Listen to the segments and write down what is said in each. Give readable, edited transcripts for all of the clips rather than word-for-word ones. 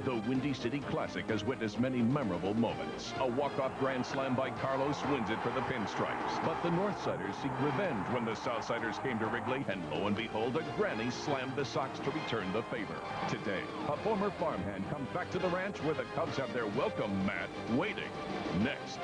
The Windy City Classic has witnessed many memorable moments. A walk-off grand slam by Carlos wins it for the pinstripes. But the Northsiders seek revenge when the Southsiders came to Wrigley, and lo and behold, a granny slammed the Sox to return the favor. Today, a former farmhand comes back to the ranch where the Cubs have their welcome mat waiting. Next.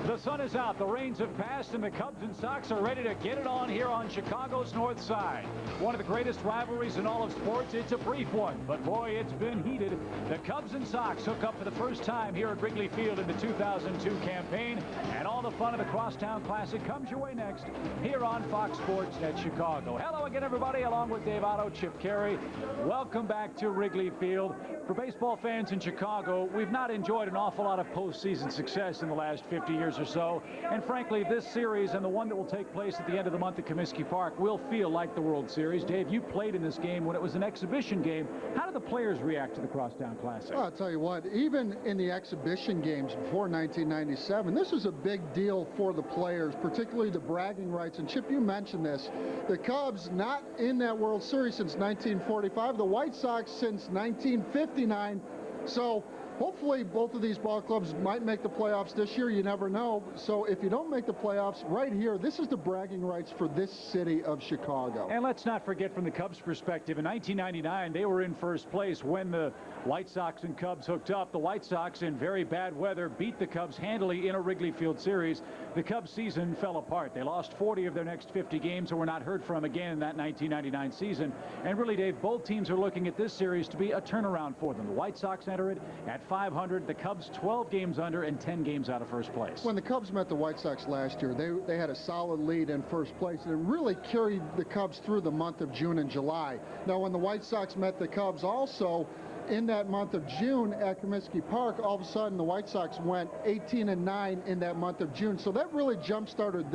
The sun is out, the rains have passed, and the Cubs and Sox are ready to get it on here on Chicago's North Side. One of the greatest rivalries in all of sports. It's a brief one, but boy, it's been heated. The Cubs and Sox hook up for the first time here at Wrigley Field in the 2002 campaign, and all the fun of the Crosstown Classic comes your way next here on Fox Sports at Chicago. Hello again, everybody, along with Dave Otto, Chip Carey. Welcome back to Wrigley Field. For baseball fans in Chicago, we've not enjoyed an awful lot of postseason success in the last 50 years or so. And frankly, this series and the one that will take place at the end of the month at Comiskey Park will feel like the World Series. Dave, you played in this game when it was an exhibition game. How did the players react to the Crosstown Classic? Well, I'll tell you what, even in the exhibition games before 1997, this was a big deal for the players, particularly the bragging rights. And Chip, you mentioned this. The Cubs not in that World Series since 1945. The White Sox since 1959. So hopefully both of these ball clubs might make the playoffs this year. You never know. So if you don't make the playoffs right here, this is the bragging rights for this city of Chicago. And let's not forget, from the Cubs' perspective, in 1999, they were in first place when the White Sox and Cubs hooked up. The White Sox, in very bad weather, beat the Cubs handily in a Wrigley Field series. The Cubs season fell apart. They lost 40 of their next 50 games and were not heard from again in that 1999 season. And really, Dave, both teams are looking at this series to be a turnaround for them. The White Sox enter it at 500, the Cubs 12 games under and 10 games out of first place. When the Cubs met the White Sox last year, they had a solid lead in first place, and it really carried the Cubs through the month of June and July. Now, when the White Sox met the Cubs also in that month of June at Comiskey Park, all of a sudden the White Sox went 18-9 in that month of June. So that really jump-started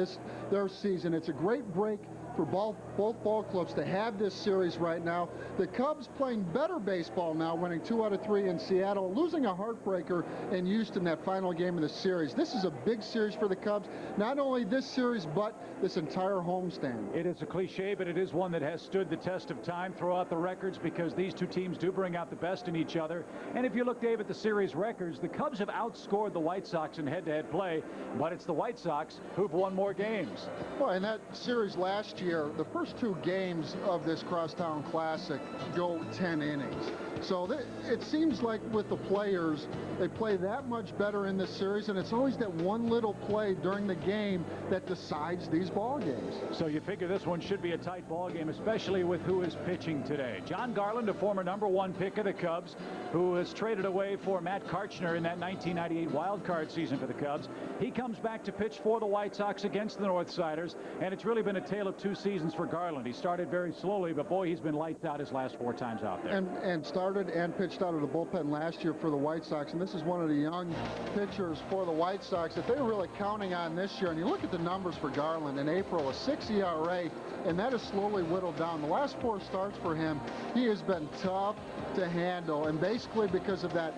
their season. It's a great break for both ball clubs to have this series right now. The Cubs playing better baseball now, winning 2 out of 3 in Seattle, losing a heartbreaker in Houston that final game of the series. This is a big series for the Cubs, not only this series, but this entire homestand. It is a cliche, but it is one that has stood the test of time throughout the records, because these two teams do bring out the best in each other. And if you look, Dave, at the series records, the Cubs have outscored the White Sox in head-to-head play, but it's the White Sox who've won more games. Well, in that series last year, the first 2 games of this Crosstown Classic go 10 innings. So it seems like with the players, they play that much better in this series, and it's always that one little play during the game that decides these ball games. So you figure this one should be a tight ball game, especially with who is pitching today. Jon Garland, a former #1 pick of the Cubs, who was traded away for Matt Karchner in that 1998 wild card season for the Cubs. He comes back to pitch for the White Sox against the Northsiders, and it's really been a tale of 2 seasons for Garland. He started very slowly, but boy, he's been lights out his last 4 times out there. And started and pitched out of the bullpen last year for the White Sox, and this is one of the young pitchers for the White Sox that they're really counting on this year. And you look at the numbers for Garland in April, a 6 ERA, and that has slowly whittled down. The last 4 starts for him, he has been tough to handle, and basically because of that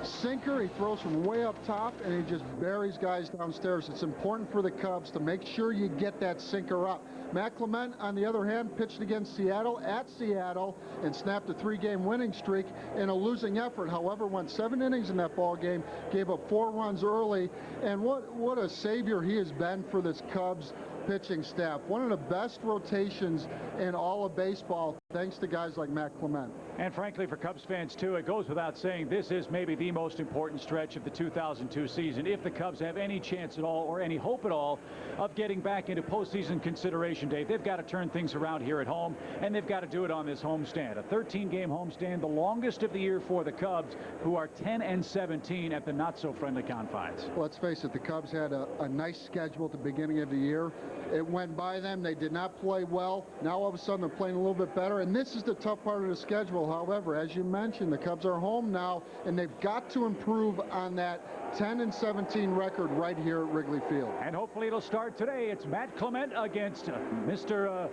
sinker, he throws from way up top and he just buries guys downstairs. It's important for the Cubs to make sure you get that sinker up. Matt Clement, on the other hand, pitched against Seattle at Seattle and snapped a 3-game winning streak in a losing effort. However, went 7 innings in that ball game, gave up 4 runs early, and what a savior he has been for this Cubs pitching staff. One of the best rotations in all of baseball, thanks to guys like Matt Clement. And frankly, for Cubs fans, too, it goes without saying this is maybe the most important stretch of the 2002 season. If the Cubs have any chance at all, or any hope at all, of getting back into postseason consideration, Dave, they've got to turn things around here at home, and they've got to do it on this homestand. A 13-game homestand, the longest of the year for the Cubs, who are 10-17 at the not-so-friendly confines. Well, let's face it, the Cubs had a nice schedule at the beginning of the year. It went by them. They did not play well. Now, all of a sudden, they're playing a little bit better, and this is the tough part of the schedule. However, as you mentioned, the Cubs are home now, and they've got to improve on that 10-17 record right here at Wrigley Field. And hopefully it'll start today. It's Matt Clement against Mr.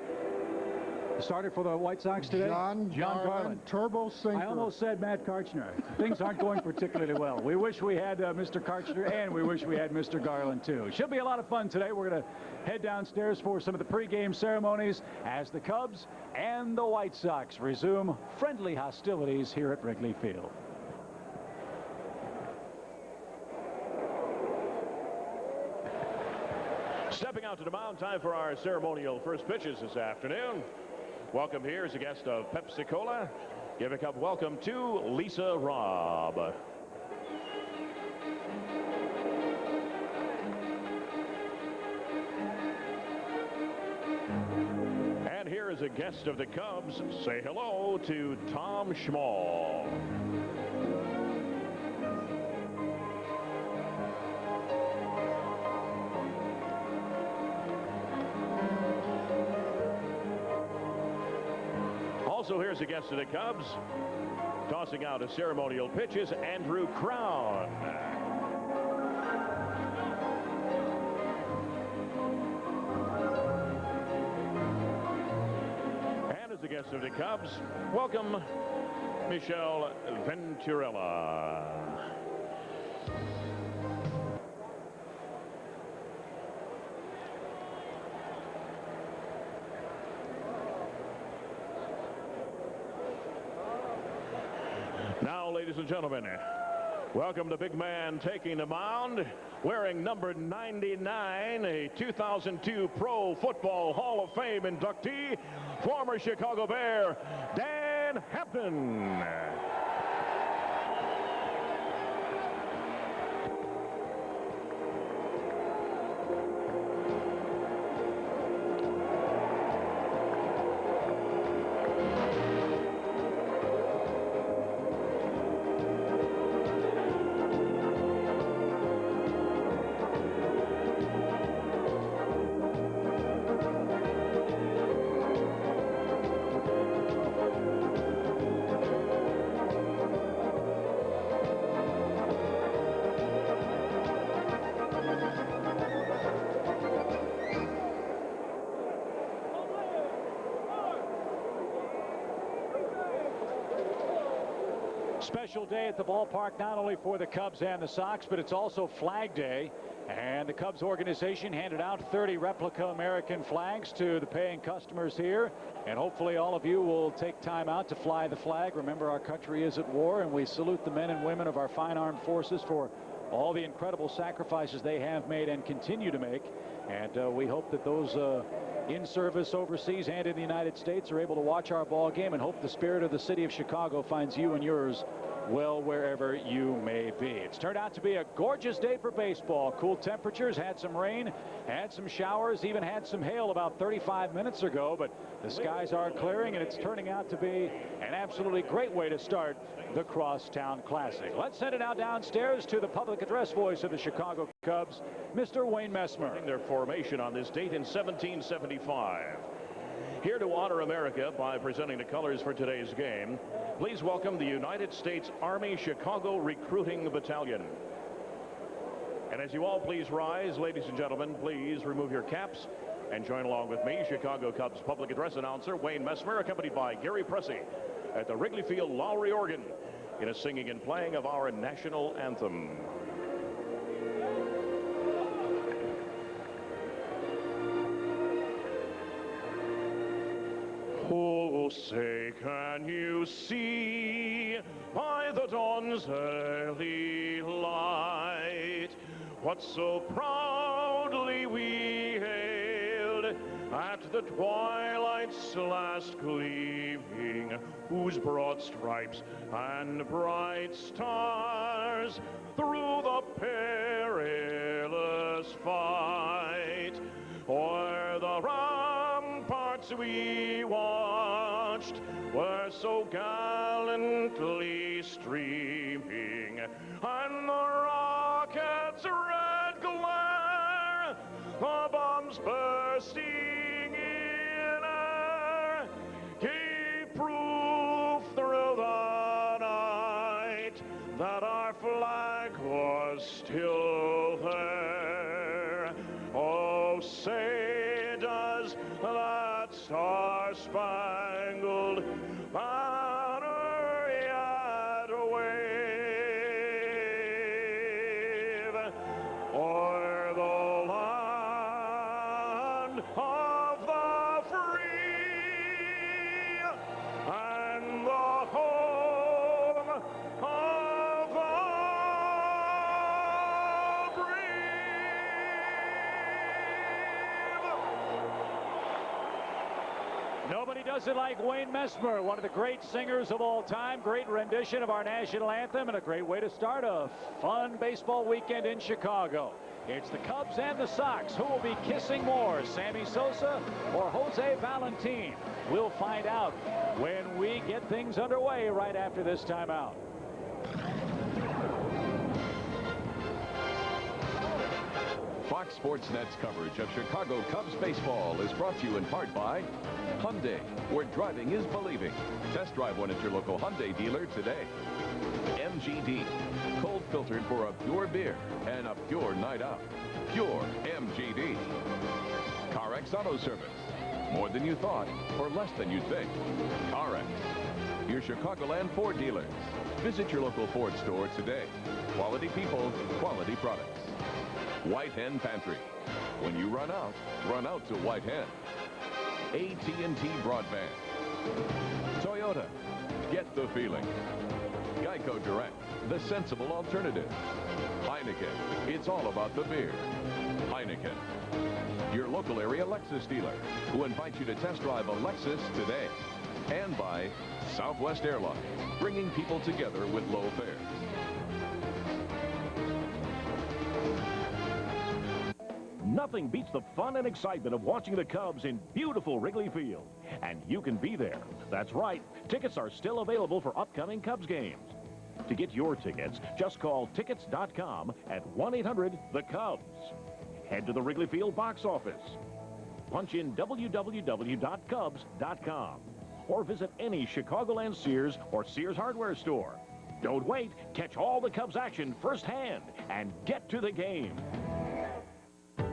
Started for the White Sox today? Jon Garland, turbo sinker. I almost said Matt Karchner. Things aren't going particularly well. We wish we had Mr. Karchner, and we wish we had Mr. Garland, too. Should be a lot of fun today. We're going to head downstairs for some of the pregame ceremonies as the Cubs and the White Sox resume friendly hostilities here at Wrigley Field. Stepping out to the mound, time for our ceremonial first pitches this afternoon. Welcome here as a guest of Pepsi-Cola. Give a cup welcome to Lisa Robb. And here is a guest of the Cubs. Say hello to Tom Schmall. Also, here's a guest of the Cubs. Tossing out a ceremonial pitch is Andrew Crown. And as a guest of the Cubs, welcome Michelle Venturella. Now, ladies and gentlemen, welcome the big man taking the mound, wearing number 99, a 2002 Pro Football Hall of Fame inductee, former Chicago Bear, Dan Hampton. Special day at the ballpark, not only for the Cubs and the Sox, but it's also Flag Day. And the Cubs organization handed out 30 replica American flags to the paying customers here. And hopefully all of you will take time out to fly the flag. Remember, our country is at war, and we salute the men and women of our fine armed forces for all the incredible sacrifices they have made and continue to make. And we hope that those in service overseas and in the United States are able to watch our ball game, and hope the spirit of the city of Chicago finds you and yours well wherever you may be. It's turned out to be a gorgeous day for baseball. Cool temperatures, had some rain, had some showers, even had some hail about 35 minutes ago, but the skies are clearing, and it's turning out to be an absolutely great way to start the Crosstown Classic. Let's send it out downstairs to the public address voice of the Chicago Cubs, Mr. Wayne Messmer. Their formation on this date in 1775. Here to honor America by presenting the colors for today's game, please welcome the United States Army Chicago Recruiting Battalion. And as you all please rise, ladies and gentlemen, please remove your caps and join along with me, Chicago Cubs public address announcer Wayne Messmer, accompanied by Gary Pressey at the Wrigley Field Lowry organ in a singing and playing of our national anthem. Oh, say, can you see by the dawn's early light what so proudly we hailed at the twilight's last gleaming, whose broad stripes and bright stars through the perilous fight o'er the ramparts we watched were so gallantly streaming, and the rockets' red glare, the bombs bursting in air, gave proof through the night that our flag was still there. Oh, say does that star-spangled does it like Wayne Messmer, one of the great singers of all time. Great rendition of our national anthem, and a great way to start a fun baseball weekend in Chicago. It's the Cubs and the Sox. Who will be kissing more, Sammy Sosa or Jose Valentin? We'll find out when we get things underway right after this timeout. Fox Sports Net's coverage of Chicago Cubs baseball is brought to you in part by Hyundai, where driving is believing. Test drive one at your local Hyundai dealer today. MGD, cold filtered for a pure beer and a pure night out. Pure MGD. CarX Auto Service, more than you thought for less than you think. CarX, your Chicagoland Ford dealers. Visit your local Ford store today. Quality people, quality products. White Hen Pantry. When you run out to White Hen. AT&T Broadband. Toyota, get the feeling. Geico Direct, the sensible alternative. Heineken, it's all about the beer. Heineken. Your local area Lexus dealer, who invites you to test drive a Lexus today. And by Southwest Airlines, bringing people together with low fares. Nothing beats the fun and excitement of watching the Cubs in beautiful Wrigley Field. And you can be there. That's right. Tickets are still available for upcoming Cubs games. To get your tickets, just call tickets.com at 1-800-THE-CUBS. Head to the Wrigley Field box office. Punch in www.cubs.com. Or visit any Chicagoland Sears or Sears hardware store. Don't wait. Catch all the Cubs action firsthand and get to the game.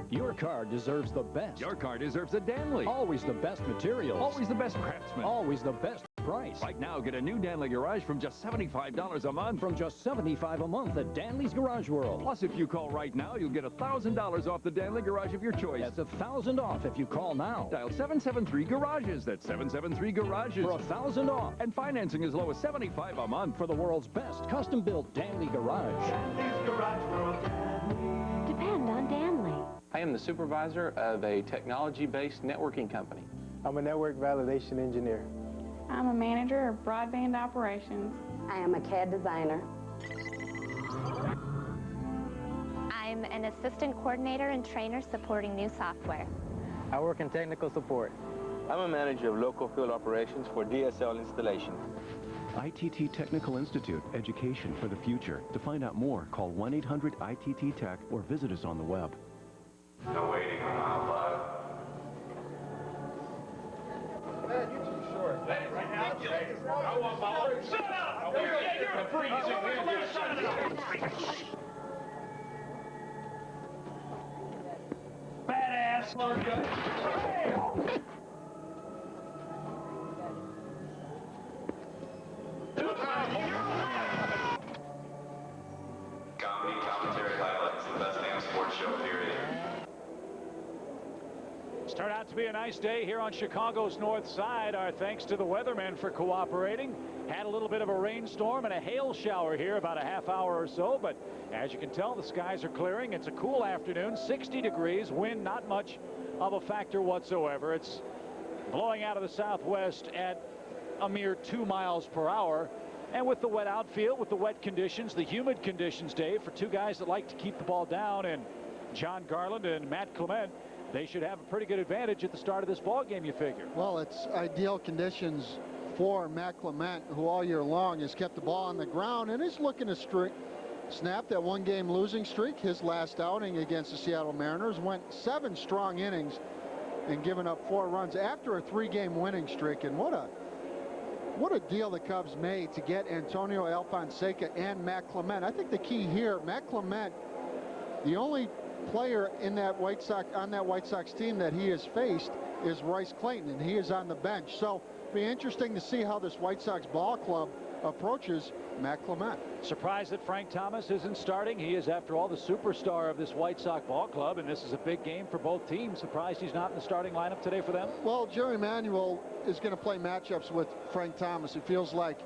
Your car deserves the best. Your car deserves a Danley. Always the best materials. Always the best craftsman. Always the best price. Right now, get a new Danley Garage from just $75 a month. From just $75 a month at Danley's Garage World. Plus, if you call right now, you'll get $1,000 off the Danley Garage of your choice. That's $1,000 off if you call now. Dial 773-GARAGES. That's 773-GARAGES. For $1,000 off. And financing as low as $75 a month. For the world's best custom-built Danley Garage. Danley's Garage World. Depend on Danley. I am the supervisor of a technology-based networking company. I'm a network validation engineer. I'm a manager of broadband operations. I am a CAD designer. I'm an assistant coordinator and trainer supporting new software. I work in technical support. I'm a manager of local field operations for DSL installation. ITT Technical Institute, education for the future. To find out more, call 1-800-ITT-TECH or visit us on the web. No waiting on aisle 5. Man, you're too short. Right now, I want my word. Shut up! You're freezing. Shut up! Badass. Comedy, commentary, highlights, the best damn sports show, period. It's turned out to be a nice day here on Chicago's north side. Our thanks to the weathermen for cooperating. Had a little bit of a rainstorm and a hail shower here about a half hour or so, but as you can tell, the skies are clearing. It's a cool afternoon, 60 degrees, wind not much of a factor whatsoever. It's blowing out of the southwest at a mere 2 miles per hour. And with the wet outfield, with the wet conditions, the humid conditions, Dave, for two guys that like to keep the ball down, and Jon Garland and Matt Clement, they should have a pretty good advantage at the start of this ball game, you figure. Well, it's ideal conditions for Matt Clement, who all year long has kept the ball on the ground and is looking to snap that one-game losing streak. His last outing against the Seattle Mariners went 7 strong innings and given up 4 runs after a 3-game winning streak. And what a deal the Cubs made to get Antonio Alfonseca and Matt Clement. I think the key here, Matt Clement, the only player in that White Sox team that he has faced is Royce Clayton, and he is on the bench. So it'll be interesting to see how this White Sox ball club approaches Matt Clement. Surprised that Frank Thomas isn't starting. He is, after all, the superstar of this White Sox ball club, and this is a big game for both teams. Surprised he's not in the starting lineup today for them? Well, Jerry Manuel is going to play matchups with Frank Thomas. It feels like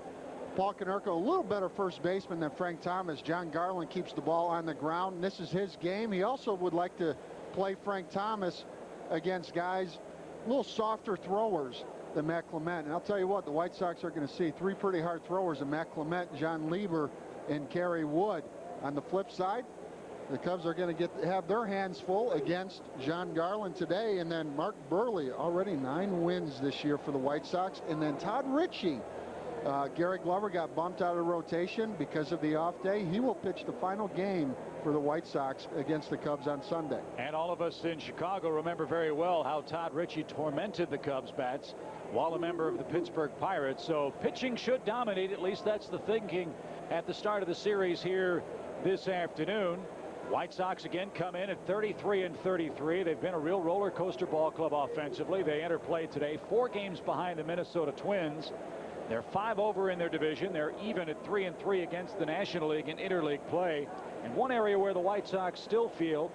Paul Konerko, a little better first baseman than Frank Thomas. Jon Garland keeps the ball on the ground, and this is his game. He also would like to play Frank Thomas against guys, a little softer throwers than Matt Clement. And I'll tell you what, the White Sox are going to see three pretty hard throwers in Matt Clement, John Lieber, and Kerry Wood. On the flip side, the Cubs are going to have their hands full against Jon Garland today. And then Mark Burley, already 9 wins this year for the White Sox. And then Todd Ritchie. Gary Glover got bumped out of the rotation because of the off day. He will pitch the final game for the White Sox against the Cubs on Sunday. And all of us in Chicago remember very well how Todd Ritchie tormented the Cubs bats while a member of the Pittsburgh Pirates. So pitching should dominate, at least that's the thinking at the start of the series here this afternoon. White Sox again come in at 33-33. They've been a real roller coaster ball club offensively. They enter play today 4 games behind the Minnesota Twins. They're 5 over in their division. They're even at 3-3 against the National League in interleague play. And one area where the White Sox still feel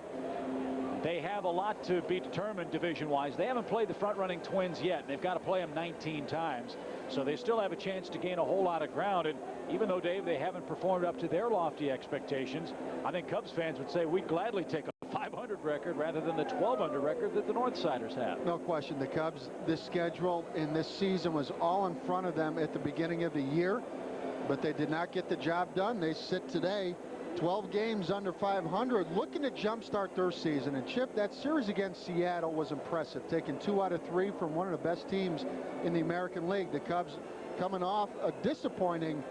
they have a lot to be determined division-wise. They haven't played the front-running Twins yet, and they've got to play them 19 times. So they still have a chance to gain a whole lot of ground. And even though, Dave, they haven't performed up to their lofty expectations, I think Cubs fans would say we'd gladly take a 500 record rather than the 1,200 record that the Northsiders have. No question. The Cubs, this schedule in this season was all in front of them at the beginning of the year, but they did not get the job done. They sit today 12 games under 500, looking to jumpstart their season. And Chip, that series against Seattle was impressive, taking 2 out of 3 from one of the best teams in the American League. The Cubs coming off a disappointing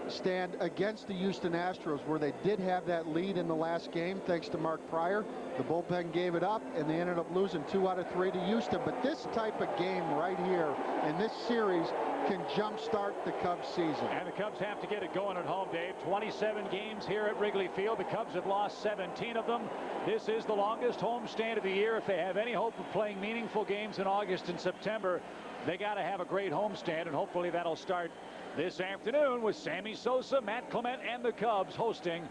stand against the Houston Astros, where they did have that lead in the last game thanks to Mark Pryor. The bullpen gave it up, and they ended up losing 2 out of 3 to Houston. But this type of game right here in this series can jumpstart the Cubs season. And the Cubs have to get it going at home, Dave. 27 games here at Wrigley Field. The Cubs have lost 17 of them. This is the longest homestand of the year. If they have any hope of playing meaningful games in August and September, they got to have a great homestand, and hopefully that'll start this afternoon with Sammy Sosa, Matt Clement, and the Cubs hosting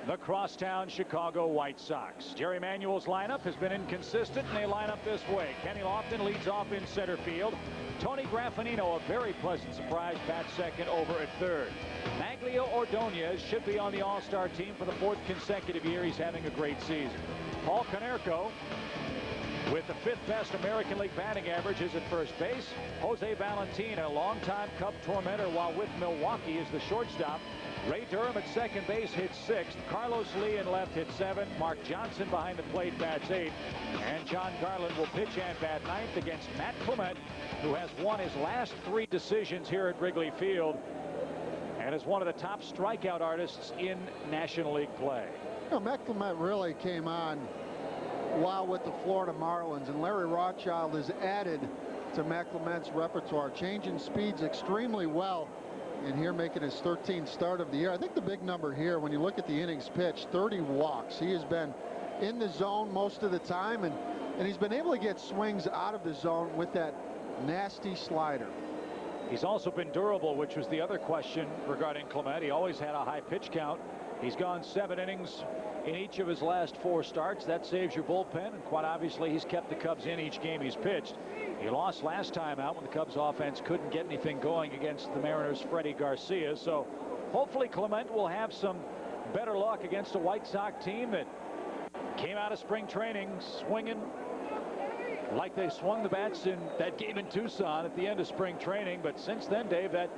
the crosstown Chicago White Sox. Jerry Manuel's lineup has been inconsistent, and they line up this way. Kenny Lofton leads off in center field. Tony Graffinino, a very pleasant surprise, bats second over at third. Maglio Ordonez should be on the All-Star team for the 4th consecutive year. He's having a great season. Paul Konerko, with the 5th best American League batting average, is at first base. Jose Valentin, a longtime Cub tormentor while with Milwaukee, is the shortstop. Ray Durham at second base hits 6th. Carlos Lee in left hits 7th. Mark Johnson behind the plate bats 8th. And Jon Garland will pitch and bat 9th against Matt Clement, who has won his last 3 decisions here at Wrigley Field and is one of the top strikeout artists in National League play. You know, Matt Clement really came on while with the Florida Marlins, and Larry Rothschild has added to Matt Clement's repertoire, changing speeds extremely well, and here making his 13th start of the year. I think the big number here, when you look at the innings pitched, 30 walks. He has been in the zone most of the time, and he's been able to get swings out of the zone with that nasty slider. He's also been durable, which was the other question regarding Clement. He always had a high pitch count. He's gone 7 innings in each of his last 4 starts. That saves your bullpen, and quite obviously he's kept the Cubs in each game he's pitched. He lost last time out when the Cubs offense couldn't get anything going against the Mariners' Freddie Garcia. So hopefully Clement will have some better luck against a White Sox team that came out of spring training swinging like they swung the bats in that game in Tucson at the end of spring training. But since then, Dave, that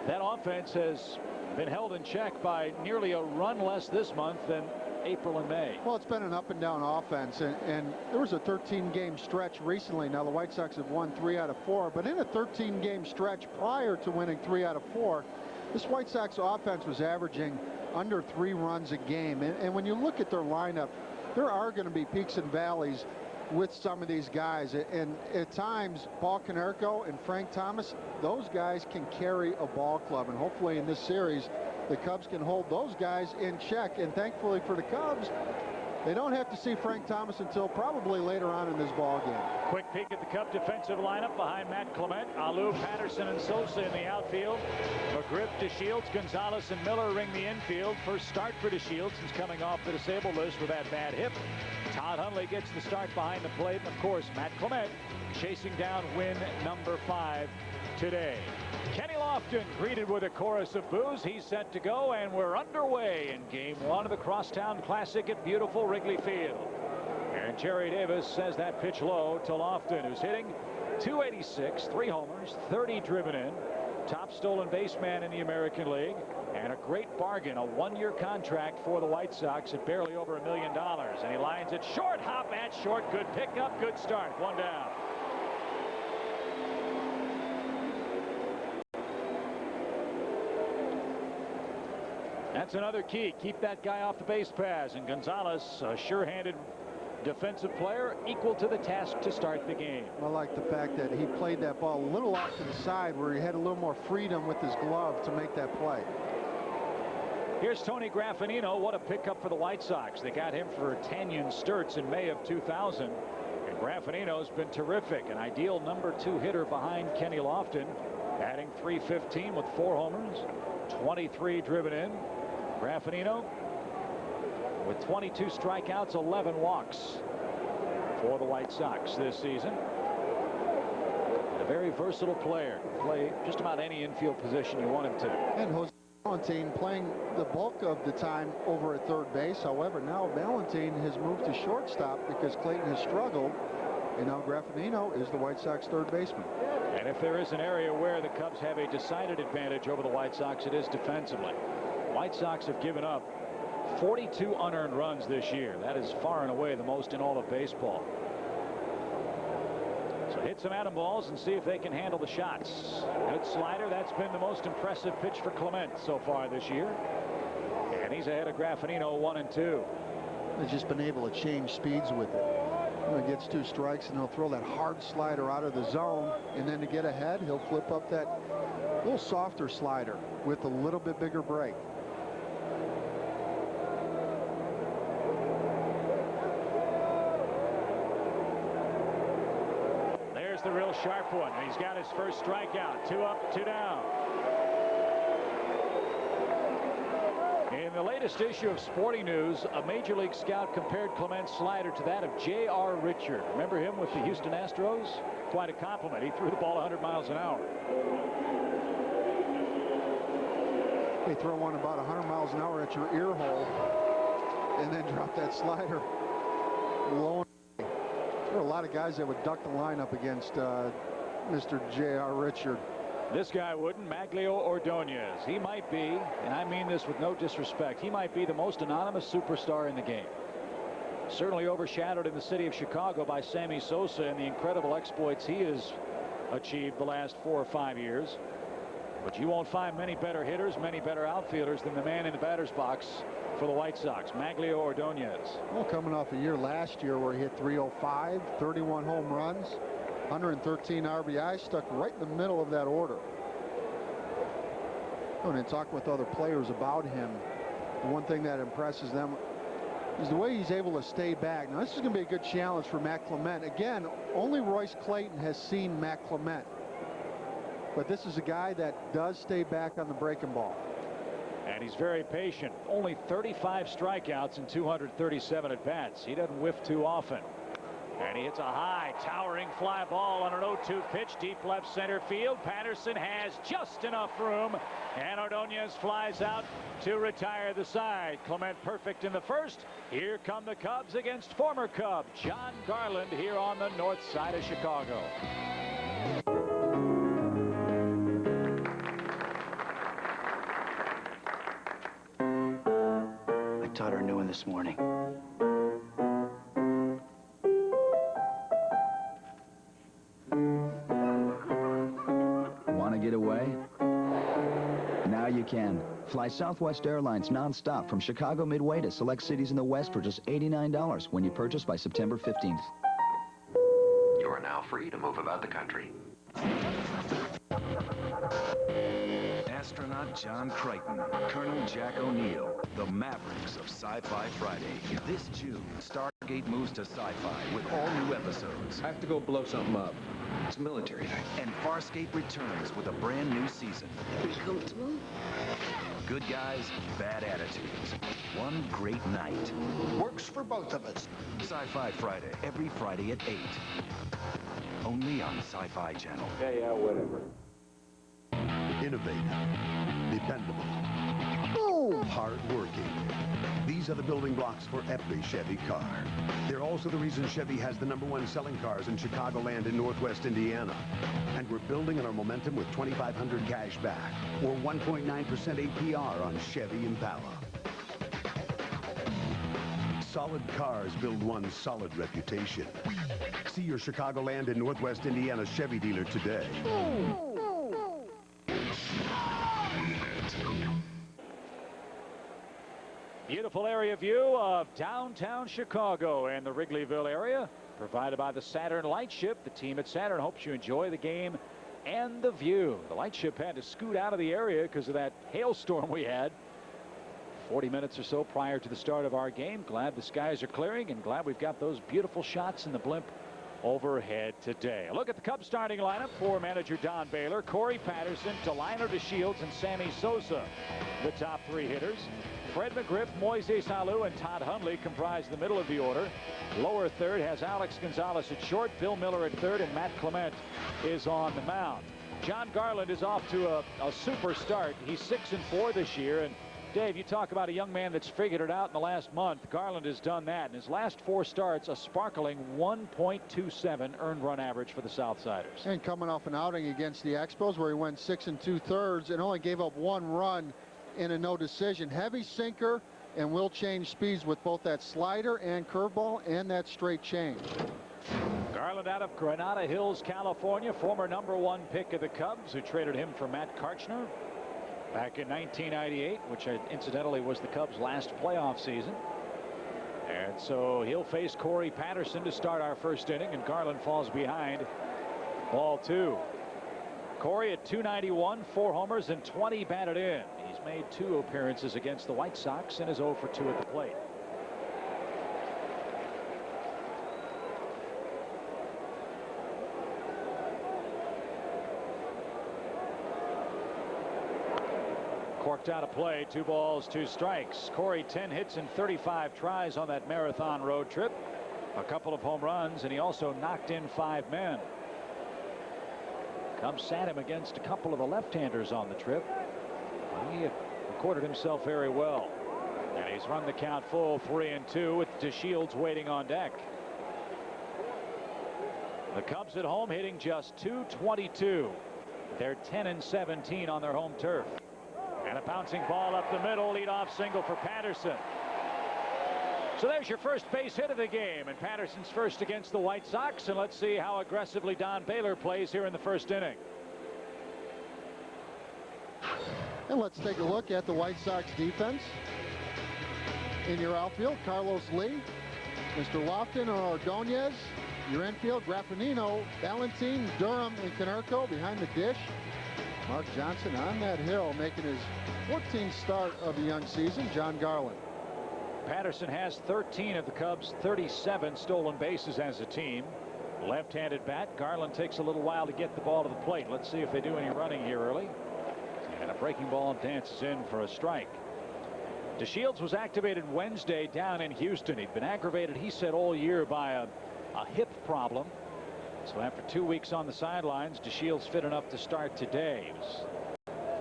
offense has been held in check by nearly a run less this month than April and May. Well, it's been an up and down offense, and there was a 13-game stretch recently. Now the White Sox have won 3 out of 4, but in a 13-game stretch prior to winning 3 out of 4, this White Sox offense was averaging under 3 runs a game. And when you look at their lineup, there are going to be peaks and valleys with some of these guys, and at times Paul Konerko and Frank Thomas, those guys can carry a ball club, and hopefully in this series the Cubs can hold those guys in check. And thankfully for the Cubs, they don't have to see Frank Thomas until probably later on in this ball game. Quick peek at the Cub defensive lineup behind Matt Clement. Alou, Patterson, and Sosa in the outfield. McGriff, DeShields, Gonzalez, and Miller ring the infield. First start for DeShields since coming off the disabled list with that bad hip. Todd Hundley gets the start behind the plate. And of course, Matt Clement chasing down win number 5 today. Kenny Lofton greeted with a chorus of boos. He's set to go, and we're underway in Game 1 of the Crosstown Classic at beautiful Wrigley Field. And Jerry Davis says that pitch low to Lofton, who's hitting 286, 3 homers, 30 driven in, top stolen base man in the American League, and a great bargain, a 1-year contract for the White Sox at barely over $1 million. And he lines it short, hop at short, good pickup, good start, 1 down. That's another key. Keep that guy off the base paths. And Gonzalez, a sure-handed defensive player, equal to the task to start the game. I like the fact that he played that ball a little off to the side where he had a little more freedom with his glove to make that play. Here's Tony Graffinino. What a pickup for the White Sox. They got him for Tanyan Sturts in May of 2000. And Graffinino's been terrific. An ideal number 2 hitter behind Kenny Lofton, adding .315 with 4 homers, 23 driven in. Graffinino with 22 strikeouts, 11 walks for the White Sox this season. And a very versatile player. Play just about any infield position you want him to. And Jose Valentin playing the bulk of the time over at third base. However, now Valentin has moved to shortstop because Clayton has struggled. And now Graffinino is the White Sox third baseman. And if there is an area where the Cubs have a decided advantage over the White Sox, it is defensively. White Sox have given up 42 unearned runs this year. That is far and away the most in all of baseball. So hit some atom balls and see if they can handle the shots. Good slider. That's been the most impressive pitch for Clement so far this year. And he's ahead of Graffinino, 1 and 2. He's just been able to change speeds with it. When he gets 2 strikes, and he'll throw that hard slider out of the zone, and then to get ahead, he'll flip up that little softer slider with a little bit bigger break. There's the real sharp one. He's got his first strikeout. 2 up, 2 down. In the latest issue of Sporting News, a Major League scout compared Clement's slider to that of J.R. Richard. Remember him with the Houston Astros? Quite a compliment. He threw the ball 100 miles an hour. They throw one about 100 miles an hour at your ear hole and then drop that slider low. There are a lot of guys that would duck the lineup against Mr. J.R. Richard. This guy wouldn't. Maglio Ordonez. He might be, and I mean this with no disrespect, he might be the most anonymous superstar in the game. Certainly overshadowed in the city of Chicago by Sammy Sosa and the incredible exploits he has achieved the last 4 or 5 years. But you won't find many better hitters, many better outfielders than the man in the batter's box for the White Sox, Maglio Ordonez. Well, coming off a year last year where he hit .305, 31 home runs, 113 RBI, stuck right in the middle of that order. When I talk with other players about him, the one thing that impresses them is the way he's able to stay back. Now, this is going to be a good challenge for Matt Clement. Again, only Royce Clayton has seen Matt Clement. But this is a guy that does stay back on the breaking ball. And he's very patient. Only 35 strikeouts and 237 at-bats. He doesn't whiff too often. And he hits a high, towering fly ball on an 0-2 pitch, deep left center field. Patterson has just enough room, and Ordonez flies out to retire the side. Clement perfect in the first. Here come the Cubs against former Cub Jon Garland here on the north side of Chicago. I taught her a new one this morning. Want to get away? Now you can. Fly Southwest Airlines nonstop from Chicago Midway to select cities in the West for just $89 when you purchase by September 15th. You are now free to move about the country. Astronaut John Crichton, Colonel Jack O'Neill, the Mavericks of Sci-Fi Friday. This June, Stargate moves to Sci-Fi with all new episodes. I have to go blow something up. It's military night. And Farscape returns with a brand new season. Comfortable? Good guys, bad attitudes. One great night. Works for both of us. Sci-Fi Friday, every Friday at 8. Only on Sci-Fi Channel. Yeah, whatever. innovative, dependable, hard-working. These are the building blocks for every Chevy car. They're also the reason Chevy has the #1 selling cars in Chicagoland and Northwest Indiana. And we're building on our momentum with $2,500 cash back or 1.9% APR on Chevy Impala. Solid cars build one solid reputation. See your Chicagoland and Northwest Indiana Chevy dealer today. Beautiful area view of downtown Chicago and the Wrigleyville area, provided by the Saturn Lightship. The team at Saturn hopes you enjoy the game and the view. The Lightship had to scoot out of the area because of that hailstorm we had 40 minutes or so prior to the start of our game. Glad the skies are clearing and glad we've got those beautiful shots in the blimp overhead today. A look at the Cubs starting lineup for manager Don Baylor. Corey Patterson, Delino DeShields, and Sammy Sosa, the top 3 hitters. Fred McGriff, Moises Alou, and Todd Hundley comprise the middle of the order. Lower third has Alex Gonzalez at short, Bill Miller at third, and Matt Clement is on the mound. Jon Garland is off to a super start. He's 6-4 this year. And Dave, you talk about a young man that's figured it out in the last month. Garland has done that. In his last 4 starts, a sparkling 1.27 earned run average for the Southsiders. And coming off an outing against the Expos where he went 6 2/3 and only gave up 1 run in a no decision. Heavy sinker and will change speeds with both that slider and curveball and that straight change. Garland out of Granada Hills, California, former #1 pick of the Cubs, who traded him for Matt Karchner back in 1998, which incidentally was the Cubs' last playoff season. And so he'll face Corey Patterson to start our first inning, and Garland falls behind. Ball 2. Corey at .291, 4 homers and 20 batted in. He's made 2 appearances against the White Sox and is 0 for 2 at the plate. Corked out of play, 2 balls, 2 strikes. Corey 10 hits and 35 tries on that marathon road trip. A couple of home runs, and he also knocked in 5 men. Cubs sat him against a couple of the left-handers on the trip. He recorded himself very well. And he's run the count full, 3-2 with DeShields waiting on deck. The Cubs at home hitting just .222. They're 10-17 on their home turf. And a bouncing ball up the middle, leadoff single for Patterson. So there's your first base hit of the game, and Patterson's first against the White Sox. And let's see how aggressively Don Baylor plays here in the first inning. And let's take a look at the White Sox defense. In your outfield, Carlos Lee, Mr. Lofton or Ordonez. Your infield, Graffinino, Valentin, Durham, and Canerco behind the dish. Mark Johnson on that hill, making his 14th start of the young season, Jon Garland. Patterson has 13 of the Cubs' 37 stolen bases as a team. Left-handed bat. Garland takes a little while to get the ball to the plate. Let's see if they do any running here early. And a breaking ball dances in for a strike. DeShields was activated Wednesday down in Houston. He'd been aggravated, he said, all year by a hip problem. So after 2 weeks on the sidelines, DeShields fit enough to start today. He was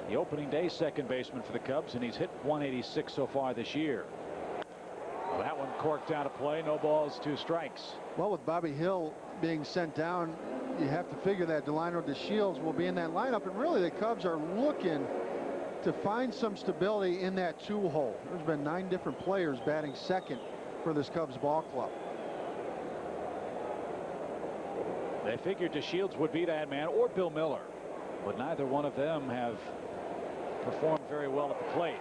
the opening day second baseman for the Cubs, and he's hit .186 so far this year. Well, that one corked out of play. No balls, 2 strikes. Well, with Bobby Hill being sent down, you have to figure that Delino DeShields will be in that lineup. And really, the Cubs are looking to find some stability in that 2-hole. There's been 9 different players batting second for this Cubs ball club. They figured DeShields would be that man, or Bill Miller, but neither one of them have performed very well at the plate.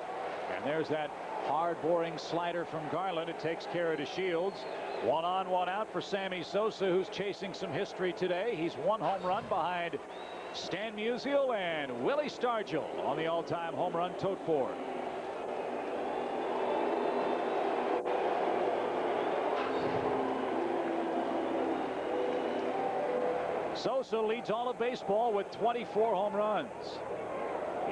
And there's that hard boring slider from Garland. It takes care of DeShields. 1 on, 1 out for Sammy Sosa, who's chasing some history today. He's 1 home run behind Stan Musial and Willie Stargell on the all-time home run tote board. Sosa leads all of baseball with 24 home runs.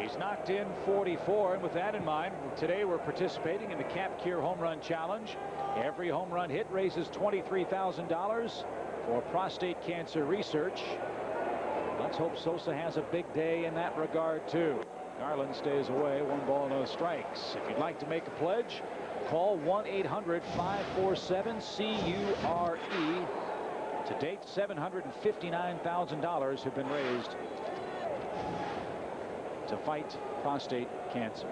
He's knocked in 44, and with that in mind, today we're participating in the Cap Cure Home Run Challenge. Every home run hit raises $23,000 for prostate cancer research. Let's hope Sosa has a big day in that regard, too. Garland stays away. 1 ball, no strikes. If you'd like to make a pledge, call 1-800-547-CURE. To date, $759,000 have been raised to fight prostate cancer.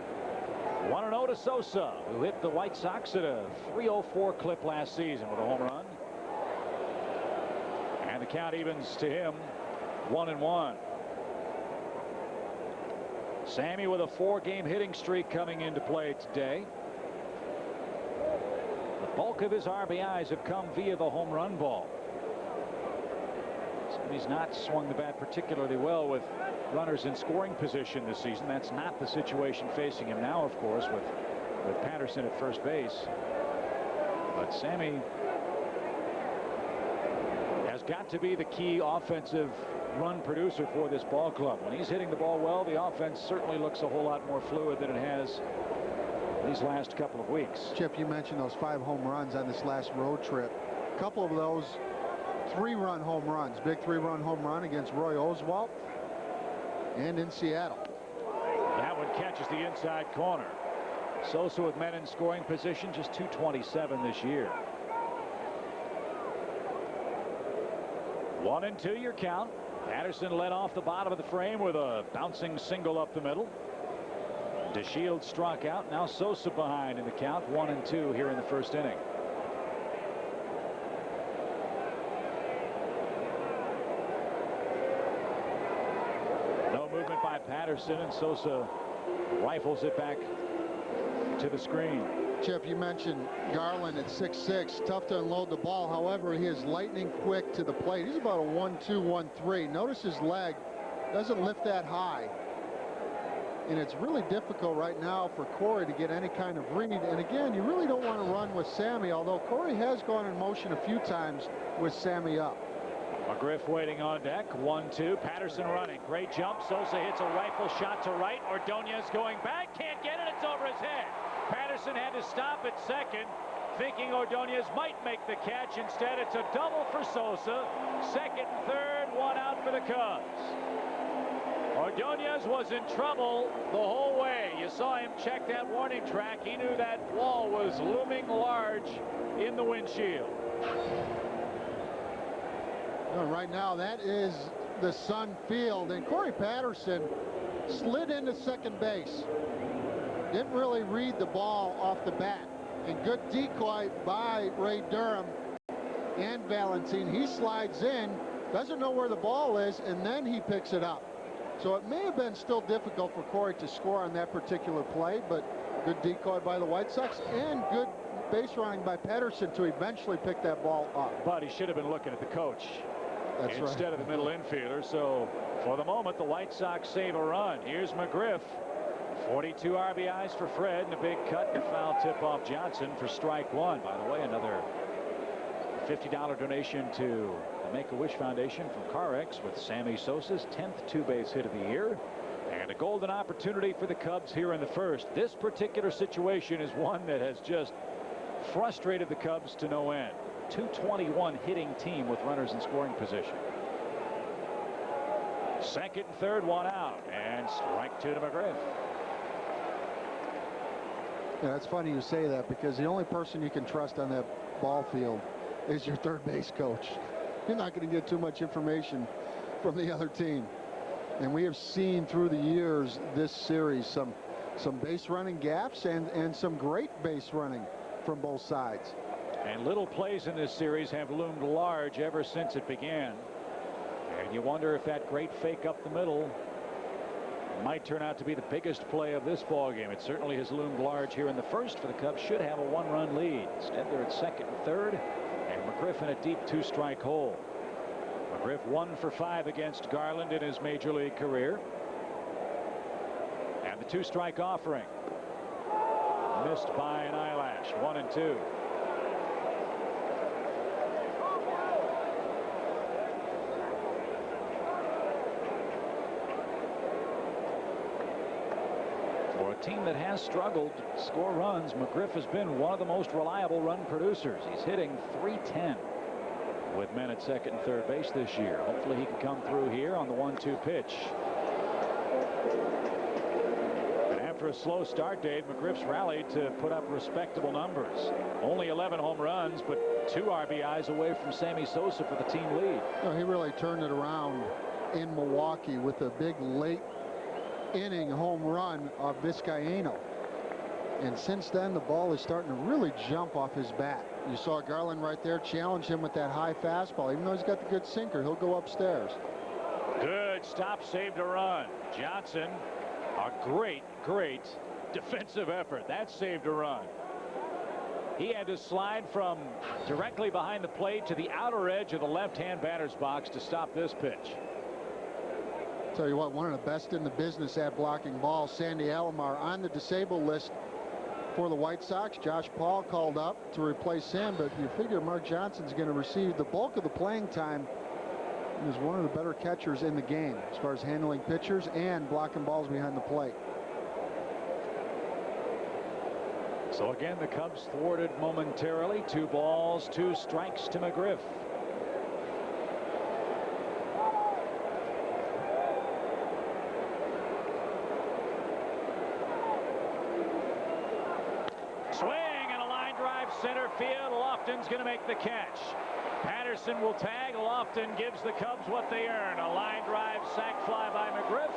1-0 to Sosa, who hit the White Sox at a .304 clip last season with a home run. And the count evens to him 1-1. Sammy with a 4-game hitting streak coming into play today. The bulk of his RBIs have come via the home run ball. Sammy's not swung the bat particularly well with runners in scoring position this season. That's not the situation facing him now, of course, with Patterson at first base. But Sammy has got to be the key offensive run producer for this ball club. When he's hitting the ball well, the offense certainly looks a whole lot more fluid than it has these last couple of weeks. Chip, you mentioned those 5 home runs on this last road trip. A couple of those 3-run home runs. Big 3-run home run against Roy Oswalt and in Seattle. That one catches the inside corner. Sosa with men in scoring position, just .227 this year. 1-2 your count. Patterson led off the bottom of the frame with a bouncing single up the middle. DeShields struck out. Now Sosa behind in the count. 1-2 here in the first inning. No movement by Patterson, and Sosa rifles it back to the screen. Chip, you mentioned Garland at 6'6", tough to unload the ball. However, he is lightning quick to the plate. He's about a 1-2, 1-3. Notice his leg doesn't lift that high. And it's really difficult right now for Corey to get any kind of read. And again, you really don't want to run with Sammy, although Corey has gone in motion a few times with Sammy up. McGriff waiting on deck. 1-2. Patterson running. Great jump. Sosa hits a rifle shot to right. Ordonez going back. Can't get it. It's over his head. Patterson had to stop at second, thinking Ordonez might make the catch. Instead, it's a double for Sosa. Second and third, 1 out for the Cubs. Ordonez was in trouble the whole way. You saw him check that warning track. He knew that wall was looming large in the windshield. Well, right now, that is the Sun Field, and Corey Patterson slid into second base. Didn't really read the ball off the bat. And good decoy by Ray Durham and Valentin. He slides in, doesn't know where the ball is, and then he picks it up. So it may have been still difficult for Corey to score on that particular play, but good decoy by the White Sox and good base running by Patterson to eventually pick that ball up. But he should have been looking at the coach. That's instead right. of the middle infielder. So for the moment, the White Sox save a run. Here's McGriff. 42 RBIs for Fred, and a big cut and a foul tip off Johnson for strike 1. By the way, another $50 donation to the Make-A-Wish Foundation from CarX with Sammy Sosa's 10th 2-base hit of the year. And a golden opportunity for the Cubs here in the first. This particular situation is one that has just frustrated the Cubs to no end. 221 hitting team with runners in scoring position. Second and third, 1 out, and strike 2 to McGriff. Yeah, it's funny you say that, because the only person you can trust on that ball field is your third base coach. You're not going to get too much information from the other team. And we have seen through the years this series some base running gaps and some great base running from both sides. And little plays in this series have loomed large ever since it began. And you wonder if that great fake up the middle might turn out to be the biggest play of this ball game. It certainly has loomed large here in the first for the Cubs. Should have a 1-run lead. Instead, they're at second and third, and McGriff in a deep 2-strike hole. McGriff 1 for 5 against Garland in his major league career. And the 2-strike offering missed by an eyelash. 1-2. For a team that has struggled to score runs, McGriff has been one of the most reliable run producers. He's hitting .310. with men at second and third base this year. Hopefully he can come through here on the 1-2 pitch. And after a slow start, Dave, McGriff's rallied to put up respectable numbers. Only 11 home runs, but 2 RBIs away from Sammy Sosa for the team lead. Well, he really turned it around in Milwaukee with a big late inning home run of Vizcaíno. And since then, the ball is starting to really jump off his bat. You saw Garland right there challenge him with that high fastball. Even though he's got the good sinker, he'll go upstairs. Good stop, saved a run. Johnson, a great defensive effort. That saved a run. He had to slide from directly behind the plate to the outer edge of the left-hand batter's box to stop this pitch. Tell you what, one of the best in the business at blocking balls, Sandy Alomar, on the disabled list for the White Sox. Josh Paul called up to replace him, but you figure Mark Johnson's going to receive the bulk of the playing time. He is one of the better catchers in the game as far as handling pitchers and blocking balls behind the plate. So again, the Cubs thwarted momentarily. 2 balls, 2 strikes to McGriff. Center field. Lofton's going to make the catch. Patterson will tag. Lofton gives the Cubs what they earn. A line drive sac fly by McGriff.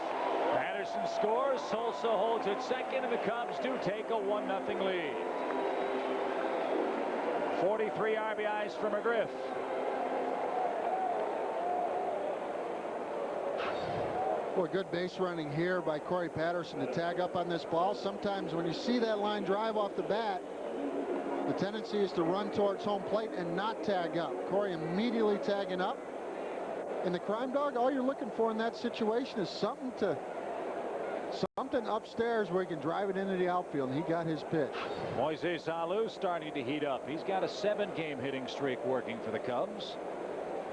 Patterson scores. Sosa holds it second, and the Cubs do take a 1-0 lead. 43 RBIs for McGriff. Well, good base running here by Corey Patterson to tag up on this ball. Sometimes when you see that line drive off the bat, the tendency is to run towards home plate and not tag up. Corey immediately tagging up. In the Crime Dog, all you're looking for in that situation is something upstairs where he can drive it into the outfield, and he got his pitch. Moises Alou starting to heat up. He's got a 7-game hitting streak working for the Cubs.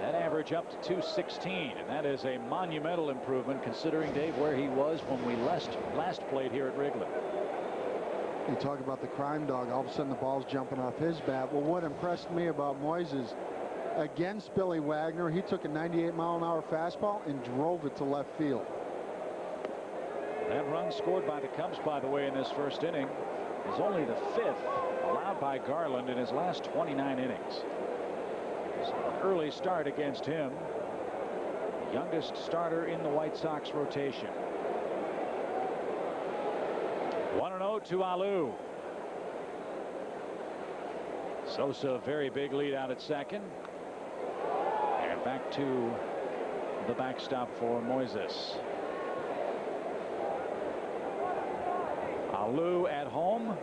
That average up to 216, and that is a monumental improvement considering, Dave, where he was when we last played here at Wrigley. You talk about the Crime Dog, all of a sudden the ball's jumping off his bat. Well, what impressed me about Moises against Billy Wagner, he took a 98-mile-an-hour fastball and drove it to left field. That run scored by the Cubs, by the way, in this first inning is only the 5th allowed by Garland in his last 29 innings. It was an early start against him, the youngest starter in the White Sox rotation. 1-0 to Alou. Sosa, a very big lead out at second. And back to the backstop for Moises. Alou at home,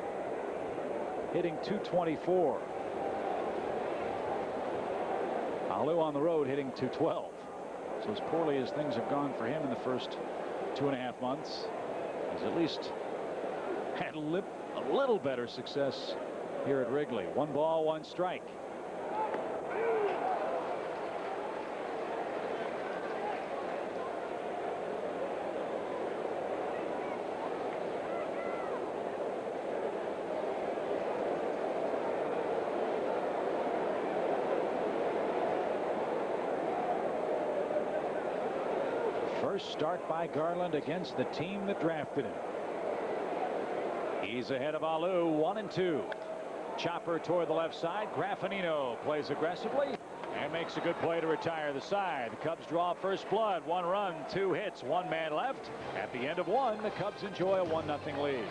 hitting .224. Alou on the road hitting .212. So as poorly as things have gone for him in the first 2.5 months, he's at least had a little better success here at Wrigley. 1 ball, 1 strike. First start by Garland against the team that drafted him. He's ahead of Alou, 1-2. Chopper toward the left side. Graffinino plays aggressively and makes a good play to retire the side. The Cubs draw first blood. 1 run, 2 hits, 1 man left. At the end of 1, the Cubs enjoy a 1-0 lead.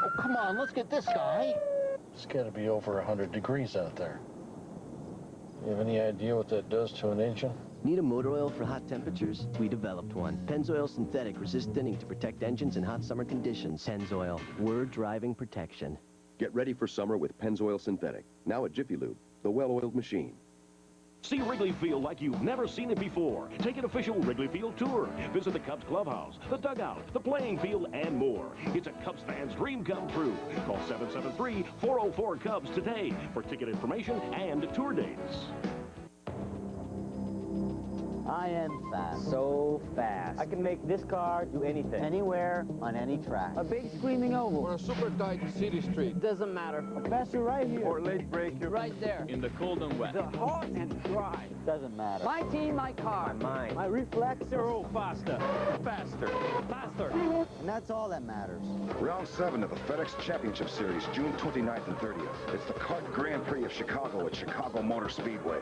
Oh, come on, let's get this guy. It's got to be over 100 degrees out there. You have any idea what that does to an engine? Need a motor oil for hot temperatures? We developed one. Pennzoil Synthetic resists thinning to protect engines in hot summer conditions. Pennzoil, we're driving protection. Get ready for summer with Pennzoil Synthetic. Now at Jiffy Lube, the well-oiled machine. See Wrigley Field like you've never seen it before. Take an official Wrigley Field tour. Visit the Cubs clubhouse, the dugout, the playing field, and more. It's a Cubs fan's dream come true. Call 773-404-CUBS today for ticket information and tour dates. I am fast. So fast. I can make this car do anything. Anywhere, on any track. A big screaming oval. Or a super tight city street. Doesn't matter. A faster right here. Or late breaker. Right there. In the cold and wet. The hot and dry. Doesn't matter. My team, my car. My mind. My reflex. Oh, faster. Faster. Faster. And that's all that matters. Round 7 of the FedEx Championship Series, June 29th and 30th. It's the Kart Grand Prix of Chicago at Chicago Motor Speedway.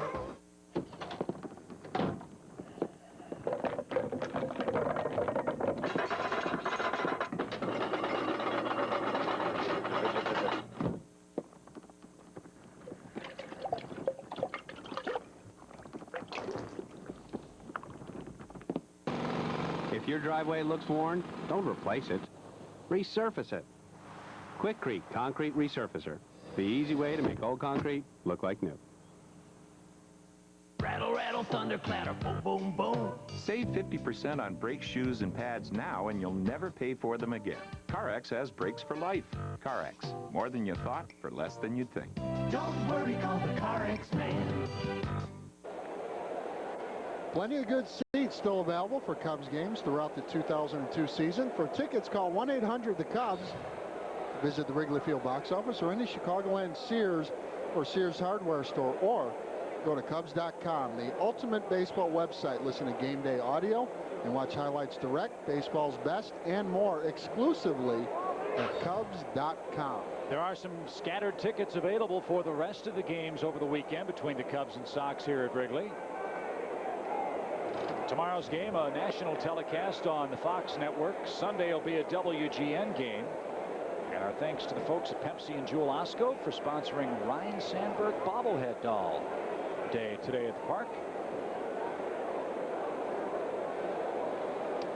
If your driveway looks worn, don't replace it. Resurface it. Quikrete Concrete Resurfacer. The easy way to make old concrete look like new. Rattle, rattle, thunder, clatter, boom, boom, boom. Save 50% on brake shoes and pads now, and you'll never pay for them again. CarX has brakes for life. CarX. More than you thought for less than you'd think. Don't worry, call the CarX man. Plenty of good seats still available for Cubs games throughout the 2002 season. For tickets, call 1-800-THE-CUBS. Visit the Wrigley Field box office or any Chicagoland Sears or Sears hardware store, or go to Cubs.com, the ultimate baseball website. Listen to game day audio and watch highlights direct, baseball's best, and more exclusively at Cubs.com. There are some scattered tickets available for the rest of the games over the weekend between the Cubs and Sox here at Wrigley. Tomorrow's game, a national telecast on the Fox network. Sunday will be a WGN game. And our thanks to the folks at Pepsi and Jewel Osco for sponsoring Ryan Sandberg bobblehead doll day today at the park.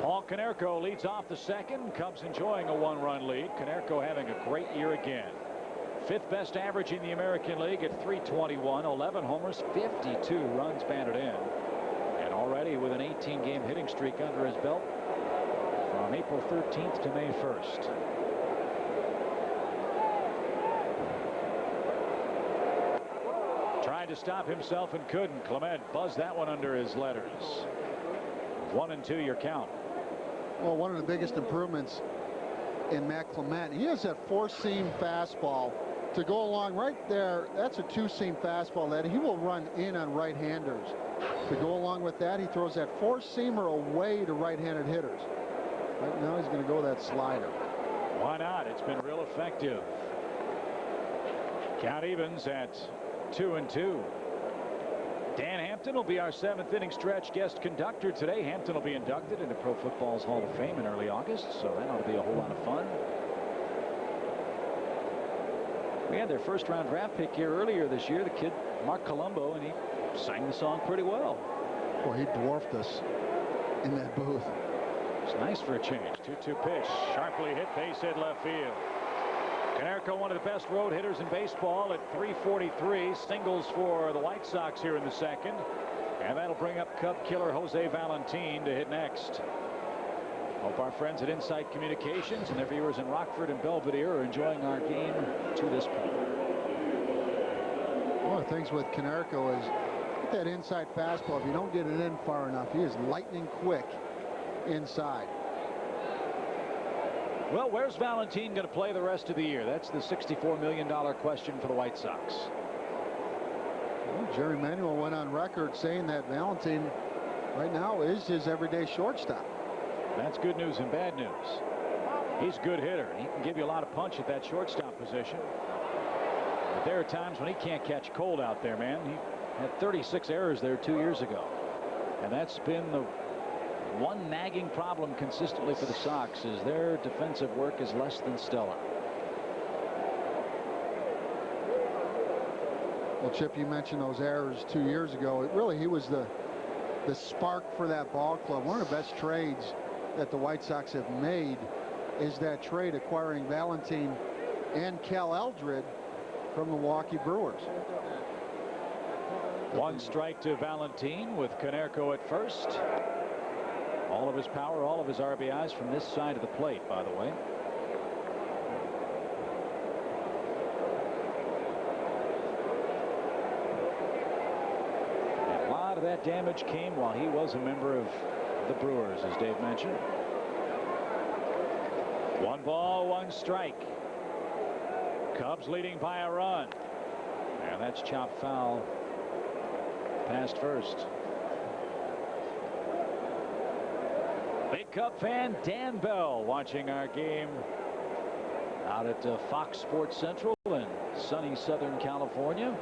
Paul Konerko leads off the second. Cubs enjoying a one-run lead. Konerko having a great year again. 5th best average in the American League at .321. 11 homers, 52 runs batted in. And already with an 18-game hitting streak under his belt from April 13th to May 1st. Tried to stop himself and couldn't. Clement buzzed that one under his letters. 1-2 your count. Well, one of the biggest improvements in Matt Clement, he has that 4-seam fastball to go along right there. That's a 2-seam fastball that he will run in on right-handers. To go along with that, he throws that 4-seamer away to right-handed hitters. Right now he's going to go that slider. Why not? It's been real effective. Count evens at 2-2. Dan Hampton will be our 7th inning stretch guest conductor today. Hampton will be inducted into Pro Football's Hall of Fame in early August, so that ought to be a whole lot of fun. We had their first-round draft pick here earlier this year, the kid Mark Colombo, and he sang the song pretty well. Boy, he dwarfed us in that booth. It's nice for a change. 2-2 pitch, sharply hit, base hit left field. Konerko, one of the best road hitters in baseball at .343. Singles for the White Sox here in the second. And that'll bring up Cub killer Jose Valentin to hit next. Hope our friends at Insight Communications and their viewers in Rockford and Belvedere are enjoying our game to this point. One of the things with Konerko is with that inside fastball, if you don't get it in far enough, he is lightning quick inside. Well, where's Valentin going to play the rest of the year? That's the $64 million question for the White Sox. Well, Jerry Manuel went on record saying that Valentin right now is his everyday shortstop. That's good news and bad news. He's a good hitter. He can give you a lot of punch at that shortstop position. But there are times when he can't catch cold out there, man. He had 36 errors there 2 years ago. And that's been the one nagging problem consistently for the Sox, is their defensive work is less than stellar. Well, Chip, you mentioned those errors 2 years ago. He was the spark for that ball club. One of the best trades that the White Sox have made is that trade acquiring Valentin and Cal Eldred from the Milwaukee Brewers. One strike to Valentin with Konerko at first. All of his power, all of his RBIs from this side of the plate, by the way. And a lot of that damage came while he was a member of the Brewers, as Dave mentioned. 1 ball, 1 strike. Cubs leading by a run. And that's chopped foul past first. Big Cub fan Dan Bell watching our game out at Fox Sports Central in sunny Southern California.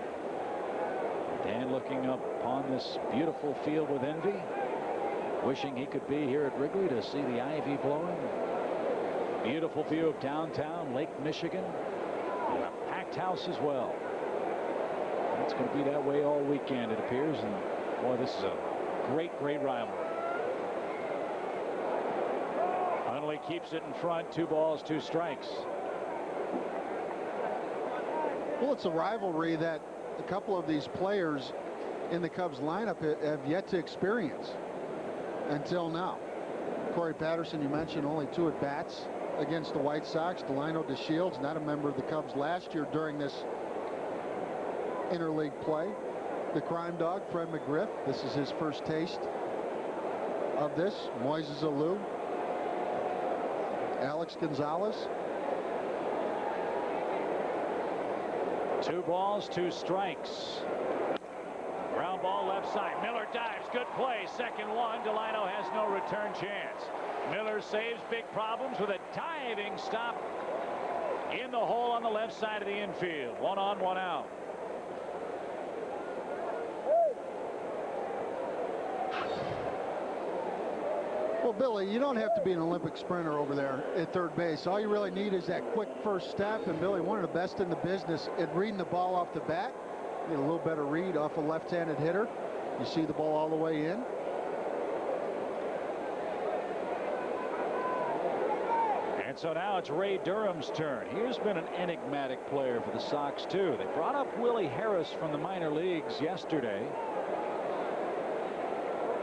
Dan looking up upon this beautiful field with envy, wishing he could be here at Wrigley to see the ivy blowing. Beautiful view of downtown Lake Michigan, and a packed house as well. It's going to be that way all weekend, it appears, and boy, this is a great rivalry. Hundley keeps it in front. 2 balls, 2 strikes. Well, it's a rivalry that a couple of these players in the Cubs lineup have yet to experience until now. Corey Patterson, you mentioned, only 2 at-bats against the White Sox. Delino DeShields, not a member of the Cubs last year during this interleague play. The crime dog, Fred McGriff, this is his first taste of this. Moises Alou, Alex Gonzalez. 2 balls, 2 strikes. Ground ball left side. Miller dives. Good play. Second one. Delino has no return chance. Miller saves big problems with a diving stop in the hole on the left side of the infield. 1 on, 1 out. Well, Billy, you don't have to be an Olympic sprinter over there at third base. All you really need is that quick first step. And Billy, one of the best in the business at reading the ball off the bat. Get a little better read off a left-handed hitter. You see the ball all the way in. And so now it's Ray Durham's turn. He's been an enigmatic player for the Sox, too. They brought up Willie Harris from the minor leagues yesterday.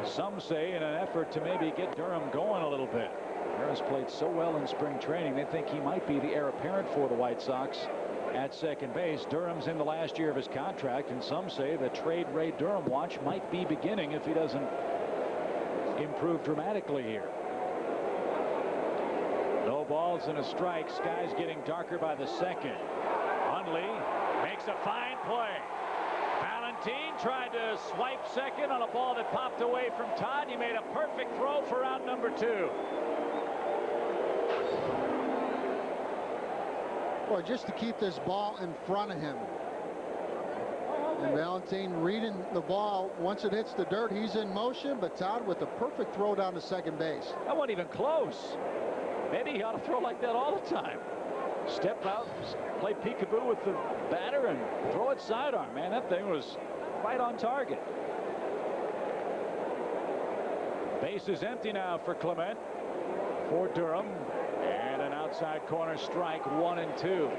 Some say in an effort to maybe get Durham going a little bit. Harris played so well in spring training, they think he might be the heir apparent for the White Sox at second base. Durham's in the last year of his contract, and some say the trade Ray Durham watch might be beginning if he doesn't improve dramatically here. No balls and a strike. Sky's getting darker by the second. Hundley makes a fine play. Valentin tried to swipe second on a ball that popped away from Todd. He made a perfect throw for out number 2. Boy, just to keep this ball in front of him. And Valentin reading the ball. Once it hits the dirt, he's in motion, but Todd with a perfect throw down to second base. That wasn't even close. Maybe he ought to throw like that all the time. Step out, play peekaboo with the batter, and throw it sidearm. Man, that thing was right on target. Base is empty now for Clement. For Durham. And an outside corner strike, 1 and 2.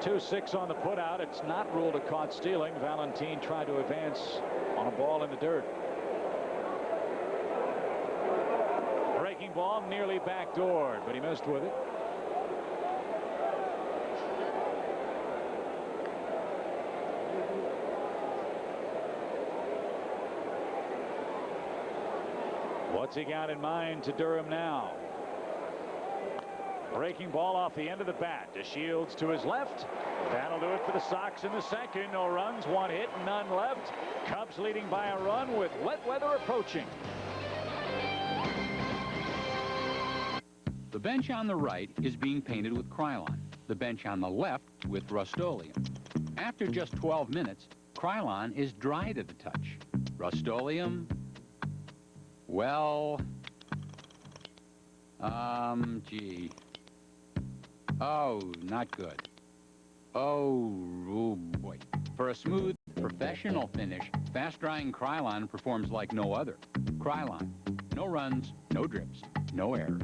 .26 on the putout. It's not ruled a caught stealing. Valentin tried to advance on a ball in the dirt. Breaking ball nearly backdoored, but he missed with it. What's he got in mind to Durham now? Breaking ball off the end of the bat. DeShields to his left. That'll do it for the Sox in the second. No runs, 1 hit, none left. Cubs leading by a run with wet weather approaching. The bench on the right is being painted with Krylon. The bench on the left with Rust-Oleum. After just 12 minutes, Krylon is dry to the touch. Rust-Oleum, well, gee. Oh, not good. Oh, boy. For a smooth, professional finish, fast-drying Krylon performs like no other. Krylon. No runs, no drips, no errors.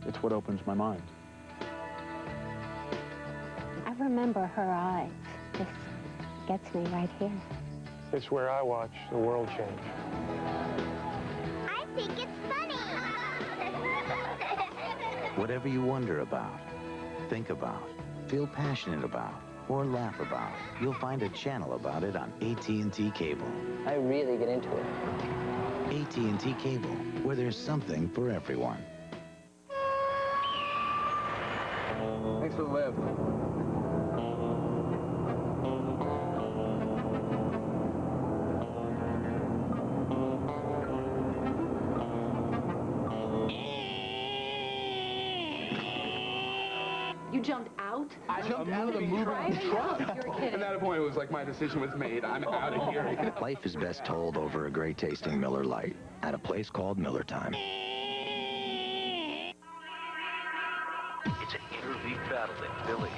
It's what opens my mind. I remember her eyes. This gets me right here. It's where I watch the world change. I think it's funny. Whatever you wonder about, think about, feel passionate about, or laugh about, you'll find a channel about it on AT&T Cable. I really get into it. AT&T Cable, where there's something for everyone. Thanks for the lift. You jumped out? I jumped out of the moving truck. You're kidding. At that point, it was like my decision was made. I'm out of here. Life is best told over a great-tasting Miller Lite at a place called Miller Time. It's an interleague battle in Philly.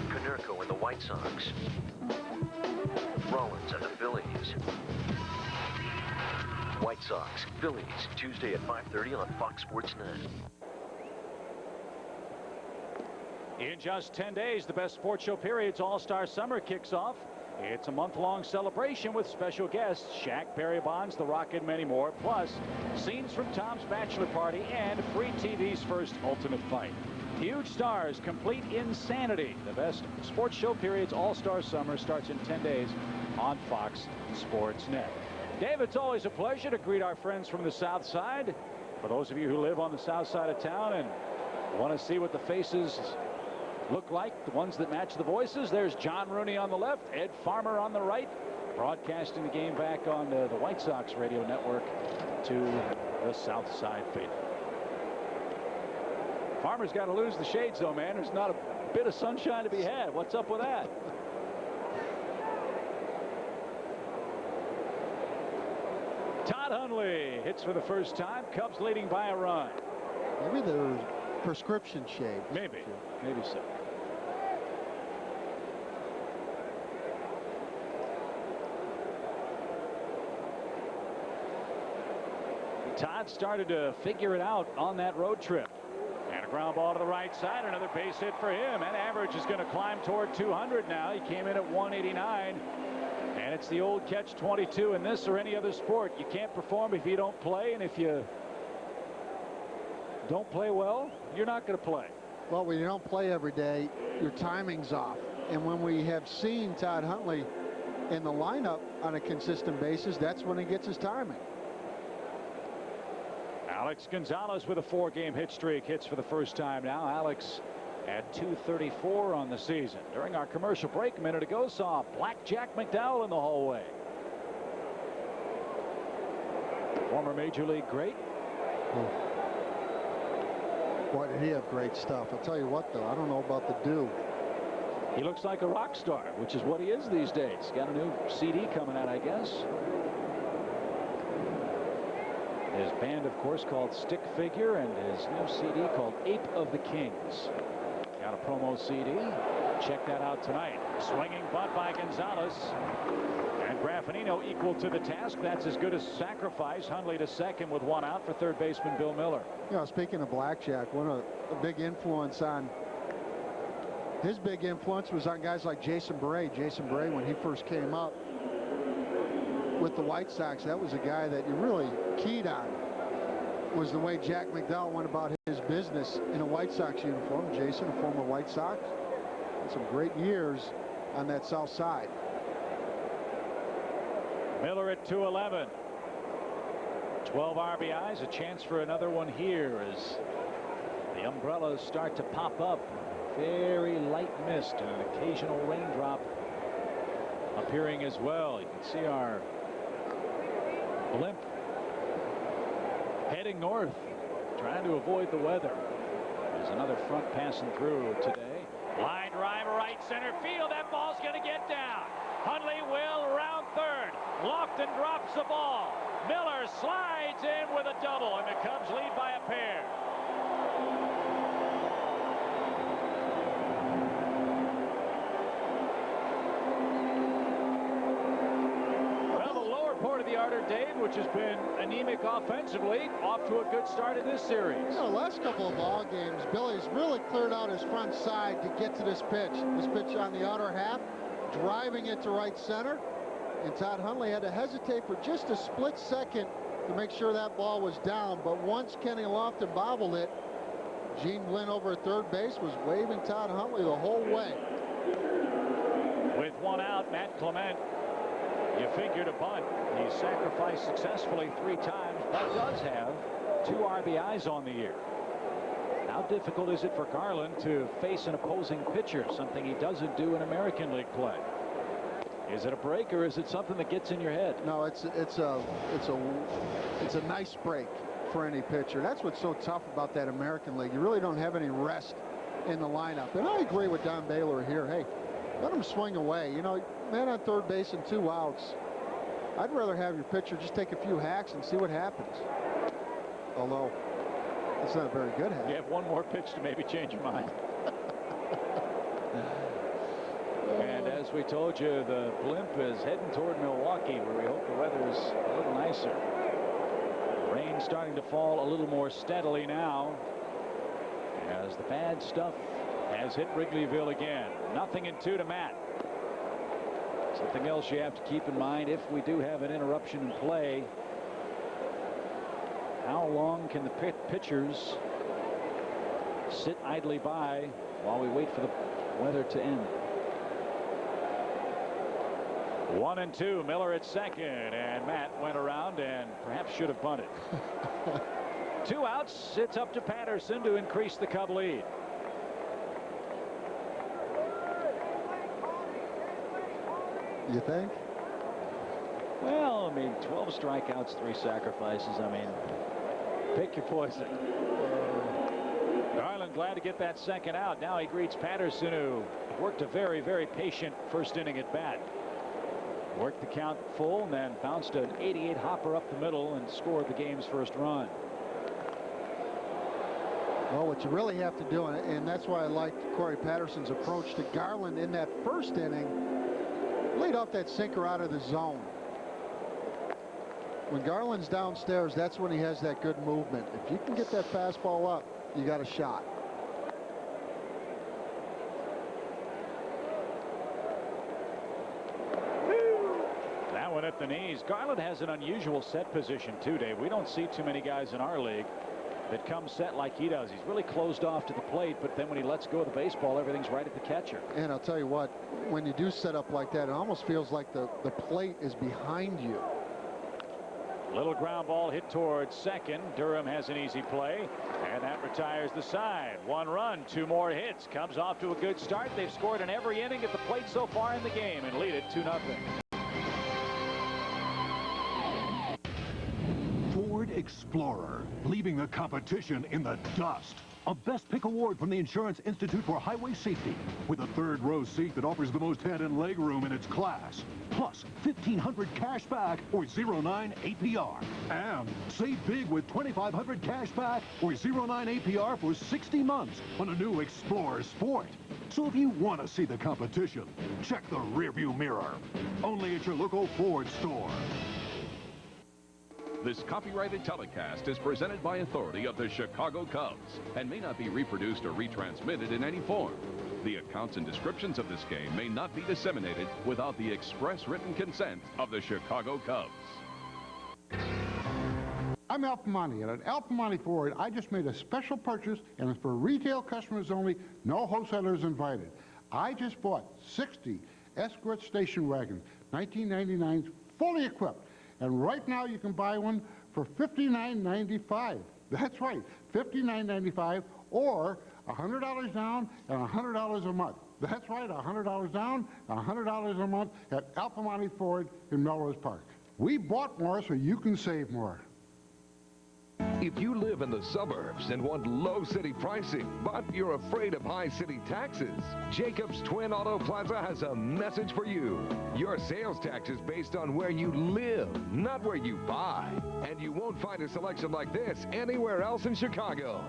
Konerko and the White Sox. Rollins and the Phillies. White Sox, Phillies, Tuesday at 5:30 on Fox Sports 9. In just 10 days, the best sports show period's All-Star Summer kicks off. It's a month-long celebration with special guests, Shaq, Barry Bonds, The Rock, and many more, plus scenes from Tom's bachelor party and free TV's first Ultimate Fight. Huge stars, complete insanity. The best sports show period's All-Star Summer starts in 10 days on Fox Sports Net. Dave, it's always a pleasure to greet our friends from the South Side. For those of you who live on the South Side of town and want to see what the faces look like, the ones that match the voices, there's John Rooney on the left, Ed Farmer on the right, broadcasting the game back on the White Sox radio network to the South Side faithful. Farmer's got to lose the shades, though, man. There's not a bit of sunshine to be had. What's up with that? Todd Hundley hits for the first time. Cubs leading by a run. Maybe there's prescription shade. Maybe so. Todd started to figure it out on that road trip. And a ground ball to the right side. Another base hit for him. And average is going to climb toward 200 now. He came in at 189. And it's the old catch-22 in this or any other sport. You can't perform if you don't play. And if you don't play well, you're not going to play. Well, when you don't play every day, your timing's off. And when we have seen Todd Hundley in the lineup on a consistent basis, that's when he gets his timing. Alex Gonzalez with a 4-game hit streak hits for the first time now. Alex at 234 on the season. During our commercial break a minute ago, saw Black Jack McDowell in the hallway. Former Major League great. Boy, did he have great stuff. I'll tell you what, though, I don't know about the do. He looks like a rock star, which is what he is these days. Got a new CD coming out, I guess. His band, of course, called Stick Figure, and his new CD called Ape of the Kings. Got a promo CD. Check that out tonight. Swinging bunt by Gonzalez. And Graffinino equal to the task. That's as good as sacrifice. Hundley to second with one out for third baseman Bill Miller. You know, speaking of Blackjack, a big influence on his big influence was on guys like Jason Bray. Jason Bray, when he first came up with the White Sox, that was a guy that you really keyed on, was the way Jack McDowell went about his business in a White Sox uniform. Jason, a former White Sox, had some great years on that south side. Miller at 211. 12 RBIs, a chance for another one here as the umbrellas start to pop up. Very light mist and an occasional raindrop appearing as well. You can see our blimp heading north, trying to avoid the weather. There's another front passing through today. Line drive right center field. That ball's going to get down. Hundley will round third. Lofton drops the ball. Miller slides in with a double, and the Cubs lead by a pair. Part of the Arter Dave, which has been anemic offensively, off to a good start in this series. You know, the last couple of ball games, Billy's really cleared out his front side to get to this pitch. This pitch on the outer half, driving it to right center. And Todd Hundley had to hesitate for just a split second to make sure that ball was down. But once Kenny Lofton bobbled it, Gene Glynn over at third base was waving Todd Hundley the whole way. With one out, Matt Clement. You figured a bunt. He sacrificed successfully 3 times, but does have 2 RBIs on the year. How difficult is it for Garland to face an opposing pitcher, something he doesn't do in American League play? Is it a break, or is it something that gets in your head? No, it's a nice break for any pitcher. That's what's so tough about that American League. You really don't have any rest in the lineup. And I agree with Don Baylor here. Hey, let him swing away. You know, man on third base and 2 outs. I'd rather have your pitcher just take a few hacks and see what happens. Although, it's not a very good hack. You have one more pitch to maybe change your mind. And as we told you, the blimp is heading toward Milwaukee, where we hope the weather's a little nicer. Rain starting to fall a little more steadily now, as the bad stuff has hit Wrigleyville again. 0-2 to Matt. Something else you have to keep in mind if we do have an interruption in play. How long can the pitchers sit idly by while we wait for the weather to end? 1-2. Miller at second, and Matt went around and perhaps should have bunted. 2 outs. It's up to Patterson to increase the Cub lead. You think? Well, I mean, 12 strikeouts, 3 sacrifices. I mean, pick your poison. Garland glad to get that second out. Now he greets Patterson, who worked a very, very patient first inning at bat. Worked the count full and then bounced an 88 hopper up the middle and scored the game's first run. Well, what you really have to do, and that's why I liked Corey Patterson's approach to Garland in that first inning, laid off that sinker out of the zone. When Garland's downstairs, that's when he has that good movement. If you can get that fastball up, you got a shot. That one at the knees. Garland has an unusual set position too, Dave. We don't see too many guys in our league that come set like he does. He's really closed off to the plate, but then when he lets go of the baseball, everything's right at the catcher. And I'll tell you what, when you do set up like that, it almost feels like the plate is behind you. Little ground ball hit towards second. Durham has an easy play, and that retires the side. 1 run, 2 more hits. Cubs off to a good start. They've scored in every inning at the plate so far in the game and lead it 2-0. Ford Explorer, leaving the competition in the dust. A Best Pick award from the Insurance Institute for Highway Safety, with a 3rd row seat that offers the most head and leg room in its class. Plus, $1,500 cash back or 0.9 APR. And save big with $2,500 cash back or 0.9 APR for 60 months on a new Explorer Sport. So if you want to see the competition, check the rearview mirror. Only at your local Ford store. This copyrighted telecast is presented by authority of the Chicago Cubs and may not be reproduced or retransmitted in any form. The accounts and descriptions of this game may not be disseminated without the express written consent of the Chicago Cubs. I'm Al Piemonte, and at Al Piemonte Ford, I just made a special purchase, and it's for retail customers only, no wholesalers invited. I just bought 60 Escort station wagons, 1999, fully equipped. And right now you can buy one for $59.95. That's right, $59.95, or $100 down and $100 a month. That's right, $100 down and $100 a month at Al Piemonte Ford in Melrose Park. We bought more so you can save more. If you live in the suburbs and want low city pricing, but you're afraid of high city taxes, Jacobs Twin Auto Plaza has a message for you. Your sales tax is based on where you live, not where you buy. And you won't find a selection like this anywhere else in Chicago.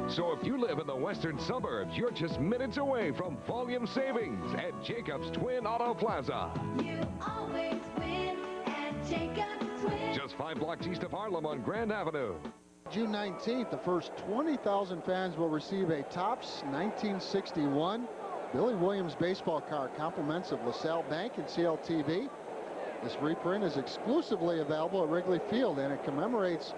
So if you live in the western suburbs, you're just minutes away from volume savings at Jacobs Twin Auto Plaza. You always win at Jacobs Twin. Just 5 blocks east of Harlem on Grand Avenue. June 19th, the first 20,000 fans will receive a Topps 1961 Billy Williams baseball card, compliments of LaSalle Bank and CLTV. This reprint is exclusively available at Wrigley Field, and it commemorates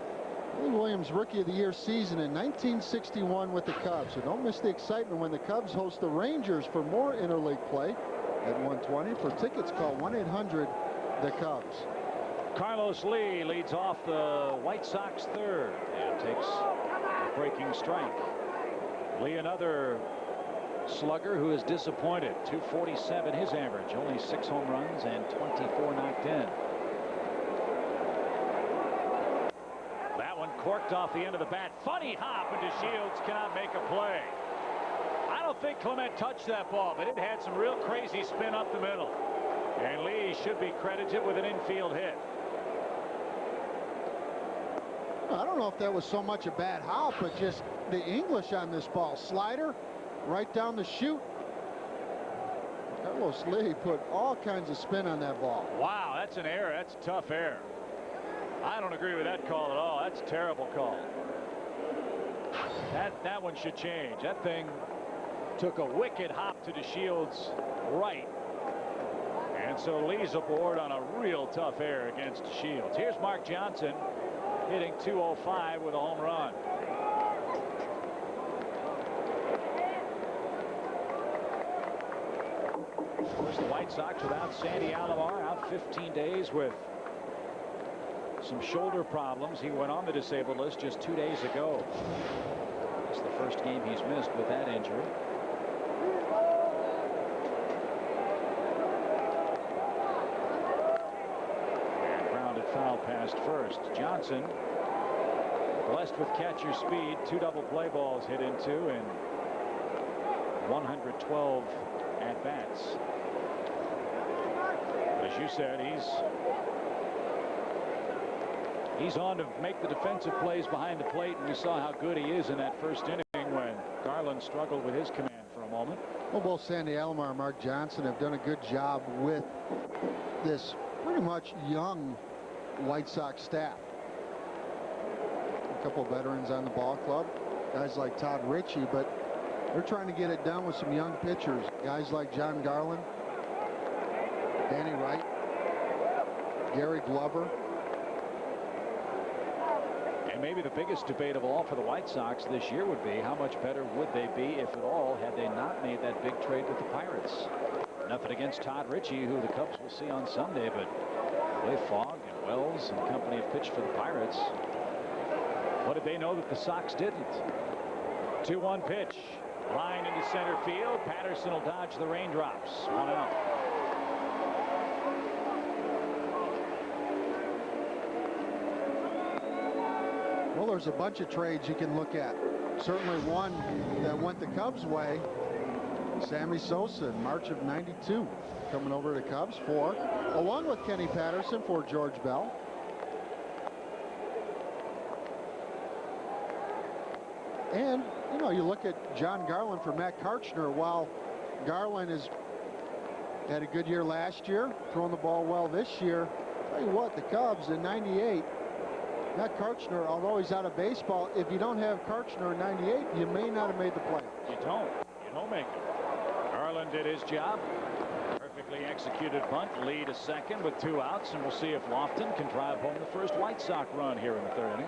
Billy Williams' Rookie of the Year season in 1961 with the Cubs. So don't miss the excitement when the Cubs host the Rangers for more interleague play at 120. For tickets, call 1-800-THE-CUBS. Carlos Lee leads off the White Sox third and takes a breaking strike. Lee, another slugger who is disappointed. 247 his average, only 6 home runs and 24 knocked in. That one corked off the end of the bat. Funny hop, and DeShields cannot make a play. I don't think Clement touched that ball, but it had some real crazy spin up the middle. And Lee should be credited with an infield hit. I don't know if that was so much a bad hop, but just the English on this ball. Slider right down the chute. Carlos Lee put all kinds of spin on that ball. Wow, that's an error. That's a tough error. I don't agree with that call at all. That's a terrible call. That one should change. That thing took a wicked hop to DeShields' right. And so Lee's aboard on a real tough error against DeShields. Here's Mark Johnson hitting 205 with a home run. Of course, the White Sox without Sandy Alomar, out 15 days with some shoulder problems. He went on the disabled list just 2 days ago. It's the first game he's missed with that injury. And grounded foul past first. Johnson, blessed with catcher speed, 2 double play balls hit into and 112 at-bats. As you said, he's on to make the defensive plays behind the plate, and we saw how good he is in that first inning when Garland struggled with his command for a moment. Well, both Sandy Alomar and Mark Johnson have done a good job with this pretty much young White Sox staff. A couple veterans on the ball club, guys like Todd Ritchie, but they're trying to get it done with some young pitchers, guys like Jon Garland, Danny Wright, Gary Glover. And maybe the biggest debate of all for the White Sox this year would be how much better would they be, if at all, had they not made that big trade with the Pirates. Nothing against Todd Ritchie, who the Cubs will see on Sunday, but the way Fogg and Wells and company have pitched for the Pirates, what did they know that the Sox didn't? 2-1 pitch. Line into center field. Patterson will dodge the raindrops. 1 out. Well, there's a bunch of trades you can look at. Certainly one that went the Cubs' way. Sammy Sosa in March of '92 coming over to Cubs for, along with Kenny Patterson, for George Bell. And, you know, you look at Jon Garland for Matt Karchner. While Garland has had a good year last year, throwing the ball well this year, tell you what, the Cubs in '98, Matt Karchner, although he's out of baseball, if you don't have Karchner in '98, you may not have made the playoffs. You don't make it. Garland did his job. Perfectly executed bunt, lead a second with 2 outs, and we'll see if Lofton can drive home the first White Sox run here in the 3rd inning.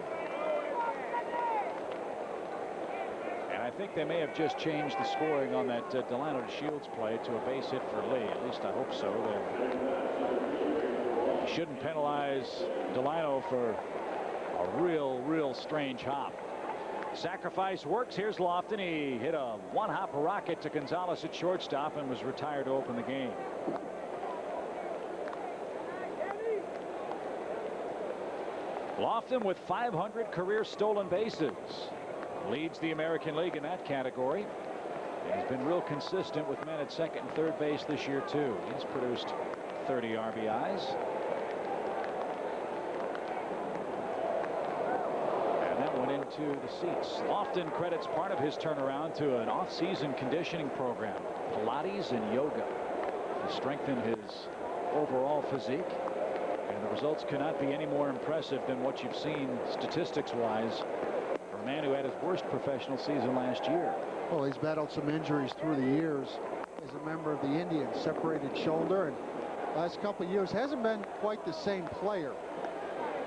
And I think they may have just changed the scoring on that Delino DeShields play to a base hit for Lee. At least I hope so. They shouldn't penalize Delino for a real strange hop. Sacrifice works. Here's Lofton. He hit a 1-hop rocket to Gonzalez at shortstop and was retired to open the game. Lofton with 500 career stolen bases. Leads the American League in that category. And he's been real consistent with men at second and third base this year, too. He's produced 30 RBIs. To the seats. Lofton credits part of his turnaround to an off-season conditioning program, Pilates and yoga, to strengthen his overall physique. And the results cannot be any more impressive than what you've seen statistics-wise for a man who had his worst professional season last year. Well, he's battled some injuries through the years as a member of the Indians, separated shoulder, and last couple of years hasn't been quite the same player.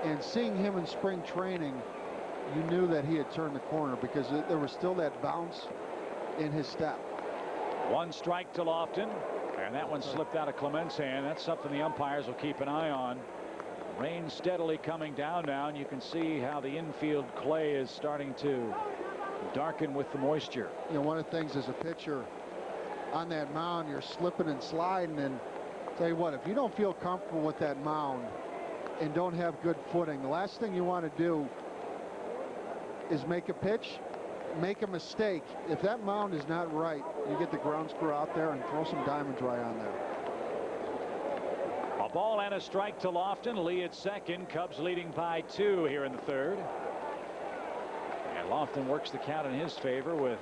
And seeing him in spring training, you knew that he had turned the corner because there was still that bounce in his step. 1 strike to Lofton, And that one slipped out of Clement's hand. That's something the umpires will keep an eye on. Rain steadily coming down now, and you can see how the infield clay is starting to darken with the moisture. You know, one of the things as a pitcher on that mound, you're slipping and sliding, and tell you what, if you don't feel comfortable with that mound and don't have good footing, the last thing you want to do is make a pitch, make a mistake. If that mound is not right, you get the ground screw out there and throw some diamond dry on there. A ball and a strike to Lofton. Lee at second. Cubs leading by 2 here in the third. And Lofton works the count in his favor with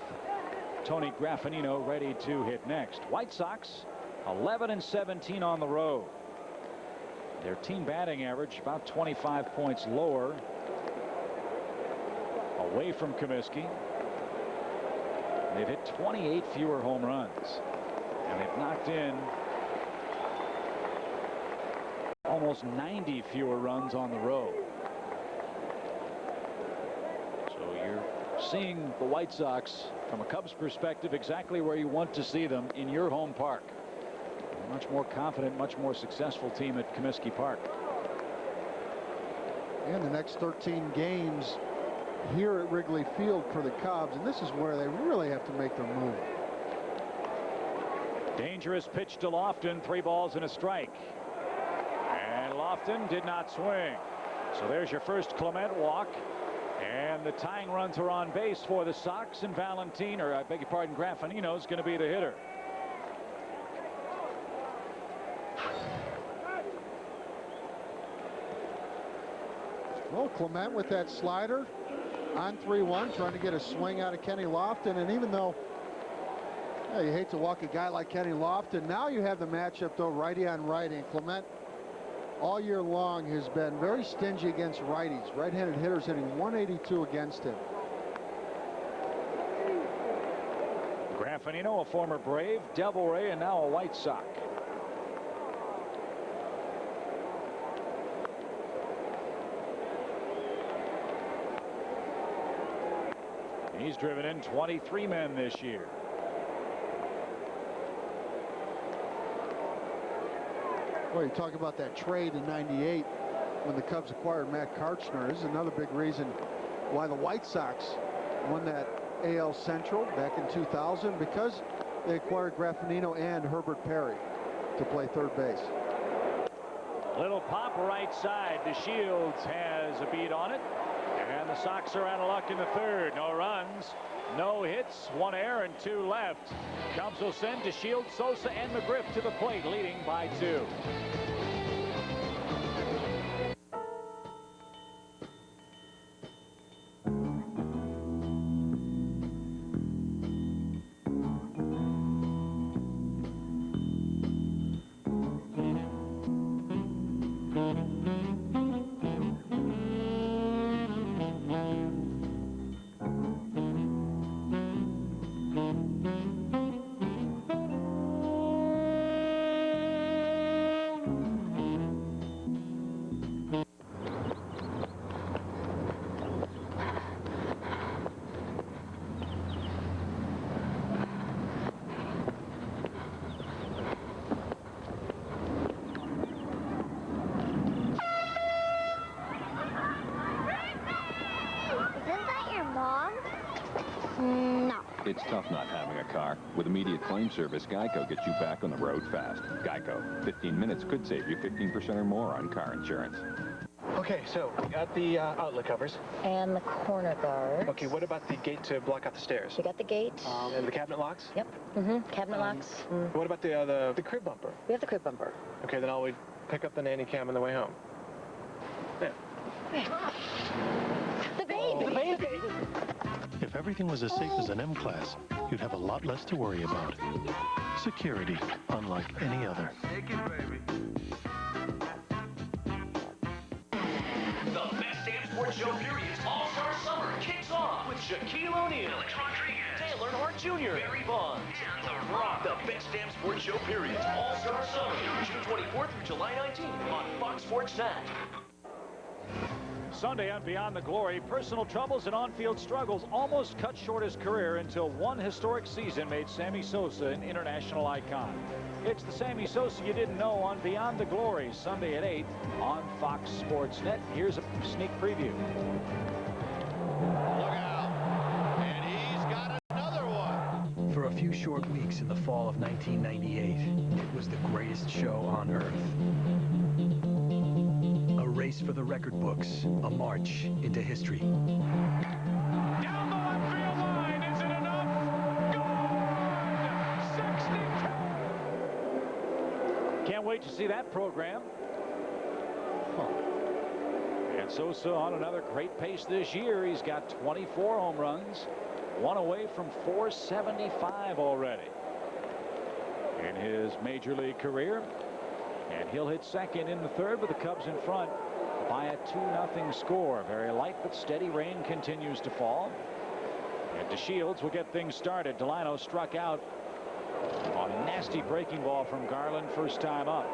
Tony Graffinino ready to hit next. White Sox 11-17 on the road. Their team batting average about 25 points lower away from Comiskey. They've hit 28 fewer home runs, and they've knocked in almost 90 fewer runs on the road. So you're seeing the White Sox from a Cubs perspective exactly where you want to see them, in your home park. A much more confident, much more successful team at Comiskey Park. And the next 13 games here at Wrigley Field for the Cubs, and this is where they really have to make their move. Dangerous pitch to Lofton. 3 balls and a strike. And Lofton did not swing. So there's your first Clement walk. And the tying runs are on base for the Sox, and Valentin, or I beg your pardon, Graffinino is going to be the hitter. Well, Clement with that slider on 3-1, trying to get a swing out of Kenny Lofton. And even though you hate to walk a guy like Kenny Lofton, now you have the matchup, though, righty on righty. And Clement all year long has been very stingy against righties. Right-handed hitters hitting 182 against him. Graffinino, a former Brave, Devil Ray, and now a White Sox. He's driven in 23 men this year. Well, you talk about that trade in '98 when the Cubs acquired Matt Karchner. This is another big reason why the White Sox won that AL Central back in 2000, because they acquired Graffinino and Herbert Perry to play third base. Little pop right side. DeShields has a beat on it. And the Sox are out of luck in the third. No runs, no hits, 1 error and 2 left. Cubs will send DeShields, Sosa, and McGriff to the plate, leading by 2. It's tough not having a car. With immediate claim service, Geico gets you back on the road fast. Geico. 15 minutes could save you 15% or more on car insurance. Okay, so we got the outlet covers. And the corner guards. Okay, what about the gate to block out the stairs? We got the gate. And the cabinet locks? Yep. Cabinet locks. What about the crib bumper? We have the crib bumper. Okay, then I'll pick up the nanny cam on the way home. Yeah. The baby! The baby! If everything was as safe as an M-Class, you'd have a lot less to worry about. Security, unlike any other. Take it, baby. The best damn sports show period's All-Star Summer kicks off with Shaquille O'Neal, Alex Rodriguez, Dale Earnhardt Jr., Barry Bonds, and The Rock. The best damn sports show period's All-Star Summer, June 24th through July 19th on Fox Sports Net. Sunday on Beyond the Glory, personal troubles and on-field struggles almost cut short his career until one historic season made Sammy Sosa an international icon. It's the Sammy Sosa you didn't know on Beyond the Glory, Sunday at 8 on Fox Sports Net. Here's a sneak preview. Look out. And he's got another one. For a few short weeks in the fall of 1998, it was the greatest show on earth. A race for the record books, a march into history. Down the left field line, is it enough? Gone! 62! Can't wait to see that program. And Sosa on another great pace this year. He's got 24 home runs, one away from 475 already in his major league career. And he'll hit second in the third with the Cubs in front by a 2-0 score. Very light but steady rain continues to fall. And DeShields will get things started. Delino struck out on a nasty breaking ball from Garland first time up.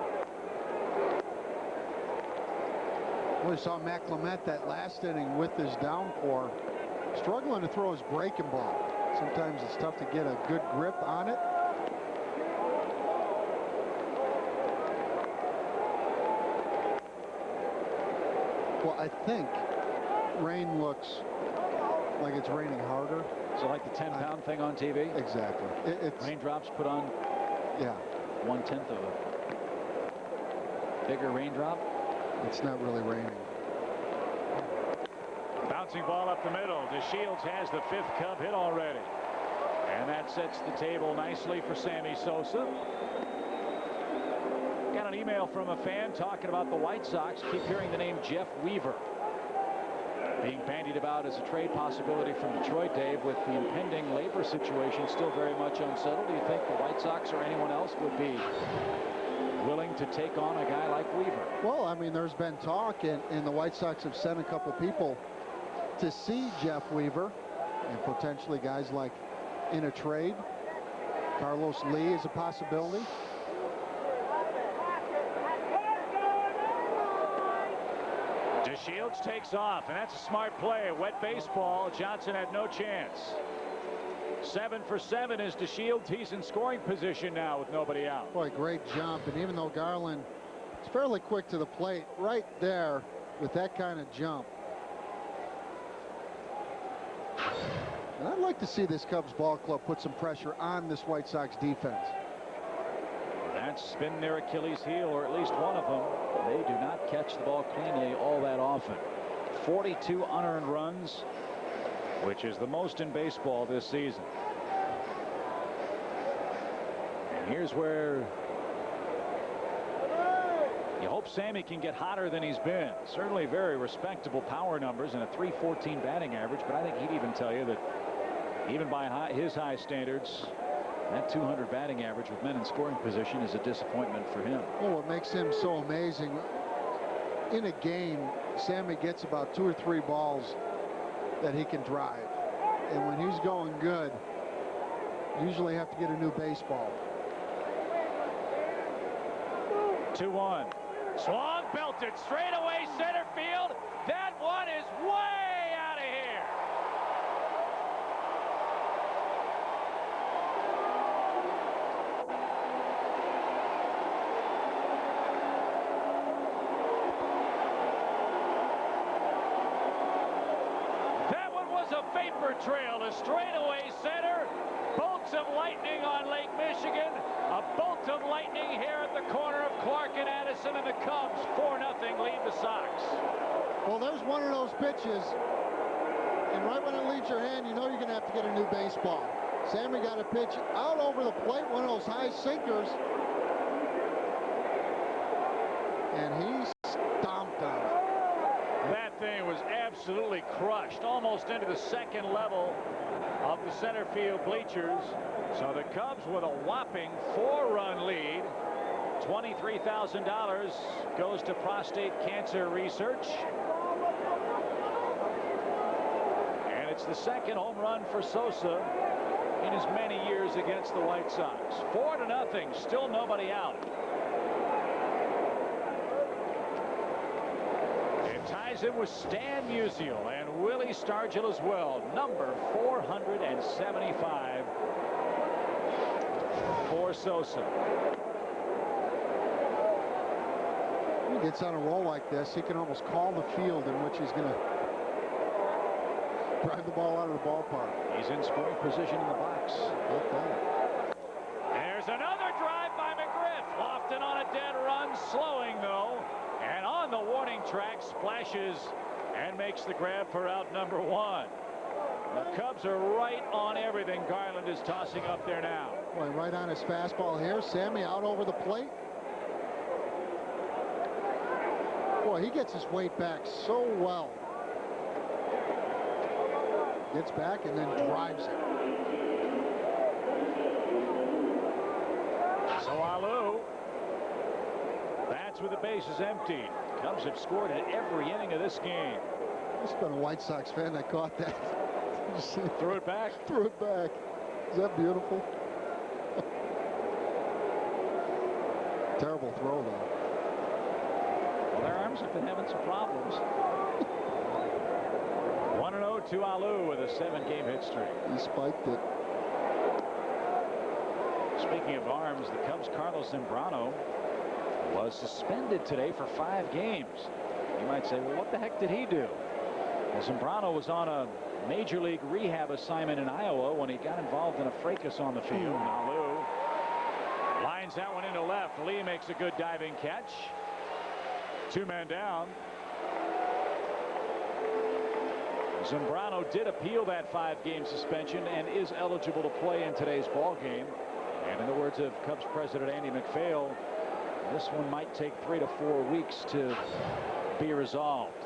We saw Matt Clement that last inning with his downpour, struggling to throw his breaking ball. Sometimes it's tough to get a good grip on it. Well, I think rain looks like it's raining harder. So like the 10-pound thing on TV? Exactly. It's raindrops put on, yeah, 1/10 of a bigger raindrop. It's not really raining. Bouncing ball up the middle. DeShields has the 5th Cub hit already. And that sets the table nicely for Sammy Sosa. Got an email from a fan talking about the White Sox. Keep hearing the name Jeff Weaver being bandied about as a trade possibility from Detroit, Dave, with the impending labor situation still very much unsettled. Do you think the White Sox or anyone else would be willing to take on a guy like Weaver? Well, I mean, there's been talk, and the White Sox have sent a couple people to see Jeff Weaver, and potentially guys like in a trade. Carlos Lee is a possibility. DeShields takes off, and that's a smart play. A wet baseball. Johnson had no chance. 7 for 7 is DeShields. He's in scoring position now with nobody out. Boy, great jump. And even though Garland is fairly quick to the plate, right there with that kind of jump. And I'd like to see this Cubs ball club put some pressure on this White Sox defense. That's been their Achilles heel, or at least one of them. They do not catch the ball cleanly all that often. 42 unearned runs, which is the most in baseball this season. And here's where you hope Sammy can get hotter than he's been. Certainly very respectable power numbers and a .314 batting average, but I think he'd even tell you that even by his high standards, that .200 batting average with men in scoring position is a disappointment for him. Well, what makes him so amazing, in a game, Sammy gets about 2 or 3 balls that he can drive. And when he's going good, usually have to get a new baseball. 2-1. Swung, belted, straight away center field. That one is way out of here. A vapor trail to straightaway center. Bolts of lightning on Lake Michigan. A bolt of lightning here at the corner of Clark and Addison, and the Cubs 4-0 lead the Sox. Well, there's one of those pitches, and right when it leaves your hand, you know you're going to have to get a new baseball. Sammy got a pitch out over the plate, one of those high sinkers, and he stomped on it. That thing was absolutely crushed, almost into the second level of the center field bleachers. So the Cubs with a whopping 4-run lead. $23,000 goes to prostate cancer research. And it's the second home run for Sosa in his many years against the White Sox. 4-0, still nobody out. Ties He's in with Stan Musial and Willie Stargell as well. Number 475 for Sosa. He gets on a roll like this, he can almost call the field in which he's going to drive the ball out of the ballpark. He's in scoring position in the box. There's another drive by McGriff. Lofton on a dead run, slowing though. And on the warning track, splashes and makes the grab for out number 1. The Cubs are right on everything Garland is tossing up there now. Boy, right on his fastball here. Sammy out over the plate. Boy, he gets his weight back so well. Gets back and then drives it. So Alou bats with the bases empty. Cubs have scored in every inning of this game. Must have been a White Sox fan that caught that. Threw it back. Threw it back. Is that beautiful? Terrible throw, though. Well, their arms have been having some problems. 1-0 to Alou with a 7-game hit streak. He spiked it. Speaking of arms, the Cubs' Carlos Zambrano was suspended today for 5 games. You might say, well, what the heck did he do? Well, Zambrano was on a major league rehab assignment in Iowa when he got involved in a fracas on the field. Alou lines that one into left. Lee makes a good diving catch. 2 men down. Zambrano did appeal that 5-game suspension and is eligible to play in today's ball game. And in the words of Cubs president Andy McPhail, this one might take 3 to 4 weeks to be resolved.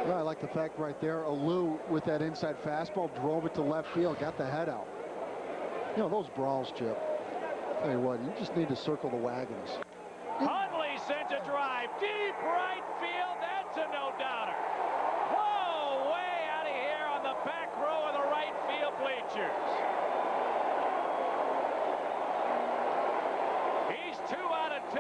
Well, I like the fact right there, Alou with that inside fastball drove it to left field, got the head out. You know, those brawls, Chip. Tell you what, you just need to circle the wagons. Hundley sent a drive deep right field. That's a no-doubter. Whoa, way out of here on the back row of the right field bleachers. He's 2 out of 2.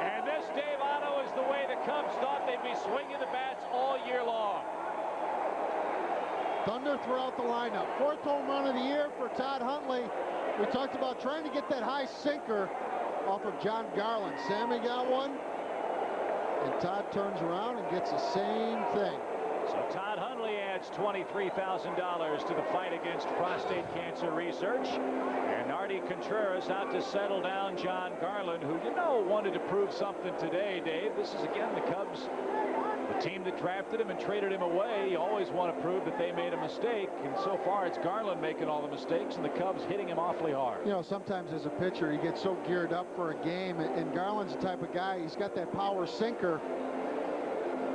And this, Dave Otto, is the way the Cubs thought they'd be swinging the bats all year long. Thunder throughout the lineup. 4th home run of the year for Todd Hundley. We talked about trying to get that high sinker off of Jon Garland. Sammy got one, and Todd turns around and gets the same thing. So Todd Hundley adds $23,000 to the fight against prostate cancer research. And Nardi Contreras out to settle down Jon Garland, who, you know, wanted to prove something today, Dave. This is, again, the Cubs. The team that drafted him and traded him away, you always want to prove that they made a mistake. And so far, it's Garland making all the mistakes and the Cubs hitting him awfully hard. You know, sometimes as a pitcher, you get so geared up for a game. And Garland's the type of guy, he's got that power sinker.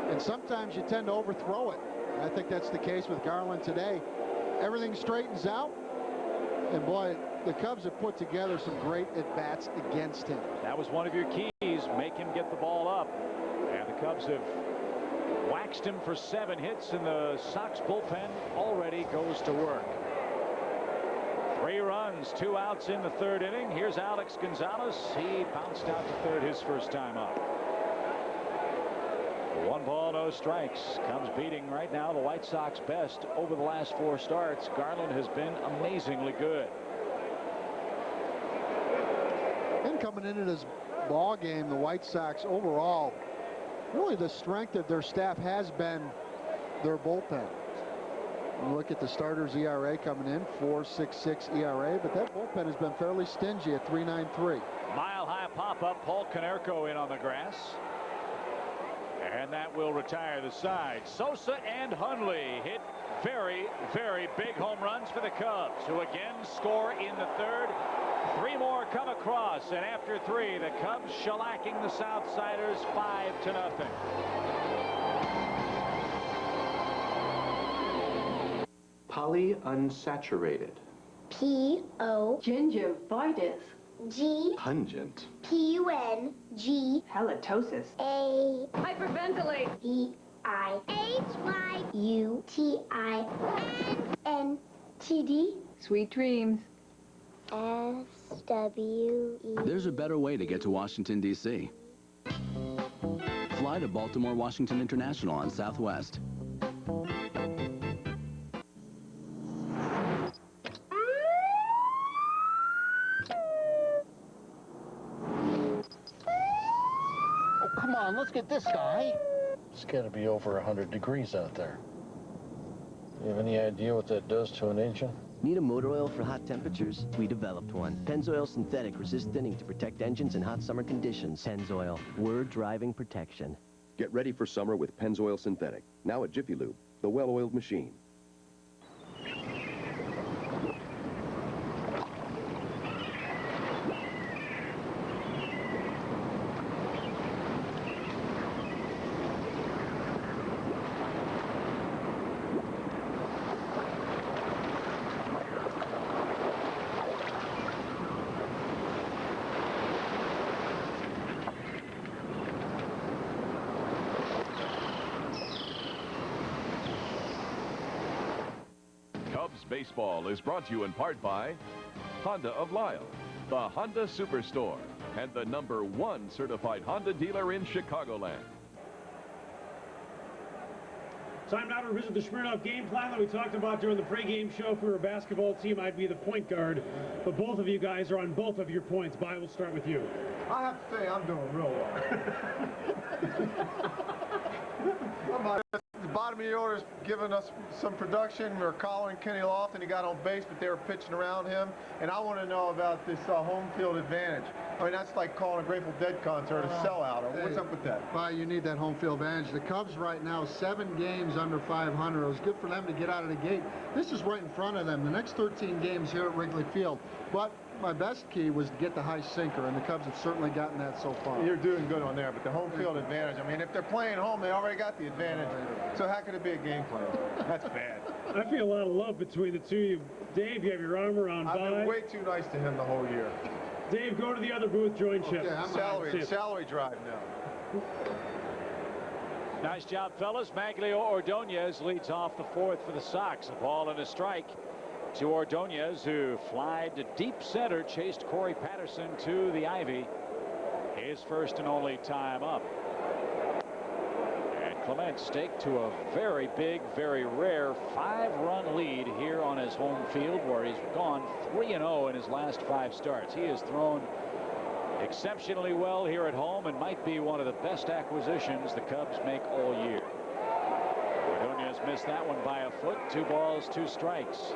And sometimes you tend to overthrow it. And I think that's the case with Garland today. Everything straightens out. And boy, the Cubs have put together some great at-bats against him. That was one of your keys, make him get the ball up. And the Cubs have waxed him for 7 hits, and the Sox bullpen already goes to work. 3 runs, 2 outs in the 3rd inning. Here's Alex Gonzalez. He bounced out to 3rd his first time up. 1 ball, no strikes. Cubs beating right now the White Sox best over the last 4 starts. Garland has been amazingly good. And coming into this ball game, the White Sox overall, really the strength of their staff has been their bullpen. You look at the starters' ERA coming in, 4.66 ERA, but that bullpen has been fairly stingy at 3.93. Mile-high pop-up, Paul Konerko in on the grass. And that will retire the side. Sosa and Hundley hit very, very big home runs for the Cubs, who again score in the 3rd. 3 more come across, and after 3, the Cubs shellacking the Southsiders 5-0. Polyunsaturated. P-O. Gingivitis. G. Pungent. P-U-N-G. Halitosis. A. Hyperventilate. V-I-H-Y-U-T-I-N-N-T-D. Sweet dreams. SWE. There's a better way to get to Washington, D.C. Fly to Baltimore Washington International on Southwest. Oh, come on, let's get this guy. It's got to be over 100 degrees out there. You have any idea what that does to an engine? Need a motor oil for hot temperatures? We developed one. Pennzoil Synthetic resists thinning to protect engines in hot summer conditions. Pennzoil, we're driving protection. Get ready for summer with Pennzoil Synthetic. Now at Jiffy Lube, the well-oiled machine. Baseball is brought to you in part by Honda of Lisle, the Honda Superstore, and the #1 certified Honda dealer in Chicagoland. Time now to revisit the Smirnoff game plan that we talked about during the pregame show. If we were a basketball team, I'd be the point guard, but both of you guys are on both of your points. Bye, we'll start with you. I have to say, I'm doing real well. The bottom of the order's giving us some production. We're calling Kenny Lofton. He got on base, but they were pitching around him. And I want to know about this home field advantage. I mean, that's like calling a Grateful Dead concert a sellout. What's up with that? Well, you need that home field advantage. The Cubs right now, 7 games under 500. It was good for them to get out of the gate. This is right in front of them. The next 13 games here at Wrigley Field. But my best key was to get the high sinker, and the Cubs have certainly gotten that so far. You're doing good on there, but the home field advantage, I mean, if they're playing home, they already got the advantage. So how could it be a game plan? That's bad. I feel a lot of love between the two of you. Dave, you have your arm around I've been way too nice to him the whole year. Dave, go to the other booth, join Chip. Salary drive now. Nice job, fellas. Maglio Ordonez leads off the 4th for the Sox. A ball and a strike to Ordonez, who flied to deep center, chased Corey Patterson to the ivy. His first and only time up. And Clement staked to a very big, very rare 5-run lead here on his home field, where he's gone 3-0 in his last 5 starts. He has thrown exceptionally well here at home and might be one of the best acquisitions the Cubs make all year. Ordonez missed that one by a foot. 2 balls, 2 strikes.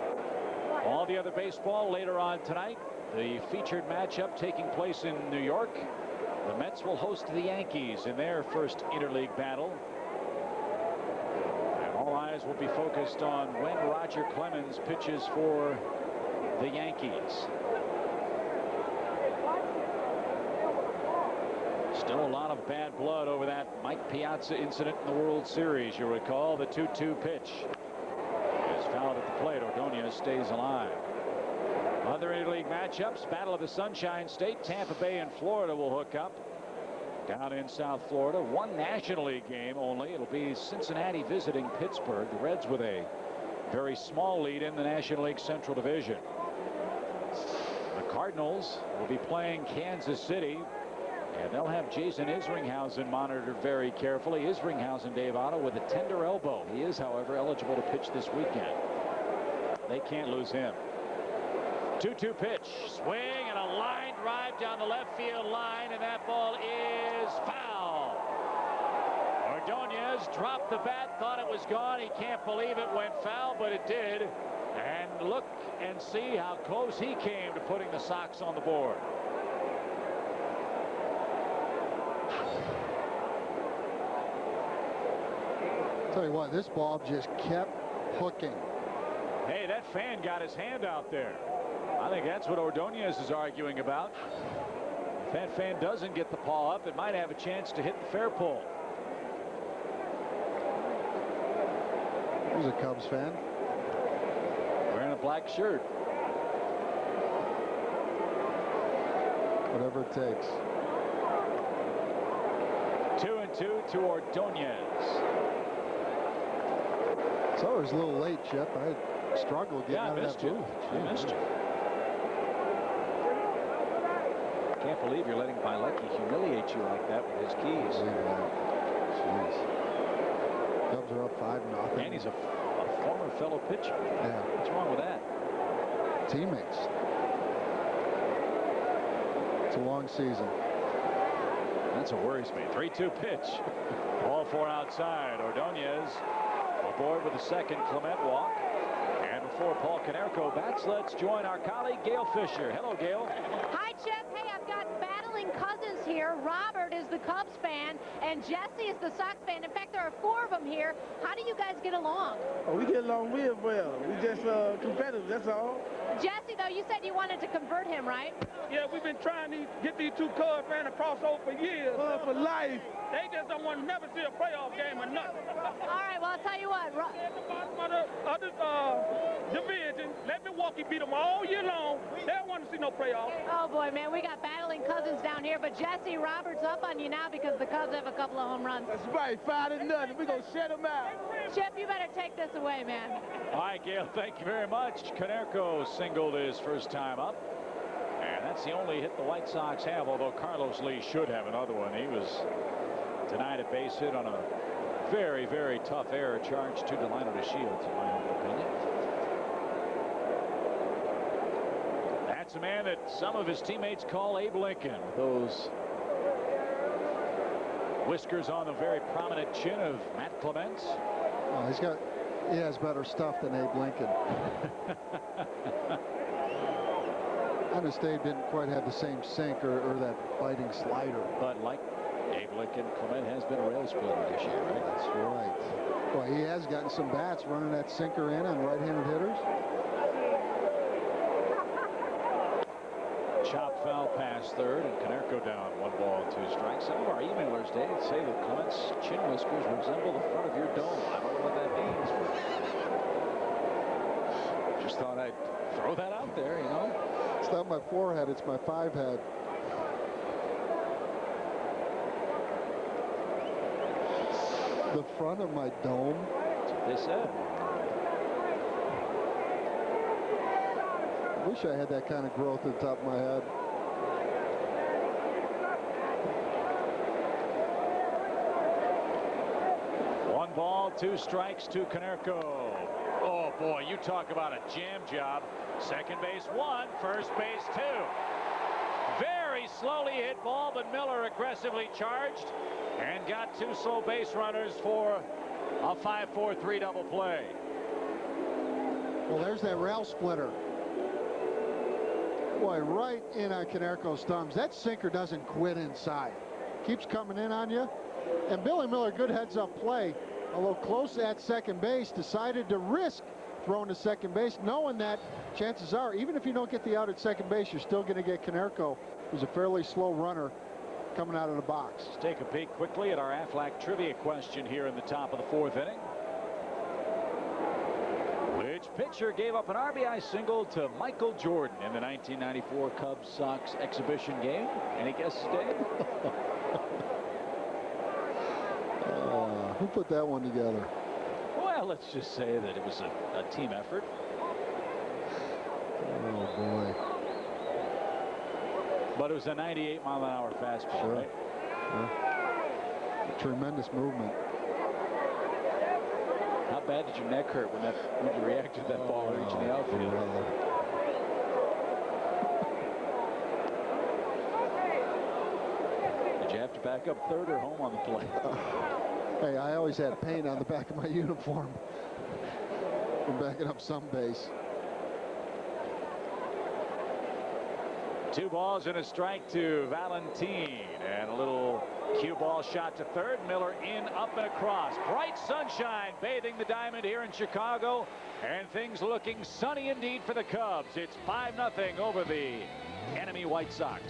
All the other baseball later on tonight. The featured matchup taking place in New York. The Mets will host the Yankees in their first interleague battle. And all eyes will be focused on when Roger Clemens pitches for the Yankees. Still a lot of bad blood over that Mike Piazza incident in the World Series. You'll recall the 2-2 pitch is fouled at the plate. Ordonez stays alive. Other interleague matchups, Battle of the Sunshine State. Tampa Bay and Florida will hook up down in South Florida. 1 National League game only. It'll be Cincinnati visiting Pittsburgh. The Reds with a very small lead in the National League Central Division. The Cardinals will be playing Kansas City, and they'll have Jason Isringhausen monitored very carefully. Isringhausen, Dave Otto, with a tender elbow. He is, however, eligible to pitch this weekend. They can't lose him. 2-2 pitch, swing, and a line drive down the left field line, and that ball is foul. Ordonez dropped the bat, thought it was gone. He can't believe it went foul, but it did. And look and see how close he came to putting the Sox on the board. Tell you what, this ball just kept hooking. Hey, that fan got his hand out there. I think that's what Ordonez is arguing about. If that fan doesn't get the paw up, it might have a chance to hit the fair pole. He's a Cubs fan. Wearing a black shirt. Whatever it takes. 2-2 to Ordonez. It's always a little late, Chip. struggle getting out of that booth. I missed you. Can't believe you're letting Bilecki humiliate you like that with his keys. Jeez. Cubs are up 5-0. And he's a former fellow pitcher. Yeah. What's wrong with that? Teammates. It's a long season. That's what worries me. 3-2 pitch. Ball 4 outside. Ordonez aboard with the second. Clement walk. And before Paul Konerko bats, let's join our colleague Gail Fisher. Hello, Gail. Hi, Chip. Hey, I've got battling cousins here. Robert is the Cubs fan, and Jesse is the Sox fan. In fact, there are 4 of them here. How do you guys get along? Oh, we get along real well. We just competitive, that's all. Jesse, though, you said you wanted to convert him, right? Yeah, we've been trying to get these 2 Cubs fans to cross over for years. For life. They just don't want to never see a playoff game or nothing. All right, well, I'll tell you what. At the bottom of the division, let Milwaukee beat them all year long. They don't want to see no playoff. Oh, boy, man, we got battling cousins down here. But, Jesse, Robert's up on you now because the Cubs have a couple of home runs. That's right, 5-0. We're going to shut them out. Chip, you better take this away, man. All right, Gail, thank you very much. Konerko singled his first time up. And that's the only hit the White Sox have, although Carlos Lee should have another one. He was denied a base hit on a very, very tough error charge to Delino DeShields, in my own opinion. That's a man that some of his teammates call Abe Lincoln. Those whiskers on the very prominent chin of Matt Clements. Oh, he has better stuff than Abe Lincoln. Honest Abe didn't quite have the same sink or that biting slider. But like Abe Lincoln, Clement has been a rail splitter this year, right? That's right. Boy, he has gotten some bats running that sinker in on right-handed hitters. Chop foul pass third, and Konerko down 1 ball, 2 strikes. Some of our emailers, Dave, say that Clement's chin whiskers resemble the front of your dome. I don't know what that means, but just thought I'd throw that out there, you know. It's not my forehead, it's my 5 head. The front of my dome. That's what they said. I wish I had that kind of growth at the top of my head. One ball, 2 strikes to Konerko. Oh boy, you talk about a jam job. Second base 1, first base 2. Very slowly hit ball, but Miller aggressively charged and got 2 slow base runners for a 5-4-3 double play. Well, there's that rail splitter. Boy, right in on Konerko's thumbs. That sinker doesn't quit inside. Keeps coming in on you. And Billy Miller, good heads-up play, although close at second base, decided to risk throwing to second base, knowing that chances are, even if you don't get the out at second base, you're still going to get Konerko, who's a fairly slow runner, coming out of the box. Let's take a peek quickly at our Aflac trivia question here in the top of the 4th inning. Which pitcher gave up an RBI single to Michael Jordan in the 1994 Cubs-Sox exhibition game? Any guesses, Dave? Who put that one together? Well, let's just say that it was a team effort. Oh, boy. But it was a 98-mile-an-hour fastball, Sure. right? Yeah. Tremendous movement. How bad did your neck hurt when you reacted to that ball reaching the outfield? Did you have to back up third or home on the play? Hey, I always had paint on the back of my uniform from backing up some base. 2 balls and a strike to Valentin, and a little cue ball shot to third. Miller in, up, and across. Bright sunshine bathing the diamond here in Chicago, and things looking sunny indeed for the Cubs. It's 5-0 over the enemy White Sox.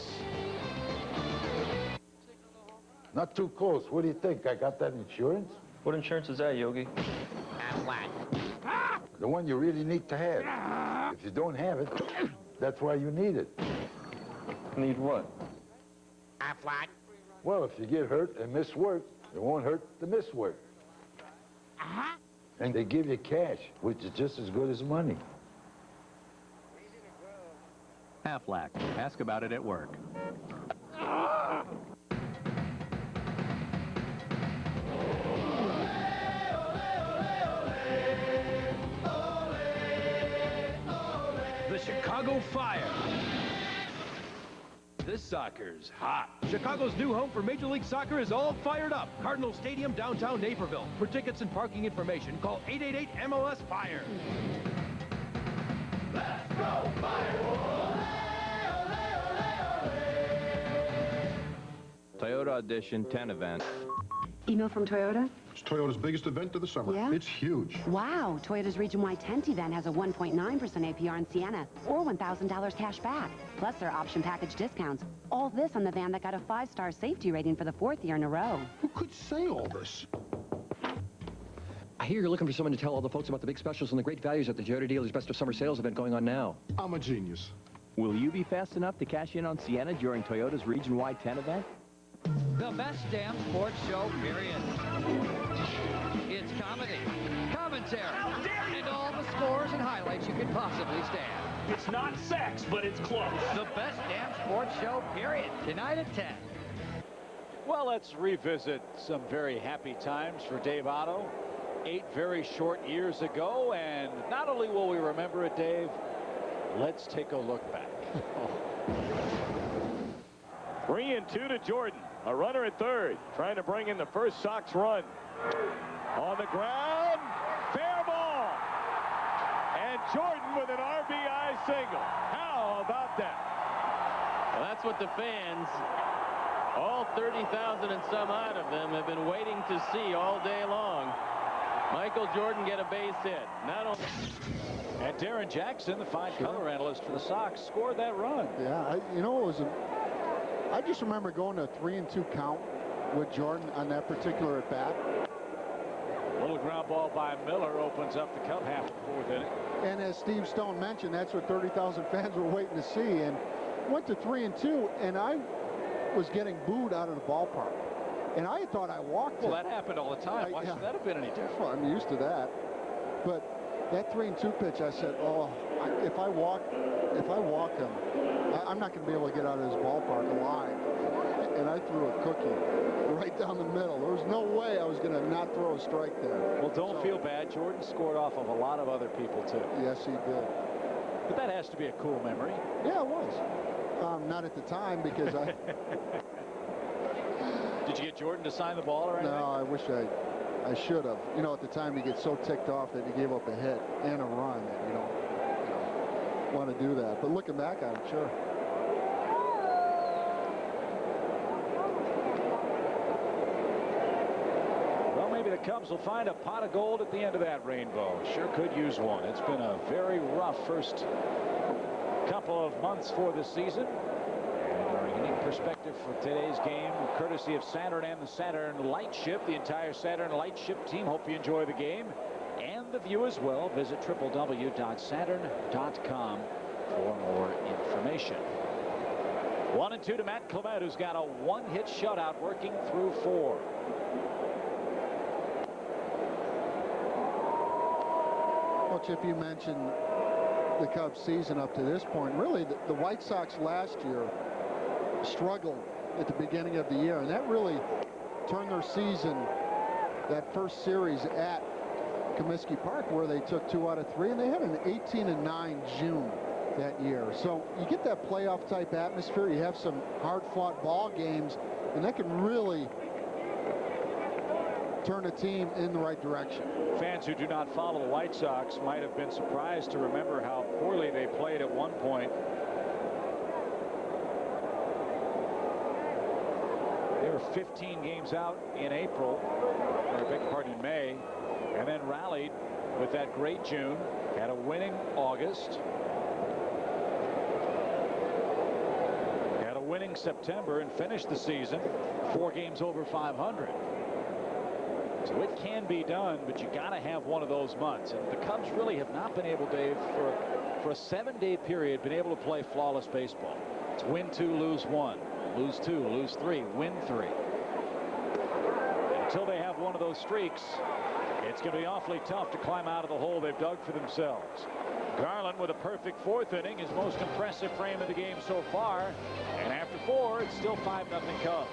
Not too close. What do you think? I got that insurance? What insurance is that, Yogi? The one you really need to have. If you don't have it, that's why you need it. Need what? Well, if you get hurt and miss work, it won't hurt to miss work. And they give you cash, which is just as good as money. Aflac. Ask about it at work. The Chicago Fire. This soccer's hot. Chicago's new home for Major League Soccer is all fired up. Cardinal Stadium, downtown Naperville. For tickets and parking information, call 888-MLS-FIRE. Let's go, Fire! Toyota Audition 10 event. Email from Toyota? It's Toyota's biggest event of the summer. Yeah? It's huge. Wow, Toyota's region-wide tent event has a 1.9% APR in Sienna or $1,000 cash back, plus their option package discounts. All this on the van that got a 5-star safety rating for the 4th year in a row. Who could say all this? I hear you're looking for someone to tell all the folks about the big specials and the great values at the Toyota Dealers Best of Summer Sales event going on now. I'm a genius. Will you be fast enough to cash in on Sienna during Toyota's region-wide 10 event? The best damn sports show, period. It's comedy, commentary, and all the scores and highlights you could possibly stand. It's not sex, but it's close. The best damn sports show, period. Tonight at 10. Well, let's revisit some very happy times for Dave Otto. 8 very short years ago, and not only will we remember it, Dave, let's take a look back. 3-2 to Jordan. A runner at third, trying to bring in the first Sox run. On the ground, fair ball. And Jordan with an RBI single. How about that? Well, that's what the fans, all 30,000 and some odd of them, have been waiting to see all day long. Michael Jordan get a base hit. Not only... And Darren Jackson, the fine color analyst for the Sox, scored that run. Yeah, I just remember going to a 3-2 count with Jordan on that particular at-bat. Little ground ball by Miller opens up the cup half the 4th inning. And as Steve Stone mentioned, that's what 30,000 fans were waiting to see. And went to 3-2, and I was getting booed out of the ballpark. And I thought I walked Well, that happened all the time. Why should that have been any different? Well, I'm used to that. But that 3-2 pitch, I said, oh, if I walk him, I'm not going to be able to get out of this ballpark alive. And I threw a cookie right down the middle. There was no way I was going to not throw a strike there. Well, don't feel bad. Jordan scored off of a lot of other people, too. Yes, he did. But that has to be a cool memory. Yeah, it was. Not at the time, because I... Did you get Jordan to sign the ball or anything? No, I wish I should have. You know, at the time, you get so ticked off that you gave up a hit and a run that you don't want to do that. But looking back on it, sure. Well, maybe the Cubs will find a pot of gold at the end of that rainbow. Sure could use one. It's been a very rough first couple of months for the season. And our unique perspective for today's game, courtesy of Saturn and the Saturn Light Ship, the entire Saturn Light Ship team. Hope you enjoy the game and the view as well. Visit www.saturn.com for more information. 1-2 to Matt Clement, who's got a one-hit shutout working through 4. Well, Chip, you mentioned the Cubs season up to this point. Really, the White Sox last year struggled at the beginning of the year, and that really turned their season, that first series at Comiskey Park, where they took 2 out of 3, and they had an 18-9 June that year. So you get that playoff type atmosphere, you have some hard-fought ball games, and that can really turn a team in the right direction. Fans who do not follow the White Sox might have been surprised to remember how poorly they played at one point. They were 15 games out in April, or beg your pardon, in May, and then rallied with that great June, had a winning August, had a winning September, and finished the season 4 games over 500. So it can be done, but you got to have one of those months. And the Cubs really have not been able, Dave, for a 7-day period, been able to play flawless baseball. It's win 2, lose 1, lose 2, lose 3, win 3. And until they have one of those streaks, It's going to be awfully tough to climb out of the hole they've dug for themselves. Garland with a perfect fourth inning, his most impressive frame of the game so far. And after 4, it's still 5-0 Cubs.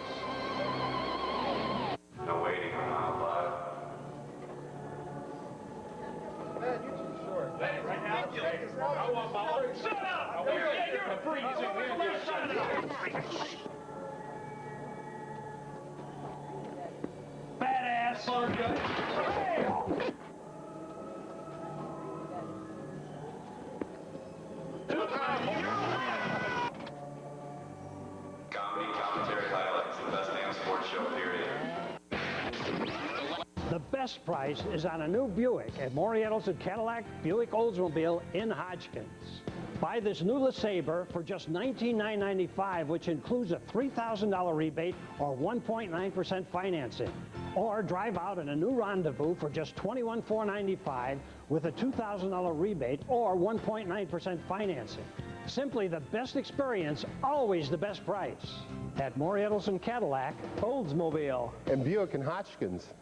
No waiting on aisle 5. Man, you're too short. Right now, I want my order. Shut up! You're a freak. Shut up! Badass. Comedy, commentary, highlights, the best damn sports show, period. The best price is on a new Buick at Morietto's and Cadillac Buick Oldsmobile in Hodgkins. Buy this new LeSabre for just $19,995, which includes a $3,000 rebate or 1.9% financing. Or drive out in a new Rendezvous for just $21,495 with a $2,000 rebate or 1.9% financing. Simply the best experience, always the best price. At Morietto's and Cadillac, Oldsmobile. And Buick and Hodgkins.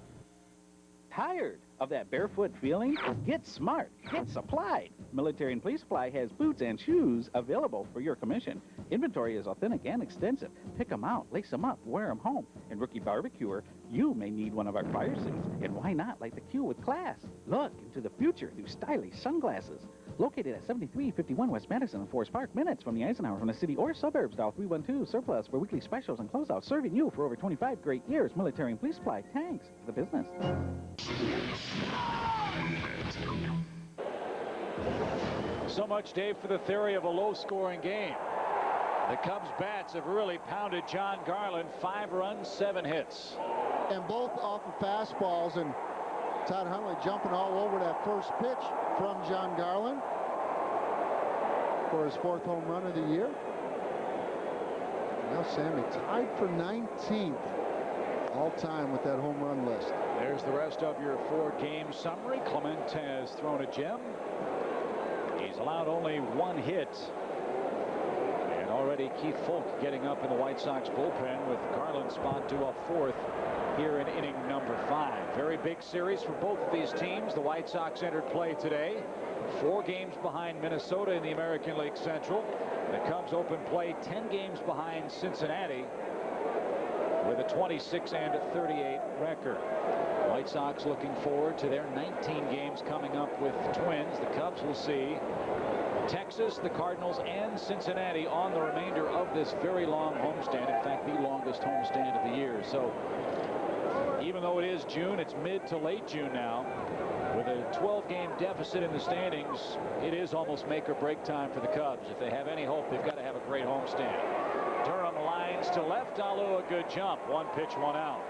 Tired of that barefoot feeling? Get smart. Get supplied. Military and Police Supply has boots and shoes available for your commission. Inventory is authentic and extensive. Pick them out, lace them up, wear them home. And Rookie Barbecuer, you may need one of our fire suits. And why not light the queue with class? Look into the future through stylish sunglasses. Located at 7351 West Madison in Forest Park, minutes from the Eisenhower from the city or suburbs. Dial 312 surplus for weekly specials and closeouts. Serving you for over 25 great years. Military and Police Supply. Thanks for the business. So much, Dave, for the theory of a low-scoring game. The Cubs bats have really pounded Jon Garland. 5 runs, 7 hits. And both off of fastballs, and Todd Hundley jumping all over that first pitch from Jon Garland for his 4th home run of the year. Now Sammy tied for 19th all-time with that home run list. There's the rest of your 4-game summary. Clement has thrown a gem. He's allowed only 1 hit. And already Keith Folk getting up in the White Sox bullpen with Garland's spot to a 4th here in inning number 5. Very big series for both of these teams. The White Sox entered play today. 4 games behind Minnesota in the American League Central. The Cubs open play 10 games behind Cincinnati with a 26-38 record. White Sox looking forward to their 19 games coming up with Twins. The Cubs will see Texas, the Cardinals, and Cincinnati on the remainder of this very long homestand. In fact, the longest homestand of the year. So even though it is June, it's mid to late June now. With a 12-game deficit in the standings, it is almost make or break time for the Cubs. If they have any hope, they've got to have a great homestand. Durham lines to left. Alou, a good jump. 1 pitch, 1 out.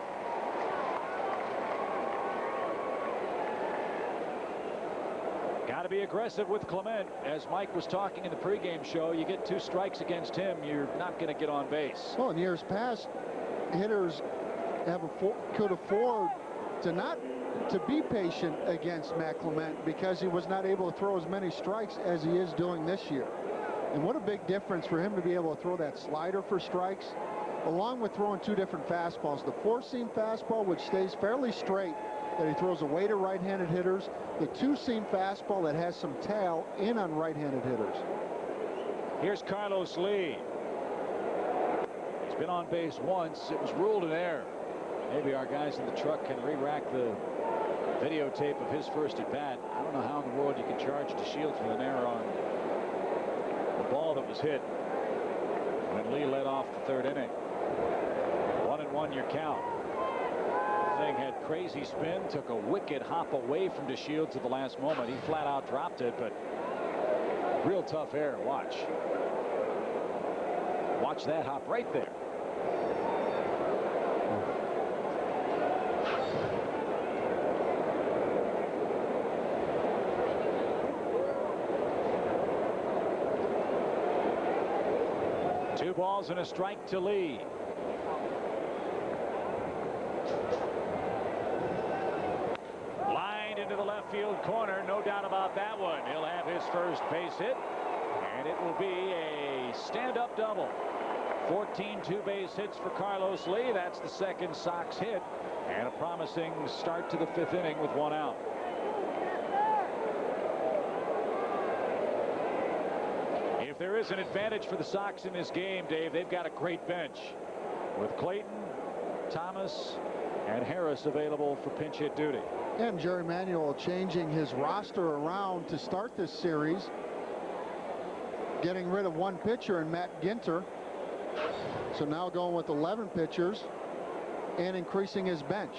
Got to be aggressive with Clement. As Mike was talking in the pregame show, you get 2 strikes against him, you're not going to get on base. Well, in years past, hitters could afford to be patient against Matt Clement because he was not able to throw as many strikes as he is doing this year. And what a big difference for him to be able to throw that slider for strikes, along with throwing 2 different fastballs. The 4-seam fastball, which stays fairly straight, that he throws away to right-handed hitters. The 2-seam fastball that has some tail in on right-handed hitters. Here's Carlos Lee. He's been on base once. It was ruled an error. Maybe our guys in the truck can re-rack the videotape of his first at-bat. I don't know how in the world you can charge DeShields with an error on the ball that was hit when Lee led off the 3rd inning. 1-1 your count. The thing had crazy spin, took a wicked hop away from DeShields at the last moment. He flat out dropped it, but real tough error. Watch that hop right there. Two balls and a strike to Lee. Lined into the left field corner. No doubt about that one. He'll have his first base hit, and it will be a stand-up double. 14 two-base hits for Carlos Lee. That's the 2nd Sox hit And a promising start to the 5th inning with 1 out. If there is an advantage for the Sox in this game, Dave, they've got a great bench with Clayton, Thomas, and Harris available for pinch hit duty. And Jerry Manuel changing his roster around to start this series, getting rid of 1 pitcher in Matt Ginter. So now going with 11 pitchers and increasing his bench.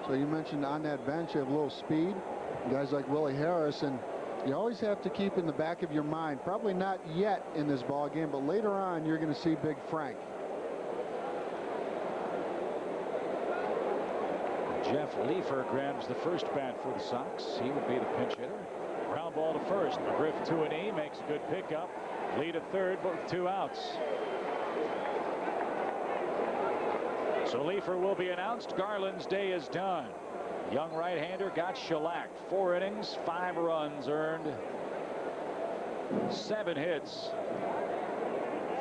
So you mentioned on that bench you have a little speed, guys like Willie Harris, and you always have to keep in the back of your mind, probably not yet in this ball game, but later on you're going to see Big Frank. Jeff Leifer grabs the first bat for the Sox. He would be the pinch hitter. Ground ball to first. McGriff to an E, makes a good pickup. Lead at third, both 2 outs. So Leifer will be announced. Garland's day is done. Young right-hander got shellacked. 4 innings, 5 runs earned, 7 hits,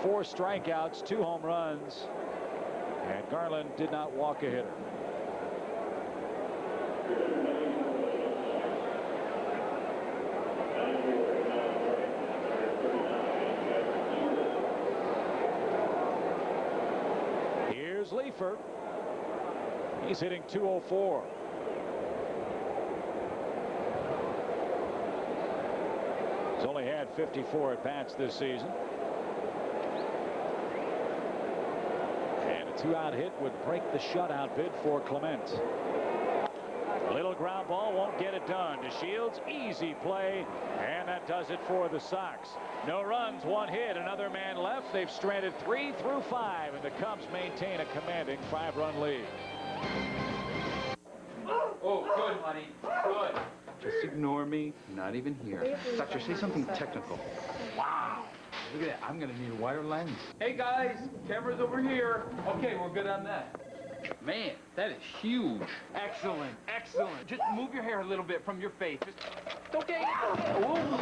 4 strikeouts, 2 home runs, and Garland did not walk a hitter. Here's Leifer. He's hitting .204. He's only had 54 at-bats this season. And a 2-out hit would break the shutout bid for Clement. A little ground ball won't get it done. DeShields, easy play, and that does it for the Sox. No runs, 1 hit, another man left. They've stranded 3 through 5, and the Cubs maintain a commanding 5-run lead. Oh, good, honey. Good. Just ignore me. Not even here. Doctor, say something technical. Wow. Look at that. I'm going to need a wire lens. Hey, guys. Camera's over here. Okay, we're good on that. Man, that is huge. Excellent. Excellent. Just move your hair a little bit from your face. Just... Okay.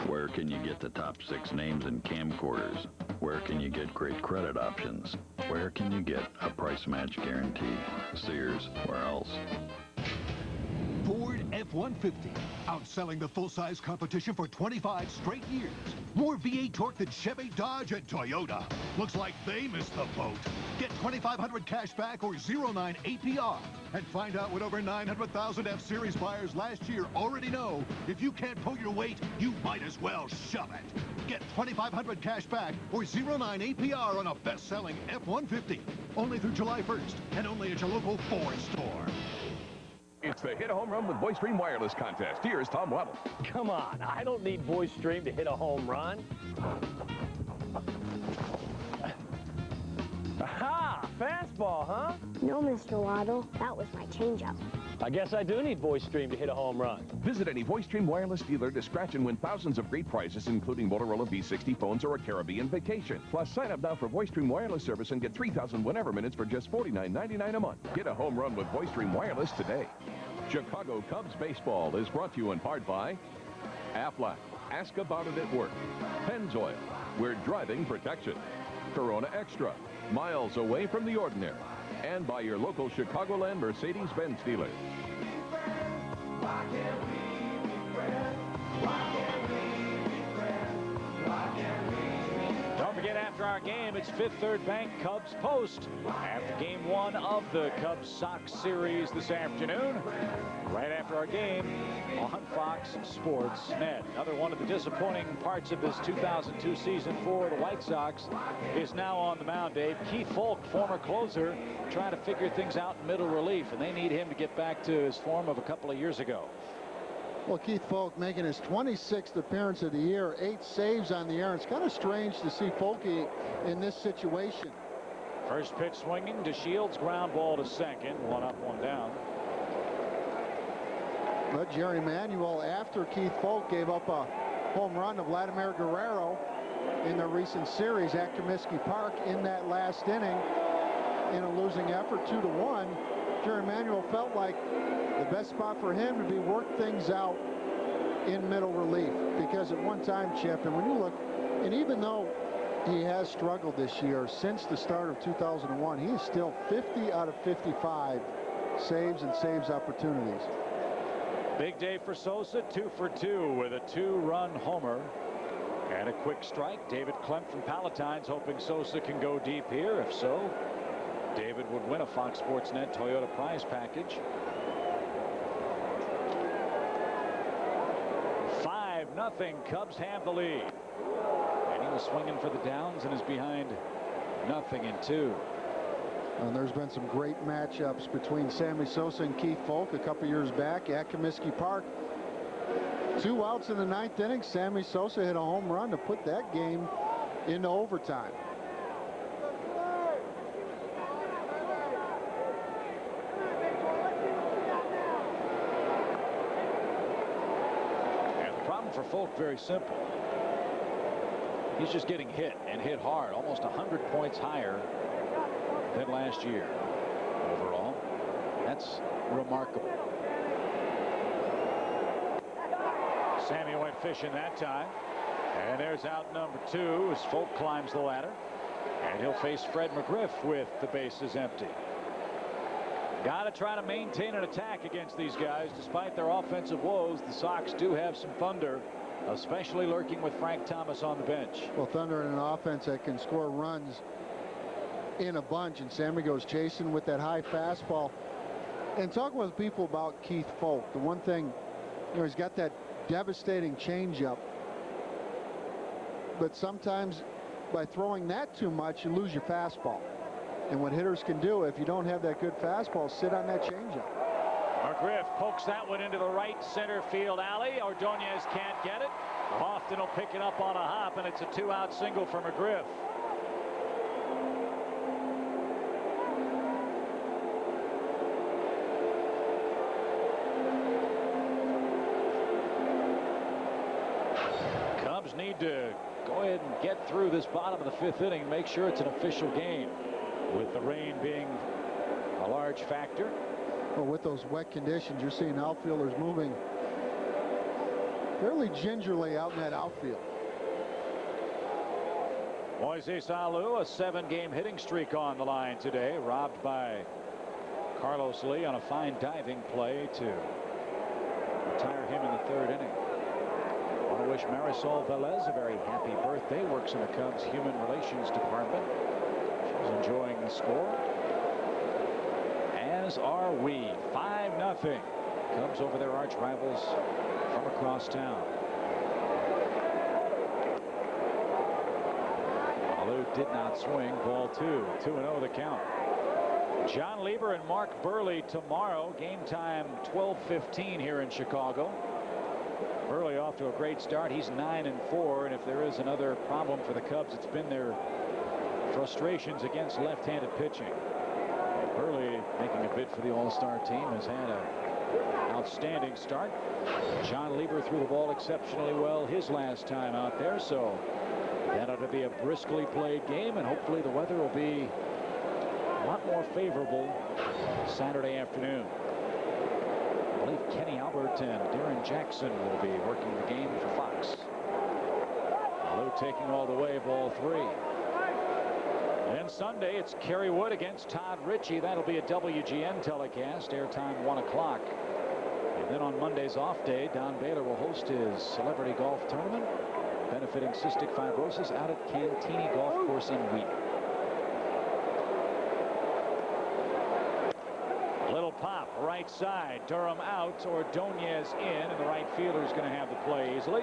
Where can you get the top 6 names in camcorders? Where can you get great credit options? Where can you get a price match guarantee? Sears, where else? Ford F-150, outselling the full-size competition for 25 straight years. More V8 torque than Chevy, Dodge, and Toyota. Looks like they missed the boat. Get $2,500 cash back or 0.9 APR. And find out what over 900,000 F-Series buyers last year already know. If you can't pull your weight, you might as well shove it. Get $2,500 cash back or 0.9 APR on a best-selling F-150. Only through July 1st, and only at your local Ford store. It's the Hit a Home Run with VoiceStream Wireless contest. Here's Tom Waddle. Come on, I don't need VoiceStream to hit a home run. Aha! Fastball, huh? No, Mr. Waddle. That was my changeup. I guess I do need VoiceStream to hit a home run. Visit any VoiceStream Wireless dealer to scratch and win thousands of great prizes, including Motorola V60 phones or a Caribbean vacation. Plus, sign up now for VoiceStream Wireless service and get 3,000 whenever minutes for just $49.99 a month. Get a home run with VoiceStream Wireless today. Chicago Cubs baseball is brought to you in part by Aflac. Ask about it at work. Pennzoil. We're driving protection. Corona Extra. Miles away from the ordinary. And by your local Chicagoland Mercedes-Benz dealer. Don't forget, after our game, it's Fifth Third Bank Cubs Post. After game 1 of the Cubs-Sox series this afternoon. Right after our game on Fox Sports Net. Another one of the disappointing parts of this 2002 season for the White Sox is now on the mound, Dave. Keith Folk, former closer, trying to figure things out in middle relief, and they need him to get back to his form of a couple of years ago. Well, Keith Folk making his 26th appearance of the year, 8 saves on the air. It's kind of strange to see Folky in this situation. First pitch swinging, DeShields, ground ball to second. 1 up, 1 down. But Jerry Manuel, after Keith Folk gave up a home run to Vladimir Guerrero in the recent series at Comiskey Park in that last inning in a losing effort, 2-1, Jerry Manuel felt like the best spot for him would be work things out in middle relief, because at one time, Chip, and when you look, and even though he has struggled this year since the start of 2001, he is still 50 out of 55 saves and saves opportunities. Big day for Sosa, 2 for 2 with a 2-run homer and a quick strike. David Klemp from Palatine's hoping Sosa can go deep here. If so, David would win a Fox Sports Net Toyota prize package. 5-0. Cubs have the lead. And he was swinging for the downs and is behind 0-2. And there's been some great matchups between Sammy Sosa and Keith Folk a couple years back at Comiskey Park. 2 outs in the 9th inning. Sammy Sosa hit a home run to put that game into overtime. And the problem for Folk, very simple. He's just getting hit and hit hard, almost 100 points higher than last year overall. That's remarkable. Sammy went fishing that time. And there's out number 2 as Folk climbs the ladder. And he'll face Fred McGriff with the bases empty. Got to try to maintain an attack against these guys. Despite their offensive woes, the Sox do have some thunder, especially lurking with Frank Thomas on the bench. Well, thunder in an offense that can score runs in a bunch, and Sammy goes chasing with that high fastball. And talking with people about Keith Folk, the one thing, you know, he's got that devastating changeup, but sometimes by throwing that too much, you lose your fastball. And what hitters can do, if you don't have that good fastball, sit on that changeup. McGriff pokes that one into the right center field alley. Ordonez can't get it. Lofton will pick it up on a hop, and it's a 2-out single for McGriff. Cubs need to go ahead and get through this bottom of the 5th inning, make sure it's an official game, with the rain being a large factor. Well, with those wet conditions, you're seeing outfielders moving fairly gingerly out in that outfield. Moises Alou, a 7-game hitting streak on the line today, robbed by Carlos Lee on a fine diving play to retire him in the 3rd inning. I want to wish Marisol Velez a very happy birthday. Works in the Cubs Human Relations Department. She's enjoying the score, as are we. 5-0. Cubs over their arch rivals from across town. Alou did not swing. Ball 2. 2-0 the count. John Lieber and Mark Burley tomorrow. Game time 12:15 here in Chicago. Burley off to a great start. He's 9-4, and if there is another problem for the Cubs, it's been their frustrations against left-handed pitching. Burley, making a bid for the All-Star team, has had an outstanding start. John Lieber threw the ball exceptionally well his last time out there, so that ought to be a briskly played game, and hopefully the weather will be a lot more favorable Saturday afternoon. I believe Kenny Albert and Darren Jackson will be working the game for Fox. Alou taking all the way, ball 3. And Sunday, it's Kerry Wood against Todd Ritchie. That'll be a WGN telecast, airtime 1 o'clock. And then on Monday's off day, Don Baylor will host his celebrity golf tournament, benefiting cystic fibrosis, out at Cantini Golf Course in Wheaton. Little pop, right side. Durham out, Ordonez in, and the right fielder is going to have the play easily.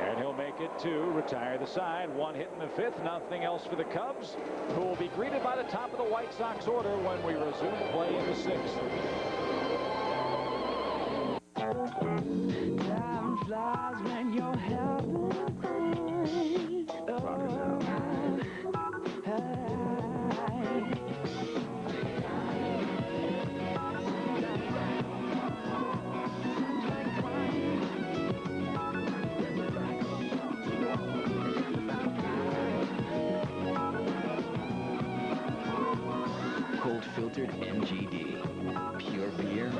And he'll make it 2, retire the side. 1 hit in the 5th, nothing else for the Cubs, who will be greeted by the top of the White Sox order when we resume play in the 6th. Time flies when you're having Filtered MGD. Pure beer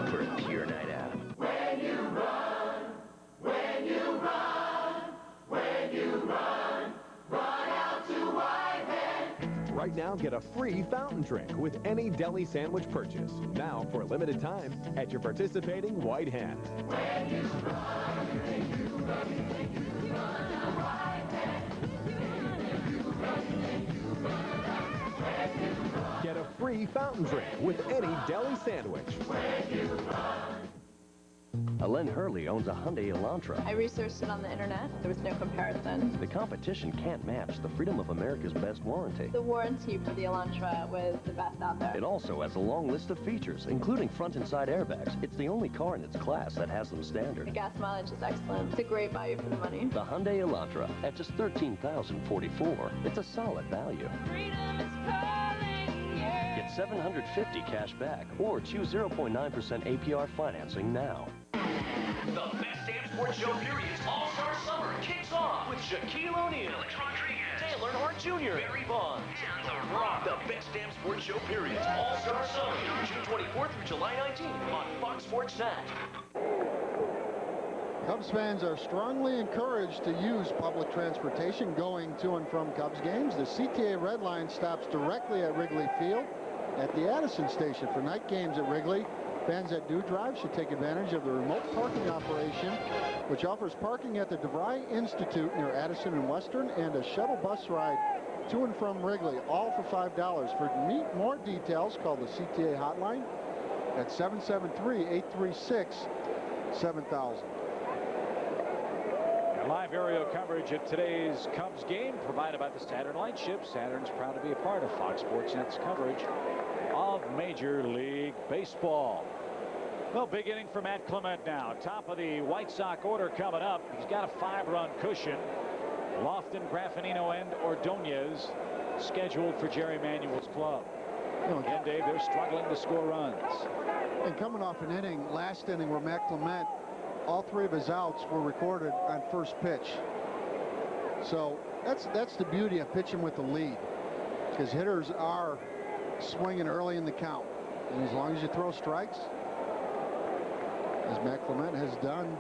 for a pure night out. When you run, when you run, when you run, run out to Whitehead. Right now, get a free fountain drink with any deli sandwich purchase. Now, for a limited time, at your participating White Hen. Get a free fountain drink with any deli sandwich. Len Hurley owns a Hyundai Elantra. I researched it on the internet. There was no comparison. The competition can't match the Freedom of America's best warranty. The warranty for the Elantra was the best out there. It also has a long list of features, including front and side airbags. It's the only car in its class that has them standard. The gas mileage is excellent. It's a great value for the money. The Hyundai Elantra, at just $13,044, it's a solid value. Freedom is calling, yeah. Get $750 cash back, or choose 0.9% APR financing now. The Best Damn Sports Show Period's All-Star Summer kicks off with Shaquille O'Neal, Alex Rodriguez, Dale Earnhardt Jr., Barry Bonds, and The Rock. The Best Damn Sports Show Period's All-Star Summer, June 24th through July 19th on Fox Sports Sat. Cubs fans are strongly encouraged to use public transportation going to and from Cubs games. The CTA Red Line stops directly at Wrigley Field at the Addison Station. For night games at Wrigley, fans that do drive should take advantage of the remote parking operation, which offers parking at the DeVry Institute near Addison and Western, and a shuttle bus ride to and from Wrigley, all for $5. For more details, call the CTA hotline at 773-836-7000. Live aerial coverage of today's Cubs game provided by the Saturn Lightship. Saturn's proud to be a part of Fox Sports Net's coverage of Major League Baseball. Well, big inning for Matt Clement now. Top of the White Sox order coming up. He's got a 5-run cushion. Lofton, Graffinino, and Ordonez scheduled for Jerry Manuel's club. Again, Dave, they're struggling to score runs. And coming off an inning, last inning, where Matt Clement, all 3 of his outs were recorded on first pitch. So that's the beauty of pitching with the lead, because hitters are swinging early in the count. And as long as you throw strikes, as Matt Clement has done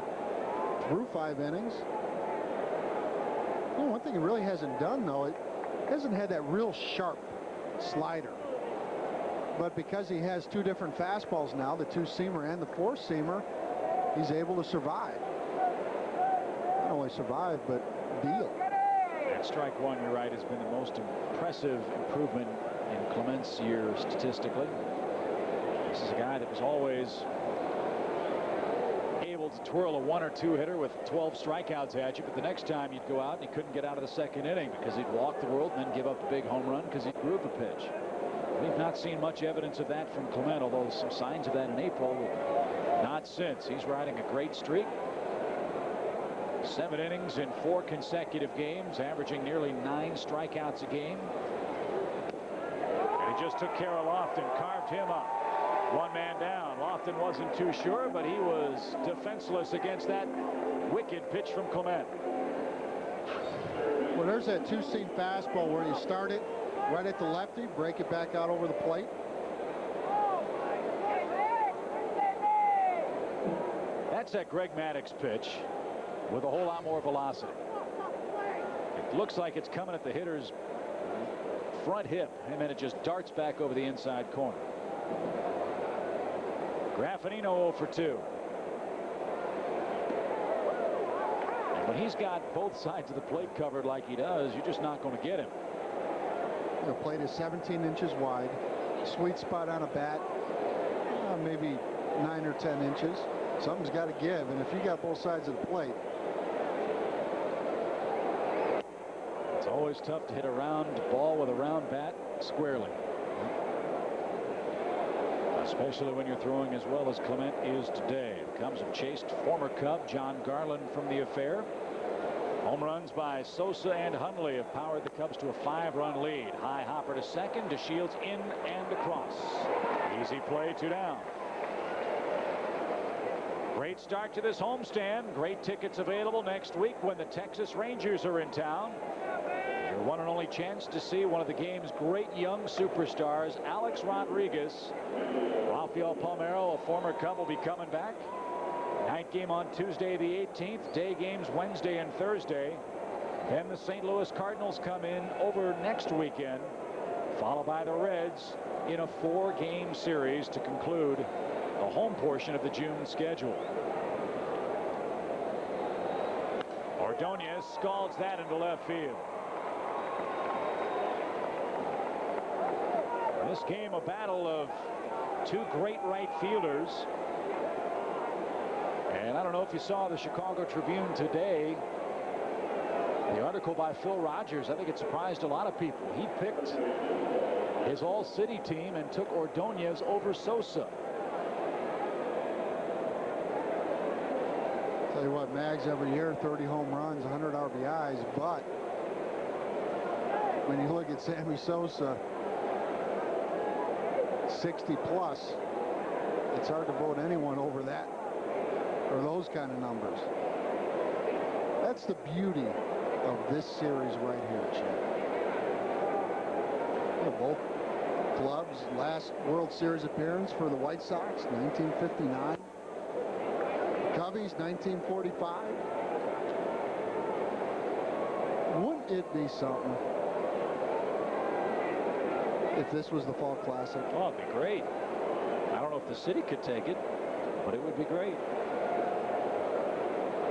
through 5 innings. One thing he really hasn't done, though, it hasn't had that real sharp slider. But because he has 2 different fastballs now, the 2-seamer and the 4-seamer, he's able to survive. Not only survive, but deal. And strike one, you're right, has been the most impressive improvement in Clement's year statistically. This is a guy that was always able to twirl a 1 or 2 hitter with 12 strikeouts at you, but the next time you'd go out and he couldn't get out of the second inning because he'd walk the world and then give up a big home run because he grooved the pitch. We've not seen much evidence of that from Clement, although some signs of that in April. Not since. He's riding a great streak. 7 innings in 4 consecutive games, averaging nearly 9 strikeouts a game. And he just took care of Lofton, carved him up. 1 man down. Lofton wasn't too sure, but he was defenseless against that wicked pitch from Clement. Well, there's that 2-seam fastball where you start it right at the lefty, break it back out over the plate. That's that Greg Maddux pitch with a whole lot more velocity. It looks like it's coming at the hitter's front hip, and then it just darts back over the inside corner. Graffinino 0 for 2. And when he's got both sides of the plate covered like he does, you're just not going to get him. The plate is 17 inches wide. Sweet spot on a bat, maybe 9 or 10 inches. Something's got to give, and if you got both sides of the plate. It's always tough to hit a round ball with a round bat squarely. Especially when you're throwing as well as Clement is today. The Cubs have chased former Cub Jon Garland from the affair. Home runs by Sosa and Hundley have powered the Cubs to a 5-run lead. High hopper to second, DeShields in and across. Easy play, 2 down. Great start to this homestand. Great tickets available next week when the Texas Rangers are in town. Your one and only chance to see one of the game's great young superstars, Alex Rodriguez. Rafael Palmeiro, a former Cub, will be coming back. Night game on Tuesday the 18th. Day games Wednesday and Thursday. Then the St. Louis Cardinals come in over next weekend. followed by the Reds in a 4-game series to conclude the home portion of the June schedule. Ordonez scalds that into left field. This game, a battle of two great right fielders. And I don't know if you saw the Chicago Tribune today, the article by Phil Rogers. I think it surprised a lot of people. He picked his all-city team and took Ordonez over Sosa. Tell you what, Mags every year, 30 home runs, 100 RBIs, but when you look at Sammy Sosa, 60 plus, it's hard to vote anyone over that or those kind of numbers. That's the beauty of this series right here, Chip. Both clubs' last World Series appearance for the White Sox, 1959. Cubbies, 1945. Wouldn't it be something if this was the Fall Classic? Oh, it'd be great. I don't know if the city could take it, but it would be great.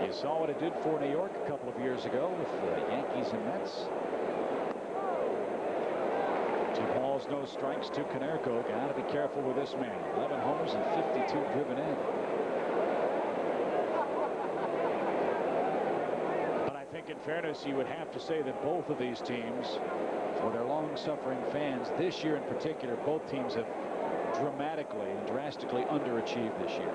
You saw what it did for New York a couple of years ago with the Yankees and Mets. 2 balls, no strikes to Konerko. Got to be careful with this man. 11 homers and 52 driven in. But I think in fairness, you would have to say that both of these teams, for their long-suffering fans, this year in particular, both teams have dramatically and drastically underachieved this year.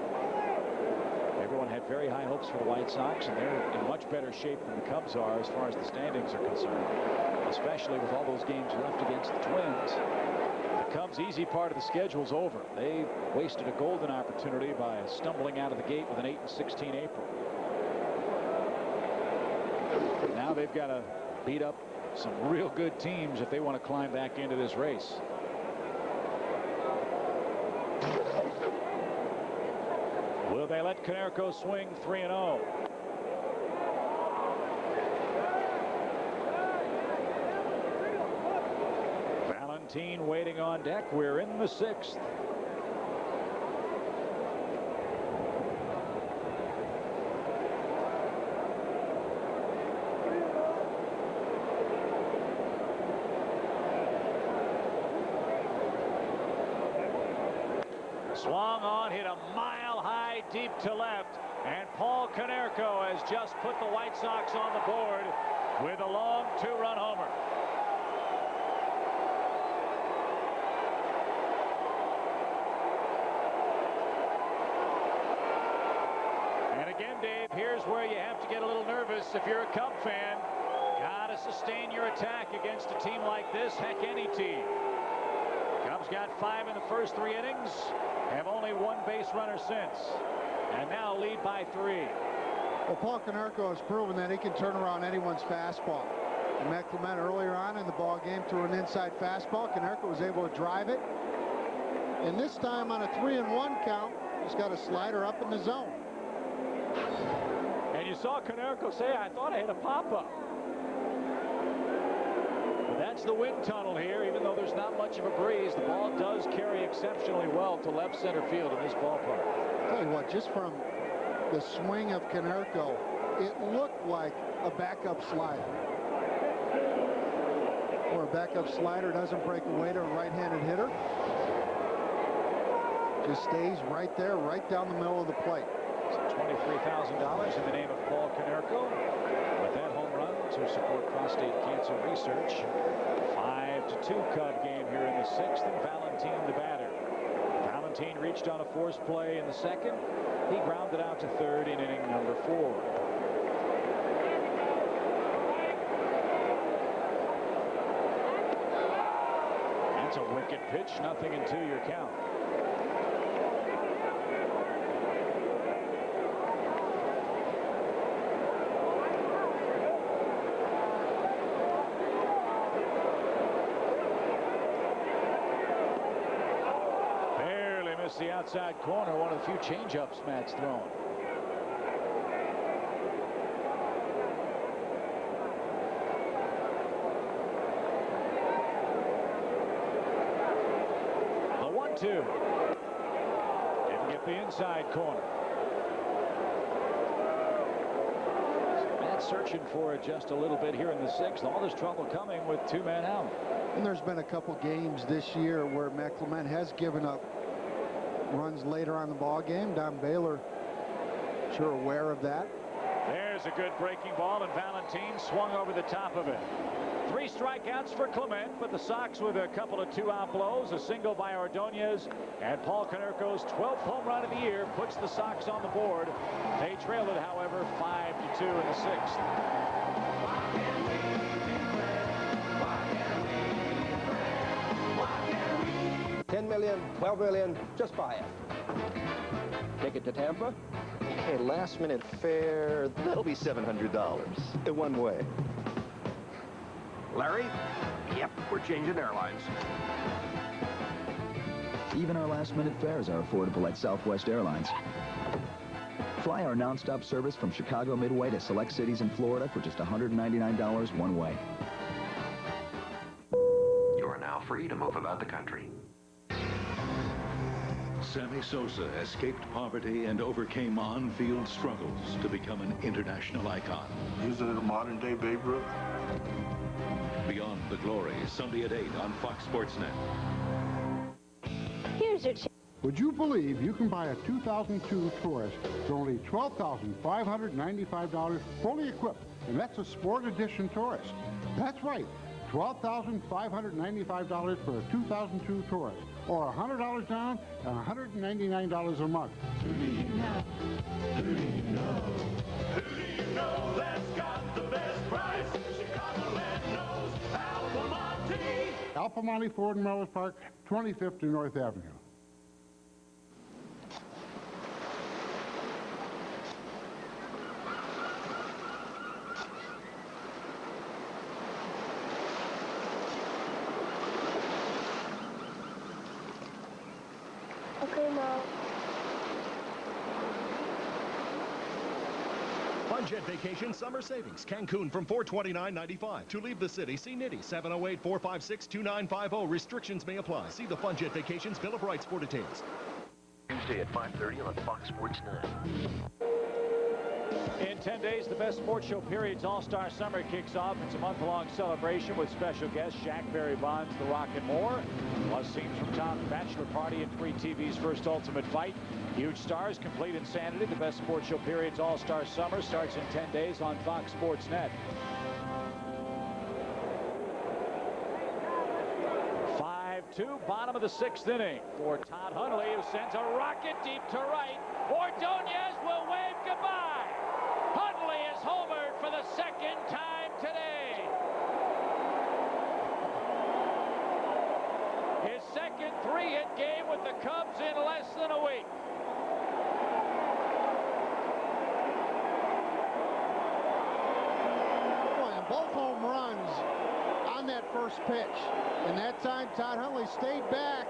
Everyone had very high hopes for the White Sox, and they're in much better shape than the Cubs are as far as the standings are concerned, especially with all those games left against the Twins. The Cubs' easy part of the schedule's over. They wasted a golden opportunity by stumbling out of the gate with an 8-16 April. Now they've got to beat up some real good teams if they want to climb back into this race. Will they let Konerko swing 3-0? Valentine waiting on deck. We're in the 6th. Swung on, hit a mile high deep to left, and Paul Konerko has just put the White Sox on the board with a long 2-run homer. And again, Dave, here's where you have to get a little nervous if you're a Cub fan. Gotta sustain your attack against a team like this, heck, any team. Cubs got 5 in the first 3 innings, have only 1 base runner since, and now lead by 3. Well, Paul Konerko has proven that he can turn around anyone's fastball. And Matt Clement earlier on in the ball game threw an inside fastball. Konerko was able to drive it, and this time on a 3-1 count, he's got a slider up in the zone. And you saw Konerko say, "I thought I hit a pop-up." That's the wind tunnel here. Even though there's not much of a breeze, the ball does carry exceptionally well to left center field in this ballpark. I'll tell you what, just from the swing of Konerko, it looked like a backup slider. Or a backup slider doesn't break away to a right-handed hitter. Just stays right there, right down the middle of the plate. So $23,000 in the name of Paul Konerko with that home run to support prostate cancer research. 5-2 Cub game here in the 6th, and Valentine the batter. Valentine reached on a forced play in the 2nd. He grounded out to 3rd in inning number 4. That's a wicked pitch, 0-2 your count. The outside corner, one of the few change-ups Matt's thrown. 2. Didn't get the inside corner. Matt's searching for it just a little bit here in the 6th. All this trouble coming with 2 men out. And there's been a couple games this year where Matt Clement has given up runs later on the ball game. Don Baylor, sure aware of that. There's a good breaking ball, and Valentin swung over the top of it. 3 strikeouts for Clement, but the Sox with a couple of 2-out blows, a single by Ordonez, and Paul Konerko's 12th home run of the year puts the Sox on the board. They trailed it, however, 5-2 in the 6th. $10 million, $12 million, just buy it. Take it to Tampa. Okay, last-minute fare, that'll be $700. One way. Larry? Yep, we're changing airlines. Even our last-minute fares are affordable at Southwest Airlines. Fly our nonstop service from Chicago Midway to select cities in Florida for just $199 one way. You are now free to move about the country. Sammy Sosa escaped poverty and overcame on-field struggles to become an international icon. He's a modern-day Babe Ruth. Beyond the Glory, Sunday at 8 on Fox Sports Net. Here's your chance. Would you believe you can buy a 2002 Tourist for only $12,595 fully equipped, and that's a Sport Edition Tourist. That's right, $12,595 for a 2002 Tourist, or $100 down and $199 a month. Who do you know? Who do you know? Who do you know that's got the best price? Chicagoland knows Alphamonte. Alphamonte Ford in Melrose Park, 25th to North Avenue. Okay, Mom. Funjet Vacation Summer Savings. Cancun from $429.95. To leave the city, see Nitty 708-456-2950. Restrictions may apply. See the Funjet Vacations Bill of Rights for details. Tuesday at 5:30 on Fox Sports 9. In 10 days, the Best Sports Show Period's All-Star Summer kicks off. It's a month-long celebration with special guests Shaq, Barry Bonds, The Rock, and more. Plus scenes from Tom's Bachelor Party and Free TV's First Ultimate Fight. Huge stars, complete insanity. The Best Sports Show Period's All-Star Summer starts in 10 days on Fox Sports Net. 5-2, bottom of the 6th inning for Todd Hundley, who sends a rocket deep to right. Ordonez will wave goodbye. Hundley is homered for the 2nd time today. His second 3-hit game with the Cubs in less than a week. Boy, and both home runs on that first pitch. And that time, Todd Hundley stayed back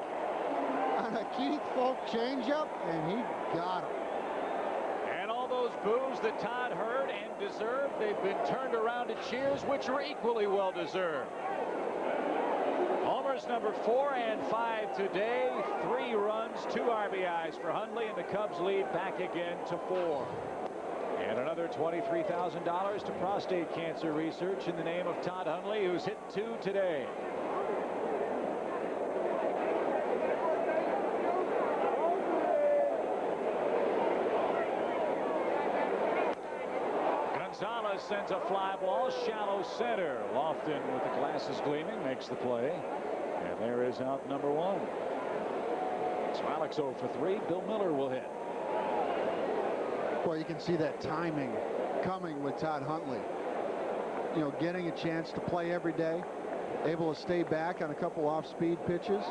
on a Keith Folk changeup, and he got him. And all those boos that Todd heard and deserved, they've been turned around to cheers, which were equally well deserved. Homers number 4 and 5 today. 3 runs, 2 RBIs for Hundley, and the Cubs lead back again to 4. And another $23,000 to prostate cancer research in the name of Todd Hundley, who's hit 2 today. Gonzalez sends a fly ball, shallow center. Lofton, with the glasses gleaming, makes the play. And there is out number 1. So Alex 0 for 3. Bill Miller will hit. Well, you can see that timing coming with Todd Hundley. You know, getting a chance to play every day, able to stay back on a couple off-speed pitches.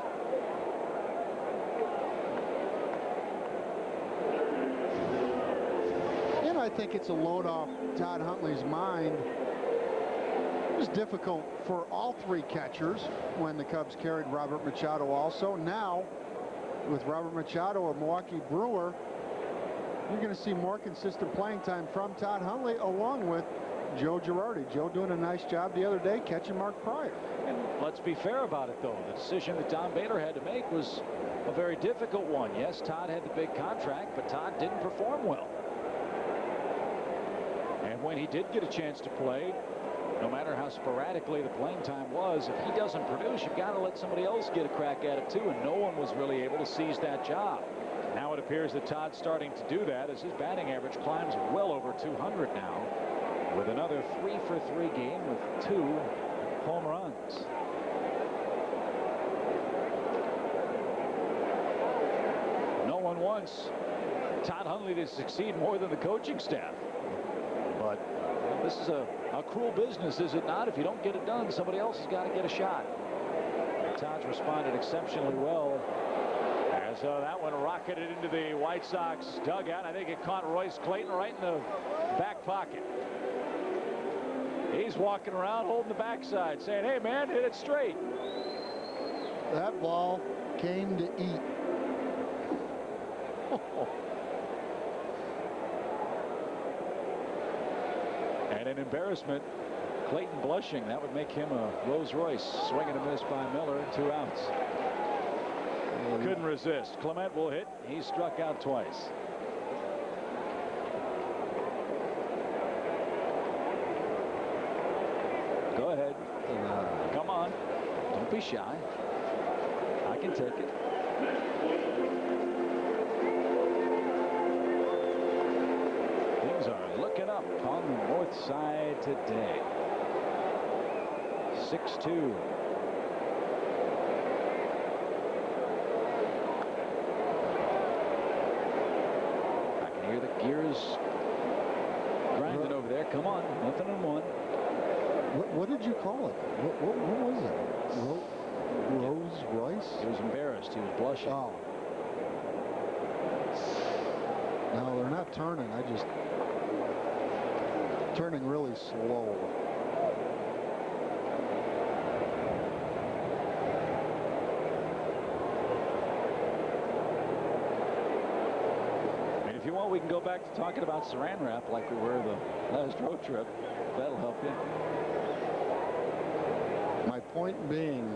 And I think it's a load off Todd Hundley's mind. It was difficult for all 3 catchers when the Cubs carried Robert Machado also. Now, with Robert Machado, a Milwaukee Brewer, you're going to see more consistent playing time from Todd Hundley along with Joe Girardi. Joe doing a nice job the other day catching Mark Pryor. And Let's be fair about it, though. The decision that Don Baylor had to make was a very difficult one. Yes, Todd had the big contract, but Todd didn't perform well. And when he did get a chance to play, no matter how sporadically the playing time was, if he doesn't produce, you've got to let somebody else get a crack at it, too, and no one was really able to seize that job. Now it appears that Todd's starting to do that as his batting average climbs well over 200 now, with another 3-for-3 game with 2 home runs. No one wants Todd Hundley to succeed more than the coaching staff. But this is a cruel business, is it not? If you don't get it done, somebody else has got to get a shot. And Todd's responded exceptionally well. As that one rocketed into the White Sox dugout. I think it caught Royce Clayton right in the back pocket. He's walking around holding the backside saying, hey, man, hit it straight. That ball came to eat. And an embarrassment. Clayton blushing. That would make him a Rolls Royce. Swing and a miss by Miller. 2 outs. Couldn't resist. Clement will hit. He struck out twice. Go ahead. Come on. Don't be shy. I can take it. Things are looking up on the north side today. 6-2. Hear the gears grinding over there. Come on, nothing in one. What did you call it? What was it? Rose Royce? He was embarrassed. He was blushing. Oh. No, they're not turning. Turning really slow. If you want, we can go back to talking about Saran wrap like we were the last road trip. That'll help you. My point being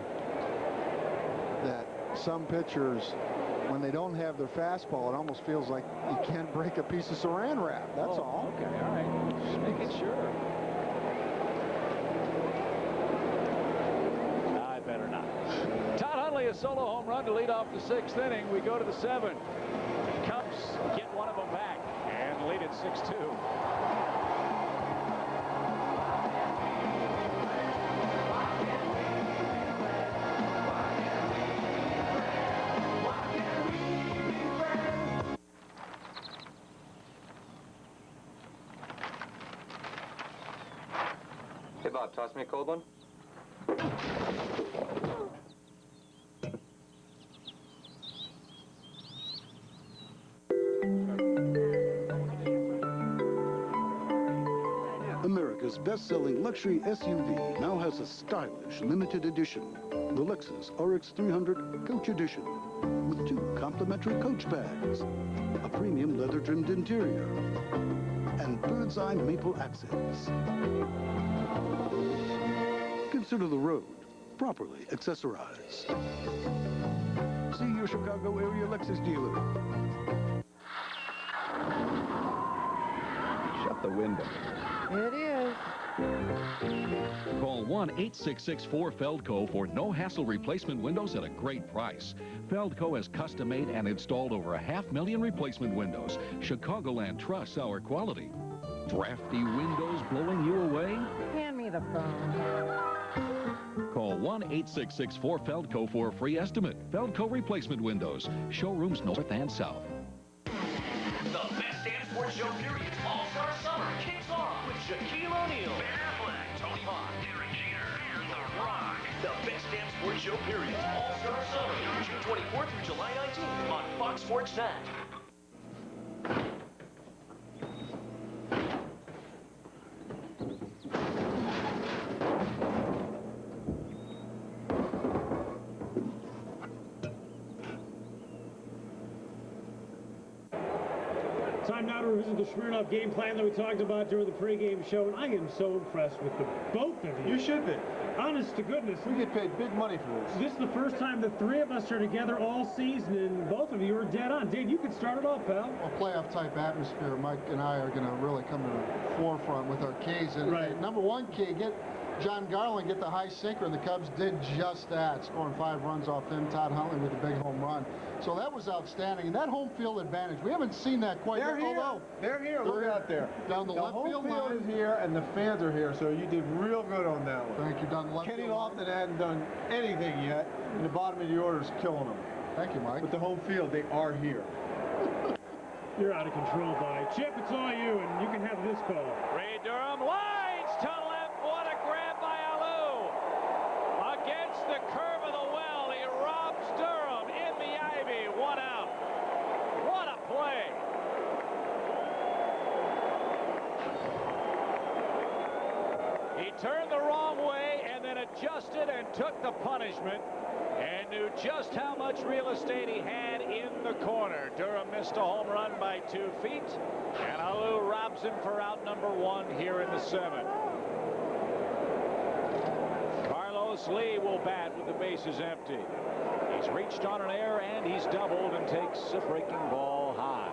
that some pitchers, when they don't have their fastball, it almost feels like you can't break a piece of Saran wrap. That's all. Okay, all right. Just making sure. I better not. Todd Hundley, a solo home run to lead off the 6th inning. We go to the 7th. Cubs get one of them back and lead it 6-2. Hey, Bob, toss me a cold one. America's best-selling luxury SUV now has a stylish limited edition. The Lexus RX 300 Coach Edition with 2 complimentary coach bags, a premium leather-trimmed interior, and bird's eye maple accents. Consider the road properly accessorized. See your Chicago area Lexus dealer. Shut the window. It is. Call 1-866-4-FELDCO for no-hassle replacement windows at a great price. Feldco has custom-made and installed over 500,000 replacement windows. Chicagoland trusts our quality. Drafty windows blowing you away? Hand me the phone. Call 1-866-4-FELDCO for a free estimate. Feldco replacement windows. Showrooms north and south. The Best Damn Sports Show Periods All-Star Summer kicks off with Shaquille O'Neal, Ben Affleck, Tony Hawk, Derek Jeter, and The Rock. The Best Damn Sports Show Periods All-Star Summer, June 24th through July 19th on Fox Sports Net. Time now to revisit the Smirnoff game plan that we talked about during the pregame show, and I am so impressed with the both of you. You should be. Honest to goodness. We get paid big money for this. This is the first time the three of us are together all season, and both of you are dead on. Dave, you can start it off, pal. Well, playoff type atmosphere. Mike and I are going to really come to the forefront with our keys. And number one key, get Jon Garland, get the high sinker, and the Cubs did just that, scoring 5 runs off him. Todd Hundley with a big home run. So that was outstanding. And that home field advantage, we haven't seen that quite yet. Although they're here. Look out there. Down the left home field line is here, and the fans are here. So you did real good on that one. Thank you. Down the left Kenny field Lofton hadn't done anything yet, and the bottom of the order is killing them. Thank you, Mike. But the home field, they are here. You're out of control, buddy. Chip, it's all you, and you can have this call. Ray Durham lines to left. What a grab by Alou. Against the curve of the well, he robs Durham in the ivy. 1 out. What a play. He turned the wrong way and then adjusted and took the punishment and knew just how much real estate he had in the corner. Durham missed a home run by 2 feet, and Alou robs him for out number 1 here in the 7th. Carlos Lee will bat with the bases empty. He's reached on an error and he's doubled and takes a breaking ball high.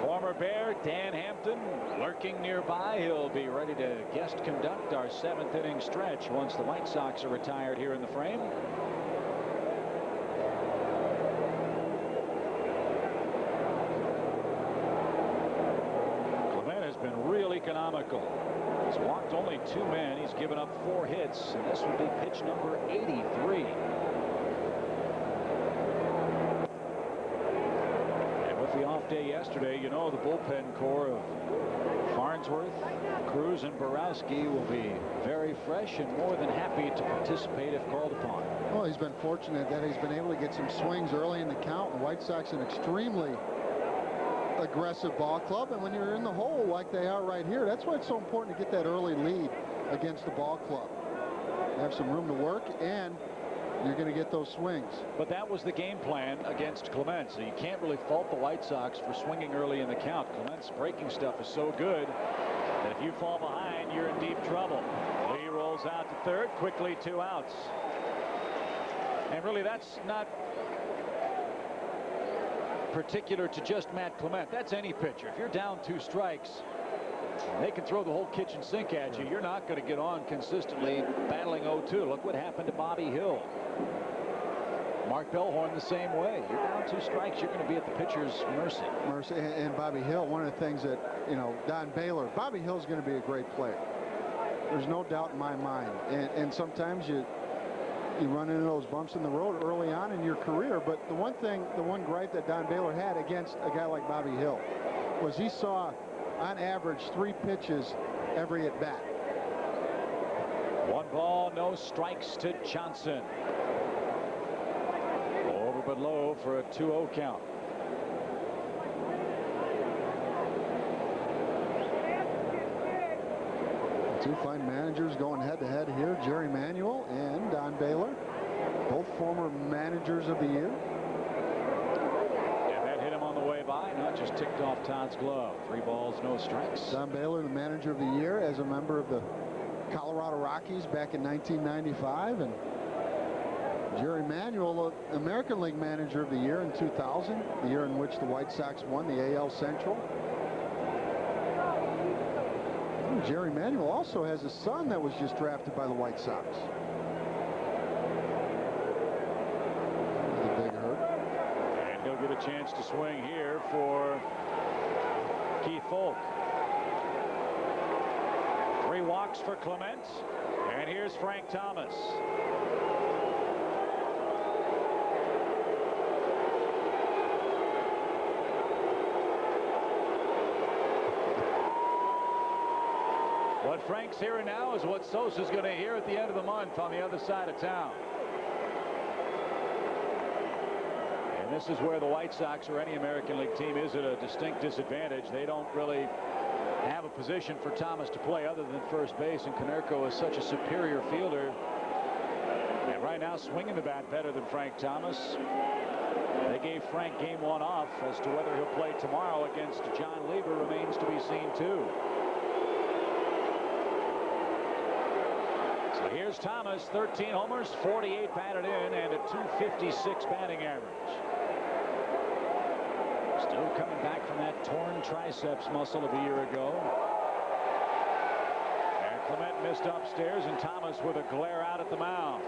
Former Bear Dan Hampton lurking nearby. He'll be ready to guest conduct our 7th inning stretch once the White Sox are retired here in the frame. Clement has been real economical. He's walked only 2 men. He's given up 4 hits, and this would be pitch number 83. And with the off day yesterday, you know, the bullpen core of Farnsworth, Cruz, and Borowski will be very fresh and more than happy to participate if called upon. Well, he's been fortunate that he's been able to get some swings early in the count. The White Sox an extremely aggressive ball club, and when you're in the hole like they are right here, that's why it's so important to get that early lead against the ball club. You have some room to work, and you're going to get those swings. But that was the game plan against Clement, so you can't really fault the White Sox for swinging early in the count. Clement's breaking stuff is so good that if you fall behind, you're in deep trouble. Lee rolls out to third, quickly 2 outs. And really, that's not particular to just Matt Clement. That's any pitcher. If you're down 2 strikes, they can throw the whole kitchen sink at you. You're not going to get on consistently battling 0-2. Look what happened to Bobby Hill. Mark Bellhorn the same way. You're down 2 strikes, you're going to be at the pitcher's mercy. And Bobby Hill, one of the things that, you know, Don Baylor, Bobby Hill's going to be a great player. There's no doubt in my mind. And sometimes you run into those bumps in the road early on in your career. But the one gripe that Don Baylor had against a guy like Bobby Hill was he saw, on average, 3 pitches every at bat. 1 ball, no strikes to Johnson. Over but low for a 2-0 count. Two fine managers going head-to-head here, Jerry Manuel and Don Baylor, both former managers of the year. And that hit him on the way by, not just ticked off Todd's glove. 3 balls, no strikes. Don Baylor, the manager of the year as a member of the Colorado Rockies back in 1995, and Jerry Manuel, American League Manager of the Year in 2000, the year in which the White Sox won the AL Central. Jerry Manuel also has a son that was just drafted by the White Sox. The big hurt. And he'll get a chance to swing here for Keith Folk. 3 walks for Clement. And here's Frank Thomas. What Frank's hearing now is what Sosa's going to hear at the end of the month on the other side of town. And this is where the White Sox or any American League team is at a distinct disadvantage. They don't really have a position for Thomas to play other than first base, and Konerko is such a superior fielder. And right now swinging the bat better than Frank Thomas. They gave Frank game 1 off. As to whether he'll play tomorrow against John Lieber remains to be seen too. Here's Thomas, 13 homers, 48 batted in, and a .256 batting average. Still coming back from that torn triceps muscle of a year ago. And Clement missed upstairs, and Thomas with a glare out at the mound.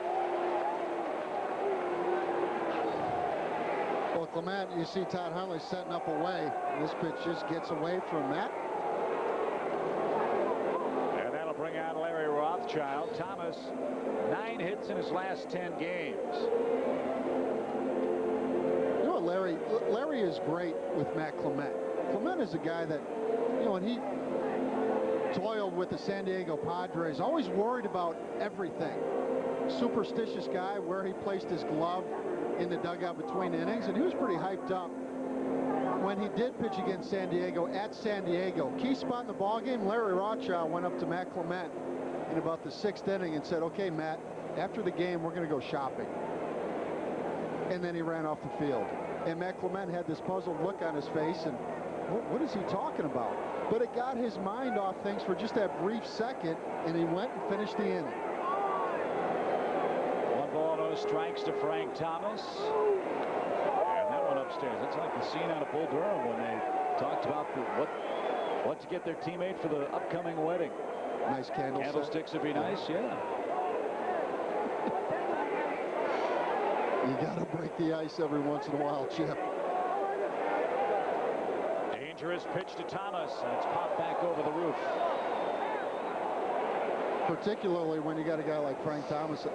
Well, Clement, you see Todd Hundley setting up away. This pitch just gets away from that. And that'll bring out Larry Rothschild. Thomas, 9 hits in his last 10 games. You know what, Larry is great with Matt Clement. Clement is a guy that, you know, when he toiled with the San Diego Padres, always worried about everything. Superstitious guy, where he placed his glove in the dugout between innings, and he was pretty hyped up when he did pitch against San Diego at San Diego. Key spot in the ballgame, Larry Rothschild went up to Matt Clement in about the 6th inning and said, okay, Matt, after the game, we're going to go shopping. And then he ran off the field. And Matt Clement had this puzzled look on his face, and what is he talking about? But it got his mind off things for just that brief second, and he went and finished the inning. 1 ball, no strikes to Frank Thomas. And that one upstairs. That's like the scene out of Bull Durham when they talked about what to get their teammate for the upcoming wedding. Nice candlesticks would be nice, yeah. You got to break the ice every once in a while, Chip. Dangerous pitch to Thomas, and it's popped back over the roof. Particularly when you got a guy like Frank Thomas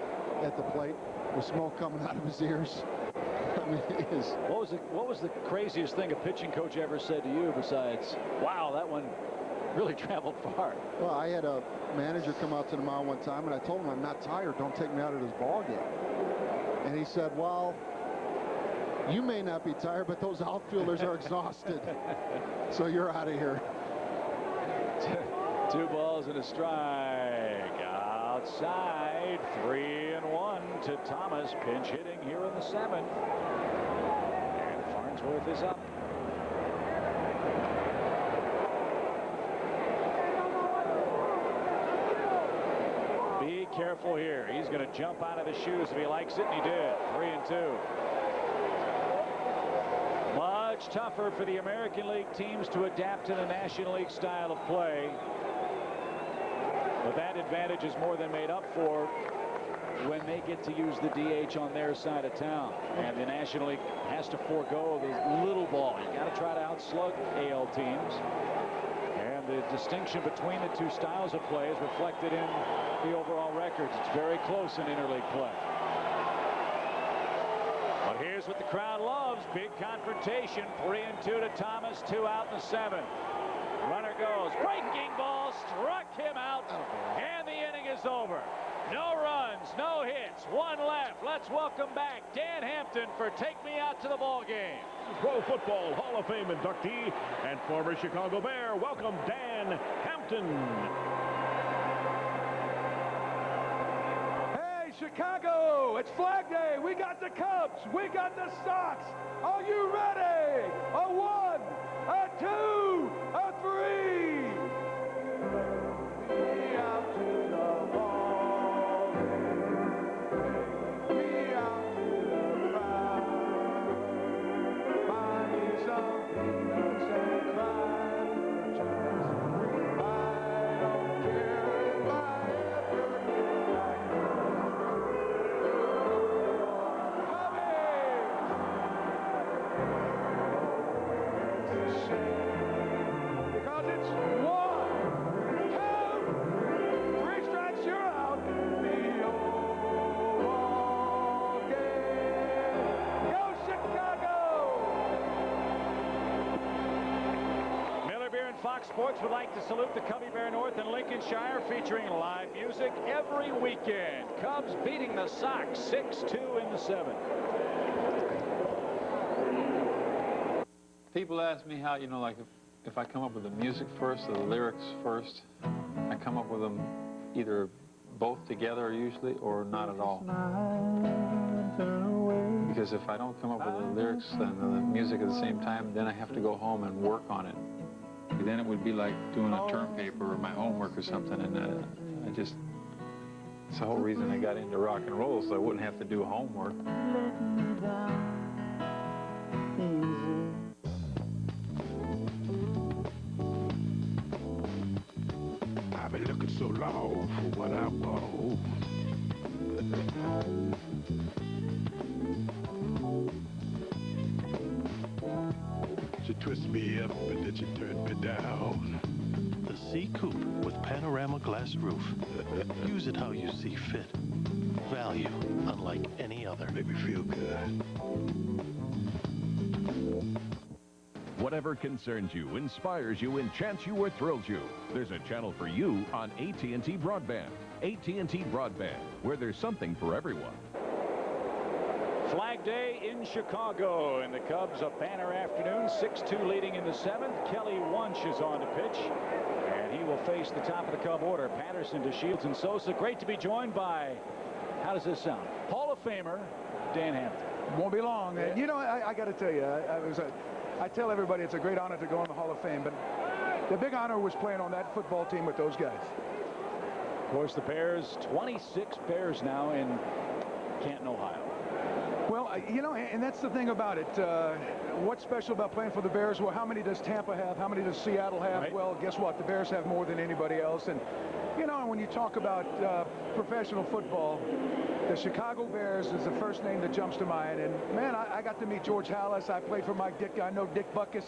at the plate with smoke coming out of his ears. I mean, he is. What was the craziest thing a pitching coach ever said to you besides, wow, that one really traveled far? Well, I had a manager come out to the mound one time, and I told him, I'm not tired. Don't take me out of this ball game. And he said, well, you may not be tired, but those outfielders are exhausted. So you're out of here. 2 balls and a strike. Outside, 3-1 to Thomas. Pinch hitting here in the 7th. And Farnsworth is up. Be careful here. He's going to jump out of the shoes if he likes it, and he did. 3-2. Much tougher for the American League teams to adapt to the National League style of play. But that advantage is more than made up for when they get to use the DH on their side of town. And the National League has to forego the little ball. You got to try to outslug AL teams. And the distinction between the two styles of play is reflected in the overall records. It's very close in interleague play. But here's what the crowd loves. Big confrontation. 3-2 to Thomas. 2 out in the 7th. Runner goes. Breaking ball. Struck him out. And the inning is over. No runs. No hits. 1 left. Let's welcome back Dan Hampton for Take Me Out to the Ball Game. Pro Football Hall of Fame inductee and former Chicago Bear. Welcome Dan Hampton. Chicago, it's Flag Day. We got the Cubs. We got the Sox. Are you ready? A 1, a 2, a 3. Me out to the ball game. Me out to the crowd. Buy me some peanuts and cry for just. I don't care if I ever get back home. Because it's 1, 2, 3 strikes, you're out. The overall game. Go Chicago! Miller Beer and Fox Sports would like to salute the Cubby Bear North in Lincolnshire, featuring live music every weekend. Cubs beating the Sox 6-2 in the 7th. People ask me how, you know, like if I come up with the music first or the lyrics first. I come up with them either both together usually or not at all. Because if I don't come up with the lyrics and the music at the same time, then I have to go home and work on it. And then it would be like doing a term paper or my homework or something, and I just It's the whole reason I got into rock and roll, so I wouldn't have to do homework. I've been looking so long for what I want. She twists me up and then she turns me down. The Sea Coupe with panorama glass roof. Use it how you see fit. Value unlike any other. Make me feel good. Whatever concerns you, inspires you, enchants you, or thrills you, there's a channel for you on AT&T Broadband. AT&T Broadband, where there's something for everyone. Flag Day in Chicago, and the Cubs a banner afternoon, 6-2 leading in the 7th. Kelly Wunsch is on to pitch, and he will face the top of the Cub order. Patterson, DeShields, and Sosa. Great to be joined by, how does this sound? Hall of Famer Dan Hampton. Won't be long. Yeah. You know, I got to tell you, I tell everybody it's a great honor to go in the Hall of Fame, but the big honor was playing on that football team with those guys. Of course, the Bears, 26 Bears now in Canton, Ohio. Well, you know, and that's the thing about it. What's special about playing for the Bears? Well, how many does Tampa have? How many does Seattle have? Right. Well, guess what? The Bears have more than anybody else. And, you know, when you talk about professional football, the Chicago Bears is the first name that jumps to mind. And, man, I got to meet George Halas. I played for Mike Ditka. I know Dick Butkus.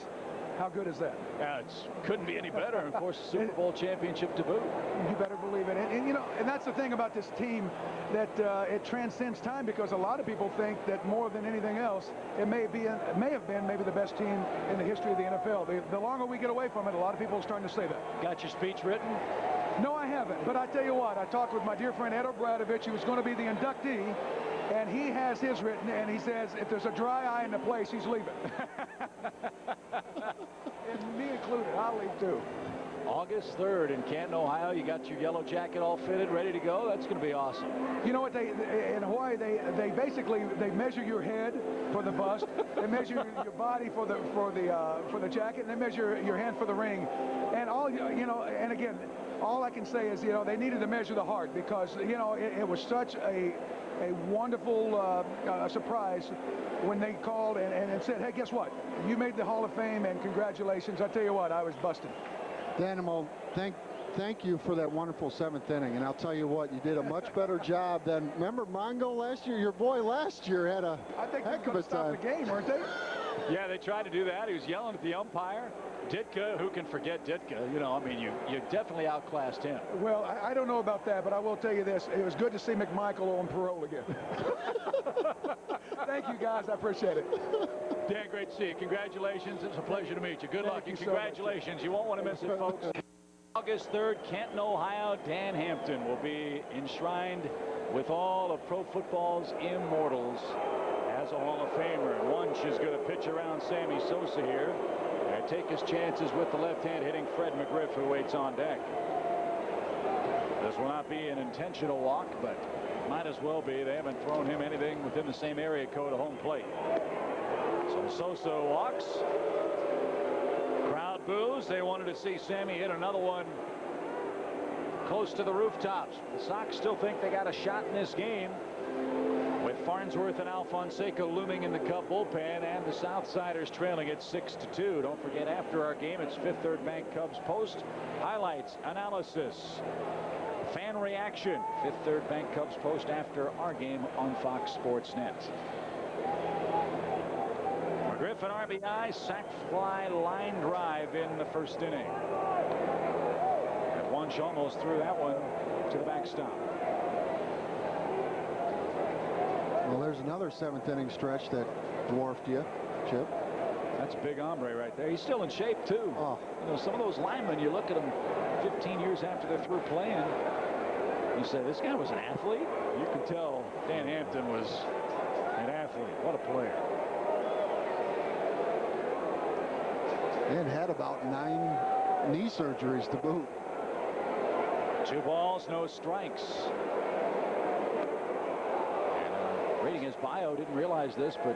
How good is that? Yeah, it couldn't be any better. And of course, the Super Bowl championship to boot. You better believe it. And you know, and that's the thing about this team, that it transcends time, because a lot of people think that more than anything else, it may have been maybe the best team in the history of the NFL. The longer we get away from it, a lot of people are starting to say that. Got your speech written? No, I haven't. But I tell you what, I talked with my dear friend Ed O'Bradovich, who's going to be the inductee, and he has his written, and he says if there's a dry eye in the place, he's leaving. And me included, I'll leave too. August 3rd in Canton, Ohio. You got your yellow jacket all fitted, ready to go. That's going to be awesome. You know what? In Hawaii, they basically measure your head for the bust. They measure your body for the jacket, and they measure your hand for the ring. And all you know, and again, all I can say is, you know, they needed to measure the heart, because you know it was such a wonderful surprise when they called and said, hey, guess what? You made the Hall of Fame, and congratulations. I tell you what, I was busted. Danimal, thank you for that wonderful 7th inning. And I'll tell you what, you did a much better job than, remember Mongo last year? Your boy last year had a heck of a time. The game, weren't they? Yeah, they tried to do that. He was yelling at the umpire. Ditka, who can forget Ditka? You know, I mean, you definitely outclassed him. Well, I don't know about that, but I will tell you this. It was good to see McMichael on parole again. Thank you, guys. I appreciate it. Dan, great to see you. Congratulations. It's a pleasure to meet you. Good luck and congratulations. You won't want to miss it, folks. August 3rd, Canton, Ohio. Dan Hampton will be enshrined with all of pro football's immortals as a Hall of Famer. And Wunsch is going to pitch around Sammy Sosa here and take his chances with the left hand hitting Fred McGriff, who waits on deck. This will not be an intentional walk, but might as well be. They haven't thrown him anything within the same area code of home plate. So Sosa walks. Crowd boos. They wanted to see Sammy hit another one close to the rooftops. The Sox still think they got a shot in this game, with Farnsworth and Alfonseca looming in the Cub bullpen, and the Southsiders trailing it 6-2. Don't forget, after our game, it's Fifth Third Bank Cubs Post. Highlights, analysis, fan reaction. Fifth Third Bank Cubs Post after our game on Fox Sports Net. McGriff an RBI, sac fly, line drive in the first inning. And Wunsch almost threw that one to the backstop. Well, there's another 7th inning stretch that dwarfed you, Chip. That's a big hombre right there. He's still in shape, too. Oh. You know, some of those linemen, you look at them 15 years after they're through playing, you say, this guy was an athlete? You can tell Dan Hampton was an athlete. What a player. And had about 9 knee surgeries to boot. 2 balls, no strikes. Reading his bio, didn't realize this, but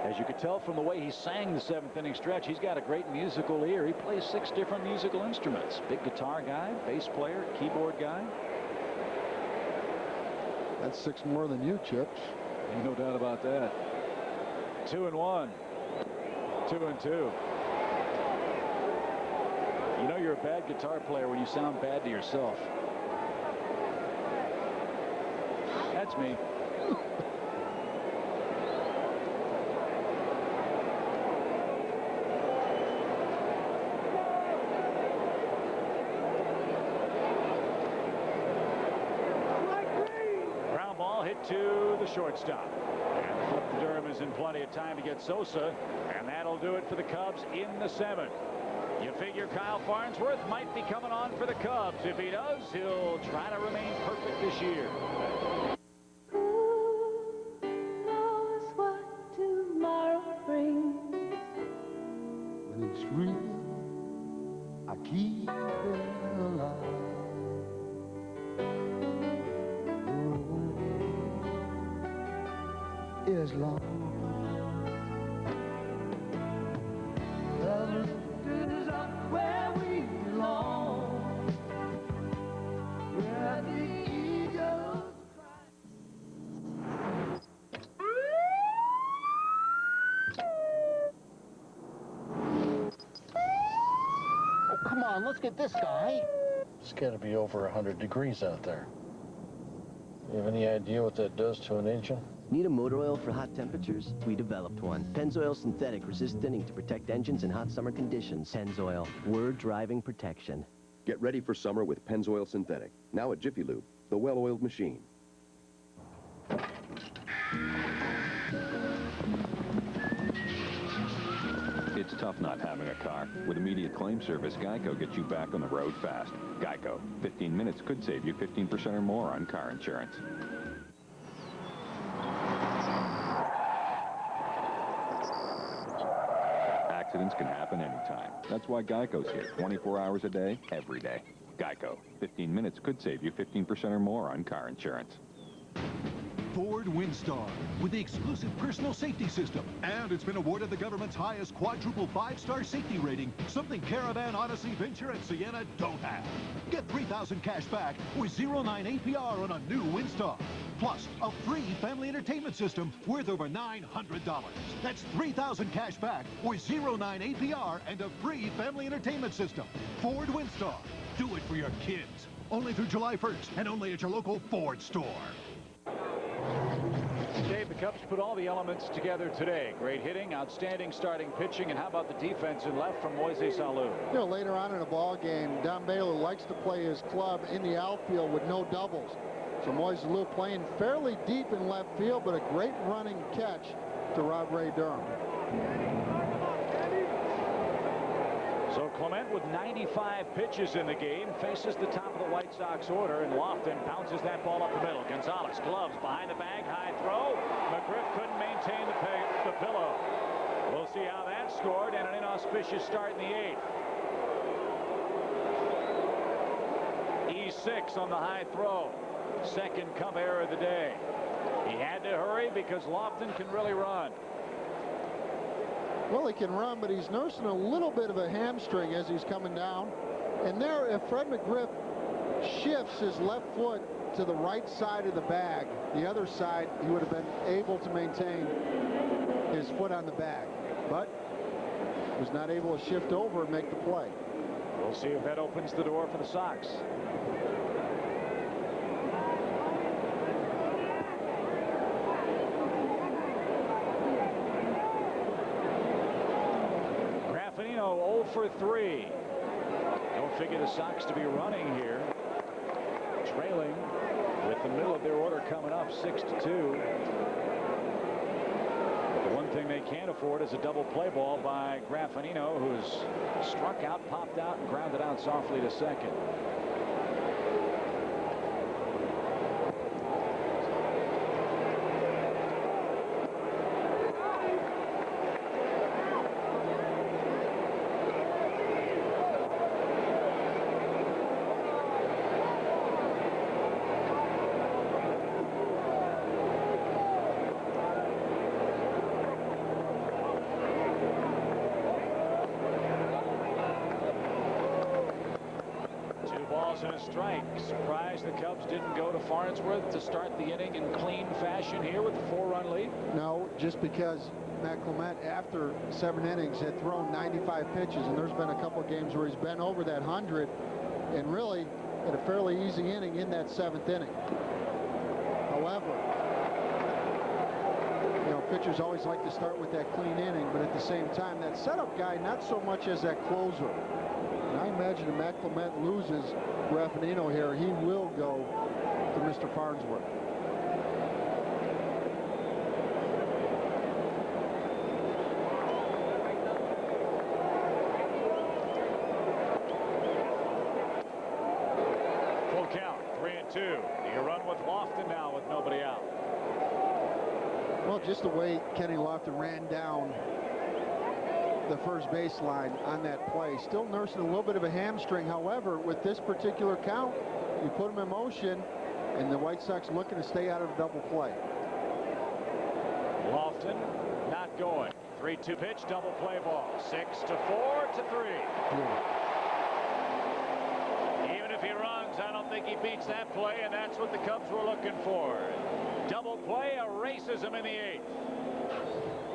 as you could tell from the way he sang the 7th inning stretch, he's got a great musical ear. He plays 6 different musical instruments. Big guitar guy, bass player, keyboard guy. That's 6 more than you, Chips. Ain't no doubt about that. 2-1. 2-2. You know you're a bad guitar player when you sound bad to yourself. That's me. Ground ball hit to the shortstop. And Flip Durham is in plenty of time to get Sosa, and that'll do it for the Cubs in the 7th. You figure Kyle Farnsworth might be coming on for the Cubs. If he does, he'll try to remain perfect this year. When it's real, I keep it alive. The road is long. The lift is up where we belong. Where the eagles Come on, let's get this guy. It's got to be over 100 degrees out there. You have any idea what that does to an engine? Need a motor oil for hot temperatures? We developed one. Pennzoil Synthetic resists thinning to protect engines in hot summer conditions. Pennzoil, we're driving protection. Get ready for summer with Pennzoil Synthetic. Now at Jiffy Lube, the well-oiled machine. It's tough not having a car. With immediate claim service, Geico gets you back on the road fast. Geico. 15 minutes could save you 15% or more on car insurance. Accidents can happen anytime. That's why Geico's here 24 hours a day, every day. Geico. 15 minutes could save you 15% or more on car insurance. Ford Windstar with the exclusive personal safety system. And it's been awarded the government's highest quadruple 5-star safety rating, something Caravan, Odyssey, Venture, and Sienna don't have. Get $3,000 cash back or 0.9 APR on a new Windstar. Plus, a free family entertainment system worth over $900. That's $3,000 cash back or 0.9 APR and a free family entertainment system. Ford Windstar. Do it for your kids. Only through July 1st and only at your local Ford store. Dave, the Cubs put all the elements together today. Great hitting, outstanding starting pitching, and how about the defense in left from Moises Alou? You know, later on in a ball game, Don Baylor likes to play his club in the outfield with no doubles. So Moises Alou playing fairly deep in left field, but a great running catch to Rob Ray Durham. So Clement with 95 pitches in the game faces the top of the White Sox order, and Lofton bounces that ball up the middle. Gonzalez gloves behind the bag, high throw. McGriff couldn't maintain the pillow. We'll see how that scored, and an inauspicious start in the 8th. E6 on the high throw. Second Cub error of the day. He had to hurry because Lofton can really run. Well, he can run, but he's nursing a little bit of a hamstring as he's coming down. And there, if Fred McGriff shifts his left foot to the right side of the bag, the other side, he would have been able to maintain his foot on the bag. But was not able to shift over and make the play. We'll see if that opens the door for the Sox. Graffinino 0 for 3. Don't figure the Sox to be running here. Trailing with the middle of their order coming up 6-2. But the one thing they can't afford is a double play ball by Graffinino, who's struck out, popped out, and grounded out softly to second. Balls and a strike. Surprised the Cubs didn't go to Farnsworth to start the inning in clean fashion here with the 4-run lead. No, just because Matt Clement, after 7 innings, had thrown 95 pitches, and there's been a couple of games where he's been over that 100, and really had a fairly easy inning in that 7th inning. However, you know, pitchers always like to start with that clean inning, but at the same time, that setup guy, not so much as that closer. And I imagine if Matt Clement loses Raffanino here, he will go to Mr. Farnsworth. Full count, 3-2. You run with Lofton now with nobody out. Well, just the way Kenny Lofton ran down the first baseline on that play. Still nursing a little bit of a hamstring. However, with this particular count, you put him in motion, and the White Sox looking to stay out of double play. Lofton not going. 3-2 pitch, double play ball. 6-4-3. Even if he runs, I don't think he beats that play, and that's what the Cubs were looking for. Double play erases him in the 8th.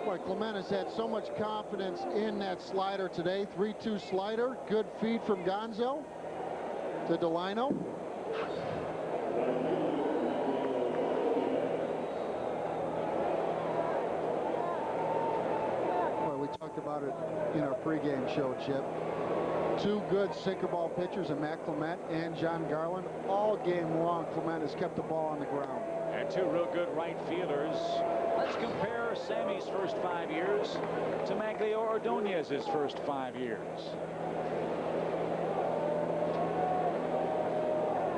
Boy, Clement has had so much confidence in that slider today. 3-2 slider. Good feed from Gonzo to Delino. Boy, we talked about it in our pregame show, Chip. 2 good sinker ball pitchers in Matt Clement and Jon Garland. All game long, Clement has kept the ball on the ground. And 2 real good right fielders. Let's compare Sammy's first 5 years to Maglio Ordonez's first 5 years.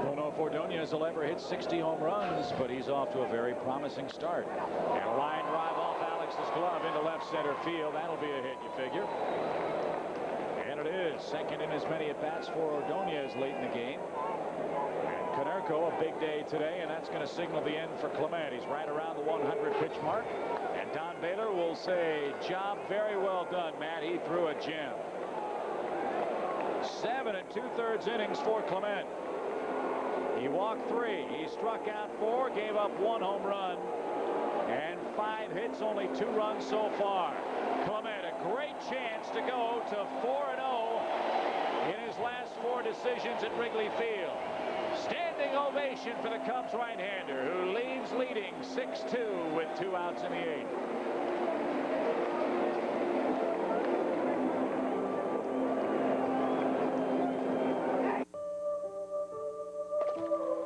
Don't know if Ordonez will ever hit 60 home runs, but he's off to a very promising start. And a line drive off Alex's glove into left center field. That'll be a hit, you figure. And it is. Second in as many at-bats for Ordonez late in the game. Konerko, a big day today, and that's going to signal the end for Clement. He's right around the 100 pitch mark, and Don Baylor will say, job very well done, Matt. He threw a gem. 7 2/3 innings for Clement. He walked 3. He struck out 4, gave up 1 home run, and 5 hits, only 2 runs so far. Clement, a great chance to go to 4-0 in his last 4 decisions at Wrigley Field. Standing ovation for the Cubs right-hander, who leaves leading 6-2 with 2 outs in the 8th.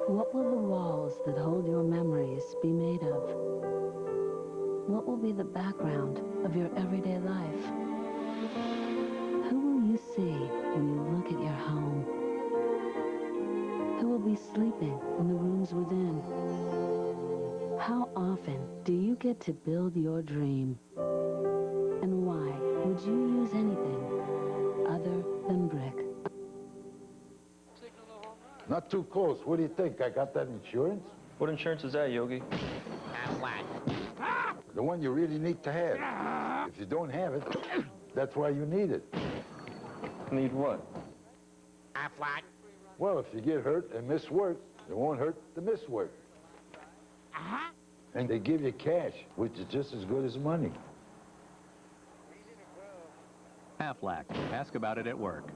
What will the walls that hold your memories be made of? What will be the background of your everyday life? Who will you see when you look at your home? Who will be sleeping in the rooms within? How often do you get to build your dream? And why would you use anything other than brick? Not too close. What do you think? I got that insurance? What insurance is that, Yogi? The one you really need to have. If you don't have it, that's why you need it. Need what? Well, if you get hurt and miss work, it won't hurt to miss work. And they give you cash, which is just as good as money. Aflac. Ask about it at work.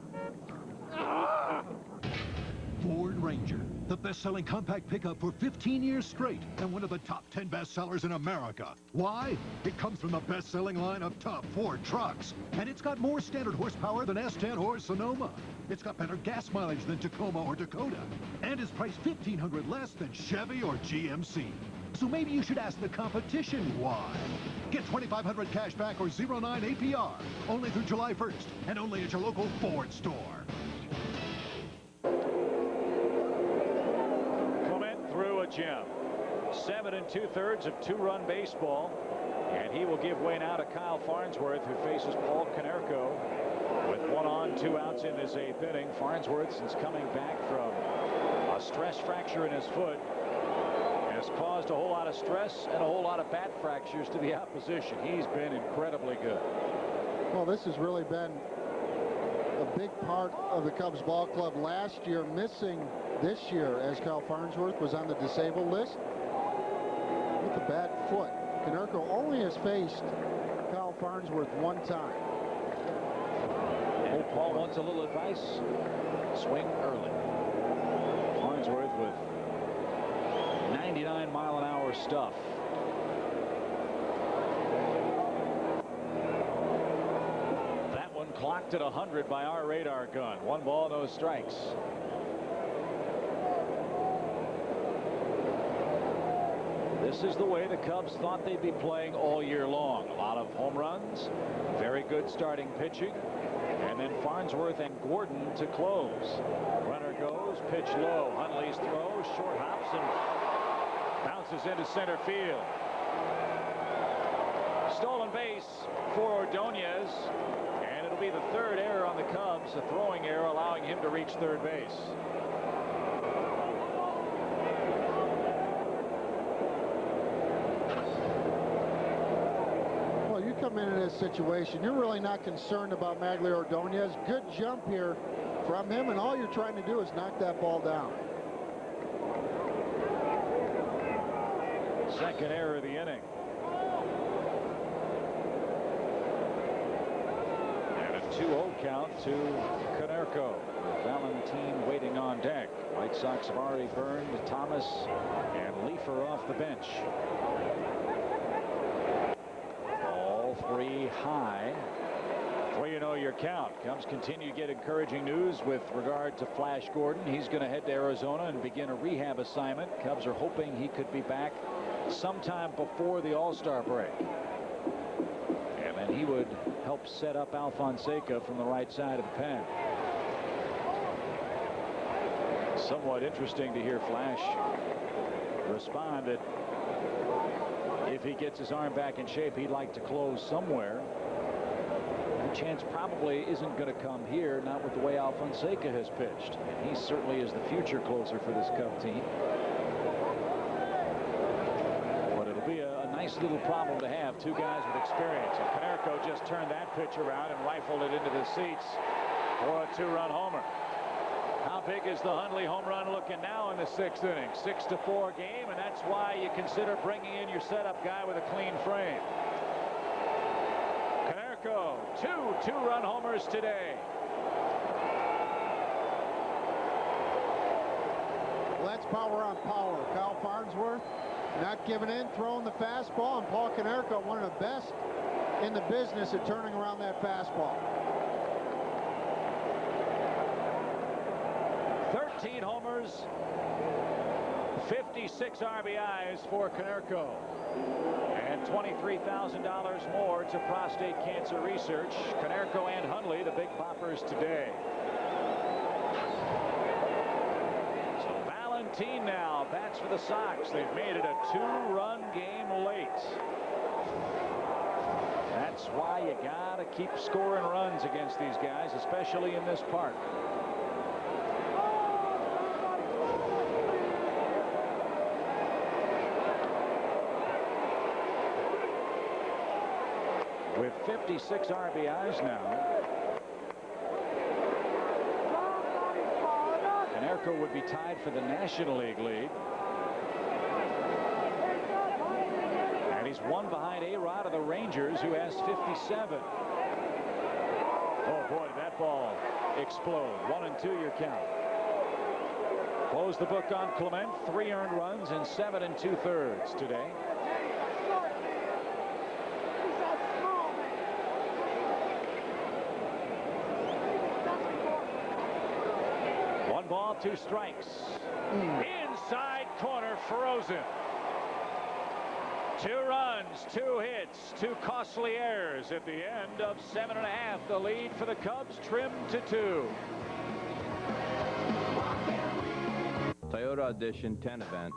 Ford Ranger, the best-selling compact pickup for 15 years straight and one of the top 10 bestsellers in America. Why? It comes from the best-selling line of top Ford trucks, and it's got more standard horsepower than S10 or Sonoma. It's got better gas mileage than Tacoma or Dakota, and is priced $1,500 less than Chevy or GMC. So maybe you should ask the competition why. Get $2,500 cash back or 0.9 APR, only through July 1st, and only at your local Ford store. Gem. 7 2/3 of 2-run baseball, and he will give way now to Kyle Farnsworth, who faces Paul Konerko with 1 on, 2 outs in this 8th inning. Farnsworth, since coming back from a stress fracture in his foot, has caused a whole lot of stress and a whole lot of bat fractures to the opposition. He's been incredibly good. Well, this has really been a big part of the Cubs ball club last year, missing this year as Kyle Farnsworth was on the disabled list with a bad foot. Konerko only has faced Kyle Farnsworth one time. And Paul wants a little advice. Swing early. Farnsworth with 99-mile-an-hour stuff. That one clocked at 100 by our radar gun. 1 ball, no strikes. This is the way the Cubs thought they'd be playing all year long. A lot of home runs, very good starting pitching, and then Farnsworth and Gordon to close. Runner goes, pitch low. Hundley's throw, short hops and bounces into center field. Stolen base for Ordonez, and it'll be the 3rd error on the Cubs, a throwing error allowing him to reach third base. Come into this situation, you're really not concerned about Magglio Ordonez. Good jump here from him, and all you're trying to do is knock that ball down. Second error of the inning. And a 2-0 count to Konerko, with Valentine waiting on deck. White Sox have already burned Thomas and Leifer off the bench. 3 high. Before you know your count. Cubs continue to get encouraging news with regard to Flash Gordon. He's going to head to Arizona and begin a rehab assignment. Cubs are hoping he could be back sometime before the All-Star break. And then he would help set up Al Fonseca from the right side of the pen. Somewhat interesting to hear Flash respond that if he gets his arm back in shape, he'd like to close somewhere. The chance probably isn't going to come here, not with the way Al Fonseca has pitched. And he certainly is the future closer for this Cub team. But it'll be a nice little problem to have. 2 guys with experience. And Konerko just turned that pitch around and rifled it into the seats for a 2-run homer. How big is the Hundley home run looking now in the 6th inning? 6-4 game, and that's why you consider bringing in your setup guy with a clean frame. Konerko, 2 2-run homers today. Well, that's power on power. Kyle Farnsworth not giving in, throwing the fastball, and Paul Konerko, one of the best in the business at turning around that fastball. 13 homers, 56 RBIs for Konerko, and $23,000 more to prostate cancer research. Konerko and Hundley, the big poppers today. So Valentine now bats for the Sox. They've made it a 2-run game late. That's why you gotta keep scoring runs against these guys, especially in this park. With 56 RBIs now, Konerko would be tied for the National League lead. And he's 1 behind A-Rod of the Rangers, who has 57. Oh boy, did that ball explode. 1-2 your count. Close the book on Clement. 3 earned runs and 7 2/3 today. Ball, 2 strikes. Inside corner, frozen. 2 runs, 2 hits, 2 costly errors at the end of 7.5. The lead for the Cubs trimmed to 2. Toyota Edition 10 event.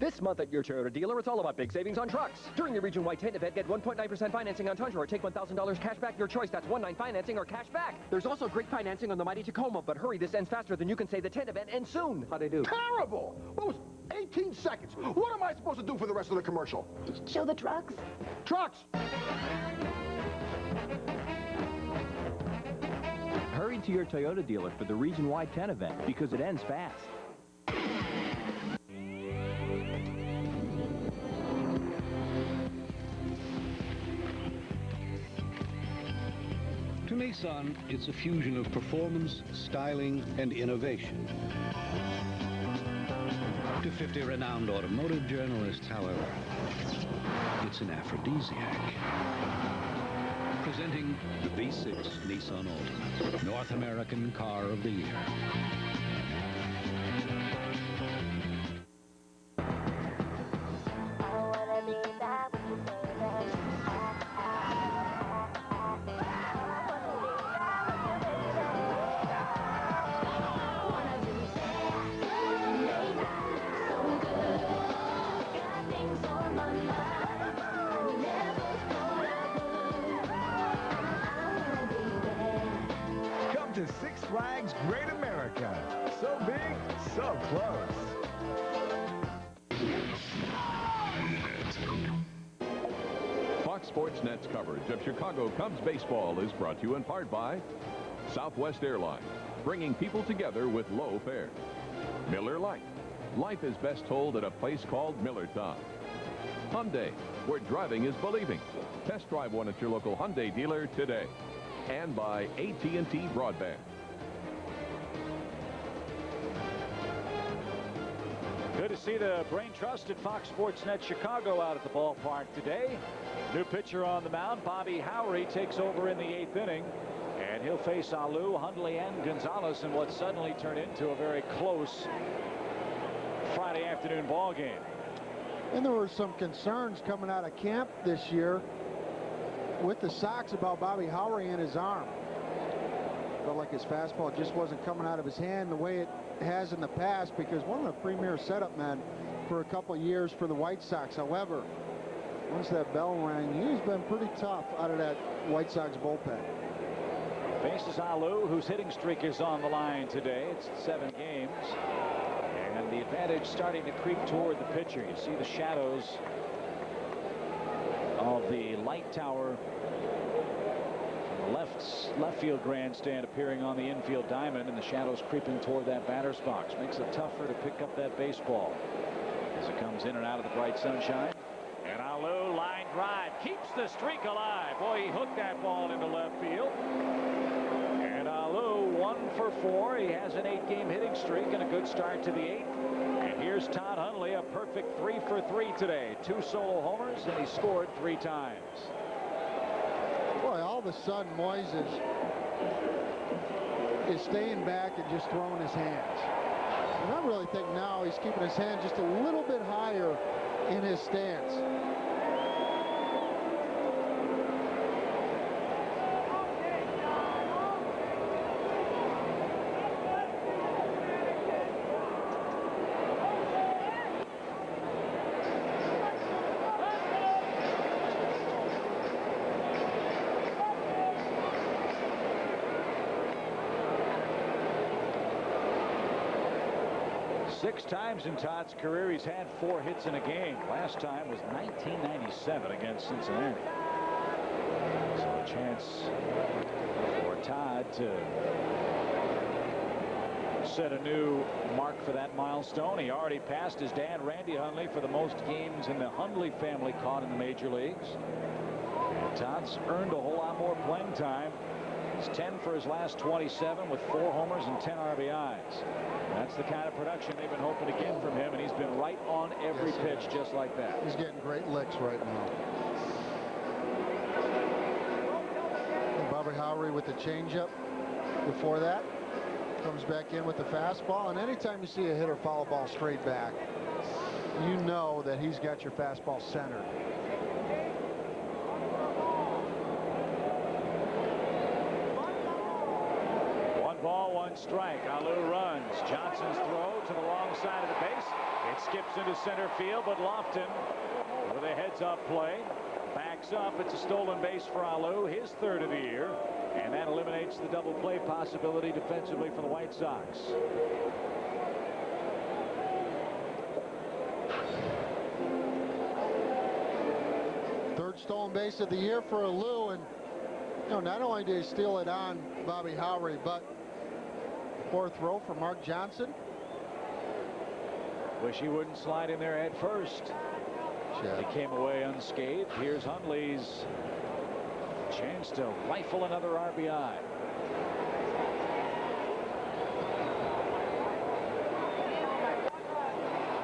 This month at your Toyota dealer, it's all about big savings on trucks. During the region-wide 10 event, get 1.9% financing on Tundra or take $1,000 cash back. Your choice. That's 1.9 financing or cash back. There's also great financing on the mighty Tacoma. But hurry, this ends faster than you can say. The 10 event ends soon. How'd I do? Terrible! What was 18 seconds? What am I supposed to do for the rest of the commercial? Show the trucks. Trucks! Hurry, Hurry to your Toyota dealer for the region-wide 10 event because it ends fast. To Nissan, it's a fusion of performance, styling, and innovation. To 50 renowned automotive journalists, however, it's an aphrodisiac. Presenting the V6 Nissan Altima, North American Car of the Year. Come to Six Flags Great America. So big, so close. Fox Sports Net's coverage of Chicago Cubs baseball is brought to you in part by Southwest Airlines, bringing people together with low fares. Miller Lite. Life is best told at a place called Millertown. Hyundai, where driving is believing. Test drive one at your local Hyundai dealer today. And by AT&T Broadband. Good to see the brain trust at Fox Sports Net Chicago out at the ballpark today. New pitcher on the mound, Bobby Howry, takes over in the 8th inning. And he'll face Alou, Hundley, and Gonzalez in what suddenly turned into a very close Friday afternoon ball game. And there were some concerns coming out of camp this year with the Sox about Bobby Howry and his arm. Felt like his fastball just wasn't coming out of his hand the way it has in the past, because one of the premier setup men for a couple years for the White Sox. However, once that bell rang, he's been pretty tough out of that White Sox bullpen. Faces Alou, whose hitting streak is on the line today. It's 7 games. And the advantage starting to creep toward the pitcher. You see the shadows of the light tower, left field grandstand appearing on the infield diamond, and the shadows creeping toward that batter's box. Makes it tougher to pick up that baseball as it comes in and out of the bright sunshine. And Alou, line drive, keeps the streak alive. Boy, he hooked that ball into left field. And Alou, 1 for 4. He has an 8-game hitting streak and a good start to the 8th. And here's Todd Hundley, a perfect 3 for 3 today. 2 solo homers, and he scored 3 times. Boy, all of a sudden, Moises is staying back and just throwing his hands. And I really think now he's keeping his hand just a little bit higher in his stance. Six times in Todd's career he's had 4 hits in a game. Last time was 1997 against Cincinnati. So a chance for Todd to set a new mark for that milestone. He already passed his dad, Randy Hundley, for the most games in the Hundley family caught in the major leagues. And Todd's earned a whole lot more playing time. He's 10 for his last 27 with 4 homers and 10 RBIs. That's the kind of production they've been hoping to get from him, and he's been right on every pitch just like that. He's getting great licks right now. And Bobby Howry with the changeup before that. Comes back in with the fastball, and anytime you see a hitter foul ball straight back, you know that he's got your fastball centered. Ball, 1 strike. Alou runs. Johnson's throw to the wrong side of the base. It skips into center field, but Lofton with a heads-up play backs up. It's a stolen base for Alou, his 3rd of the year, and that eliminates the double play possibility defensively for the White Sox. Third stolen base of the year for Alou, and No, not only did he steal it on Bobby Howry, but fourth row for Mark Johnson. Wish he wouldn't slide in there head first. He came away unscathed. Here's Hundley's chance to rifle another RBI.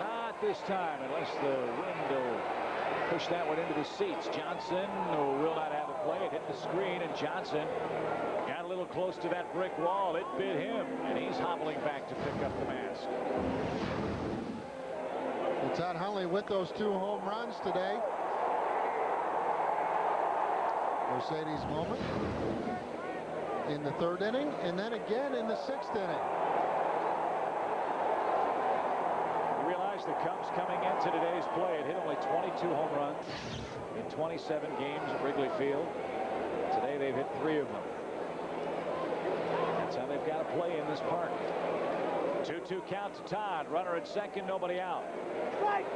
Not this time, unless the wind will push that one into the seats. Johnson will not have a play. It hit the screen, and Johnson got a little close to that brick wall. It bit him, and he's hobbling back to pick up the mask. Todd Hundley with those 2 home runs today. Mercedes moment in the 3rd inning, and then again in the 6th inning. You realize the Cubs coming into today's play had hit only 22 home runs in 27 games at Wrigley Field. Today they've hit 3 of them. That's how they've got to play in this park. 2-2 count to Todd. Runner at second, nobody out. Strike.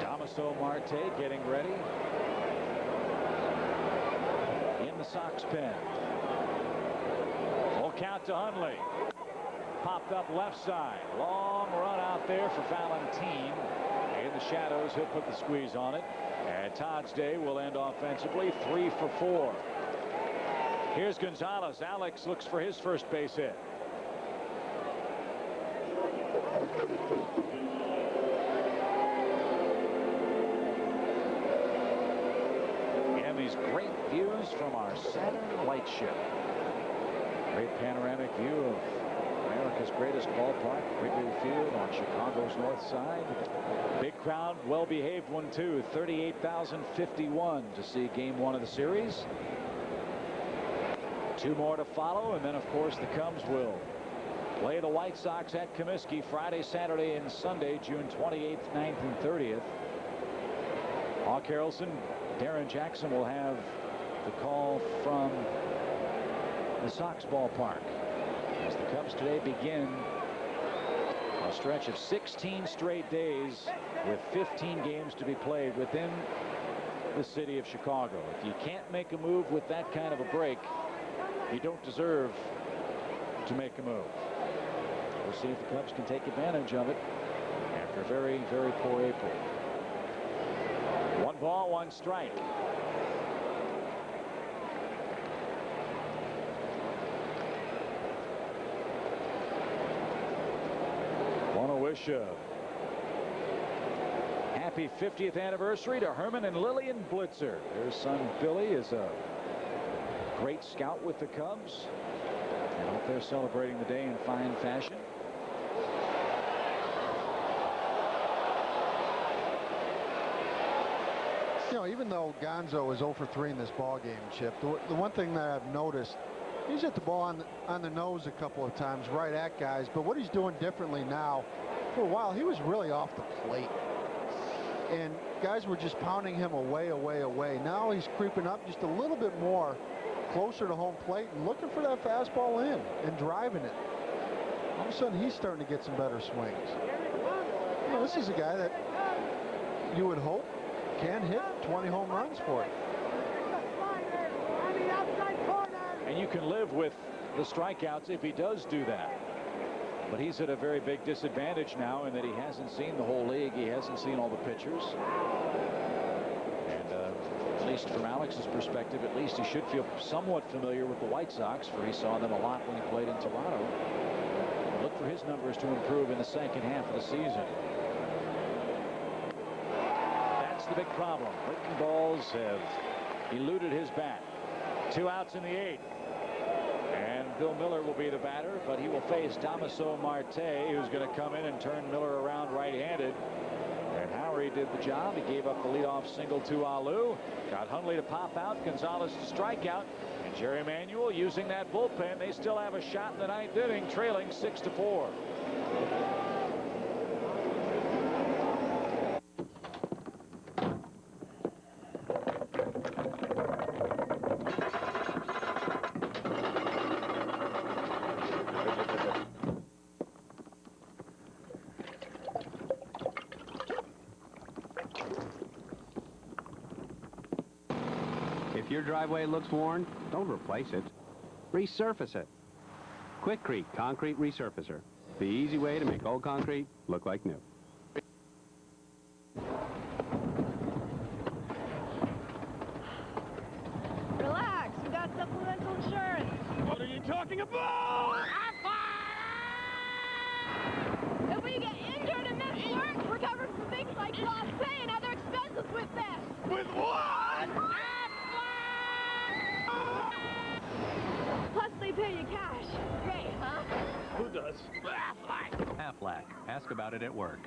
Damaso Marte getting ready in the Sox pen. Full count to Hundley. Popped up left side. Long run out there for Valentine. In the shadows, he'll put the squeeze on it. And Todd's day will end offensively 3 for 4. Here's Gonzalez. Alex looks for his first base hit. And these great views from our Saturn light ship. Great panoramic view of America's greatest ballpark, Wrigley Field on Chicago's north side. Big crowd, well-behaved one too. 38,051 to see Game 1 of the series. 2 more to follow, and then of course the Cubs will play the White Sox at Comiskey Friday, Saturday, and Sunday, June 28th, 9th, and 30th. Hawk Harrelson, Darren Jackson will have the call from the Sox ballpark as the Cubs today begin a stretch of 16 straight days with 15 games to be played within the city of Chicago. If you can't make a move with that kind of a break, you don't deserve to make a move. We'll see if the Cubs can take advantage of it after a very, very poor April. 1 ball, 1 strike. Want to wish a happy 50th anniversary to Herman and Lillian Blitzer. Their son Billy is a great scout with the Cubs. I hope they're celebrating the day in fine fashion. You know, even though Gonzo is 0 for 3 in this ball game, Chip, the one thing that I've noticed, he's hit the ball on the nose a couple of times right at guys, but what he's doing differently now, for a while he was really off the plate and guys were just pounding him away. Now he's creeping up just a little bit more closer to home plate and looking for that fastball in and driving it. All of a sudden he's starting to get some better swings. You know, this is a guy that you would hope can hit 20 home runs for it. And you can live with the strikeouts if he does do that. But he's at a very big disadvantage now in that he hasn't seen the whole league. He hasn't seen all the pitchers. And at least from Alex's perspective, at least he should feel somewhat familiar with the White Sox, for he saw them a lot when he played in Toronto. Look for his numbers to improve in the second half of the season. That's the big problem. Breaking balls have eluded his bat. 2 outs in the 8th. And Bill Miller will be the batter, but he will face Damaso Marte, who's going to come in and turn Miller around right-handed. And Howry did the job. He gave up the leadoff single to Alou. Got Hundley to pop out, Gonzalez to strike out, and Jerry Manuel using that bullpen. They still have a shot in the 9th inning, trailing 6-4. If your driveway looks worn, don't replace it. Resurface it. Quikrete Concrete Resurfacer. The easy way to make old concrete look like new. Relax, we got supplemental insurance. What are you talking about? If we get injured and miss work, we're covered for things like lost pay and other expenses with this. With what? Plus, they pay you cash. Great, huh? Who does? Aflac. Ask about it at work.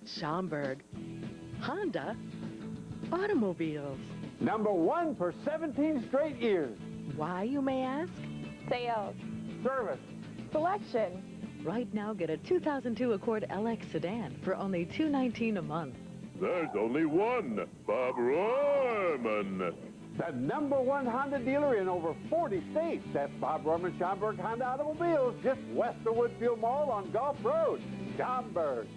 Schaumburg. Honda. Automobiles. #1 for 17 straight years. Why, you may ask? Sales. Service. Selection. Right now, get a 2002 Accord LX sedan for only $219 a month. There's only one, Bob Royman. The #1 Honda dealer in over 40 states. That's Bob Royman Schaumburg Honda Automobiles, just west of Woodfield Mall on Gulf Road. Schaumburg.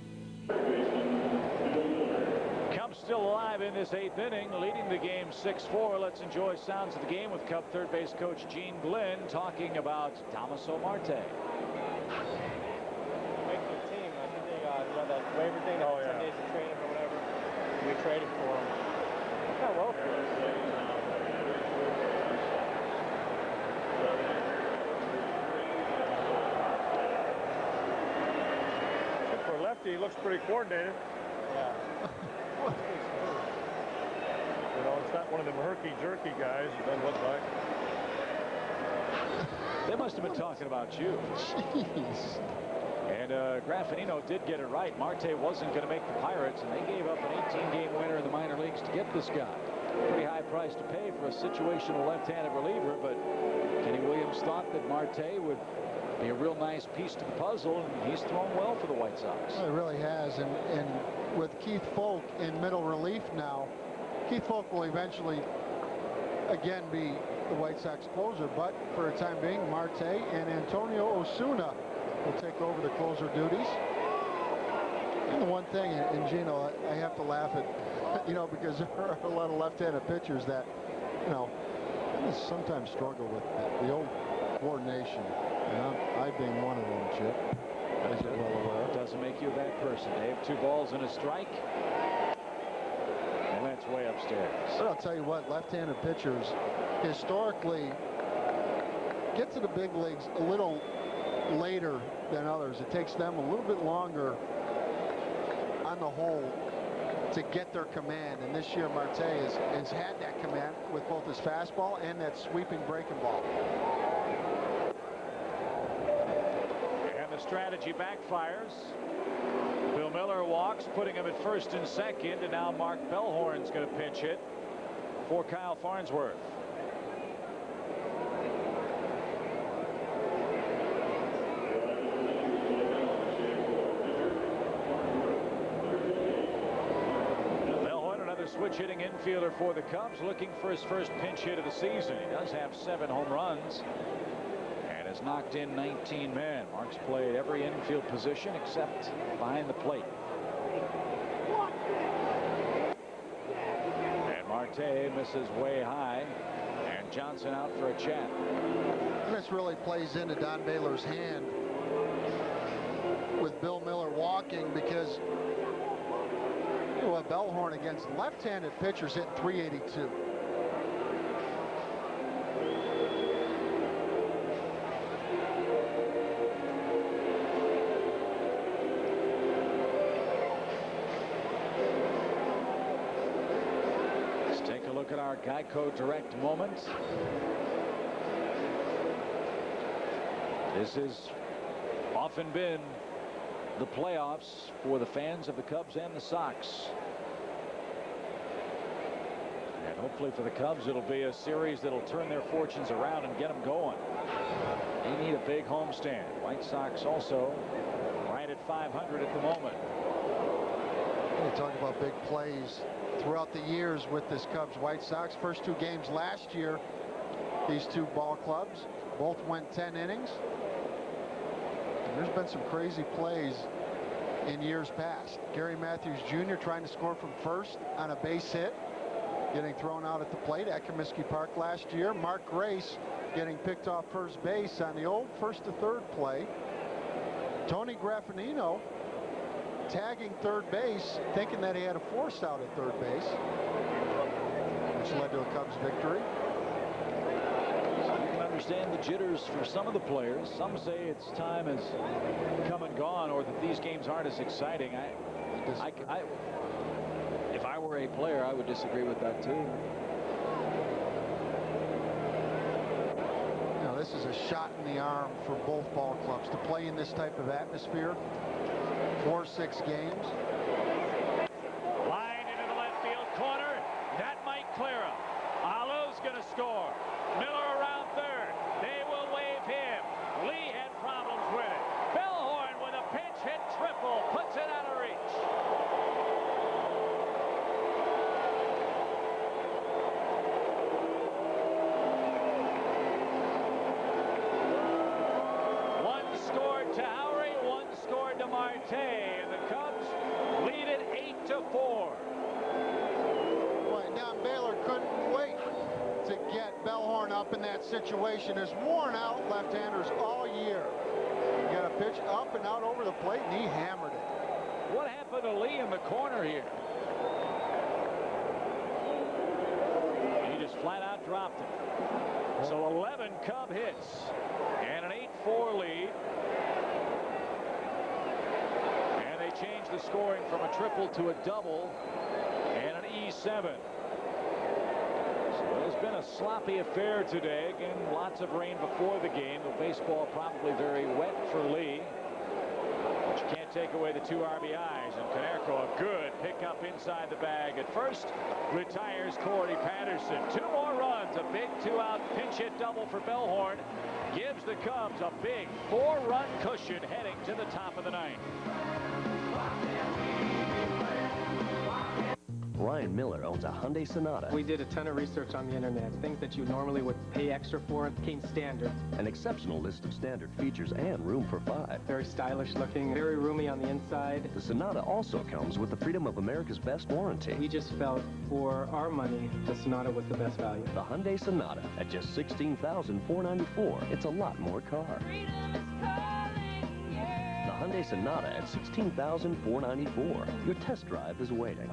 Cubs still alive in this 8th inning, leading the game 6-4. Let's enjoy sounds of the game with Cub third base coach Gene Glynn talking about Damaso Marte. Make the team. I think they got that waiver thing, 10 days of training or whatever. We traded for him. Not well for us. For a lefty, he looks pretty coordinated. Yeah. You know, it's not one of them herky-jerky guys. It doesn't look like. They must have been talking about you. Jeez. And Graffinino did get it right. Marte wasn't going to make the Pirates, and they gave up an 18-game winner in the minor leagues to get this guy. Pretty high price to pay for a situational left-handed reliever, but Kenny Williams thought that Marte would be a real nice piece to the puzzle, and he's thrown well for the White Sox. Well, it really has, and with Keith Folk in middle relief now, Keith Folk will eventually again be the White Sox closer, but for a time being, Marte and Antonio Osuna will take over the closer duties. And the one thing, and Gino, I have to laugh at, you know, because there are a lot of left-handed pitchers that, you know, sometimes struggle with the old coordination. And I being one of them, Chip, as you're well aware. Doesn't make you a bad person, Dave. 2 balls and a strike. And that's way upstairs. But I'll tell you what, left-handed pitchers historically get to the big leagues a little later than others. It takes them a little bit longer on the whole to get their command. And this year, Marte has had that command with both his fastball and that sweeping breaking ball. And the strategy backfires. Bill Miller walks, putting him at first and second, and now Mark Bellhorn's going to pinch hit for Kyle Farnsworth. Bellhorn, another switch-hitting infielder for the Cubs, looking for his first pinch hit of the season. He does have 7 home runs. Has knocked in 19 men. Mark's played every infield position except behind the plate. And Marte misses way high, and Johnson out for a chat. And this really plays into Don Baylor's hand with Bill Miller walking, because you know, Bellhorn against left-handed pitchers hit 382. Look at our Geico Direct moment. This has often been the playoffs for the fans of the Cubs and the Sox. And hopefully for the Cubs, it'll be a series that'll turn their fortunes around and get them going. They need a big homestand. White Sox also right at 500 at the moment. We talk about big plays throughout the years with this Cubs White Sox. First 2 games last year, these 2 ball clubs both went 10 innings. And there's been some crazy plays in years past. Gary Matthews Jr. trying to score from first on a base hit. getting thrown out at the plate at Comiskey Park last year. Mark Grace getting picked off first base on the old first to third play. Tony Graffinino tagging third base, thinking that he had a force out at third base, which led to a Cubs victory. So you can understand the jitters for some of the players. Some say its time has come and gone, or that these games aren't as exciting. If I were a player, I would disagree with that too. Now, this is a shot in the arm for both ball clubs to play in this type of atmosphere. 4-6 games. Line into the left field corner. That might clear him. Alu's going to score. Miller around third. They will wave him. Lee had problems with it. Bellhorn with a pinch hit triple puts it out of reach. One scored to Howry, one scored to Marte, and the Cubs lead it 8-4. Boy, Don Baylor couldn't wait to get Bellhorn up in that situation. Has worn out left-handers all year. Got a pitch up and out over the plate, and he hammered it. What happened to Lee in the corner here? He just flat out dropped it. So 11 Cub hits and an 8-4 lead. And they changed the scoring from a triple to a double and an E7. So it's been a sloppy affair today. Again, lots of rain before the game. The baseball probably very wet for Lee. But you can't take away the 2 RBIs. And Konerko, a good pickup inside the bag at first. Retires Corey Patterson. 2 more runs. A big 2-out pinch hit double for Bellhorn. Gives the Cubs a big 4-run cushion heading to the top of the 9th. Ryan Miller owns a Hyundai Sonata. We did a ton of research on the internet. Things that you normally would pay extra for came standard. An exceptional list of standard features and room for 5. Very stylish looking, very roomy on the inside. The Sonata also comes with the Freedom of America's Best warranty. We just felt for our money, the Sonata was the best value. The Hyundai Sonata at just $16,494. It's a lot more car. The Hyundai Sonata at $16,494. Your test drive is waiting.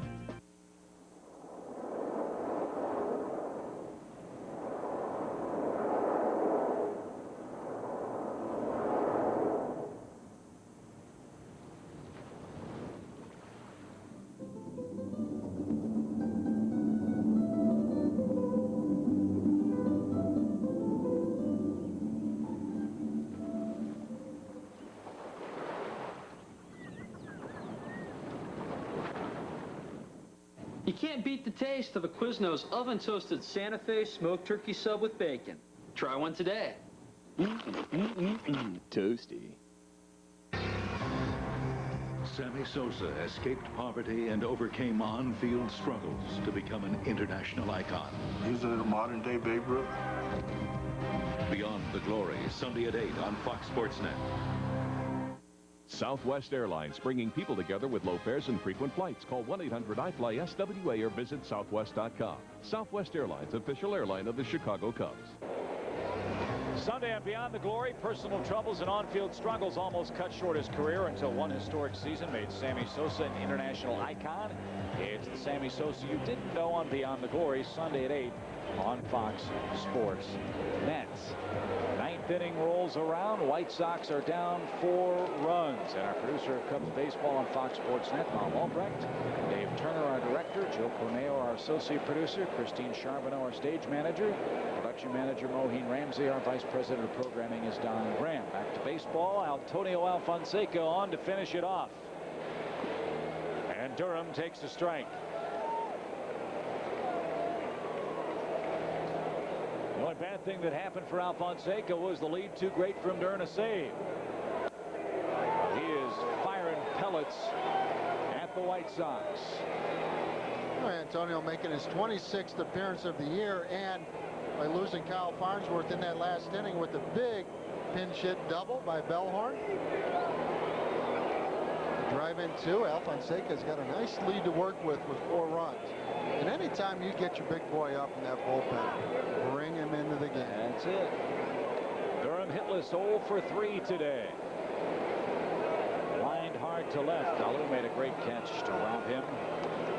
You can't beat the taste of a Quiznos oven-toasted Santa Fe smoked turkey sub with bacon. Try one today. Toasty. Sammy Sosa escaped poverty and overcame on-field struggles to become an international icon. He's a modern-day Babe Ruth. Beyond the Glory, Sunday at 8 on Fox Sports Net. Southwest Airlines, bringing people together with low fares and frequent flights. Call 1-800-I-FLY-SWA or visit southwest.com. Southwest Airlines, official airline of the Chicago Cubs. Sunday and Beyond the Glory, personal troubles and on-field struggles almost cut short his career until one historic season made Sammy Sosa an international icon. It's the Sammy Sosa you didn't know on Beyond the Glory, Sunday at 8 on Fox Sports Net. 9th inning rolls around. White Sox are down 4 runs. And our producer of Cubs baseball on Fox Sports Net, Bob Albrecht, Dave Turner, our director, Joe Corneo, our associate producer, Christine Charbonneau, our stage manager, production manager Moheen Ramsey, our vice president of programming is Don Graham. Back to baseball. Antonio Alfonseca on to finish it off. And Durham takes a strike. The only bad thing that happened for Alfonseca was the lead too great for him to earn a save. He is firing pellets at the White Sox. Antonio making his 26th appearance of the year, and by losing Kyle Farnsworth in that last inning with a big pinch hit double by Bellhorn. Drive in 2. Alfonseca's got a nice lead to work with 4 runs. And any anytime you get your big boy up in that bullpen, bring him into the game. That's it. Durham hitless 0 for 3 today. Lined hard to left. Dalu made a great catch to rob him.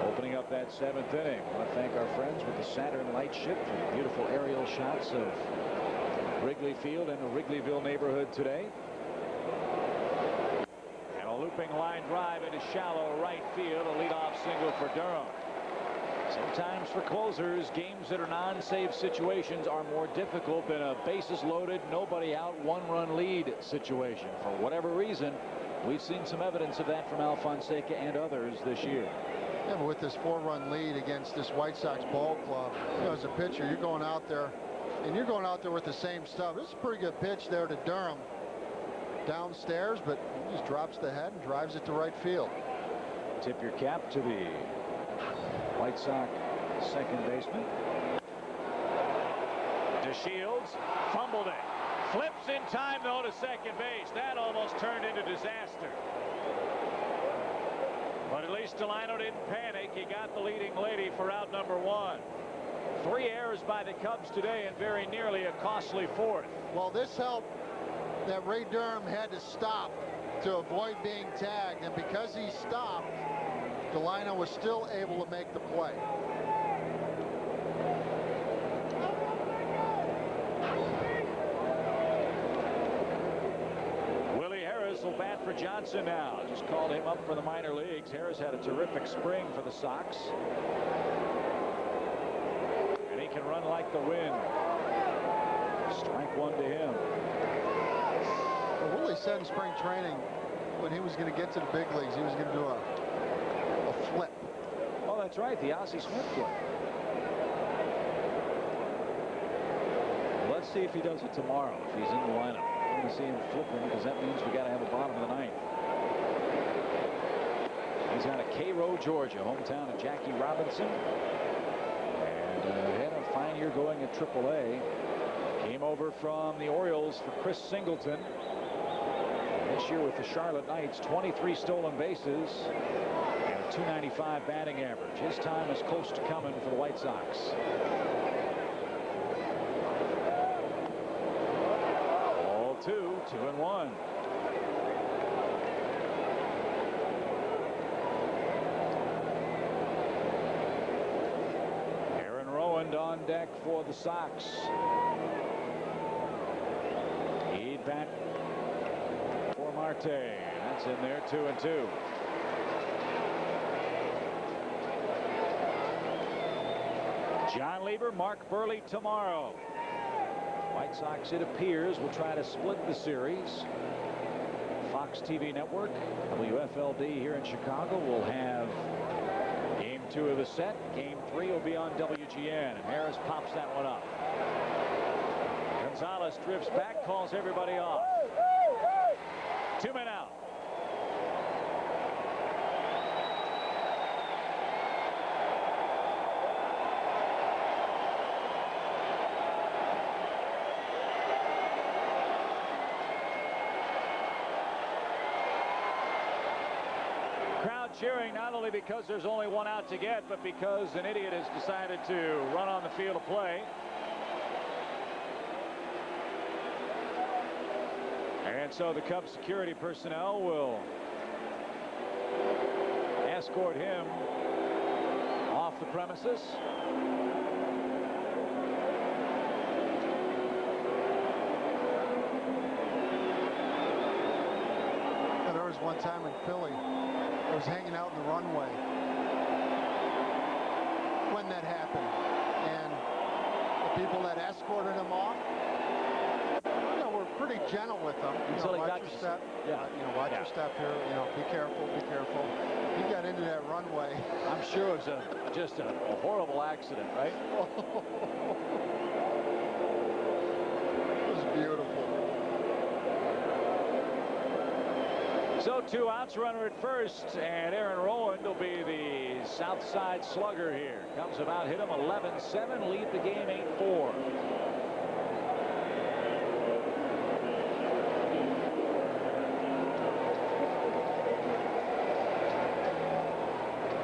Opening up that 7th inning. I want to thank our friends with the Saturn Light Ship for the beautiful aerial shots of Wrigley Field and the Wrigleyville neighborhood today. And a looping line drive into shallow right field. A leadoff single for Durham. Sometimes for closers, games that are non-save situations are more difficult than a bases loaded, nobody out, 1-run lead situation. For whatever reason, we've seen some evidence of that from Al Fonseca and others this year. Yeah, but with this 4-run lead against this White Sox ball club, you know, as a pitcher, you're going out there, and you're going out there with the same stuff. This is a pretty good pitch there to Durham. Downstairs, but he just drops the head and drives it to right field. Tip your cap to the White Sox second baseman. DeShields fumbled it. Flips in time, though, to second base. That almost turned into disaster. But at least Delino didn't panic. He got the leading lady for out number 1. 3 errors by the Cubs today and very nearly a costly 4th. Well, this helped that Ray Durham had to stop to avoid being tagged, and because he stopped, Delino was still able to make the play. Will bat for Johnson now. Just called him up for the minor leagues. Harris had a terrific spring for the Sox. And he can run like the wind. Strike 1 to him. Well, Willie said in spring training when he was going to get to the big leagues, he was going to do a flip. Oh, that's right, the Ozzie Smith flip. Let's see if he does it tomorrow, if he's in the lineup. To see him flipping, because that means we got to have a bottom of the 9th. He's out of Cairo, Georgia, hometown of Jackie Robinson, and had a fine year going at AAA. Came over from the Orioles for Chris Singleton. And this year with the Charlotte Knights, 23 stolen bases and a .295 batting average. His time is close to coming for the White Sox. 2-1. Aaron Rowand on deck for the Sox. He'd bat for Marte. That's in there, 2-2. John Lieber, Mark Burley tomorrow. White Sox, it appears, will try to split the series. Fox TV Network, WFLD here in Chicago, will have Game 2 of the set. Game 3 will be on WGN, and Harris pops that one up. Gonzalez drifts back, calls everybody off. 2 men out. Cheering not only because there's only 1 out to get, but because an idiot has decided to run on the field of play. And so the Cubs security personnel will escort him off the premises. And there was one time in Philly, I was hanging out in the runway when that happened, and the people that escorted him off, you know, were pretty gentle with him. Until he watch got your to step. Yeah. You know, watch your step here. You know, be careful, be careful. He got into that runway. I'm sure it was just a horrible accident, right? It was beautiful. So 2 outs, runner at first, and Aaron Rowand will be the south side slugger here. Cubs about hit him 11-7, lead the game 8-4.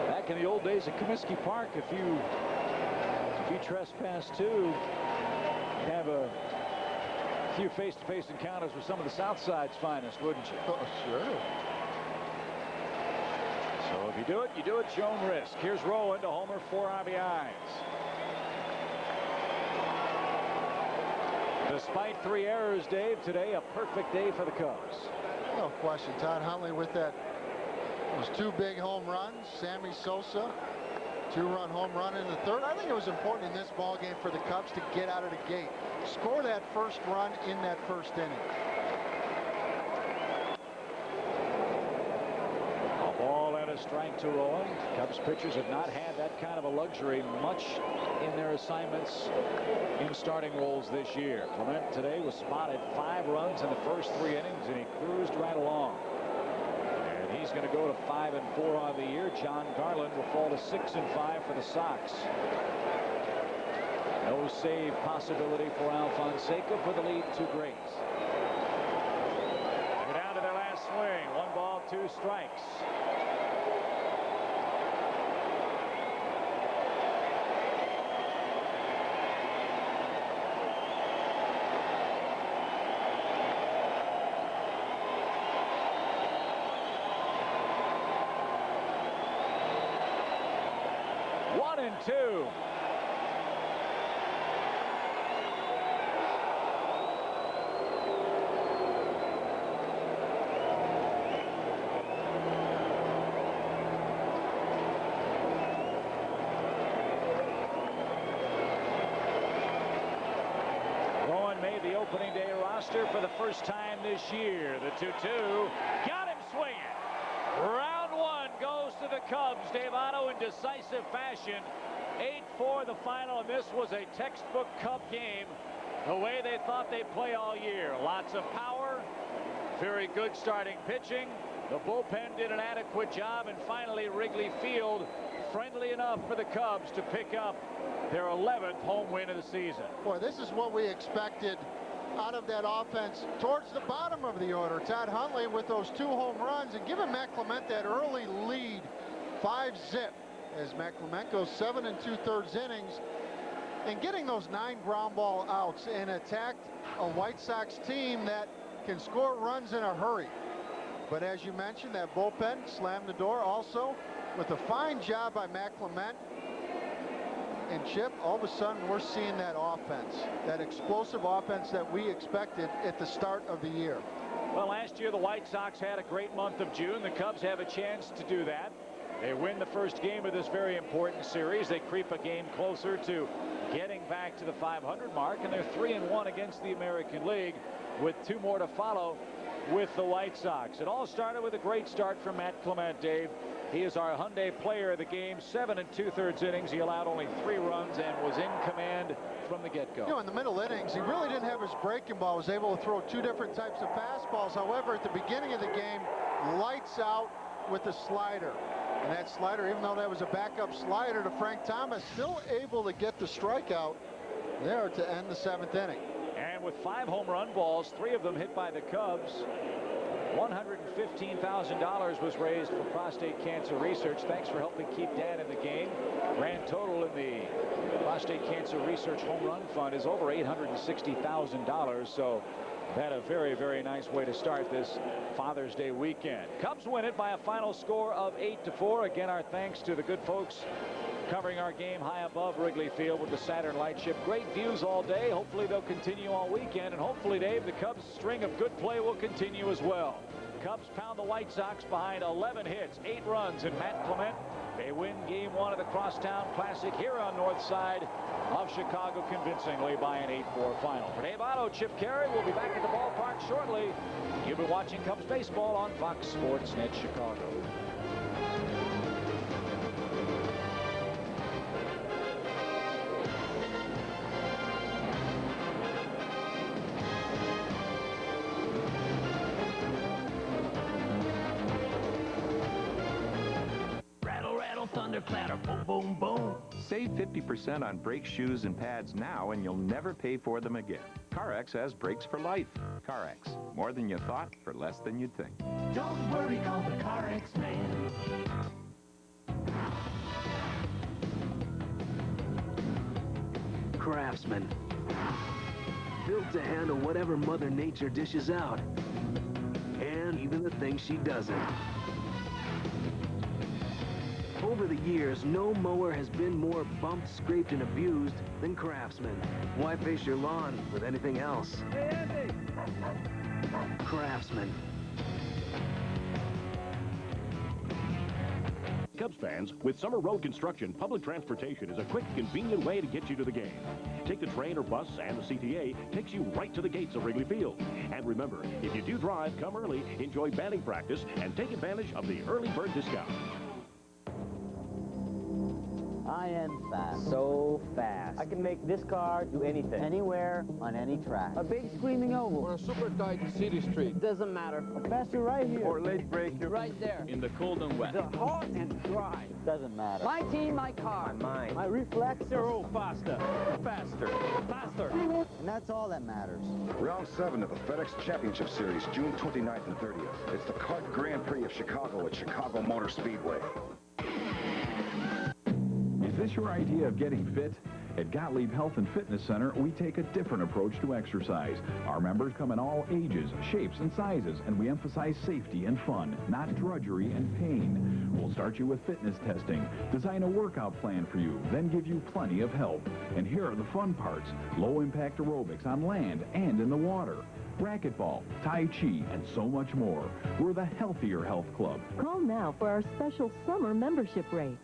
Back in in the old days at Comiskey Park, if you trespass too, you'd have a few face-to-face encounters with some of the South Side's finest, wouldn't you? Oh, sure. So if you do it, shown risk. Here's Rowan to homer, 4 RBIs. Despite 3 errors, Dave, today a perfect day for the Cubs. No question. Todd Hundley with those 2 big home runs. Sammy Sosa, 2-run home run in the 3rd. I think it was important in this ball game for the Cubs to get out of the gate. Score that first run in that first inning. A ball and a strike to Rowan. Cubs pitchers have not had that kind of a luxury much in their assignments in starting roles this year. Clement today was spotted 5 runs in the first 3 innings, and he cruised right along. And he's going to go to 5-4 on the year. Jon Garland will fall to 6-5 for the Sox. No save possibility for Alfonseca for the lead to Grace. They're down to their last swing. 1 ball, 2 strikes. One and 2. Rowan made the opening day roster for the first time this year. The 2-2 got him swinging. Round 1 goes to the Cubs. Dave Otto in decisive fashion. 8-4 the final, and this was a textbook Cub game the way they thought they'd play all year. Lots of power, very good starting pitching. The bullpen did an adequate job, and finally Wrigley Field friendly enough for the Cubs to pick up their 11th home win of the season. Boy, this is what we expected out of that offense towards the bottom of the order. Todd Hundley with those 2 home runs and giving Matt Clement that early lead, 5-zip, as Matt Clement goes 7 2/3 innings and getting those 9 ground ball outs and attacked a White Sox team that can score runs in a hurry. But as you mentioned, that bullpen slammed the door also with a fine job by Matt Clement. And Chip, all of a sudden we're seeing that offense, that explosive offense that we expected at the start of the year. Well, last year the White Sox had a great month of June. The Cubs have a chance to do that. They win the first game of this very important series. They creep a game closer to getting back to the 500 mark, and they're 3-1 against the American League with 2 more to follow with the White Sox. It all started with a great start from Matt Clement, Dave. He is our Hyundai player of the game. 7 2/3 innings. He allowed only 3 runs and was in command from the get-go. You know, in the middle innings, he really didn't have his breaking ball. Was able to throw 2 different types of fastballs. However, at the beginning of the game, lights out with the slider. And that slider, even though that was a backup slider to Frank Thomas, still able to get the strikeout there to end the 7th inning. And with 5 home run balls, 3 of them hit by the Cubs, $115,000 was raised for prostate cancer research. Thanks for helping keep Dad in the game. Grand total in the prostate cancer research home run fund is over $860,000. So that a very, very nice way to start this Father's Day weekend. Cubs win it by a final score of 8-4. Again, our thanks to the good folks covering our game high above Wrigley Field with the Saturn Lightship. Great views all day. Hopefully they'll continue all weekend, and hopefully, Dave, the Cubs' string of good play will continue as well. Cubs pound the White Sox behind 11 hits, 8 runs, and Matt Clement. They win Game 1 of the Crosstown Classic here on North Side of Chicago convincingly by an 8-4 final. For Dave Otto, Chip Carey will be back at the ballpark shortly. You've been watching Cubs baseball on Fox Sports Net Chicago. Thunder clatter, boom, boom, boom. Save 50% on brakes, shoes, and pads now, and you'll never pay for them again. CarX has brakes for life. CarX, more than you thought for less than you'd think. Don't worry, call the CarX man. Craftsman. Built to handle whatever Mother Nature dishes out. And even the things she doesn't. Over the years, no mower has been more bumped, scraped, and abused than Craftsman. Why face your lawn with anything else? Hey, Andy! Craftsman. Cubs fans, with summer road construction, public transportation is a quick, convenient way to get you to the game. Take the train or bus, and the CTA takes you right to the gates of Wrigley Field. And remember, if you do drive, come early, enjoy batting practice, and take advantage of the early bird discount. I am fast. So fast. I can make this car do anything. Anywhere, on any track. A big screaming oval. Or a super tight city street. Doesn't matter. Faster right here. Or late break. Right there. In the cold and wet. The hot and dry. Doesn't matter. My team, my car. My mind. My reflex. Oh, faster. Faster. Faster. And that's all that matters. Round 7 of the FedEx Championship Series, June 29th and 30th. It's the Kart Grand Prix of Chicago at Chicago Motor Speedway. Is this your idea of getting fit? At Gottlieb Health and Fitness Center, we take a different approach to exercise. Our members come in all ages, shapes, and sizes, and we emphasize safety and fun, not drudgery and pain. We'll start you with fitness testing, design a workout plan for you, then give you plenty of help. And here are the fun parts: low-impact aerobics on land and in the water, racquetball, Tai Chi, and so much more. We're the Healthier Health Club. Call now for our special summer membership rates.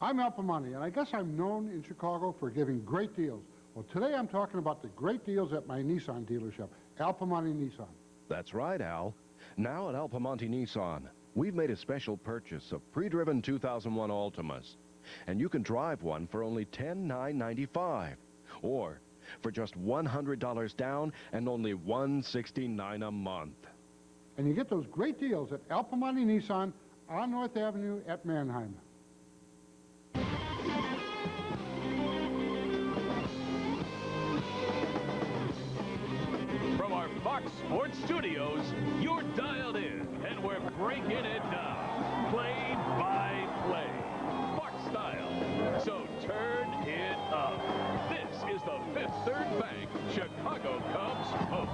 I'm Al Piemonte, and I guess I'm known in Chicago for giving great deals. Well, today I'm talking about the great deals at my Nissan dealership, Al Piemonte Nissan. That's right, Al. Now at Al Piemonte Nissan, we've made a special purchase of pre-driven 2001 Altimas. And you can drive one for only $10,995. Or for just $100 down and only $169 a month. And you get those great deals at Al Piemonte Nissan on North Avenue at Mannheim. From our Fox Sports Studios, you're dialed in, and we're breaking it down, play by play, Fox style. So turn it up. This is the Fifth Third Bank Chicago Cubs Post.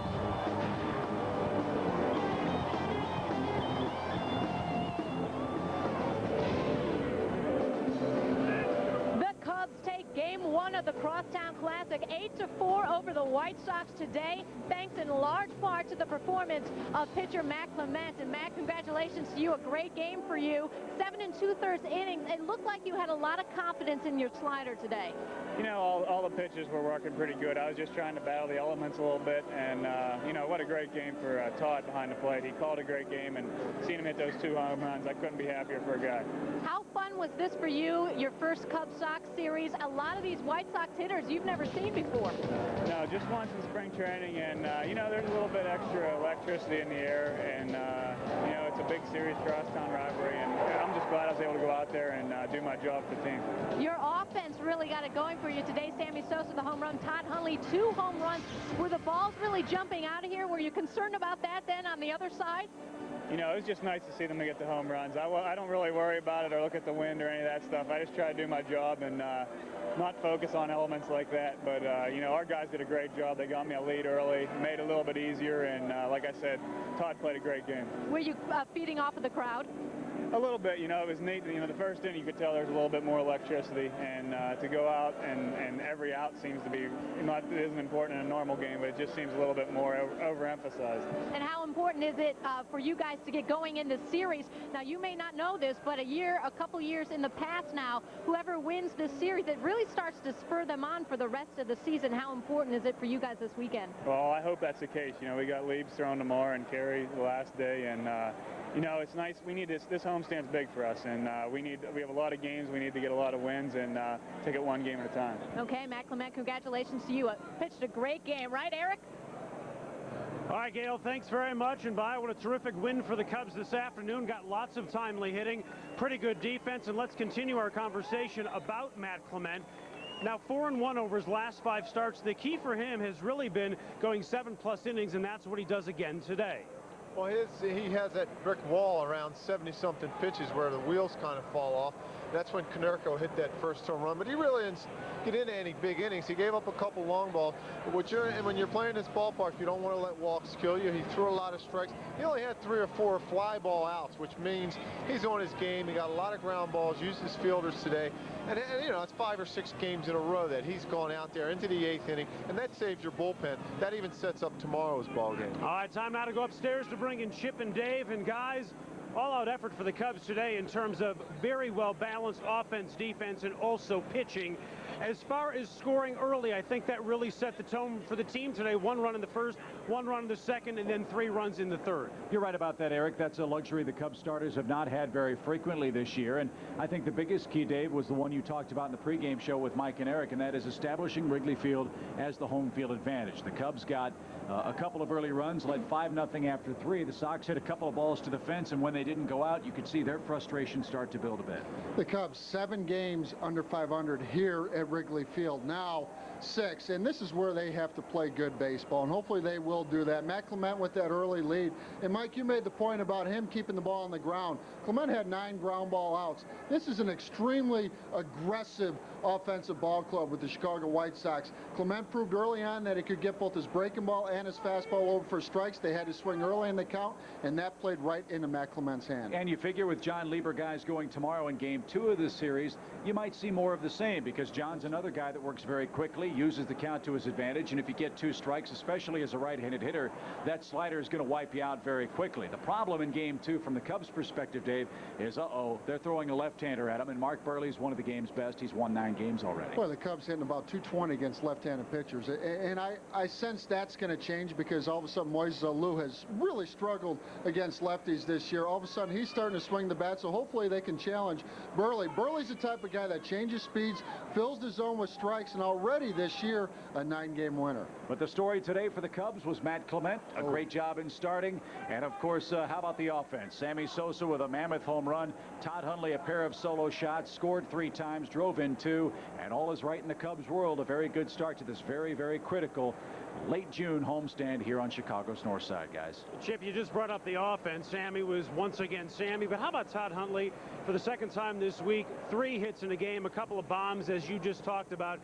Game 1 of the Crosstown Classic, 8-4 over the White Sox today, thanks in large part to the performance of pitcher Matt Clement. And Matt, congratulations to you. A great game for you. 7 2/3 innings. It looked like you had a lot of confidence in your slider today. You know, all the pitches were working pretty good. I was just trying to battle the elements a little bit, and you know, what a great game for Todd behind the plate. He called a great game, and seeing him hit those 2 home runs, I couldn't be happier for a guy. How fun was this for you, your first Cubs-Sox series? A lot of these White Sox hitters you've never seen before. No, just once in spring training, and you know, there's a little bit extra electricity in the air, and you know, it's a big series, crosstown rivalry, and I'm just glad I was able to go out there and do my job for the team. Your offense really got it going for you today. Sammy Sosa, the home run. Todd Hundley, 2 home runs. Were the balls really jumping out of here? Were you concerned about that then on the other side? You know, it was just nice to see them get the home runs. I don't really worry about it or look at the wind or any of that stuff. I just try to do my job and not focus on elements like that. But, you know, our guys did a great job. They got me a lead early, made it a little bit easier, and like I said, Todd played a great game. Were you feeding off of the crowd? A little bit, you know, it was neat. You know, the first inning you could tell there was a little bit more electricity, and to go out and every out seems to be, it isn't important in a normal game, but it just seems a little bit more overemphasized. And how important is it for you guys to get going in this series? Now, you may not know this, but a couple years in the past now, whoever wins this series, it really starts to spur them on for the rest of the season. How important is it for you guys this weekend? Well, I hope that's the case. You know, we got Leibs throwing tomorrow and Carey the last day, and you know, it's nice. We need this homestand's big for us, and we have a lot of games. We need to get a lot of wins and take it one game at a time. Okay, Matt Clement, congratulations to you. Pitched a great game, right, Eric? All right, Gail, thanks very much. And by what a terrific win for the Cubs this afternoon. Got lots of timely hitting, pretty good defense, and let's continue our conversation about Matt Clement. Now, 4-1 over his last 5 starts. The key for him has really been going 7+ innings, and that's what he does again today. Well, he has that brick wall around 70-something pitches where the wheels kind of fall off. That's when Konerko hit that first home run. But he really didn't get into any big innings. He gave up a couple long balls. And when you're playing this ballpark, you don't want to let walks kill you. He threw a lot of strikes. He only had 3 or 4 fly ball outs, which means he's on his game. He got a lot of ground balls, used his fielders today. And you know, it's 5 or 6 games in a row that he's gone out there into the 8th inning, and that saves your bullpen. That even sets up tomorrow's ball game. All right, time now to go upstairs to bring in Chip and Dave. And guys, all-out effort for the Cubs today in terms of very well-balanced offense, defense, and also pitching. As far as scoring early, I think that really set the tone for the team today. 1 run in the first, 1 run in the second, and then 3 runs in the third. You're right about that, Eric. That's a luxury the Cubs starters have not had very frequently this year. And I think the biggest key, Dave, was the one you talked about in the pregame show with Mike and Eric, and that is establishing Wrigley Field as the home field advantage. The Cubs got a couple of early runs, led 5-0 after 3. The Sox hit a couple of balls to the fence, and when they didn't go out, you could see their frustration start to build a bit. The Cubs 7 games under 500 here at Wrigley Field. Now 6, and this is where they have to play good baseball, and hopefully they will do that. Matt Clement with that early lead, and Mike, you made the point about him keeping the ball on the ground. Clement had 9 ground ball outs. This is an extremely aggressive offensive ball club with the Chicago White Sox. Clement proved early on that he could get both his breaking ball and his fastball over for strikes. They had to swing early in the count, and that played right into Matt Clement's hand. And you figure with John Lieber guys going tomorrow in game 2 of this series, you might see more of the same, because John's another guy that works very quickly, uses the count to his advantage, and if you get 2 strikes, especially as a right-handed hitter, that slider is going to wipe you out very quickly. The problem in game 2 from the Cubs' perspective, Dave, is they're throwing a left-hander at him, and Mark Burley's one of the game's best. He's won 9 games already. Well, the Cubs hitting about 220 against left-handed pitchers, and I sense that's going to change, because all of a sudden Moises Alou has really struggled against lefties this year. All of a sudden he's starting to swing the bat, so hopefully they can challenge Burley. Burley's the type of guy that changes speeds, fills the zone with strikes, and already this year a 9-game winner. But the story today for the Cubs was Matt Clement, a great job in starting, and of course, how about the offense? Sammy Sosa with a mammoth home run, Todd Hundley a pair of solo shots, scored 3 times, drove in 2, and all is right in the Cubs world. A very good start to this very, very critical late June homestand here on Chicago's North Side, guys. Chip, you just brought up the offense. Sammy was once again Sammy, but how about Todd Hundley for the 2nd time this week? 3 hits in a game, a couple of bombs, as you just talked about.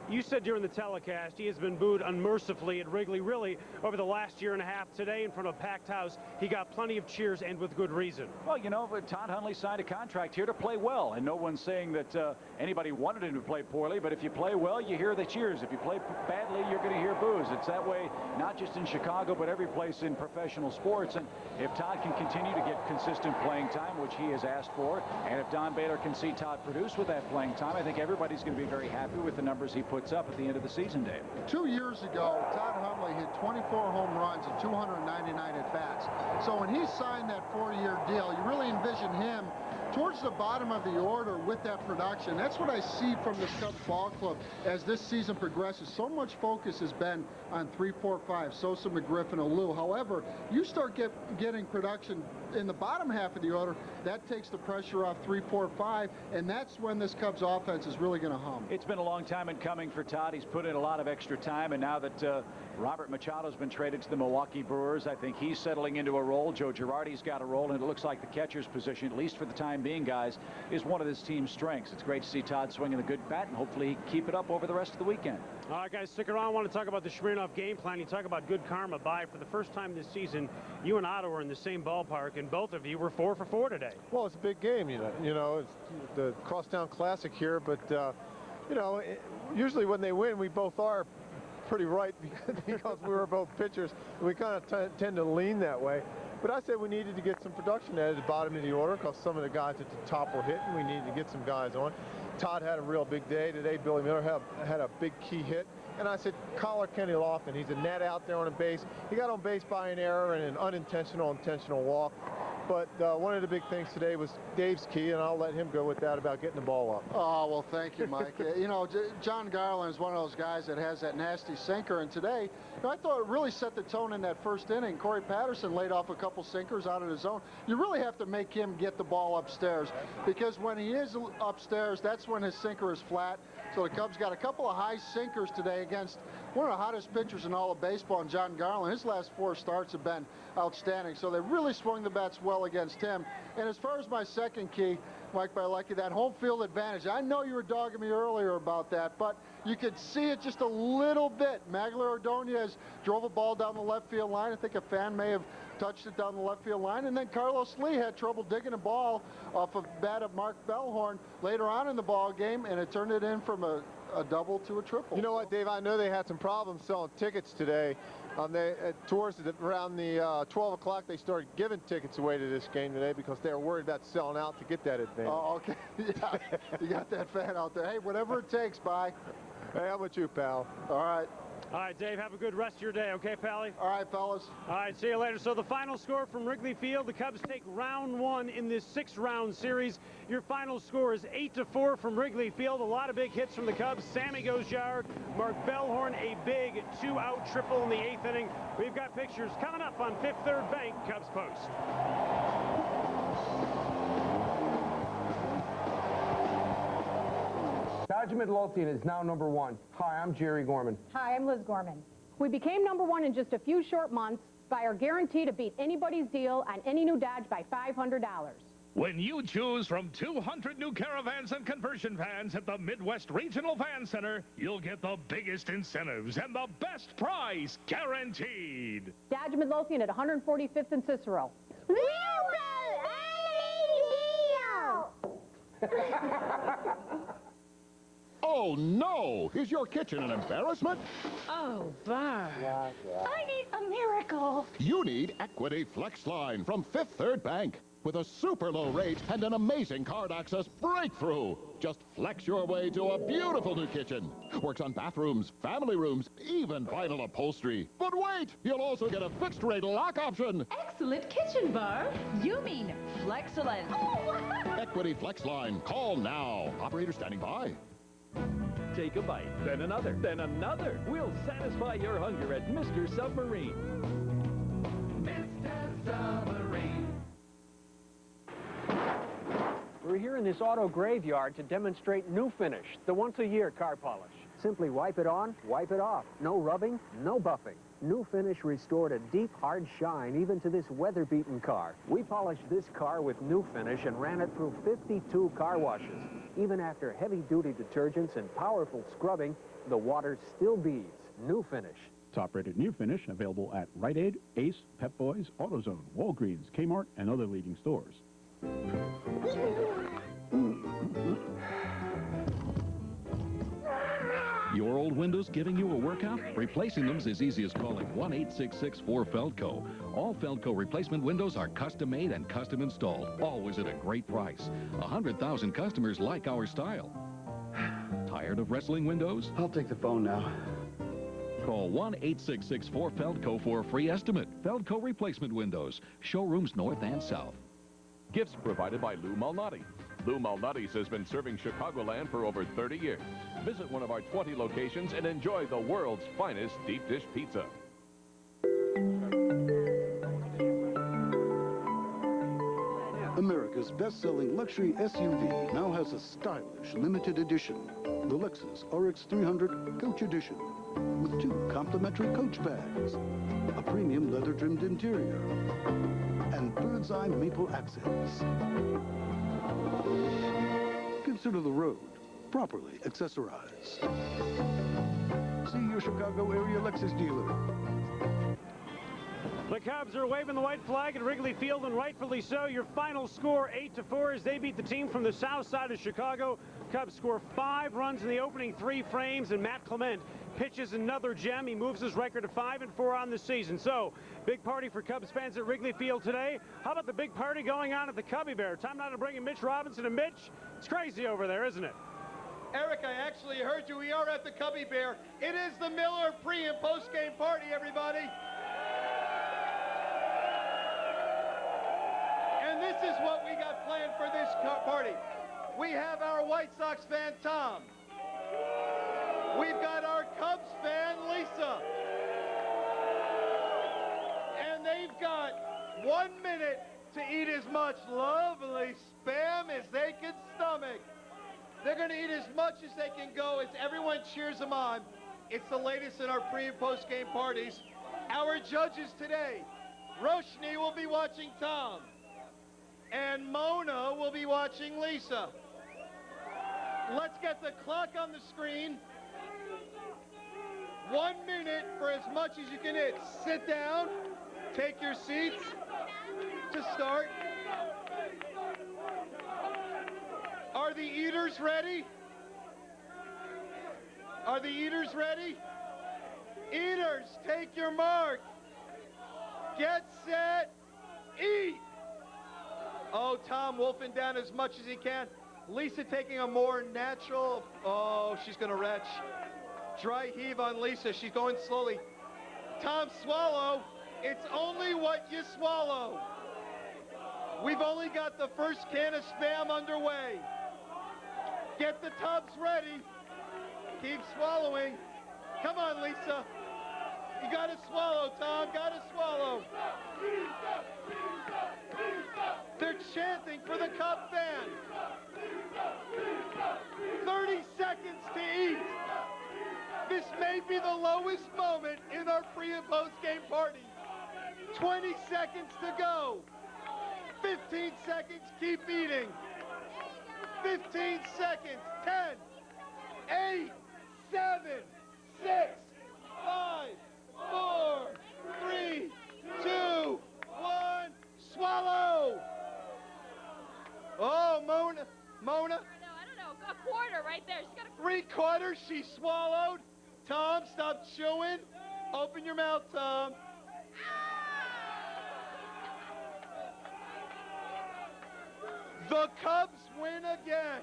You said during the telecast he has been booed unmercifully at Wrigley, really, over the last year and a half. Today, in front of a packed house, he got plenty of cheers, and with good reason. Well, you know, but Todd Hundley signed a contract here to play well, and no one's saying that anybody wanted him to play poorly, but if you play well, you hear the cheers. If you play badly, you're going to hear boos. It's that way, not just in Chicago, but every place in professional sports. And if Todd can continue to get consistent playing time, which he has asked for, and if Don Baylor can see Todd produce with that playing time, I think everybody's going to be very happy with the numbers he puts up at the end of the season, Dave. 2 years ago, Todd Hundley hit 24 home runs and 299 at-bats. So when he signed that 4-year deal, you really envision him towards the bottom of the order with that production. That's what I see from this Cubs ball club as this season progresses. So much focus has been on 3, 4, 5, Sosa, McGriff, and Alou. However, you start getting production in the bottom half of the order, that takes the pressure off 3, 4, 5, and that's when this Cubs offense is really going to hum. It's been a long time in coming for Todd. He's put in a lot of extra time, and now that Robert Machado's been traded to the Milwaukee Brewers, I think he's settling into a role. Joe Girardi's got a role, and it looks like the catcher's position, at least for the time being, guys, is one of this team's strengths. It's great to see Todd swinging a good bat, and hopefully he can keep it up over the rest of the weekend. All right, guys, stick around. I want to talk about the Smirnoff game plan. You talk about good karma. For the first time this season, you and Otto were in the same ballpark, and both of you were 4 for 4 today. Well, it's a big game, you know, it's the Crosstown Classic here, but you know, usually when they win, we both are pretty right because we were both pitchers. We kind of tend to lean that way. But I said we needed to get some production at the bottom of the order because some of the guys at the top were hitting. We needed to get some guys on. Todd had a real big day today. Billy Miller had a big key hit. And I said, collar Kenny Lofton. He's a net out there on a base. He got on base by an error and an intentional walk. But one of the big things today was Dave's key, and I'll let him go with that about getting the ball up. Oh, well, thank you, Mike. You know, Jon Garland is one of those guys that has that nasty sinker, and today, you know, I thought it really set the tone in that first inning. Corey Patterson laid off a couple sinkers out of the zone. You really have to make him get the ball upstairs, because when he is upstairs, that's when his sinker is flat. So the Cubs got a couple of high sinkers today against one of the hottest pitchers in all of baseball, and Jon Garland. His last 4 starts have been outstanding. So they really swung the bats well against him. And as far as my second key, Mike Bielecki, that home field advantage. I know you were dogging me earlier about that, but you could see it just a little bit. Magler Ordonez drove a ball down the left field line. I think a fan may have touched it down the left field line, and then Carlos Lee had trouble digging a ball off of bat of Mark Bellhorn later on in the ball game, and it turned it in from a double to a triple. You know what, Dave? I know they had some problems selling tickets today. Around the 12 o'clock, they started giving tickets away to this game today because they were worried about selling out to get that advantage. Oh, okay. Yeah, you got that fan out there. Hey, whatever it takes, bye. Hey, how about you, pal? All right. All right, Dave, have a good rest of your day, okay, Pally? All right, fellas. All right, see you later. So the final score from Wrigley Field, the Cubs take round one in this 6-round series. Your final score is 8-4 from Wrigley Field. A lot of big hits from the Cubs. Sammy goes yard. Mark Bellhorn, a big 2-out triple in the 8th inning. We've got pictures coming up on Fifth Third Bank Cubs Post. Dodge Midlothian is now #1. Hi, I'm Jerry Gorman. Hi, I'm Liz Gorman. We became #1 in just a few short months by our guarantee to beat anybody's deal on any new Dodge by $500. When you choose from 200 new caravans and conversion vans at the Midwest Regional Van Center, you'll get the biggest incentives and the best price guaranteed. Dodge Midlothian at 145th and Cicero. We will any deal! Oh, no! Is your kitchen an embarrassment? Oh, Bert. I need a miracle. You need Equity Flex Line from Fifth Third Bank. With a super low rate and an amazing card access breakthrough. Just flex your way to a beautiful new kitchen. Works on bathrooms, family rooms, even vinyl upholstery. But wait! You'll also get a fixed rate lock option. Excellent kitchen, Barb. You mean Flexcellent. Equity Flex Line. Call now. Operator standing by. Take a bite, then another, then another. We'll satisfy your hunger at Mr. Submarine. Mr. Submarine. We're here in this auto graveyard to demonstrate New Finish, the once-a-year car polish. Simply wipe it on, wipe it off. No rubbing, no buffing. New Finish restored a deep, hard shine even to this weather-beaten car. We polished this car with New Finish and ran it through 52 car washes. Even after heavy-duty detergents and powerful scrubbing, the water still beads. New Finish. Top-rated New Finish available at Rite Aid, Ace, Pep Boys, AutoZone, Walgreens, Kmart, and other leading stores. Your old windows giving you a workout? Replacing them is as easy as calling 1-866-4-FELDCO. All Feldco replacement windows are custom-made and custom-installed, always at a great price. 100,000 customers like our style. Tired of wrestling windows? I'll take the phone now. Call 1-866-4-FELDCO for a free estimate. Feldco replacement windows. Showrooms north and south. Gifts provided by Lou Malnati. Lou Malnati's has been serving Chicagoland for over 30 years. Visit one of our 20 locations and enjoy the world's finest deep dish pizza. America's best-selling luxury SUV now has a stylish limited edition. The Lexus RX 300 Coach Edition with 2 complimentary coach bags, a premium leather-trimmed interior, and bird's eye maple accents. Consider the road properly accessorized. See your Chicago area Lexus dealer. The Cubs are waving the white flag at Wrigley Field, and rightfully so. Your final score, 8-4, as they beat the team from the south side of Chicago. Cubs score 5 runs in the opening 3 frames, and Matt Clement pitches another gem. He moves his record to 5-4 on the season. So, big party for Cubs fans at Wrigley Field today. How about the big party going on at the Cubby Bear? Time now to bring in Mitch Robinson. And Mitch, it's crazy over there, isn't it? Eric, I actually heard you. We are at the Cubby Bear. It is the Miller pre- and post-game party, everybody. And this is what we got planned for this party. We have our White Sox fan, Tom. We've got our Cubs fan, Lisa. And they've got 1 minute to eat as much lovely spam as they can stomach. They're going to eat as much as they can go as everyone cheers them on. It's the latest in our pre- and post-game parties. Our judges today, Roshni will be watching Tom. and Mona will be watching Lisa. Let's get the clock on the screen. 1 minute for as much as you can hit. Sit down, take your seats to start. Are the eaters ready? Are the eaters ready? Eaters, take your mark. Get set, eat. Oh, Tom wolfing down as much as he can. Lisa taking a more natural, oh, she's gonna retch. Dry heave on Lisa, she's going slowly. Tom, swallow. It's only what you swallow. We've only got the first can of Spam underway. Get the tubs ready. Keep swallowing. Come on, Lisa. You gotta swallow, Tom, gotta swallow. They're chanting for the Cub fan. 30 seconds to eat. This may be the lowest moment in our pre and post game party. 20 seconds to go. 15 seconds, keep eating. 15 seconds, 10, 8, 7, 6, 5, 4, 3, 2, 1, swallow. Oh, Mona. I don't know. A quarter right there. She's got a 3/4, she swallowed. Tom, stop chewing. Open your mouth, Tom. The Cubs win again.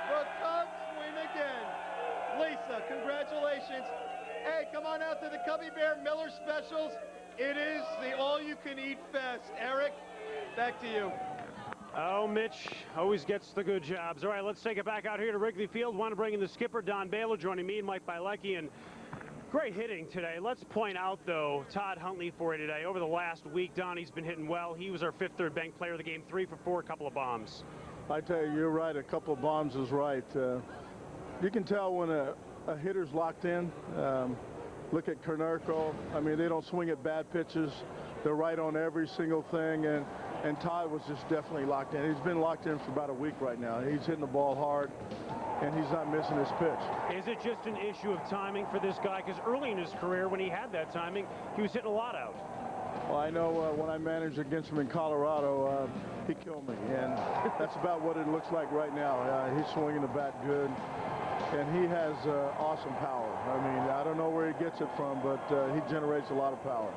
The Cubs win again. Lisa, congratulations. Hey, come on out to the Cubby Bear Miller Specials. It is the all-you-can-eat fest. Eric, back to you. Oh, Mitch always gets the good jobs. All right, let's take it back out here to Wrigley Field. Want to bring in the skipper, Don Baylor, joining me and Mike Bilecki. And great hitting today. Let's point out, though, Todd Hundley for you today. Over the last week, Donnie's been hitting well. He was our fifth third bank player of the game, 3 for 4, a couple of bombs. I tell you, you're right. A couple of bombs is right. You can tell when a hitter's locked in. Look at Konerko. I mean, they don't swing at bad pitches. They're right on every single thing. And Todd was just definitely locked in. He's been locked in for about a week right now. He's hitting the ball hard, and he's not missing his pitch. Is it just an issue of timing for this guy? Because early in his career, when he had that timing, he was hitting a lot out. Well, I know when I managed against him in Colorado, he killed me, and that's about what it looks like right now. He's swinging the bat good, and he has awesome power. I mean, I don't know where he gets it from, but he generates a lot of power.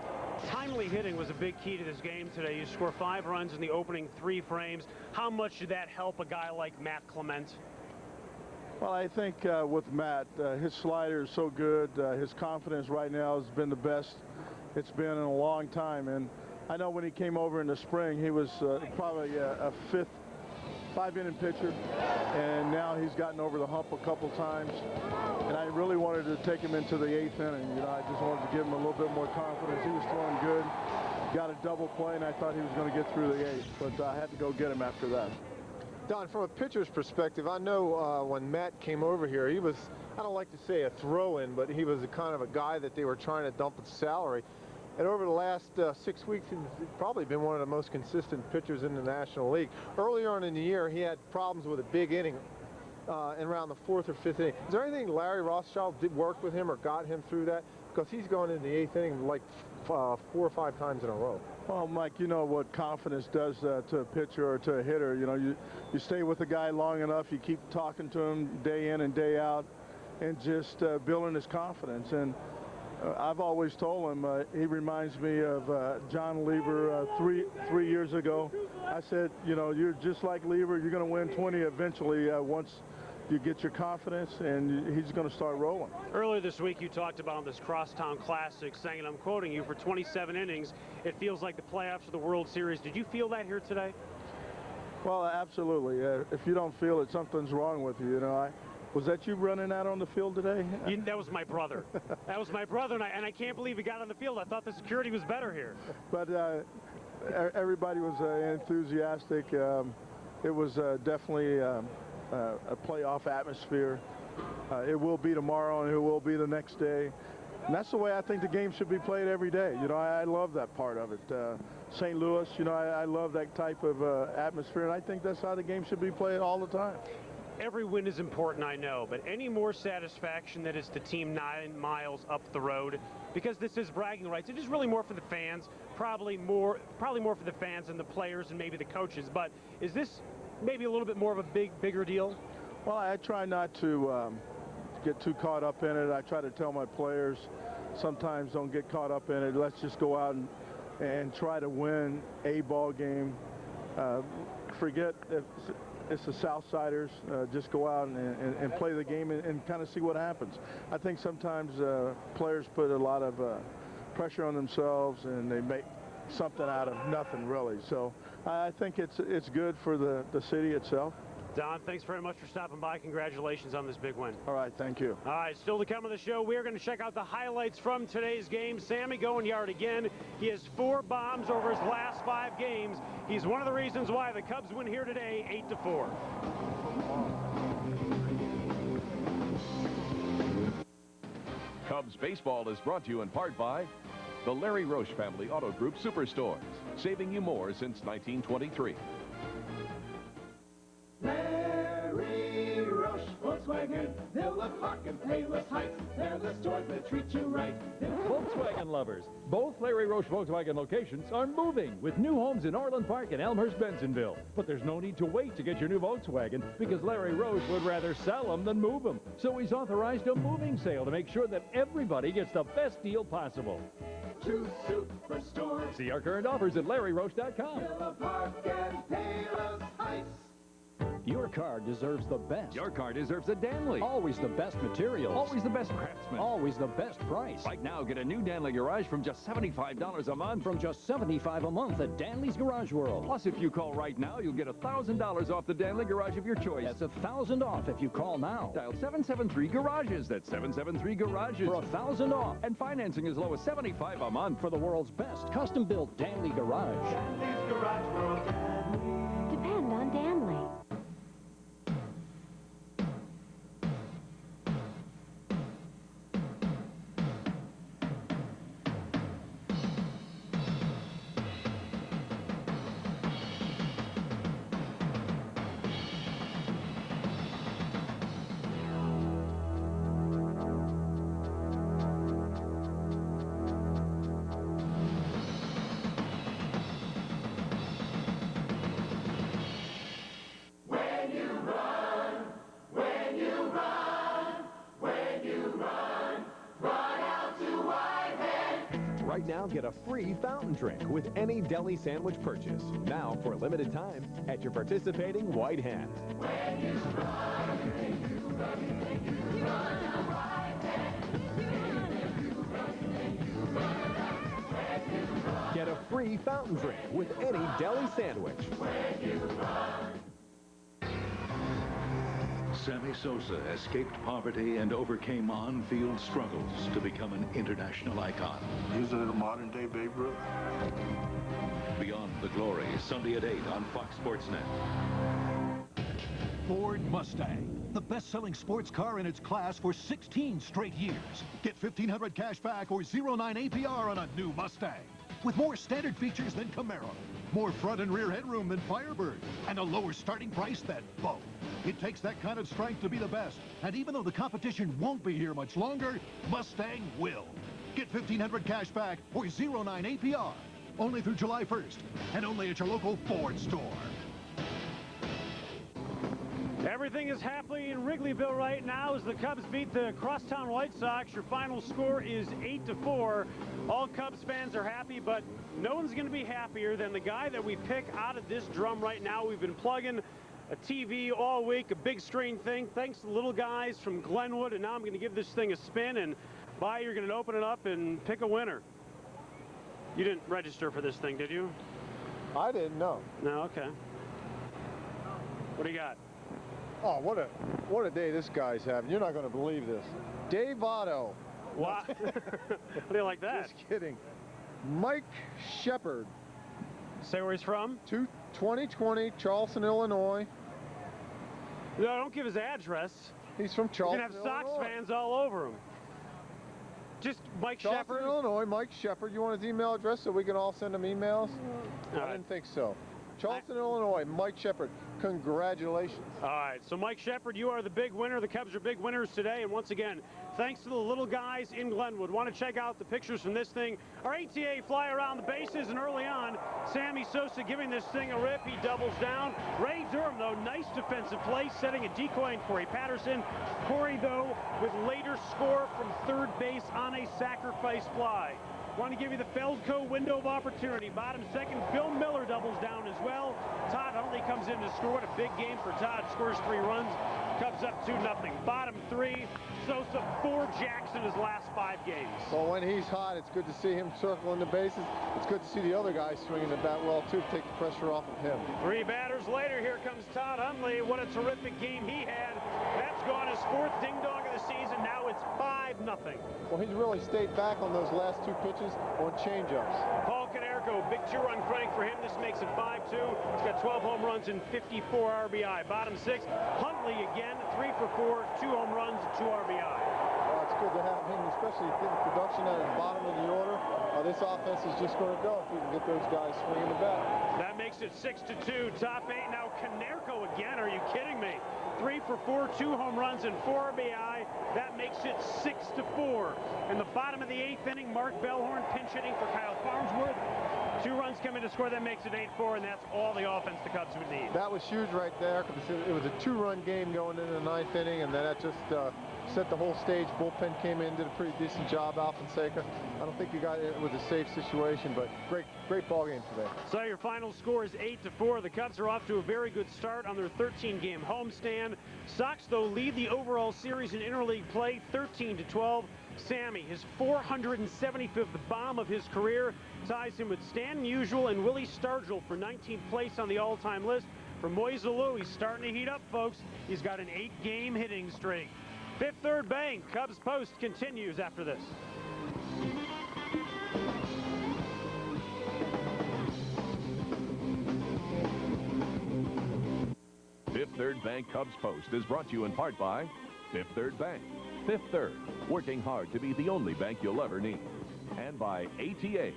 Timely hitting was a big key to this game today. You score 5 runs in the opening 3 frames. How much did that help a guy like Matt Clement? Well, I think with Matt, his slider is so good. His confidence right now has been the best it's been in a long time. And I know when he came over in the spring, he was probably a 5-inning pitcher, and now he's gotten over the hump a couple times. And I really wanted to take him into the 8th inning. You know, I just wanted to give him a little bit more confidence. He was throwing good, got a double play, and I thought he was going to get through the 8th, but I had to go get him after that. Don, from a pitcher's perspective, I know when Matt came over here, he was, I don't like to say a throw-in, but he was a kind of a guy that they were trying to dump at salary. And over the last 6 weeks, he's probably been one of the most consistent pitchers in the National League. Earlier on in the year, he had problems with a big inning in around the 4th or 5th inning. Is there anything Larry Rothschild did work with him or got him through that? Because he's going in the 8th inning like 4 or 5 times in a row. Well, Mike, you know what confidence does to a pitcher or to a hitter. You know, you stay with a guy long enough, you keep talking to him day in and day out, and just building his confidence. And I've always told him he reminds me of John Lieber 3 years ago. I said, you know, you're just like Lieber. You're going to win 20 eventually once you get your confidence, and he's going to start rolling. Earlier this week, you talked about this Crosstown Classic, saying, and I'm quoting you, for 27 innings, it feels like the playoffs of the World Series. Did you feel that here today? Well, absolutely. If you don't feel it, something's wrong with you. You know, was that you running out on the field today? That was my brother. That was my brother, and I can't believe he got on the field. I thought the security was better here. But everybody was enthusiastic. It was definitely a playoff atmosphere. It will be tomorrow, and it will be the next day. And that's the way I think the game should be played every day. You know, I love that part of it. St. Louis, you know, I love that type of atmosphere, and I think that's how the game should be played all the time. Every win is important, I know, but any more satisfaction that it's the team 9 miles up the road? Because this is bragging rights. It is really more for the fans, probably more for the fans and the players and maybe the coaches. But is this maybe a little bit more of a bigger deal? Well, I try not to get too caught up in it. I try to tell my players, sometimes don't get caught up in it. Let's just go out and try to win a ball game. Forget if it's the Southsiders. Just go out and play the game and kind of see what happens. I think sometimes players put a lot of pressure on themselves and they make something out of nothing, really. So I think it's good for the city itself. Don, thanks very much for stopping by. Congratulations on this big win. All right, thank you. All right, still to come on the show, we're going to check out the highlights from today's game. Sammy going yard again. He has 4 bombs over his last 5 games. He's one of the reasons why the Cubs win here today, 8-4. Cubs baseball is brought to you in part by the Larry Roche Family Auto Group Superstores, saving you more since 1923. Larry Roche, Volkswagen, they'll look Park and Payless Heights. They're the stores that treat you right. Volkswagen lovers, both Larry Roche Volkswagen locations are moving with new homes in Orland Park and Elmhurst, Bensenville. But there's no need to wait to get your new Volkswagen because Larry Roche would rather sell them than move them. So he's authorized a moving sale to make sure that everybody gets the best deal possible. 2 superstores. See our current offers at LarryRoche.com. Villa Park and Payless Heights. Your car deserves the best. Your car deserves a Danley. Always the best materials. Always the best craftsman. Always the best price. Right now, get a new Danley Garage from just $75 a month. From just $75 a month at Danley's Garage World. Plus, if you call right now, you'll get $1,000 off the Danley Garage of your choice. That's $1,000 off if you call now. Dial 773-GARAGES. That's 773-GARAGES. For $1,000 off. And financing as low as $75 a month. For the world's best custom-built Danley Garage. Danley's Garage World. Depend on Danley. Right now, get a free fountain drink with any deli sandwich purchase. Now, for a limited time, at your participating White Hand. When you run, you run to White Hand. Get a free fountain drink with any deli sandwich. When you run. Sammy Sosa escaped poverty and overcame on-field struggles to become an international icon. He's a modern-day Babe Ruth. Beyond the Glory, Sunday at 8 on Fox Sports Net. Ford Mustang, the best-selling sports car in its class for 16 straight years. Get $1,500 cash back or 0.9 APR on a new Mustang. With more standard features than Camaro, more front and rear headroom than Firebird, and a lower starting price than both. It takes that kind of strength to be the best. And even though the competition won't be here much longer, Mustang will. Get $1,500 cash back or 0.9 APR. Only through July 1st, and only at your local Ford store. Everything is happening in Wrigleyville right now as the Cubs beat the Crosstown White Sox. Your final score is 8-4. All Cubs fans are happy, but no one's going to be happier than the guy that we pick out of this drum right now. We've been plugging a TV all week, a big screen thing, thanks to the little guys from Glenwood, and now I'm going to give this thing a spin, and you're going to open it up and pick a winner. You didn't register for this thing, did you? I didn't know. No, okay. What do you got? Oh, what a day this guy's having. You're not going to believe this. Dave Otto. What? How do you like that? Just kidding. Mike Shepard. Say where he's from? 2020, Charleston, Illinois. No, don't give his address. He's from Charleston, You're going to have Sox fans all over him. Just Mike Charleston, Shepard. Illinois, Mike Shepard. You want his email address so we can all send him emails? I didn't think so. Charleston, Illinois, Mike Shepard. Congratulations. All right, so Mike Shepard, you are the big winner. The Cubs are big winners today, and once again, thanks to the little guys in Glenwood. Want to check out the pictures from this thing. Our ATA fly around the bases, and early on, Sammy Sosa giving this thing a rip. He doubles down. Ray Durham, though, nice defensive play, setting a decoy in Corey Patterson. Corey, though, with later score from third base on a sacrifice fly. Want to give you the Feldco window of opportunity. Bottom second, Bill Miller doubles down as well. Todd Hundley comes in to score. What a big game for Todd. Scores 3 runs. Cubs up 2-0. Bottom 3, Sosa 4 jacks in his last 5 games. Well, when he's hot, it's good to see him circling the bases. It's good to see the other guys swinging the bat well, too, to take the pressure off of him. 3 batters later, here comes Todd Hundley. What a terrific game he had. That's gone his 4th ding-dong of the season. Now it's 5-0. Well, he's really stayed back on those last 2 pitches on changeups. Paul Konerko, big 2-run crank for him. This makes it 5-2. He's got 12 home runs and 54 RBI. Bottom 6, Hundley again, 3 for 4, 2 home runs, 2 RBI. Well, it's good to have him, especially getting production at the bottom of the order. This offense is just going to go if we can get those guys swinging the bat. That makes it 6-2. Top 8 now. Konerko again. Are you kidding me? 3 for 4, 2 home runs and 4 RBI. That makes it 6-4. In the bottom of the 8th inning, Mark Bellhorn pinch hitting for Kyle Farnsworth. 2 runs come in to score. That makes it 8-4, and that's all the offense the Cubs would need. That was huge right there, because it was a 2-run game going into the 9th inning, and then that just set the whole stage. Bullpen came in, did a pretty decent job. Alfonseca, I don't think you got it with a safe situation, but great ball game today. So your final score is 8-4. The Cubs are off to a very good start on their 13-game homestand. Sox, though, lead the overall series in interleague play 13-12. Sammy, his 475th bomb of his career, ties him with Stan Musial and Willie Stargell for 19th place on the all-time list. For Moise Alou, he's starting to heat up, folks. He's got an 8-game hitting streak. Fifth Third Bank, Cubs Post continues after this. Fifth Third Bank Cubs Post is brought to you in part by Fifth Third Bank. Fifth Third, working hard to be the only bank you'll ever need. And by ATA,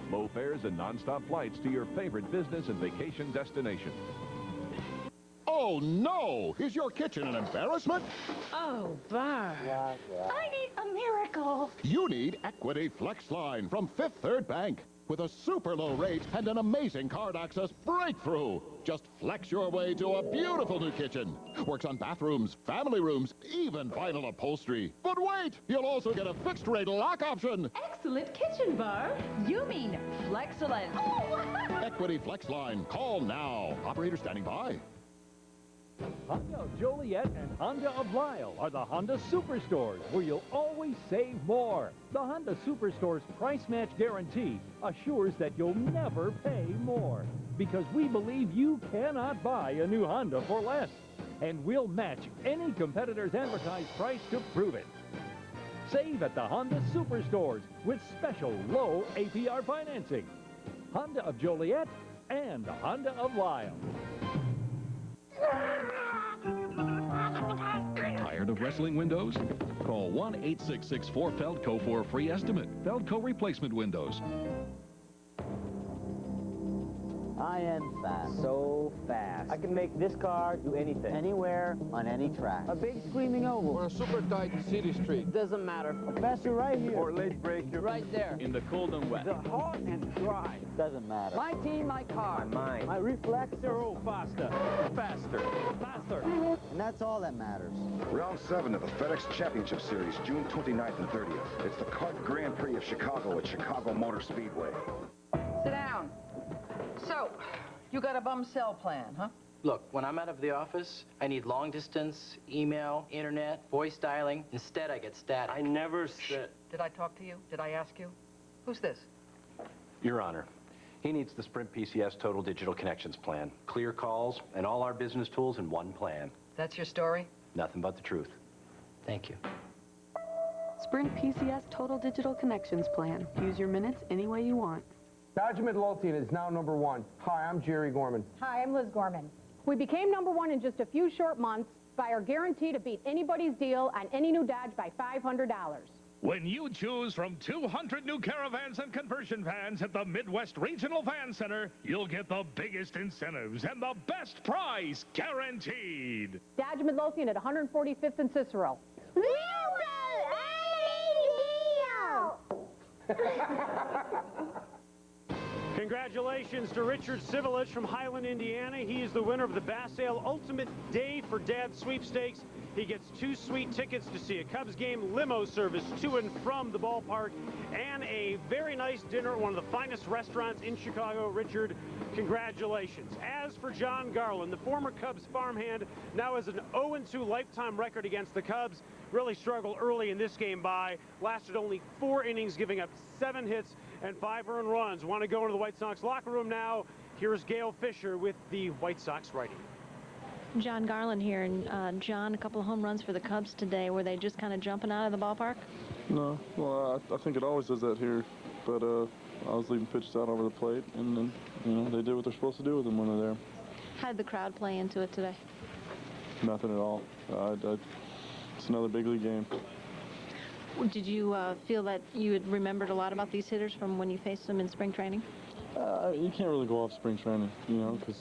low fares and nonstop flights to your favorite business and vacation destination. Oh, no! Is your kitchen an embarrassment? Oh, Bert. I need a miracle. You need Equity Flex Line from Fifth Third Bank. With a super low rate and an amazing card access breakthrough. Just flex your way to a beautiful new kitchen. Works on bathrooms, family rooms, even vinyl upholstery. But wait, you'll also get a fixed rate lock option. Excellent kitchen, Bert. You mean Flexcellent. Oh. Equity Flex Line. Call now. Operator standing by. Honda of Joliet and Honda of Lisle are the Honda Superstores, where you'll always save more. The Honda Superstore's price match guarantee assures that you'll never pay more, because we believe you cannot buy a new Honda for less, and we'll match any competitor's advertised price to prove it. Save at the Honda Superstores with special low APR financing. Honda of Joliet and Honda of Lisle. Tired of wrestling windows? Call 1-866-4-FELDCO for a free estimate. Feldco Replacement Windows. I am fast. So fast. I can make this car do anything. Anywhere, on any track. A big screaming oval. Or a super tight city street. Doesn't matter. A faster right here. Or late break. Right there. In the cold and wet. The hot and dry. Doesn't matter. My team, my car. My mind. My reflex. Oh, faster. Faster. Faster. And that's all that matters. Round 7 of the FedEx Championship Series, June 29th and 30th. It's the Kart Grand Prix of Chicago at Chicago Motor Speedway. Sit down. So, you got a bum cell plan, huh? Look, when I'm out of the office, I need long distance, email, internet, voice dialing. Instead, I get static. I never said... Did I talk to you? Did I ask you? Who's this? Your Honor, he needs the Sprint PCS Total Digital Connections plan. Clear calls and all our business tools in one plan. That's your story? Nothing but the truth. Thank you. Sprint PCS Total Digital Connections plan. Use your minutes any way you want. Dodge Midlothian is now #1. Hi, I'm Jerry Gorman. Hi, I'm Liz Gorman. We became #1 in just a few short months by our guarantee to beat anybody's deal on any new Dodge by $500. When you choose from 200 new caravans and conversion vans at the Midwest Regional Van Center, you'll get the biggest incentives and the best price guaranteed. Dodge Midlothian at 145th and Cicero. Congratulations to Richard Civilich from Highland, Indiana. He is the winner of the Bass Ale Ultimate Day for Dad sweepstakes. He gets 2 sweet tickets to see a Cubs game, limo service to and from the ballpark, and a very nice dinner at one of the finest restaurants in Chicago. Richard, congratulations. As for Jon Garland, the former Cubs farmhand, now has an 0-2 lifetime record against the Cubs. Really struggled early in this game lasted only 4 innings, giving up 7 hits and 5 earned runs. Want to go into the White Sox locker room now. Here's Gail Fisher with the White Sox writing. Jon Garland here, and John, a couple of home runs for the Cubs today. Were they just kind of jumping out of the ballpark? No, well, I think it always does that here, but I was leaving pitches out over the plate, and then, you know, they did what they're supposed to do with them when they're there. How did the crowd play into it today? Nothing at all. It's another big league game. Did you feel that you had remembered a lot about these hitters from when you faced them in spring training? You can't really go off spring training, you know, because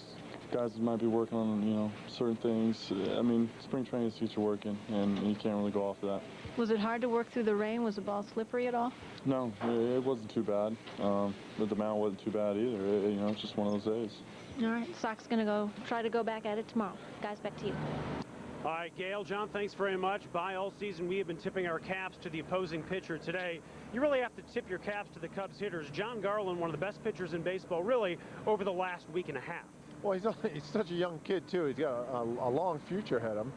guys might be working on, you know, certain things. I mean, spring training is future working, and you can't really go off of that. Was it hard to work through the rain? Was the ball slippery at all? No, it wasn't too bad. But the mound wasn't too bad either. You know, it's just one of those days. All right, Sox going to try to go back at it tomorrow. Guys, back to you. All right, Gail, John, thanks very much. All season, we have been tipping our caps to the opposing pitcher today. You really have to tip your caps to the Cubs hitters. Jon Garland, one of the best pitchers in baseball, really, over the last week and a half. Well, he's such a young kid, too. He's got a long future ahead of him.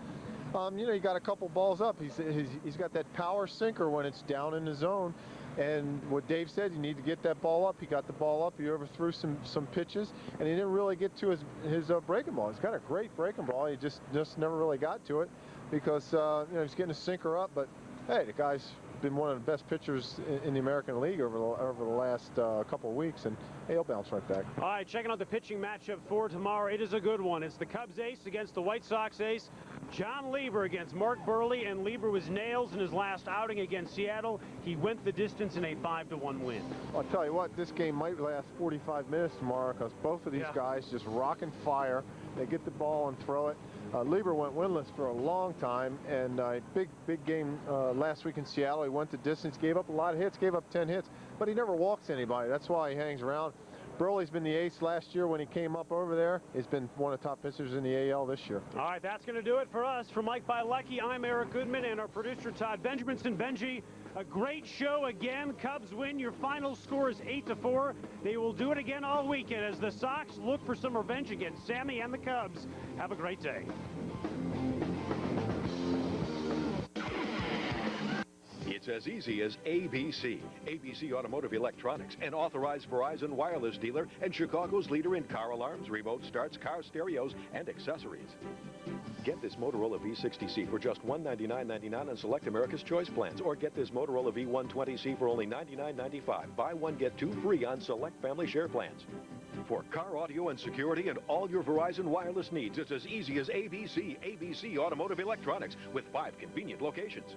You know, he got a couple balls up. He's got that power sinker when it's down in the zone. And what Dave said, you need to get that ball up. He got the ball up. He overthrew some pitches, and he didn't really get to his breaking ball. He's got a great breaking ball. He just never really got to it because you know, he's getting a sinker up. But hey, the guy's been one of the best pitchers in the American League over the last couple of weeks, and hey, he'll bounce right back. All right, checking out the pitching matchup for tomorrow. It is a good one. It's the Cubs ace against the White Sox ace. John Lieber against Mark Burley, and Lieber was nails in his last outing against Seattle. He went the distance in a 5-1 win. I'll tell you what, this game might last 45 minutes tomorrow because both of these guys just rocking fire. They get the ball and throw it. Lieber went winless for a long time, and big game last week in Seattle. He went the distance, gave up a lot of hits, gave up 10 hits, but he never walks anybody. That's why he hangs around. Burley's been the ace last year when he came up over there. He's been one of the top pitchers in the AL this year. All right, that's going to do it for us. For Mike Bilecki, I'm Eric Goodman, and our producer, Todd Benjaminson. Benji, a great show again. Cubs win. Your final score is 8-4. They will do it again all weekend as the Sox look for some revenge against Sammy and the Cubs. Have a great day. It's as easy as ABC. ABC Automotive Electronics, an authorized Verizon wireless dealer and Chicago's leader in car alarms, remote starts, car stereos, and accessories. Get this Motorola V60C for just $199.99 on select America's Choice plans, or get this Motorola V120C for only $99.95. Buy one, get two free on select family share plans. For car audio and security and all your Verizon wireless needs, it's as easy as ABC. ABC Automotive Electronics with 5 convenient locations.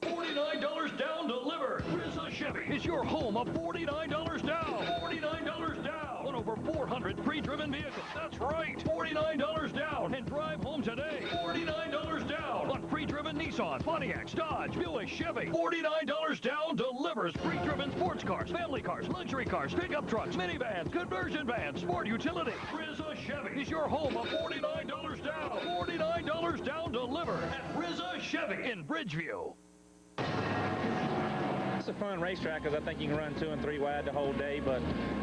$49 down delivered. Rizza Chevy is your home of $49 down. $49 down on over 400 pre-driven vehicles. That's right. $49 down and drive home today. $49 down on pre-driven Nissan, Pontiac, Dodge, Buick, Chevy. $49 down delivers pre-driven sports cars, family cars, luxury cars, pickup trucks, minivans, conversion vans, sport utility. Rizza Chevy is your home of $49 down. $49 down delivered at Rizza Chevy in Bridgeview. It's a fun racetrack because I think you can run 2 and 3 wide the whole day, but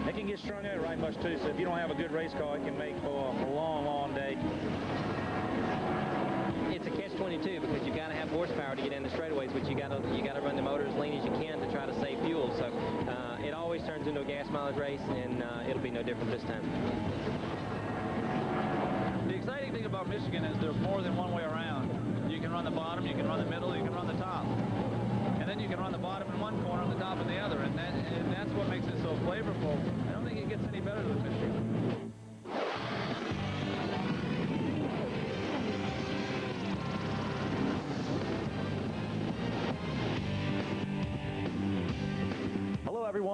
it can get strung out right much too. So if you don't have a good race car, it can make for a long, long day. It's a catch-22 because you've got to have horsepower to get in the straightaways, but you got to run the motor as lean as you can to try to save fuel. So it always turns into a gas mileage race, and it'll be no different this time. The exciting thing about Michigan is there's more than one way around. You can run the bottom, you can run the middle, you can run the top. And then you can run the bottom in one corner and the top in the other. And that's what makes it so flavorful. I don't think it gets any better than Michigan.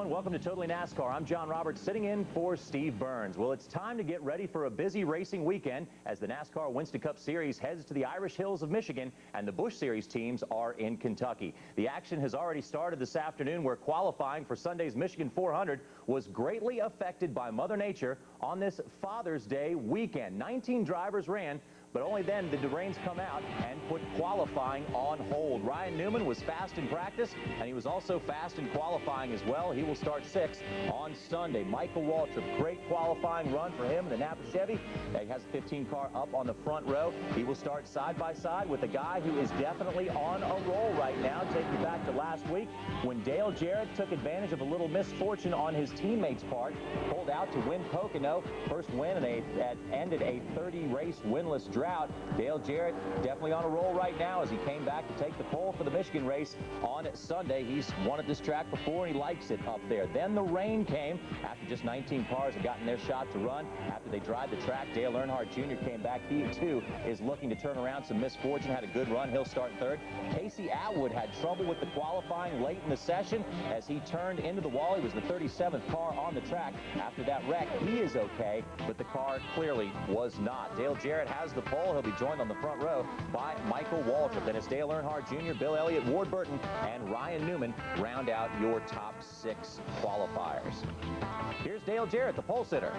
everyone. Welcome to Totally NASCAR. I'm John Roberts, sitting in for Steve Burns. Well, it's time to get ready for a busy racing weekend as the NASCAR Winston Cup Series heads to the Irish Hills of Michigan, and the Busch Series teams are in Kentucky. The action has already started this afternoon, where qualifying for Sunday's Michigan 400 was greatly affected by Mother Nature on this Father's Day weekend. 19 drivers ran, but only then did the rains come out and put qualifying on hold. Ryan Newman was fast in practice, and he was also fast in qualifying as well. He will start 6th on Sunday. Michael Waltrip, great qualifying run for him in the Napa Chevy. He has a 15 car up on the front row. He will start side by side with a guy who is definitely on a roll right now. Take you back to last week when Dale Jarrett took advantage of a little misfortune on his teammates' part, pulled out to win Pocono. First win that ended a 30-race winless drought. Dale Jarrett definitely on a roll right now as he came back to take the pole for the Michigan race on Sunday. He's won at this track before, and he likes it up there. Then the rain came after just 19 cars had gotten their shot to run. After they dried the track, Dale Earnhardt Jr. came back. He, too, is looking to turn around some misfortune. Had a good run. He'll start 3rd. Casey Atwood had trouble with the qualifying late in the session as he turned into the wall. He was the 37th car on the track. After that wreck, he is okay, but the car clearly was not. Dale Jarrett has the pole. He'll be joined on the front row by Michael Waltrip. Then it's Dale Earnhardt Jr., Bill Elliott, Ward Burton, and Ryan Newman round out your top 6 qualifiers. Here's Dale Jarrett, the pole sitter.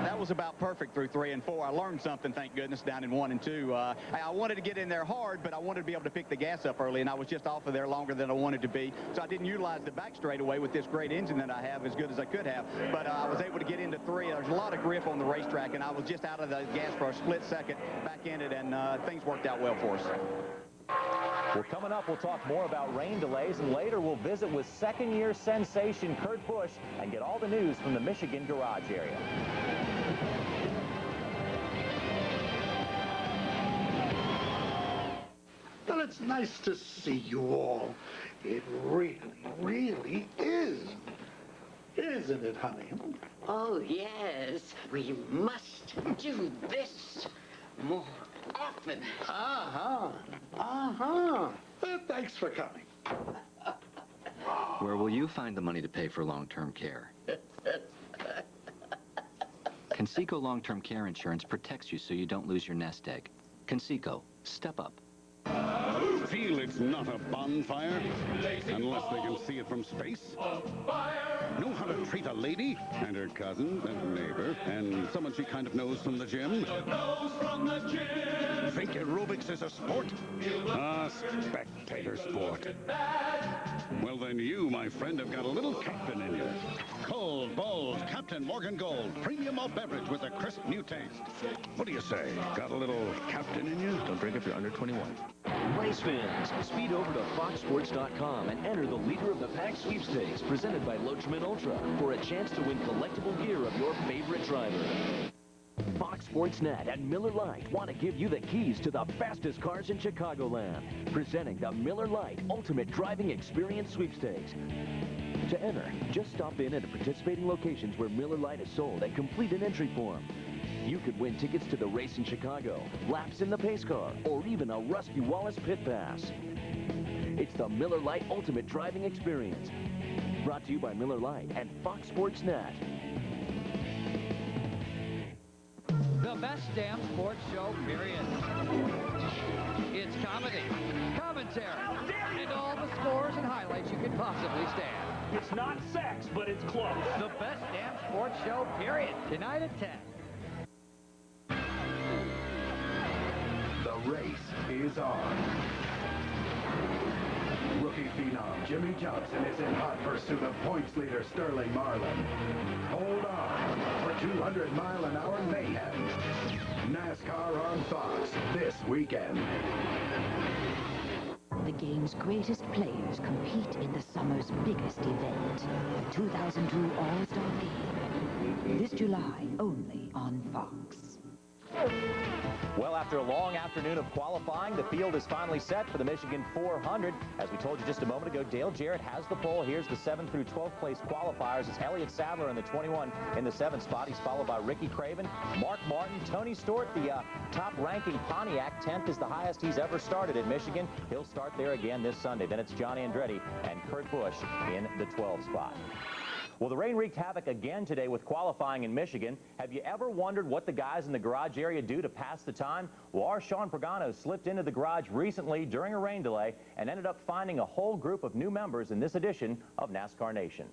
That was about perfect through 3 and 4. I learned something, thank goodness, down in 1 and 2. I wanted to get in there hard, but I wanted to be able to pick the gas up early, and I was just off of there longer than I wanted to be. So I didn't utilize the back straightaway with this great engine that I have as good as I could have. But I was able to get into 3. There's a lot of grip on the racetrack, and I was just out of the gas for a split second, back in it, and things worked out well for us. Well, coming up, we'll talk more about rain delays, and later we'll visit with second-year sensation Kurt Busch and get all the news from the Michigan garage area. Well, it's nice to see you all. It really, really is. Isn't it, honey? Oh, yes. We must do this more often. Thanks for coming. Where will you find the money to pay for long-term care? Conseco long-term care insurance protects you so you don't lose your nest egg. Conseco, step up. Feel it's not a bonfire unless they can see it from space? Know how to treat a lady and her cousin and her neighbor and someone she kind of knows from the gym? Think aerobics is a sport? A spectator sport. Well, then you, my friend, have got a little captain in you. Cold, bold, Captain Morgan Gold, premium malt beverage with a crisp new taste. What do you say? Got a little captain in you? Don't drink if you're under 21. Race fans, speed over to foxsports.com and enter the Leader of the Pack sweepstakes presented by Loachman Ultra for a chance to win collectible gear of your favorite driver. Fox Sports Net and Miller Lite want to give you the keys to the fastest cars in Chicagoland, presenting the Miller Lite Ultimate Driving Experience Sweepstakes. To enter, just stop in at participating locations where Miller Lite is sold and complete an entry form. You could win tickets to the race in Chicago, laps in the pace car, or even a Rusty Wallace pit pass. It's the Miller Lite Ultimate Driving Experience. Brought to you by Miller Lite and Fox Sports Net. The best damn sports show, period. It's comedy, commentary, and all the scores and highlights you could possibly stand. It's not sex, but it's close. The best damn sports show, period. Tonight at 10. The race is on. Rookie phenom Jimmy Johnson is in hot pursuit of points leader Sterling Marlin. Hold on for 200-mile-an-hour mayhem. NASCAR on Fox this weekend. The game's greatest players compete in the summer's biggest event, the 2002 All-Star Game. This July, only on Fox. Well, after a long afternoon of qualifying, the field is finally set for the Michigan 400. As we told you just a moment ago, Dale Jarrett has the pole. Here's the 7th through 12th place qualifiers. It's Elliott Sadler in the 21 in the 7th spot. He's followed by Ricky Craven, Mark Martin, Tony Stewart, the top-ranking Pontiac. 10th is the highest he's ever started at Michigan. He'll start there again this Sunday. Then it's John Andretti and Kurt Busch in the 12th spot. Well, the rain wreaked havoc again today with qualifying in Michigan. Have you ever wondered what the guys in the garage area do to pass the time? Well, our Sean Pagano slipped into the garage recently during a rain delay and ended up finding a whole group of new members in this edition of NASCAR Nation.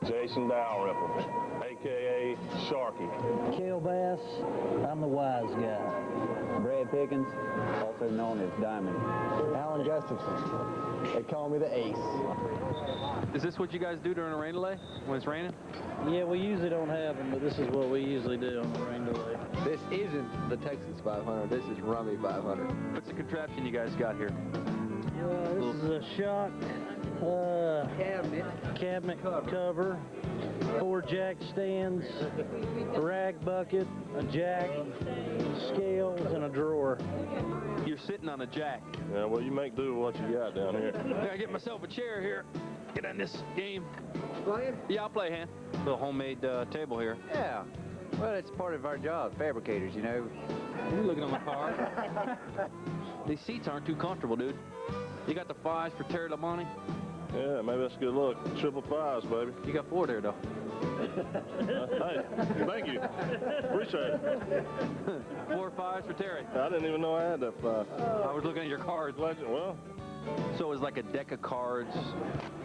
Jason Dalrymple, a.k.a. Sharky. Cale Bass, I'm the wise guy. Brad Pickens, also known as Diamond. Alan Gustafson, they call me the Ace. Is this what you guys do during a rain delay when it's raining? Yeah, we usually don't have them, but this is what we usually do on the rain delay. This isn't the Texas 500, this is Rummy 500. What's the contraption you guys got here? Yeah, this is a shock cabinet cover, 4 jack stands, a rag bucket, a jack, scales, and a drawer. You're sitting on a jack. Yeah, well, you make do with what you got down here. I gotta get myself a chair here. Get in this game. Playing? Yeah, I'll play, Han. Little homemade table here. Yeah. Well, it's part of our job, fabricators, you know. You're looking at my car. These seats aren't too comfortable, dude. You got the 5s for Terry Labonte? Yeah, maybe that's a good look. 555s, baby. You got 4 there, though. Hey, thank you. Appreciate it. 4 5s for Terry. I didn't even know I had that 5. I was looking at your cards. Well. So it's like a deck of cards,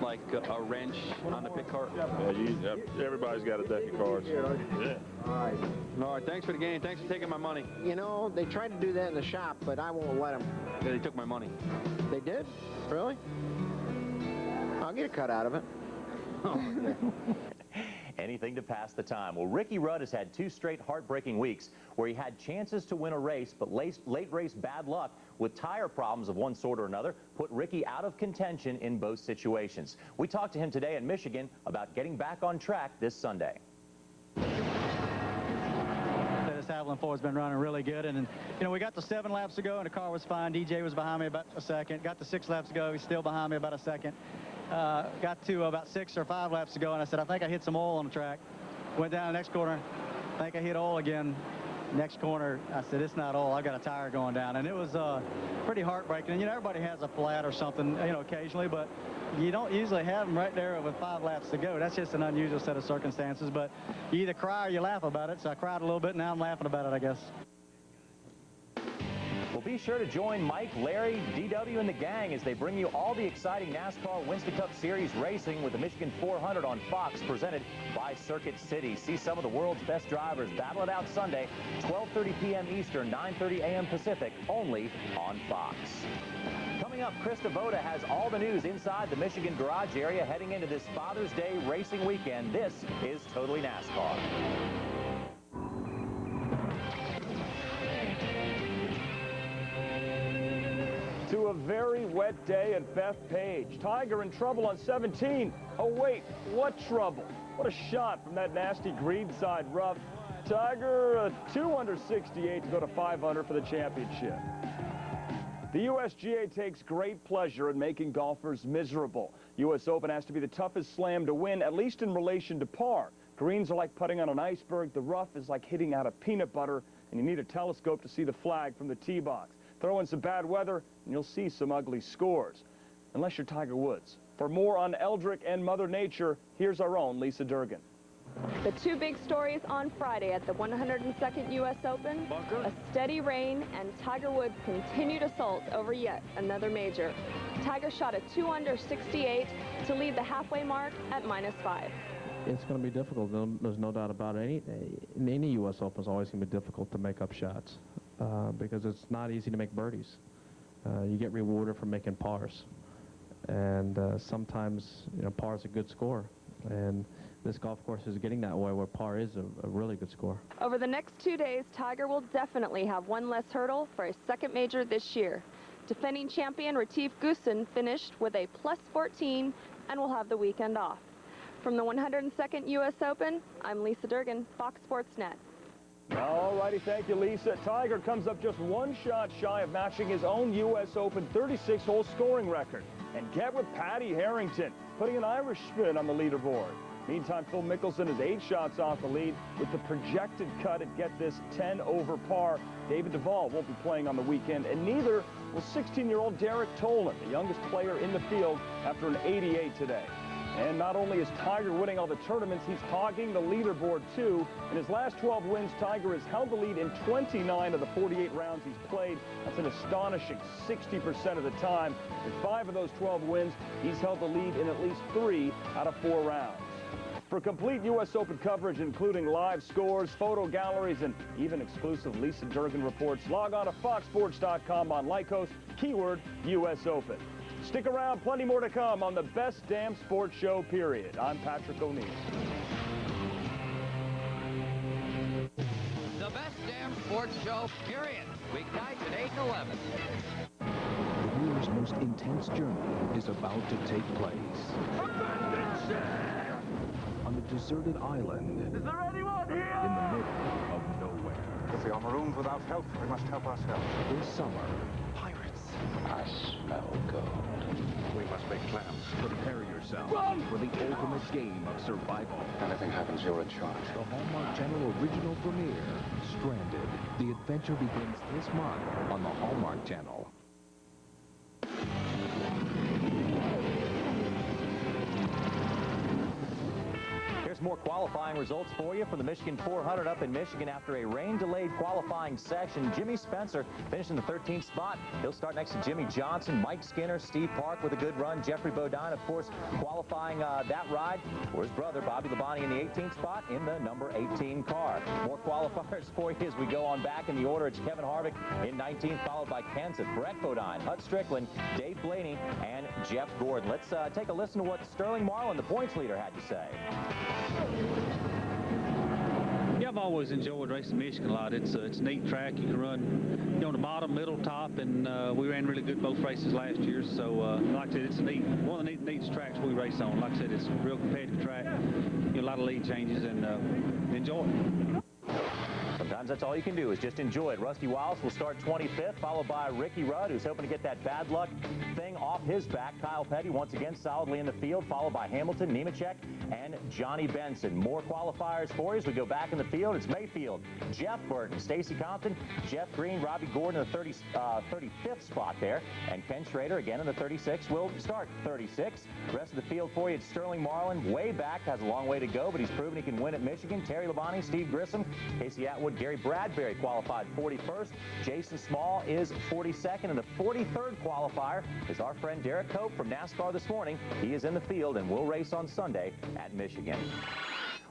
like a wrench on the pick cart? Yeah, everybody's got a deck of cards. Yeah. All right, thanks for the game. Thanks for taking my money. You know, they tried to do that in the shop, but I won't let them. Yeah, they took my money. They did? Really? I'll get a cut out of it. Anything to pass the time. Well, Ricky Rudd has had 2 straight heartbreaking weeks where he had chances to win a race, but late race bad luck with tire problems of one sort or another put Ricky out of contention in both situations. We talked to him today in Michigan about getting back on track this Sunday. This Avalon 4 has been running really good, and you know, we got to 7 laps to go and the car was fine. DJ was behind me about a second. Got to 6 laps to go, he's still behind me about a second. Got to about 6 or 5 laps to go, and I said, I think I hit some oil on the track. Went down the next corner, I think I hit oil again. Next corner, I said, it's not oil, I got a tire going down. And it was pretty heartbreaking. And you know, everybody has a flat or something, you know, occasionally, but you don't usually have them right there with 5 laps to go. That's just an unusual set of circumstances, but you either cry or you laugh about it. So I cried a little bit, and now I'm laughing about it, I guess. Well, be sure to join Mike, Larry, DW, and the gang as they bring you all the exciting NASCAR Winston Cup Series racing with the Michigan 400 on Fox, presented by Circuit City. See some of the world's best drivers battle it out Sunday, 12:30 p.m. Eastern, 9:30 a.m. Pacific, only on Fox. Coming up, Chris Devoda has all the news inside the Michigan garage area heading into this Father's Day racing weekend. This is Totally NASCAR. To a very wet day at Bethpage. Tiger in trouble on 17. Oh, wait, what trouble? What a shot from that nasty greenside rough. Tiger, 2 under 68 to go to 500 for the championship. The USGA takes great pleasure in making golfers miserable. U.S. Open has to be the toughest slam to win, at least in relation to par. Greens are like putting on an iceberg. The rough is like hitting out of peanut butter, and you need a telescope to see the flag from the tee box. Throw in some bad weather, and you'll see some ugly scores. Unless you're Tiger Woods. For more on Eldrick and Mother Nature, here's our own Lisa Durgan. The 2 big stories on Friday at the 102nd U.S. Open, a steady rain and Tiger Woods' continued assault over yet another major. Tiger shot a 2 under 68 to lead the halfway mark at -5. It's going to be difficult. There's no doubt about it. Any U.S. Open is always going to be difficult to make up shots because it's not easy to make birdies. You get rewarded for making pars. And sometimes, you know, par is a good score. And this golf course is getting that way where par is a really good score. Over the next 2 days, Tiger will definitely have one less hurdle for his second major this year. Defending champion Retief Goosen finished with a +14 and will have the weekend off. From the 102nd U.S. Open, I'm Lisa Durgan, Fox Sports Net. All righty, thank you, Lisa. Tiger comes up just one shot shy of matching his own U.S. Open 36-hole scoring record. And get with Patty Harrington, putting an Irish spin on the leaderboard. Meantime, Phil Mickelson is 8 shots off the lead with the projected cut at, get this, 10 over par. David Duval won't be playing on the weekend, and neither will 16-year-old Derek Tolan, the youngest player in the field after an 88 today. And not only is Tiger winning all the tournaments, he's hogging the leaderboard too. In his last 12 wins, Tiger has held the lead in 29 of the 48 rounds he's played. That's an astonishing 60% of the time. In 5 of those 12 wins, he's held the lead in at least 3 out of 4 rounds. For complete U.S. Open coverage, including live scores, photo galleries, and even exclusive Lisa Durgan reports, log on to foxsports.com on Lycos, keyword U.S. Open. Stick around, plenty more to come on the best damn sports show, period. I'm Patrick O'Neill. The best damn sports show, period. Weeknights at 8 and 11. The year's most intense journey is about to take place. On a deserted island. Is there anyone here? In the middle of nowhere. If we are marooned without help, we must help ourselves. This summer, Pirates. I smell gold. We must make plans. prepare yourself Run! for the ultimate game of survival. If anything happens, you're in charge. The Hallmark Channel original premiere, Stranded. The adventure begins this month on the Hallmark Channel. Here's more qualifying results for you from the Michigan 400 up in Michigan after a rain-delayed qualifying session. Jimmy Spencer finished in the 13th spot. He'll start next to Jimmy Johnson, Mike Skinner, Steve Park with a good run. Jeffrey Bodine, of course, qualifying that ride for his brother, Bobby Labonte, in the 18th spot in the number 18 car. More qualifiers for you as we go on back in the order. It's Kevin Harvick in 19th, followed by Kenseth, Brett Bodine, Hut Strickland, Dave Blaney, and Jeff Gordon. Let's take a listen to what Sterling Marlin, the points leader, had to say. Yeah, I've always enjoyed racing Michigan a lot. It's a neat track. You can run, on the bottom, middle, top, and we ran really good both races last year. So, like I said, it's one of the neatest tracks we race on. Like I said, it's a real competitive track. A lot of lead changes, and enjoy it. Sometimes that's all you can do is just enjoy it. Rusty Wallace will start 25th, followed by Ricky Rudd, who's hoping to get that bad luck thing off his back. Kyle Petty once again solidly in the field, followed by Hamilton, Nemechek, and Johnny Benson. More qualifiers for you as we go back in the field. It's Mayfield, Jeff Burton, Stacy Compton, Jeff Green, Robbie Gordon in the 35th spot there, and Ken Schrader again in the 36th will start 36th. Rest of the field for you, it's Sterling Marlin, way back, has a long way to go, but he's proven he can win at Michigan. Terry Labonte, Steve Grissom, Casey Atwood, Gary Bradbury qualified 41st. Jason Small is 42nd, and the 43rd qualifier is our friend Derek Cope from NASCAR this morning. He is in the field and will race on Sunday at Michigan.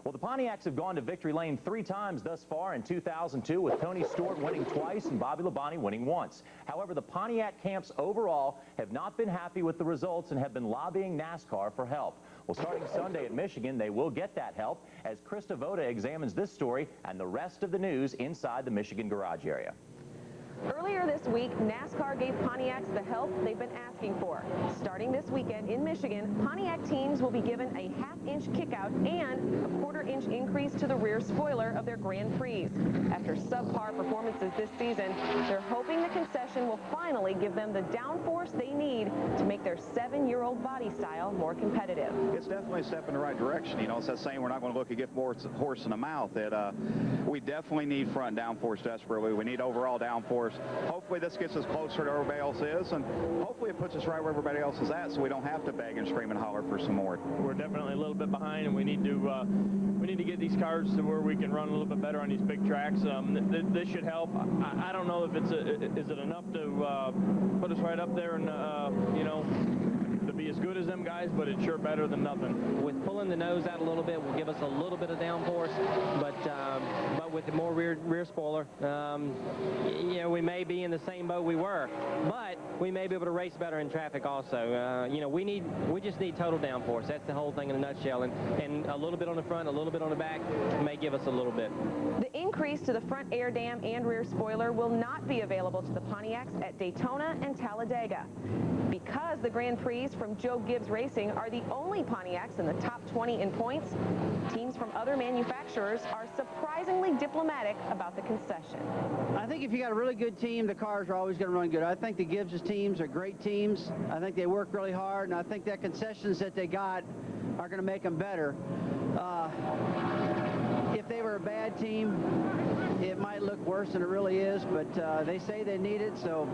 Well, the Pontiacs have gone to victory lane 3 times thus far in 2002, with Tony Stewart winning twice and Bobby Labonte winning once. However, the Pontiac camps overall have not been happy with the results and have been lobbying NASCAR for help. Well, starting Sunday at Michigan, they will get that help as Krista Voda examines this story and the rest of the news inside the Michigan garage area. Earlier this week, NASCAR gave Pontiacs the help they've been asking for. Starting this weekend in Michigan, Pontiac teams will be given a half-inch kickout and a quarter-inch increase to the rear spoiler of their Grand Prix. After subpar performances this season, they're hoping the concession will finally give them the downforce they need to make their 7-year-old body style more competitive. It's definitely a step in the right direction. It's that saying we're not going to look a gift horse in the mouth. That we definitely need front downforce desperately. We need overall downforce. Hopefully this gets us closer to everybody else is, and hopefully it puts us right where everybody else is at, so we don't have to beg and scream and holler for some more. We're definitely a little bit behind, and we need to get these cars to where we can run a little bit better on these big tracks. This should help. I don't know if is it enough to put us right up there and to be as good as them guys, but it's sure better than nothing. With pulling the nose out a little bit will give us a little bit of downforce, but with the more rear spoiler, we may be in the same boat we were, but we may be able to race better in traffic also. We just need total downforce. That's the whole thing in a nutshell, and a little bit on the front, a little bit on the back may give us a little bit. The increase to the front air dam and rear spoiler will not be available to the Pontiacs at Daytona and Talladega. Because the Grand Prix from from Joe Gibbs Racing are the only Pontiacs in the top 20 in points. Teams from other manufacturers are surprisingly diplomatic about the concession. I think if you got a really good team, the cars are always going to run good. I think the Gibbs teams are great teams. I think they work really hard, and I think that concessions that they got are going to make them better. If they were a bad team, it might look worse than it really is, but they say they need it, so,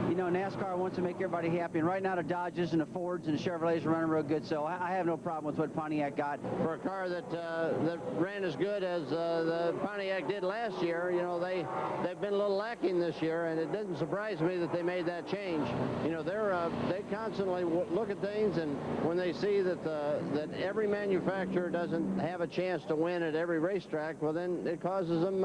you know, NASCAR wants to make everybody happy. And right now the Dodges and the Fords and the Chevrolets are running real good, so I have no problem with what Pontiac got. For a car that ran as good as the Pontiac did last year, you know, they've been a little lacking this year, and it didn't surprise me that they made that change. You know, they constantly look at things, and when they see that every manufacturer doesn't have a chance to win at every racetrack, well, then it causes them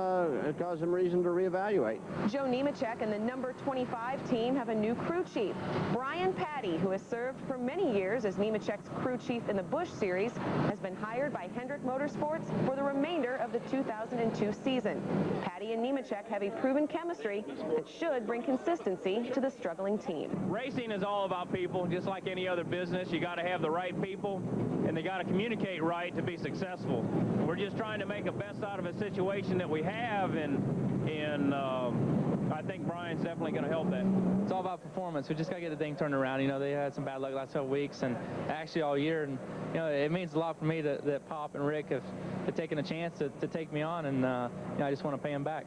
reason to reevaluate. Joe Nemechek and the number 25 team have a new crew chief. Brian Patty, who has served for many years as Nemechek's crew chief in the Busch Series, has been hired by Hendrick Motorsports for the remainder of the 2002 season. Patty and Nemechek have a proven chemistry that should bring consistency to the struggling team. Racing is all about people, just like any other business. You got to have the right people, and they got to communicate right to be successful. We're just trying to make the best out of a situation that we have, and I think Brian's definitely going to help that. It's all about performance. We just got to get the thing turned around. You know, they had some bad luck last couple weeks, and actually all year, and you know, it means a lot for me that Pop and Rick have taken a chance to take me on, and you know, I just want to pay them back.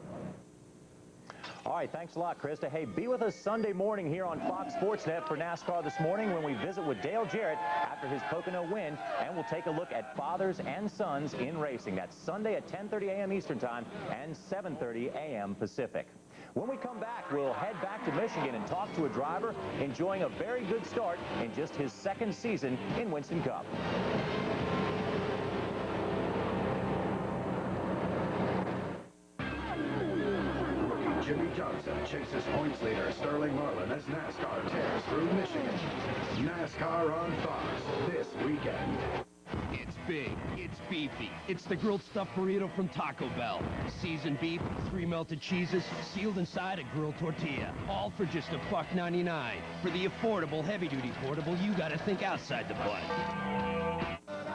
All right, thanks a lot, Krista. Hey, be with us Sunday morning here on Fox Sports Net for NASCAR This Morning when we visit with Dale Jarrett after his Pocono win, and we'll take a look at fathers and sons in racing. That's Sunday at 10:30 a.m. Eastern Time and 7:30 a.m. Pacific. When we come back, we'll head back to Michigan and talk to a driver enjoying a very good start in just his second season in Winston Cup. Jimmy Johnson chases points leader Sterling Marlin as NASCAR tears through Michigan. NASCAR on Fox this weekend. It's big, it's beefy. It's the grilled stuffed burrito from Taco Bell. Seasoned beef, 3 melted cheeses, sealed inside a grilled tortilla. All for just $1.99. For the affordable, heavy-duty portable, you gotta think outside the box.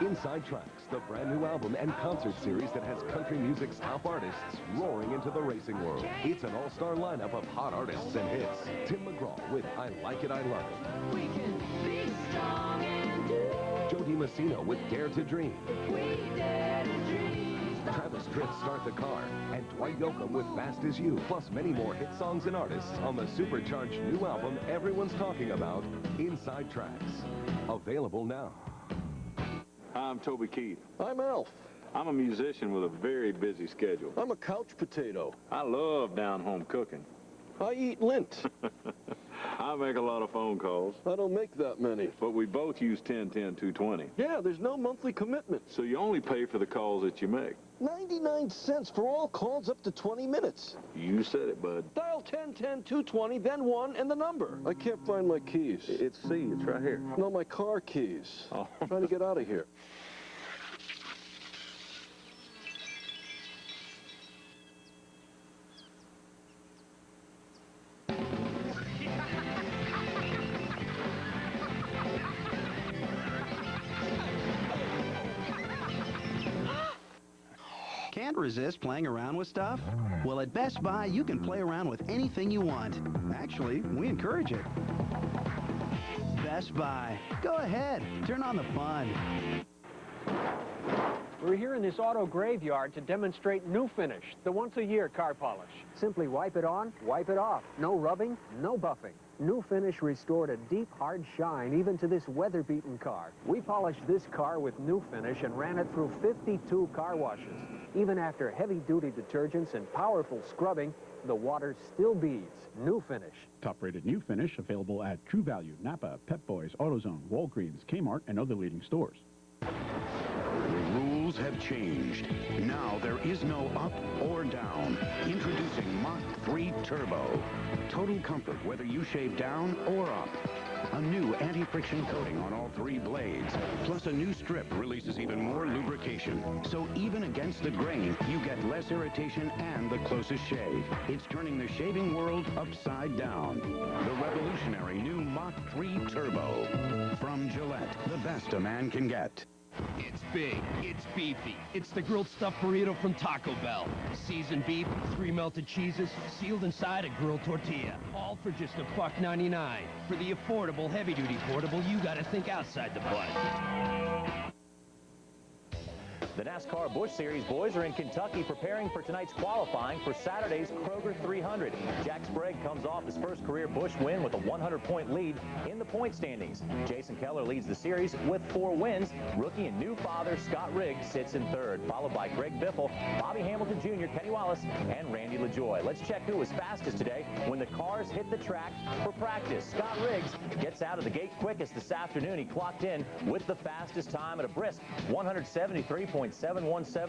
Inside Tracks, the brand new album and concert series that has country music's top artists roaring into the racing world. It's an all-star lineup of hot artists and hits. Tim McGraw with I Like It, I Love It. We can be strong and do. Joe DiMassino with Dare to Dream. We dare to dream. Travis Tritt, Start the Car. And Dwight Yoakam with Fast As You. Plus many more hit songs and artists on the supercharged new album everyone's talking about, Inside Tracks. Available now. I'm Toby Keith. I'm Alf. I'm a musician with a very busy schedule. I'm a couch potato. I love down-home cooking. I eat lint. I make a lot of phone calls. I don't make that many. But we both use 10-10-220. Yeah, there's no monthly commitment. So you only pay for the calls that you make. 99 cents for all calls up to 20 minutes. You said it, bud. Dial 10-10-220, then 1 and the number. I can't find my keys. It's C. It's right here. No, my car keys. Oh. I'm trying to get out of here. Can't resist playing around with stuff? Well, at Best Buy, you can play around with anything you want. Actually, we encourage it. Best Buy. Go ahead. Turn on the fun. We're here in this auto graveyard to demonstrate New Finish, the once-a-year car polish. Simply wipe it on, wipe it off. No rubbing, no buffing. New Finish restored a deep, hard shine even to this weather-beaten car. We polished this car with New Finish and ran it through 52 car washes. Even after heavy-duty detergents and powerful scrubbing, the water still beads. New Finish. Top-rated New Finish available at True Value, Napa, Pep Boys, AutoZone, Walgreens, Kmart, and other leading stores. The rules have changed. Now there is no up or down. Introducing Mach 3 Turbo. Total comfort whether you shave down or up. A new anti-friction coating on all 3 blades, plus a new strip releases even more lubrication. So even against the grain, you get less irritation and the closest shave. It's turning the shaving world upside down. The revolutionary new Mach 3 Turbo. From Gillette, the best a man can get. It's big, it's beefy, it's the grilled stuffed burrito from Taco Bell. Seasoned beef, 3 melted cheeses, sealed inside a grilled tortilla. All for just $1.99. For the affordable, heavy-duty portable, you gotta think outside the box. The NASCAR Busch Series boys are in Kentucky preparing for tonight's qualifying for Saturday's Kroger 300. Jack Sprague comes off his first career Busch win with a 100-point lead in the point standings. Jason Keller leads the series with 4 wins. Rookie and new father Scott Riggs sits in third, followed by Greg Biffle, Bobby Hamilton Jr., Kenny Wallace, and Randy LaJoie. Let's check who was fastest today when the cars hit the track for practice. Scott Riggs gets out of the gate quickest this afternoon. He clocked in with the fastest time at a brisk 173.717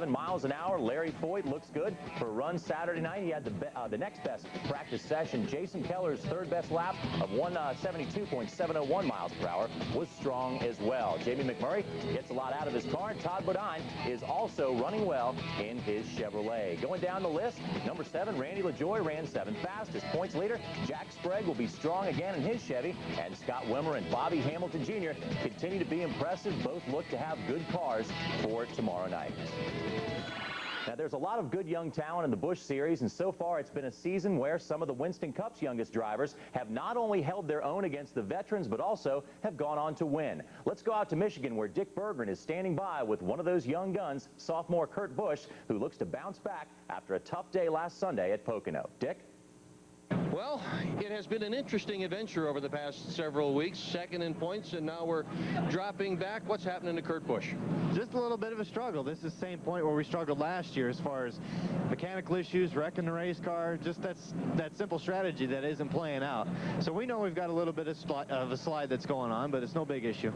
miles an hour. Larry Foyt looks good for a run Saturday night. He had the next best practice session. Jason Keller's third best lap of 172.701 miles per hour was strong as well. Jamie McMurray gets a lot out of his car, and Todd Bodine is also running well in his Chevrolet. Going down the list, number 7, Randy LaJoie ran 7th fastest. Points leader, Jack Sprague will be strong again in his Chevy, and Scott Wimmer and Bobby Hamilton Jr. continue to be impressive. Both look to have good cars for tomorrow night. Now, there's a lot of good young talent in the Busch Series, and so far it's been a season where some of the Winston Cup's youngest drivers have not only held their own against the veterans, but also have gone on to win. Let's go out to Michigan, where Dick Berggren is standing by with one of those young guns, sophomore Kurt Busch, who looks to bounce back after a tough day last Sunday at Pocono. Dick? Well, it has been an interesting adventure over the past several weeks. Second in points, and now we're dropping back. What's happening to Kurt Busch? Just a little bit of a struggle. This is the same point where we struggled last year as far as mechanical issues, wrecking the race car. Just that simple strategy that isn't playing out. So we know we've got a little bit of a slide that's going on, but it's no big issue.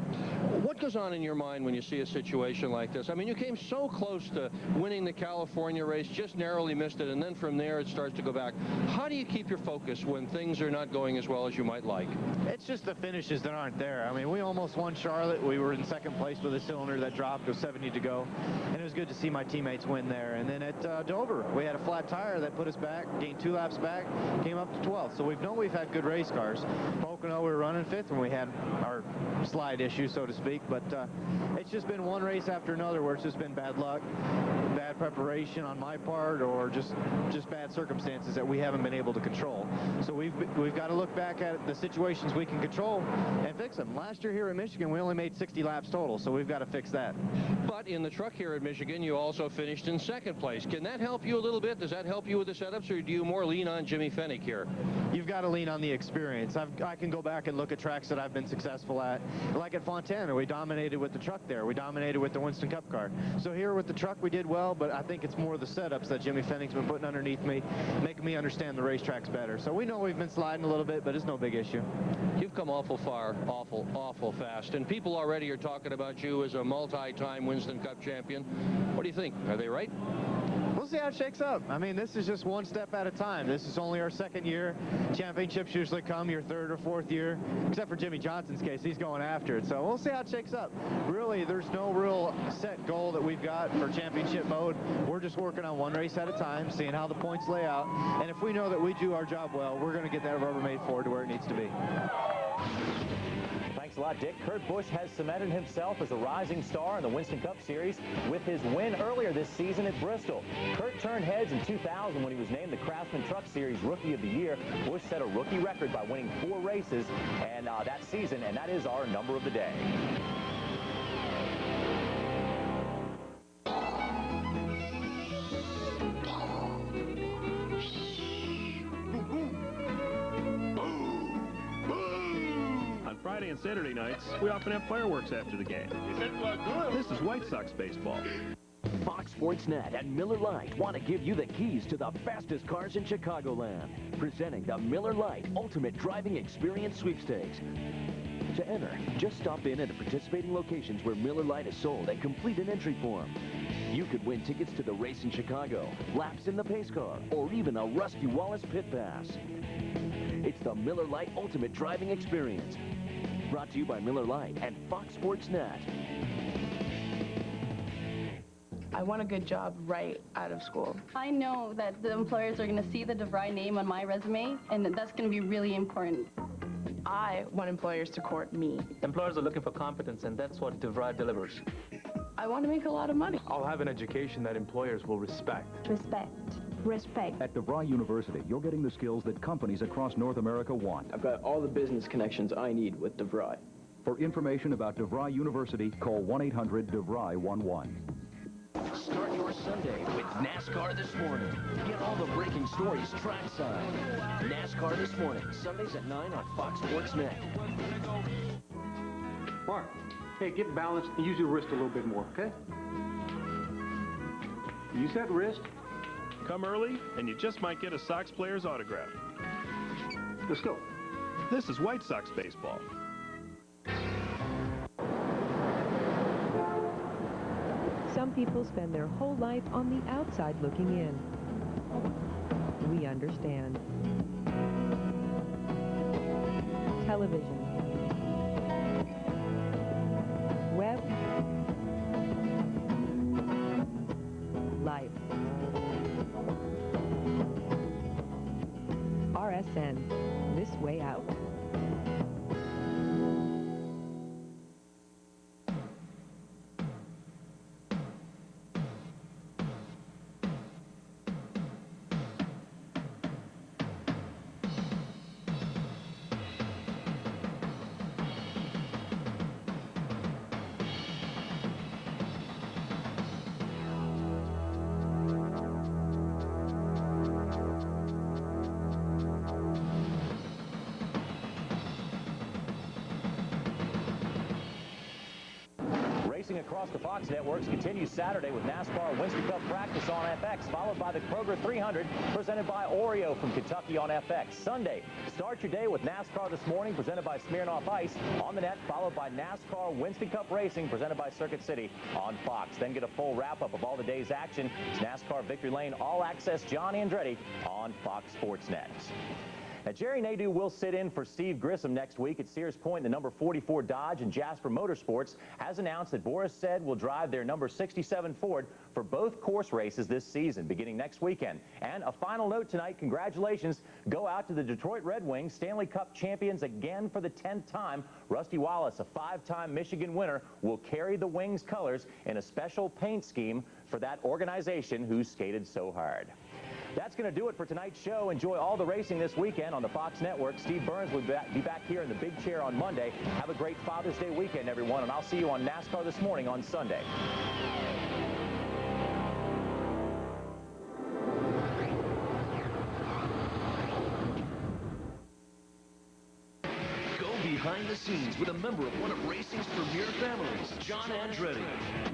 What goes on in your mind when you see a situation like this? I mean, you came so close to winning the California race, just narrowly missed it, and then from there it starts to go back. How do you keep your focus when things are not going as well as you might like? It's just the finishes that aren't there. I mean, we almost won Charlotte. We were in second place with a cylinder that dropped with 70 to go, and it was good to see my teammates win there. And then at Dover, we had a flat tire that put us back, gained 2 laps back, came up to 12th. So we've known we've had good race cars. Pocono, we were running 5th when we had our slide issue, so to speak, but it's just been one race after another where it's just been bad luck, bad preparation on my part, or just bad circumstances that we haven't been able to control. So we've got to look back at the situations we can control and fix them. Last year here at Michigan, we only made 60 laps total, so we've got to fix that. But in the truck here at Michigan, you also finished in second place. Can that help you a little bit? Does that help you with the setups, or do you more lean on Jimmy Fennick here? You've got to lean on the experience. I can go back and look at tracks that I've been successful at. Like at Fontana, we dominated with the truck there. We dominated with the Winston Cup car. So here with the truck, we did well, but I think it's more the setups that Jimmy Fennick's been putting underneath me, making me understand the racetracks better. So we know we've been sliding a little bit, but it's no big issue. You've come awful far, awful fast, and people already are talking about you as a multi-time Winston Cup champion. What do you think? Are they right? We'll see how it shakes up. I mean, this is just one step at a time. This is only our second year. Championships usually come your third or fourth year, except for Jimmy Johnson's case. He's going after it. So we'll see how it shakes up. Really, there's no real set goal that we've got for championship mode. We're just working on one race at a time, seeing how the points lay out. And if we know that we do our job well, we're going to get that Rubbermaid forward to where it needs to be. Thanks a lot, Dick. Kurt Busch has cemented himself as a rising star in the Winston Cup Series with his win earlier this season at Bristol. Kurt turned heads in 2000 when he was named the Craftsman Truck Series Rookie of the Year. Busch set a rookie record by winning 4 races and that season, and that is our number of the day. Friday and Saturday nights, we often have fireworks after the game. This is White Sox baseball. Fox Sports Net and Miller Lite want to give you the keys to the fastest cars in Chicagoland. Presenting the Miller Lite Ultimate Driving Experience Sweepstakes. To enter, just stop in at the participating locations where Miller Lite is sold and complete an entry form. You could win tickets to the race in Chicago, laps in the pace car, or even a Rusty Wallace pit pass. It's the Miller Lite Ultimate Driving Experience. Brought to you by Miller Lite and Fox Sports Net. I want a good job right out of school. I know that the employers are going to see the DeVry name on my resume, and that's going to be really important. I want employers to court me. Employers are looking for competence, and that's what DeVry delivers. I want to make a lot of money. I'll have an education that employers will respect. Respect. At DeVry University, you're getting the skills that companies across North America want. I've got all the business connections I need with DeVry. For information about DeVry University, call 1-800-DeVry-11. Start your Sunday with NASCAR This Morning. Get all the breaking stories trackside. NASCAR This Morning, Sundays at 9 on Fox Sports Net. Mark, hey, get balanced and use your wrist a little bit more, okay? Use that wrist. Come early, and you just might get a Sox player's autograph. Let's go. This is White Sox baseball. Some people spend their whole life on the outside looking in. We understand. Television. Web. Life. RSN. This way out. Racing across the Fox networks continues Saturday with NASCAR Winston Cup practice on FX, followed by the Kroger 300 presented by Oreo from Kentucky on FX. Sunday, start your day with NASCAR This Morning presented by Smirnoff Ice on the net, followed by NASCAR Winston Cup Racing presented by Circuit City on Fox. Then get a full wrap-up of all the day's action. It's NASCAR Victory Lane All Access John Andretti on Fox Sports Net. Now, Jerry Nadeau will sit in for Steve Grissom next week at Sears Point. The number 44 Dodge and Jasper Motorsports has announced that Boris Said will drive their number 67 Ford for both course races this season, beginning next weekend. And a final note tonight, congratulations go out to the Detroit Red Wings, Stanley Cup champions again for the 10th time. Rusty Wallace, a 5-time Michigan winner, will carry the Wings colors in a special paint scheme for that organization who skated so hard. That's going to do it for tonight's show. Enjoy all the racing this weekend on the Fox Network. Steve Burns will be back here in the big chair on Monday. Have a great Father's Day weekend, everyone, and I'll see you on NASCAR This Morning on Sunday. Go behind the scenes with a member of one of racing's premier families, John Andretti.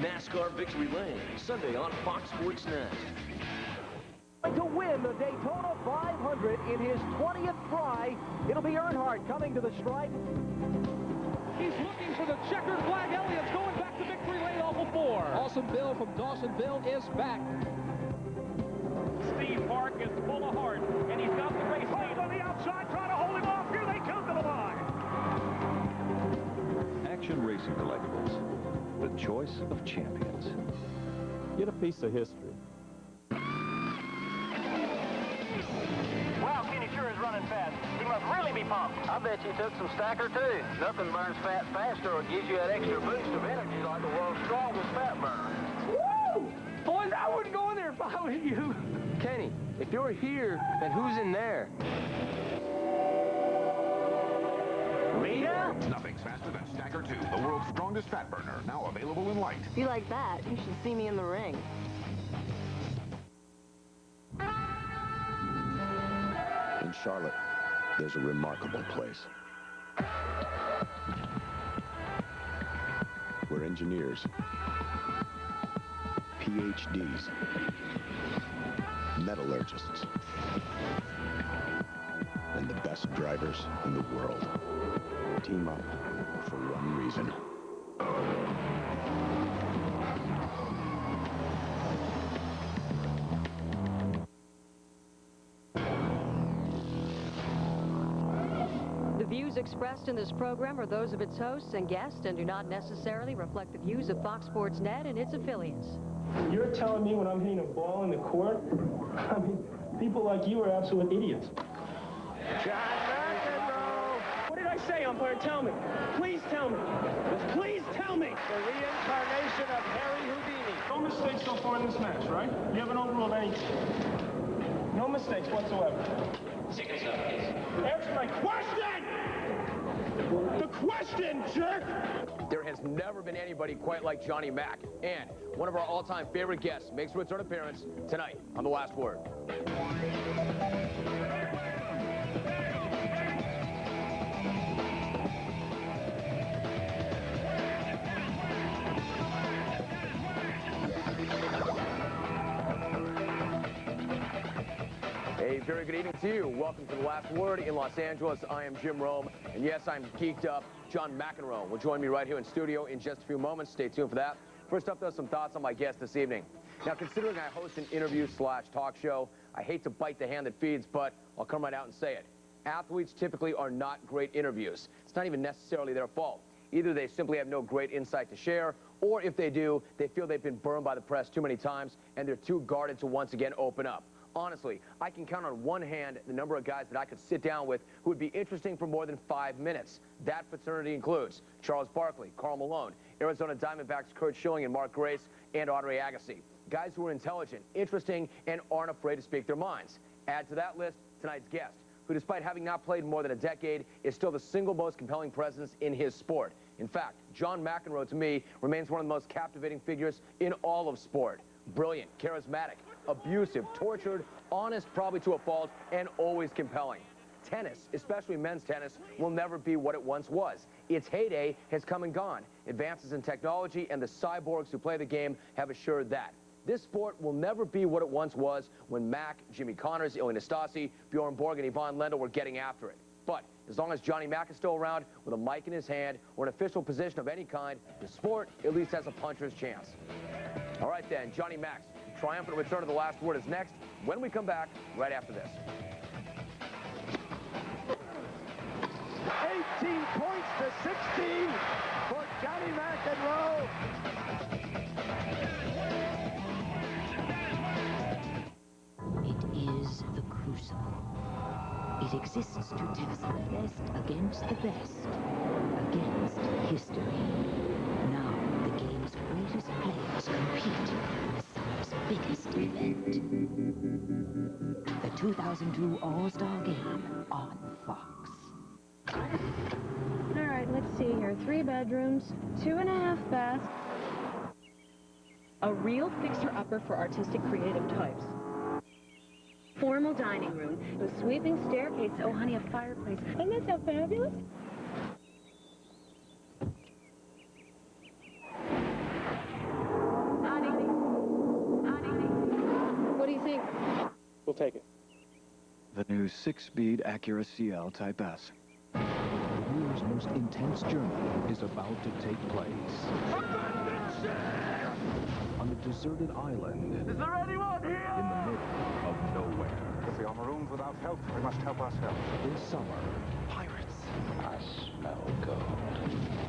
NASCAR Victory Lane, Sunday on Fox Sports Net. To win the Daytona 500 in his 20th try. It'll be Earnhardt coming to the stripe. He's looking for the checkered flag. Elliott's going back to victory lane off of 4. Awesome Bill from Dawsonville is back. Steve Park is full of heart, and he's got the race lead on the outside, trying to hold him off. Here they come to the line. Action Racing Collectibles, the choice of champions. Get a piece of history. Wow, Kenny sure is running fast. He must really be pumped. I bet you took some stacker, too. Nothing burns fat faster or gives you that extra boost of energy like the world's strongest fat burner. Woo! Boys, I wouldn't go in there if I were you. Kenny, if you're here, then who's in there? Rita? Nothing's faster than Stacker 2, the world's strongest fat burner, now available in light. If you like that, you should see me in the ring. In Charlotte, there's a remarkable place where engineers, PhDs, metallurgists, and the best drivers in the world team up for one reason. The views expressed in this program are those of its hosts and guests and do not necessarily reflect the views of Fox Sports Net and its affiliates. You're telling me when I'm hitting a ball in the court? I mean, people like you are absolute idiots. What did I say, umpire? Tell me. Please tell me. Please tell me. The reincarnation of Harry Houdini. No mistakes so far in this match, right? You haven't overruled anything. No mistakes whatsoever. Answer my question! The question, jerk! There has never been anybody quite like Johnny Mack, and one of our all-time favorite guests makes a return appearance tonight on The Last Word. A very good evening to you. Welcome to The Last Word in Los Angeles. I am Jim Rome, and yes, I'm geeked up. John McEnroe will join me right here in studio in just a few moments. Stay tuned for that. First up, though, some thoughts on my guest this evening. Now, considering I host an interview/talk show, I hate to bite the hand that feeds, but I'll come right out and say it. Athletes typically are not great interviews. It's not even necessarily their fault. Either they simply have no great insight to share, or if they do, they feel they've been burned by the press too many times, and they're too guarded to once again open up. Honestly, I can count on one hand the number of guys that I could sit down with who would be interesting for more than 5 minutes. That fraternity includes Charles Barkley, Karl Malone, Arizona Diamondbacks Curt Schilling and Mark Grace, and Andre Agassi. Guys who are intelligent, interesting, and aren't afraid to speak their minds. Add to that list tonight's guest, who despite having not played more than a decade, is still the single most compelling presence in his sport. In fact, John McEnroe, to me, remains one of the most captivating figures in all of sport. Brilliant, charismatic, abusive, tortured, honest probably to a fault, and always compelling. Tennis, especially men's tennis, will never be what it once was. Its heyday has come and gone. Advances in technology and the cyborgs who play the game have assured that. This sport will never be what it once was when Mack, Jimmy Connors, Ilie Nastase, Bjorn Borg, and Yvonne Lendl were getting after it. But as long as Johnny Mack is still around with a mic in his hand or an official position of any kind, the sport at least has a puncher's chance. All right then, Johnny Mack's triumphant return to The Last Word is next when we come back right after this. 18 points to 16 for Johnny McEnroe. It is the crucible. It exists to test the best against the best, against history. Now, the game's greatest players compete in the summer's biggest event. The 2002 All-Star Game on Fox. All right, let's see here. 3 bedrooms, 2.5 baths. A real fixer-upper for artistic creative types. Formal dining room with sweeping staircase. Oh, honey, a fireplace. Isn't that so fabulous? What do you think? We'll take it. The new 6-speed Acura CL Type S. The year's most intense journey is about to take place. On a deserted island. Is there anyone here? In the middle of nowhere. If we are marooned without help, we must help ourselves. This summer, Pirates. I smell gold.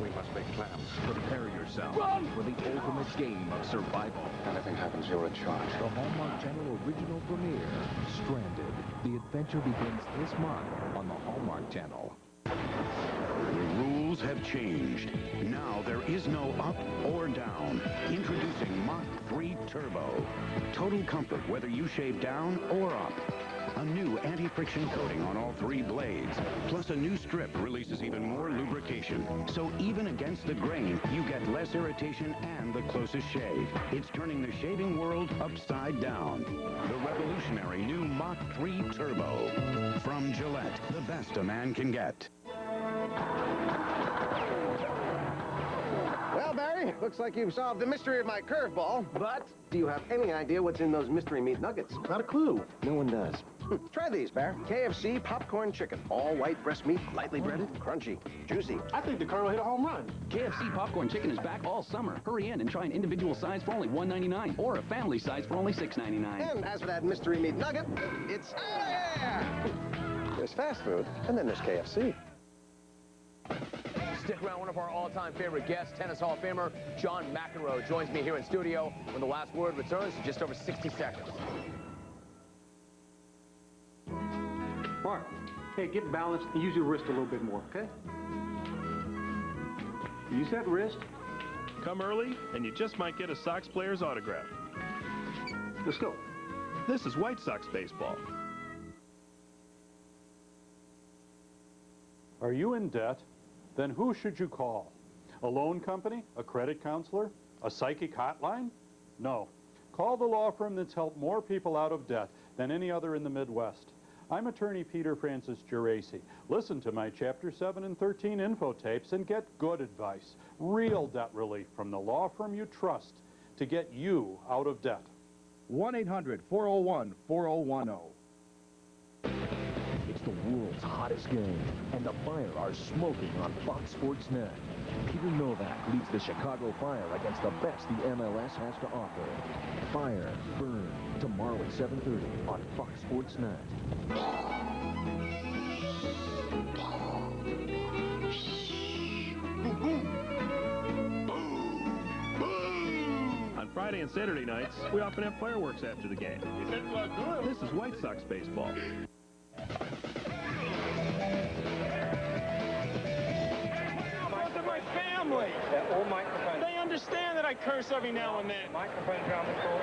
We must make plans. prepare yourself Run! for the ultimate game of survival. Anything happens, you're in charge. The Hallmark Channel original premiere, Stranded. The adventure begins this month on the Hallmark Channel. The rules have changed. Now there is no up or down. Introducing Mach 3 Turbo. Total comfort whether you shave down or up. A new anti-friction coating on all 3 blades. Plus a new strip releases even more lubrication. So even against the grain, you get less irritation and the closest shave. It's turning the shaving world upside down. The revolutionary new Mach 3 Turbo. From Gillette, the best a man can get. Well, Barry, looks like you've solved the mystery of my curveball, but do you have any idea what's in those mystery meat nuggets? Not a clue. No one does. Try these, Barry. KFC popcorn chicken. All white breast meat, lightly breaded, crunchy, juicy. I think the Colonel hit a home run. KFC popcorn chicken is back all summer. Hurry in and try an individual size for only $1.99 or a family size for only $6.99. And as for that mystery meat nugget, it's out of here! There's fast food, and then there's KFC. Stick around. One of our all-time favorite guests, Tennis Hall of Famer John McEnroe, joins me here in studio when the last word returns in just over 60 seconds. Mark, hey, get balanced and use your wrist a little bit more, okay? Use that wrist. Come early, and you just might get a Sox player's autograph. Let's go. This is White Sox baseball. Are you in debt? Then who should you call? A loan company? A credit counselor? A psychic hotline? No. Call the law firm that's helped more people out of debt than any other in the Midwest. I'm attorney Peter Francis Geraci. Listen to my Chapter 7 and 13 info tapes and get good advice, real debt relief from the law firm you trust to get you out of debt. 1-800-401-4010. It's the world's hottest game, and the Fire are smoking on Fox Sports Net. Peter Novak leads the Chicago Fire against the best the MLS has to offer. Fire Burn, tomorrow at 7:30 on Fox Sports Net. On Friday and Saturday nights, we often have fireworks after the game. This is White Sox baseball. My family. They understand that I curse every now and then. Microphone down the floor.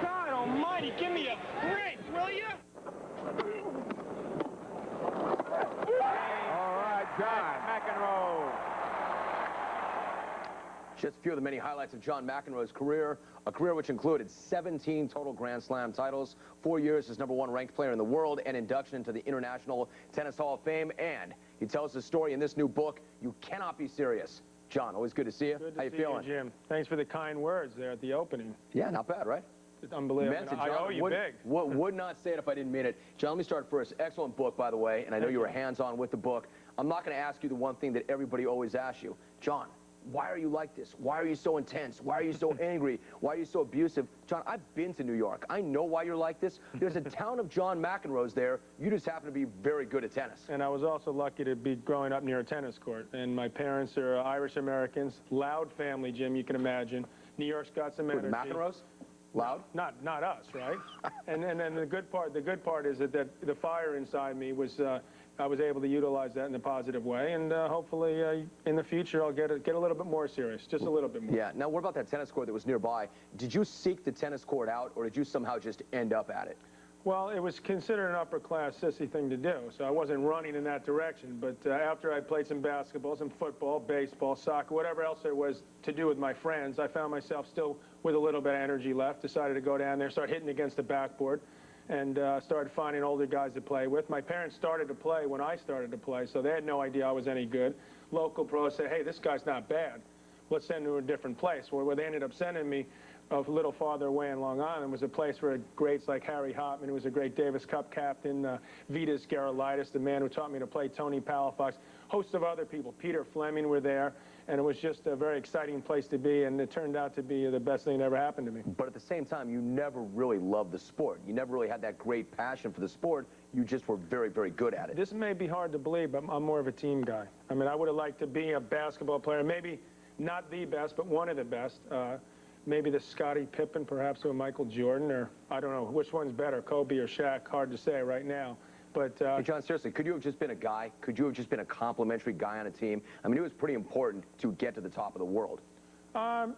God almighty, give me a break, will you? All right, John McEnroe. Just a few of the many highlights of John McEnroe's career, a career which included 17 total Grand Slam titles, 4 years as #1 ranked player in the world, and induction into the International Tennis Hall of Fame. And he tells his story in this new book, You Cannot Be Serious. John, always good to see you. How you feeling? Jim. Thanks for the kind words there at the opening. Yeah, not bad, right? It's unbelievable. Meant it, I owe you big. Would not say it if I didn't mean it. John, let me start first. Excellent book, by the way, and I know you were hands-on with the book. I'm not going to ask you the one thing that everybody always asks you. John, why are you like this? Why are you so intense? Why are you so angry? Why are you so abusive? John, I've been to New York. I know why you're like this. There's a town of John McEnroes there. You just happen to be very good at tennis. And I was also lucky to be growing up near a tennis court. And my parents are Irish Americans. Loud family, Jim, you can imagine. New York's got some energy. McEnroes? Loud? Not us, right? and then the good part is that the fire inside me was I was able to utilize that in a positive way, and hopefully in the future I'll get a little bit more serious, just a little bit more. Yeah. Now, what about that tennis court that was nearby? Did you seek the tennis court out, or did you somehow just end up at it? Well, it was considered an upper-class sissy thing to do, so I wasn't running in that direction. But after I played some basketball, some football, baseball, soccer, whatever else there was to do with my friends, I found myself still with a little bit of energy left, decided to go down there, start hitting against the backboard, and started finding older guys to play with. My parents started to play when I started to play, so they had no idea I was any good. Local pros said, hey, this guy's not bad. Let's send him to a different place. Where they ended up sending me a little farther away in Long Island was a place where greats like Harry Hopman, who was a great Davis Cup captain, Vitas Gerulaitis, the man who taught me to play, Tony Palafox, hosts of other people, Peter Fleming were there, and it was just a very exciting place to be, and it turned out to be the best thing that ever happened to me. But at the same time, you never really loved the sport. You never really had that great passion for the sport. You just were very, very good at it. This may be hard to believe, but I'm more of a team guy. I mean, I would have liked to be a basketball player, maybe not the best, but one of the best. Maybe the Scottie Pippen, perhaps, or Michael Jordan, or I don't know which one's better, Kobe or Shaq. Hard to say right now. But hey, John, seriously, could you have just been a guy? Could you have just been a complimentary guy on a team? I mean, it was pretty important to get to the top of the world. I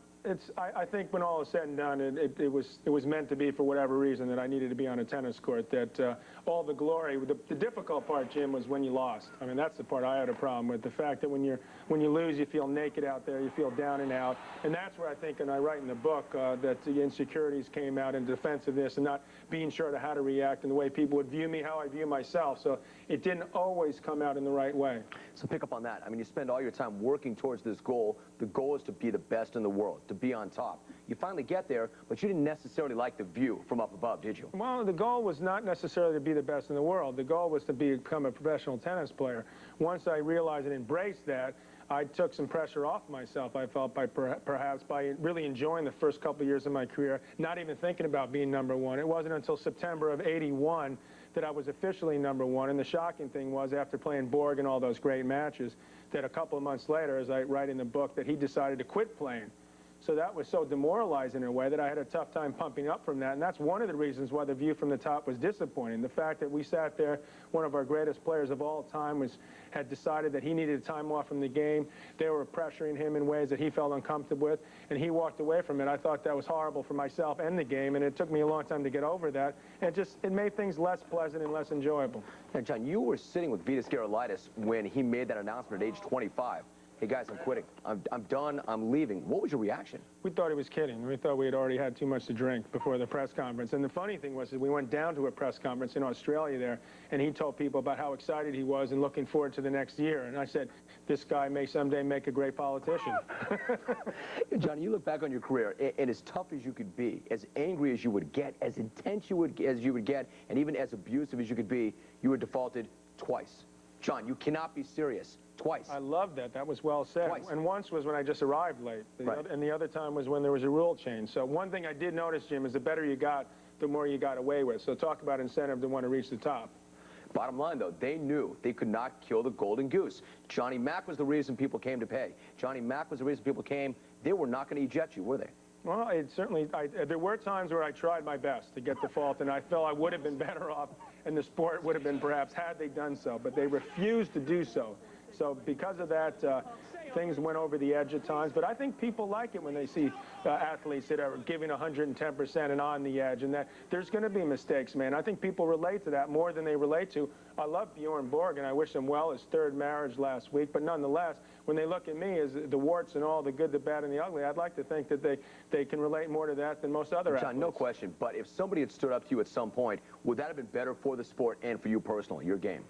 think when all is said and done, it was meant to be for whatever reason that I needed to be on a tennis court. That all the glory, the difficult part, Jim, was when you lost. I mean, that's the part I had a problem with. The fact that when you lose, you feel naked out there, you feel down and out, and that's where I think, and I write in the book, that the insecurities came out in defensiveness and not being sure to how to react and the way people would view me, how I view myself. So it didn't always come out in the right way. So pick up on that. I mean, you spend all your time working towards this goal. The goal is to be the best in the world, to be on top. You finally get there, but you didn't necessarily like the view from up above, did you? Well, the goal was not necessarily to be the best in the world. The goal was to become a professional tennis player. Once I realized and embraced that, I took some pressure off myself, I felt, by perhaps by really enjoying the first couple of years of my career, not even thinking about being #1. It wasn't until September of '81 that I was officially #1. And the shocking thing was, after playing Borg and all those great matches, that a couple of months later, as I write in the book, that he decided to quit playing. So that was so demoralizing in a way that I had a tough time pumping up from that. And that's one of the reasons why the view from the top was disappointing. The fact that we sat there, one of our greatest players of all time had decided that he needed time off from the game. They were pressuring him in ways that he felt uncomfortable with, and he walked away from it. I thought that was horrible for myself and the game, and it took me a long time to get over that. And it made things less pleasant and less enjoyable. Now, John, you were sitting with Vitas Gerulaitis when he made that announcement at age 25. Hey, guys, I'm quitting. I'm done. I'm leaving. What was your reaction? We thought he was kidding. We thought we had already had too much to drink before the press conference. And the funny thing was that we went down to a press conference in Australia there, and he told people about how excited he was and looking forward to the next year. And I said, this guy may someday make a great politician. John, you look back on your career, and as tough as you could be, as angry as you would get, as intense as you would get, and even as abusive as you could be, you were defaulted twice. John, you cannot be serious. Twice. I love that. That was well said. Twice. And once was when I just arrived late. And the other time was when there was a rule change. So one thing I did notice, Jim, is the better you got, the more you got away with. So talk about incentive to want to reach the top. Bottom line, though, they knew they could not kill the golden goose. Johnny Mack was the reason people came to pay. Johnny Mack was the reason people came. They were not going to eject you, were they? Well, there were times where I tried my best to get the fault, and I felt I would have been better off, and the sport would have been perhaps had they done so. But they refused to do so. So because of that, things went over the edge at times. But I think people like it when they see athletes that are giving 110% and on the edge, and that there's going to be mistakes, man. I think people relate to that more than they relate to. I love Bjorn Borg, and I wish him well, his third marriage last week. But nonetheless, when they look at me as the warts and all, the good, the bad, and the ugly, I'd like to think that they can relate more to that than most other athletes. John, no question. But if somebody had stood up to you at some point, would that have been better for the sport and for you personally, your game?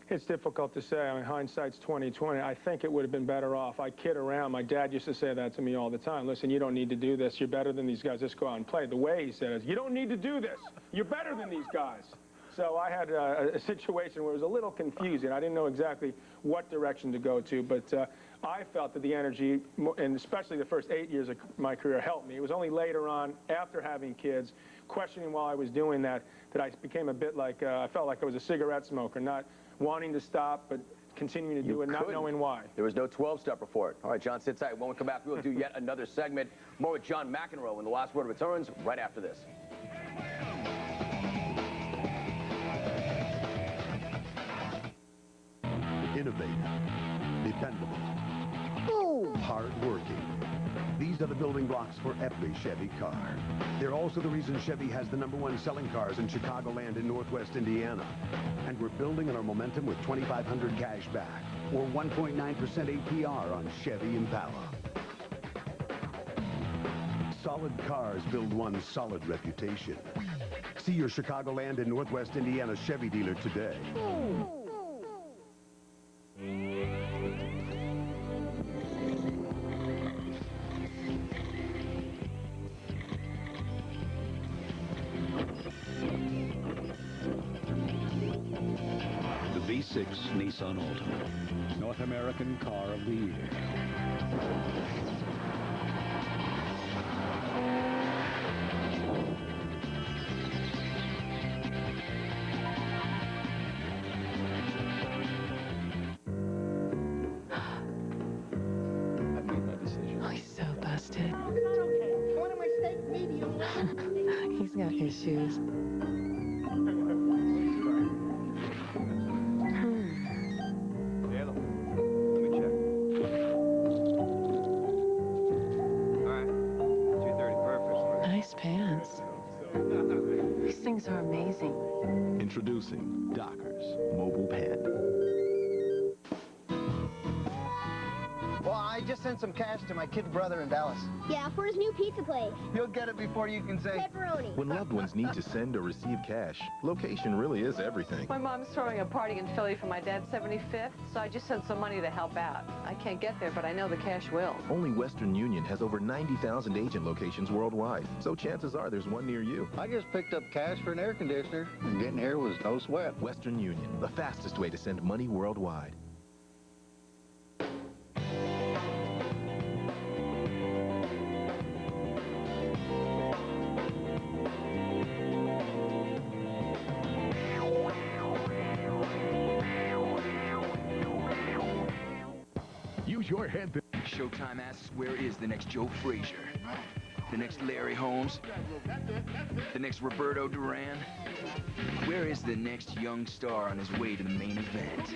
It's difficult to say. I mean, hindsight's 20/20. I think it would have been better off. I kid around. My dad used to say that to me all the time. Listen, you don't need to do this. You're better than these guys. Just go out and play. The way he said it is, you don't need to do this. You're better than these guys. So I had a situation where it was a little confusing. I didn't know exactly what direction to go to, but I felt that the energy, and especially the first 8 years of my career, helped me. It was only later on, after having kids, questioning while I was doing that I became a bit like, I felt like I was a cigarette smoker, not wanting to stop, but continuing to do it, not knowing why. There was no 12-step report. All right, John, sit tight. When we come back, we will do yet another segment. More with John McEnroe when the last word returns right after this. Innovative, dependable, hard-working. These are the building blocks for every Chevy car. They're also the reason Chevy has the #1 selling cars in Chicagoland and Northwest Indiana. And we're building on our momentum with $2,500 cash back or 1.9% APR on Chevy Impala. Solid cars build one solid reputation. See your Chicagoland and Northwest Indiana Chevy dealer today. V6 Nissan Altima, North American Car of the Year. I made my decision. Oh, he's so busted. Oh, it's not okay. I wanted my steak medium well. He's got issues. These things are amazing. Introducing Dockers Mobile Pen. Well, I just sent some cash to my kid brother in Dallas. Yeah, for his new pizza place. You'll get it before you can say pepperoni. When loved ones need to send or receive cash, location really is everything. My mom's throwing a party in Philly for my dad's 75th, so I just sent some money to help out. I can't get there, but I know the cash will. Only Western Union has over 90,000 agent locations worldwide, so chances are there's one near you. I just picked up cash for an air conditioner, and getting here was no sweat. Western Union, the fastest way to send money worldwide. your head. Showtime asks, where is the next Joe Frazier? The next Larry Holmes? The next Roberto Duran? Where is the next young star on his way to the main event?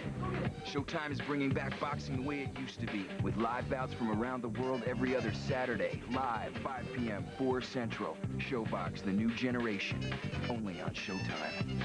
Showtime is bringing back boxing the way it used to be, with live bouts from around the world every other Saturday, live, 5 p.m., 4 Central. Showbox, the new generation, only on Showtime.